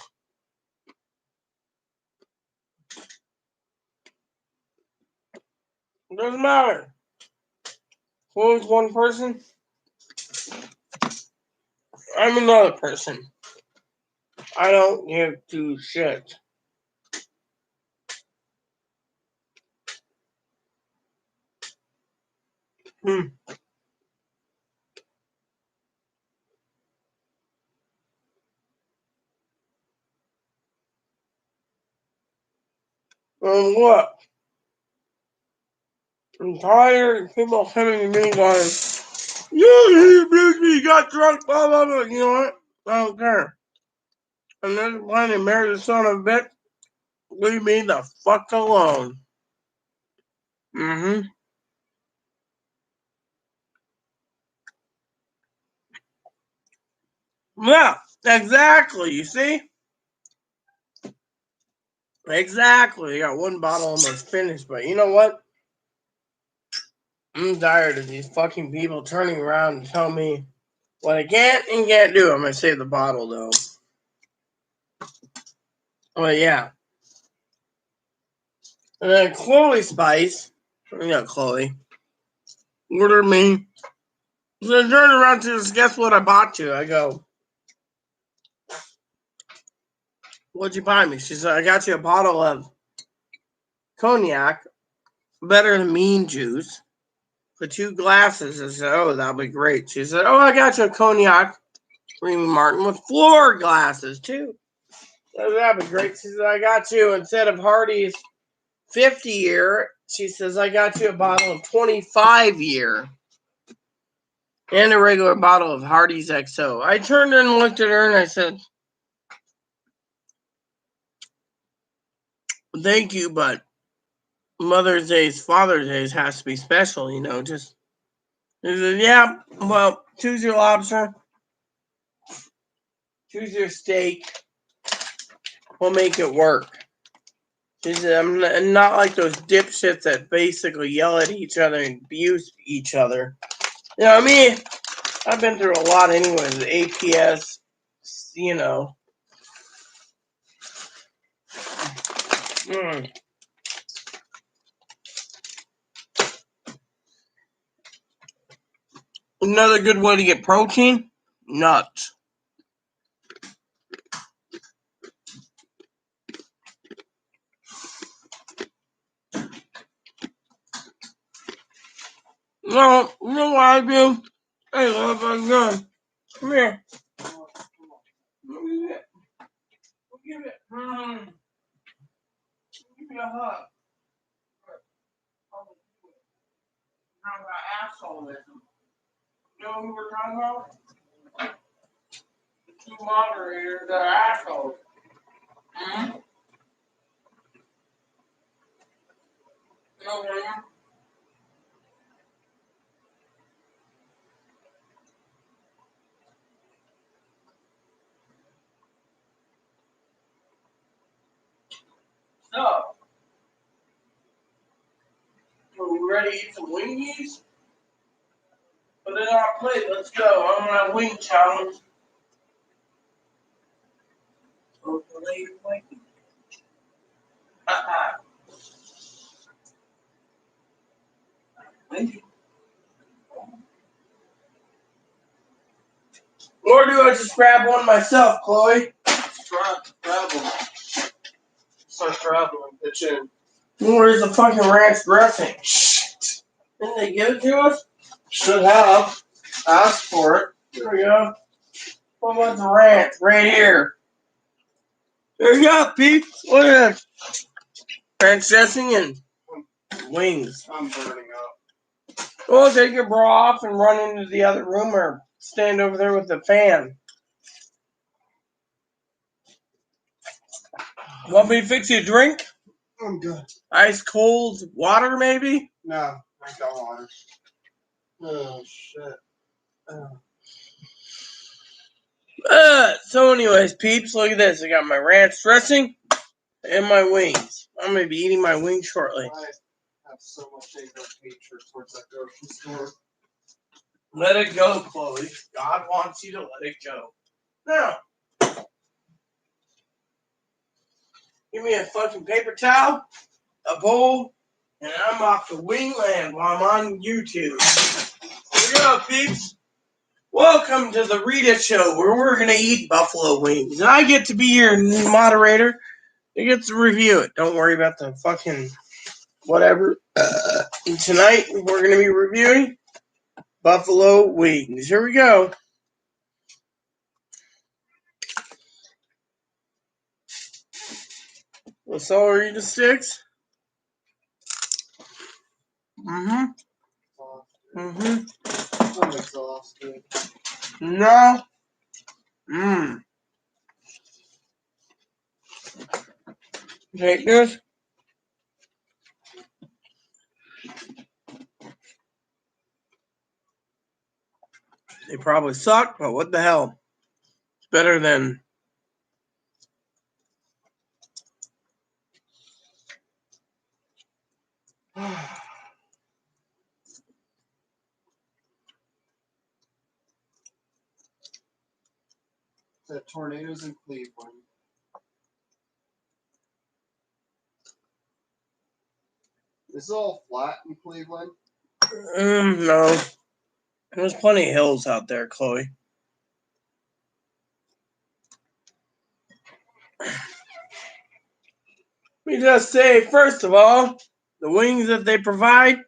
It doesn't matter. Chloe's one person. I'm another person. I don't give two shits. And what? I'm tired of people coming to me going, you abused me, you got drunk, blah, blah, blah. You know what? I don't care. And then when they marry the son of a bitch, leave me the fuck alone. Mm-hmm. Yeah, exactly. You see? Exactly. I got one bottle almost finished, but you know what? I'm tired of these fucking people turning around and telling me what I can and can't do. I'm gonna save the bottle though. But yeah. And then Chloe Spice, Chloe, ordered me. So I turned around to us, guess what I bought you? I go, what'd you buy me? She said, I got you a bottle of cognac, better than mean juice, for 2 glasses. I said, oh, that'll be great. She said, oh, I got you a cognac, Remy Martin, with 4 glasses too. So that'd be great. She said, I got you, instead of Hardy's 50-year, she says, I got you a bottle of 25-year. And a regular bottle of Hardy's XO. I turned and looked at her and I said, thank you, but Mother's Day's, Father's Day's has to be special, just. She said, yeah, well, choose your lobster, choose your steak, we'll make it work. She said, I'm not like those dipshits that basically yell at each other and abuse each other. You know what I mean? I've been through a lot anyways, the APS, Another good way to get protein, nuts. No, you know what I do? Hey, love, I'm done. Come here. Look at it. Look at it. Give me a hug. Talking about assholeism. You know who we're talking about? The 2 moderators that are assholes. Mm-hmm. You know what I mean? So, are we ready to eat some wingies? Put it on our plate. Let's go. I'm on a wing challenge. Hopefully, wingy. Wingy. Or do I just grab one myself, Chloe? Grab them. Start traveling, pitch in. Where's the fucking ranch dressing? Shit. Didn't they give it to us? Should have. Asked for it. There we go. What about the ranch? Right here. There you go, peeps. Look at that. Ranch dressing and wings. I'm burning up. Well, take your bra off and run into the other room or stand over there with the fan. Want me to fix you a drink? I'm good. Ice cold water, maybe? No, I got water. Oh, shit. So anyways, peeps, look at this. I got my ranch dressing and my wings. I'm going to be eating my wings shortly. I have so much anger and hatred towards that grocery store. Let it go, Chloe. God wants you to let it go. Now, give me a fucking paper towel, a bowl, and I'm off to Wingland while I'm on YouTube. Here we go, peeps. Welcome to the Rita Show, where we're going to eat buffalo wings. And I get to be your moderator. You get to review it. Don't worry about the fucking whatever. And tonight, we're going to be reviewing buffalo wings. Here we go. The celery sticks. I'm exhausted. No. Take this. They probably suck, but what the hell? It's better than... The tornadoes in Cleveland. Is it all flat in Cleveland? No. There's plenty of hills out there, Chloe. Let me just say, first of all, the wings that they provide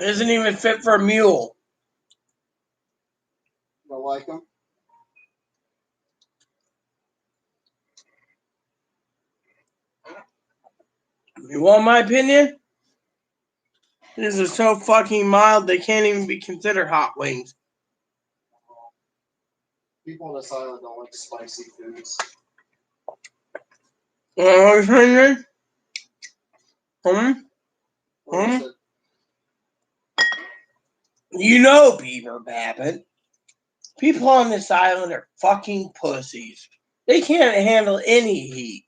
isn't even fit for a mule. Don't like them? You want my opinion? These are so fucking mild, they can't even be considered hot wings. People on this island don't like spicy foods. You know, Beaver Babbitt, people on this island are fucking pussies. They can't handle any heat.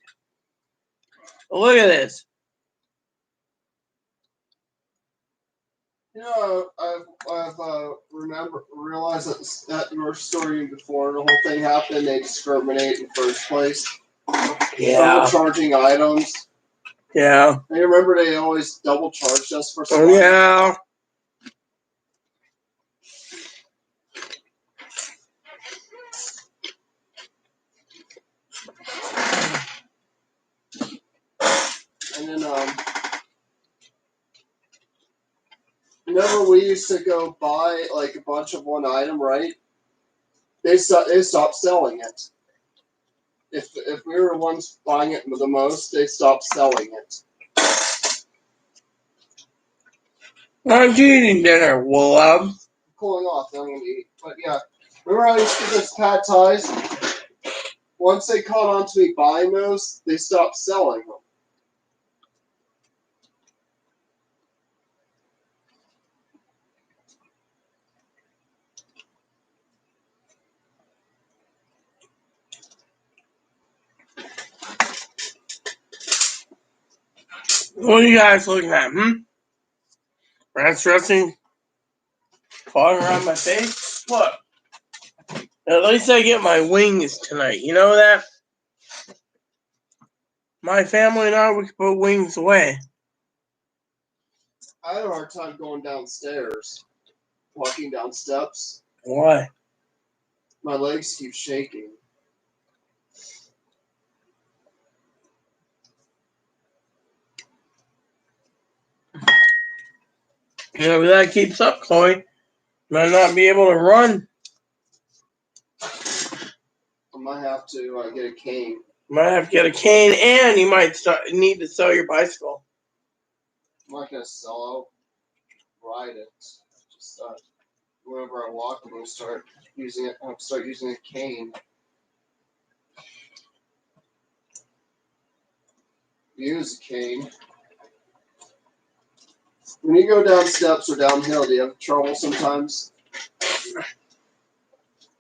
Look at this. You know, I've realized that your story before the whole thing happened, they discriminate in the first place. Yeah. Charging items. Yeah. And you remember they always double charged us for something? Oh, yeah. And then, remember we used to go buy like a bunch of one item, right? They stopped selling it. If we were the ones buying it the most, they stopped selling it. I'm eating dinner, Willem. Cooling off, then I'm gonna eat. But yeah, remember I used to get those pad ties? Once they caught on to me buying those, they stopped selling them. What are you guys looking at, Ranch dressing falling around my face? Look. At least I get my wings tonight. You know that? My family and I, we could put wings away. I had a hard time going downstairs, walking down steps. Why? My legs keep shaking. You know, if that keeps up, Chloe, might not be able to run. I might have to get a cane. You might have to get a cane, and you might need to sell your bicycle. I'm not gonna sell out, ride it. Just whenever I walk, I'm gonna start using it. I'll start using a cane. Use a cane. When you go down steps or downhill, do you have trouble sometimes?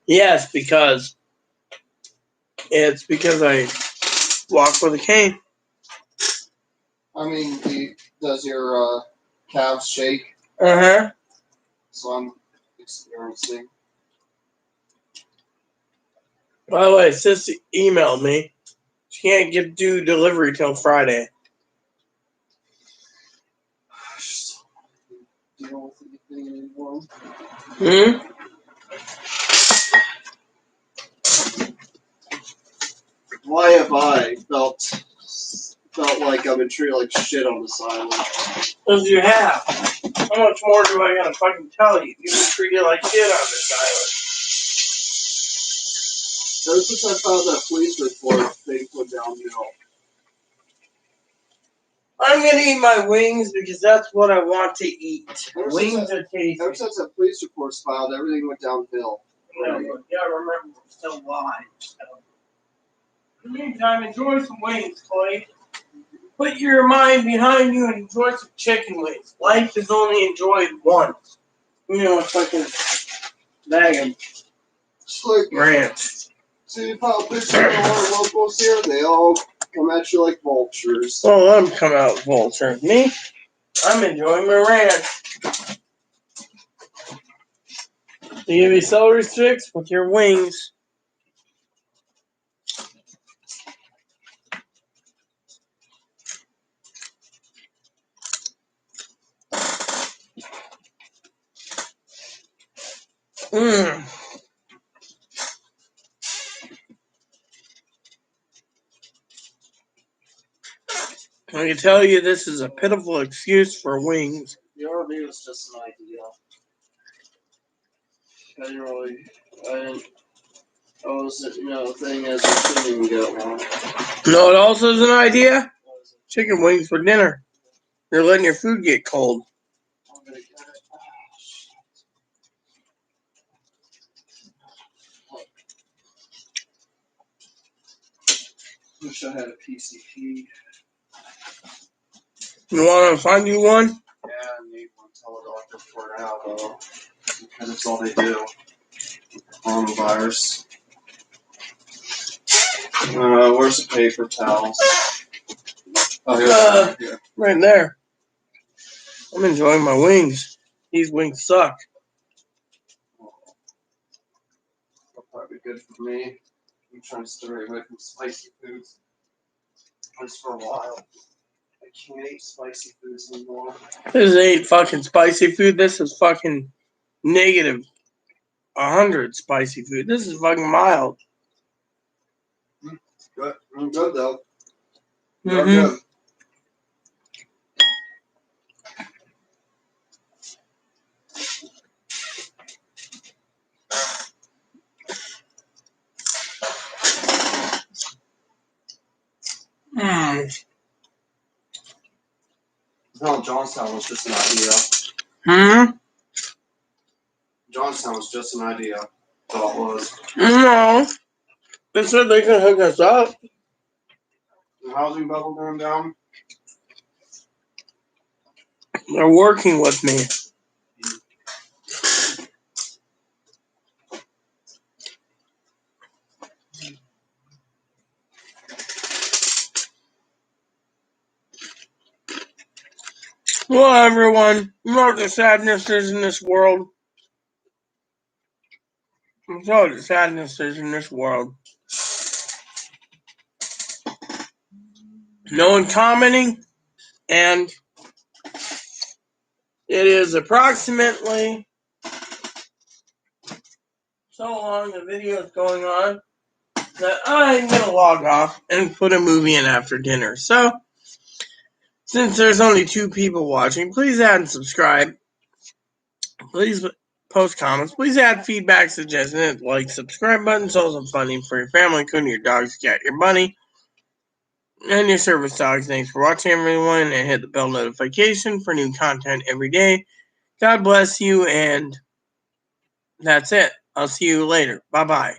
Yes, because I walk with a cane. I mean, does your calves shake? Uh-huh. So I'm experiencing. By the way, Sis emailed me. She can't do delivery till Friday. Deal with anything anymore. Why have I felt like I've been treated like shit on this island? Because you have. How much more do I gotta fucking tell you? You've been treated like shit on this Ever since I found that police report, things went downhill. I'm gonna eat my wings because that's what I want to eat. Wings are tasty. Ever since that police report's filed, everything went downhill. Yeah, but you gotta remember we're still alive. So. In the meantime, enjoy some wings, Clay. Put your mind behind you and enjoy some chicken wings. Life is only enjoyed once. You know, it's like a bag of ranch. See, politicians and all the locals here, they all come at you like vultures. Well, let them come out vultures. Me, I'm enjoying my ranch. You give me celery sticks with your wings. Mmm. I can tell you this is a pitiful excuse for wings. The RV was just an idea. I didn't really, I was, the thing is, I couldn't even get one. No, it also is an idea. Chicken wings for dinner. You're letting your food get cold. I'm gonna get it. Wish I had a PCP. You want to find you one? Yeah, I need one teledoctor for now, though. Because it's all they do. Coronavirus. Where's the paper towels? Oh, Uh, here. Right there. I'm enjoying my wings. These wings suck. That'll probably be good for me. I'm trying to stay away from spicy foods. Just for a while. I can't eat spicy foods anymore. This ain't fucking spicy food. This is fucking negative 100 spicy food. This is fucking mild. Good. I'm good, though. Mm-hmm. Good. No, Johnstown was just an idea. Johnstown was just an idea. Thought was. No. They said they can hook us up. The housing bubble going down? They're working with me. Well, everyone, you know what the sadness is in this world? You know what the sadness is in this world? No one commenting, and it is approximately so long the video is going on that I'm going to log off and put a movie in after dinner. So, since there's only 2 people watching, please add and subscribe. Please post comments. Please add feedback, suggestions, like, subscribe buttons, also funding for your family, including your dogs, cat, your bunny, and your service dogs. Thanks for watching, everyone, and hit the bell notification for new content every day. God bless you, and that's it. I'll see you later. Bye-bye.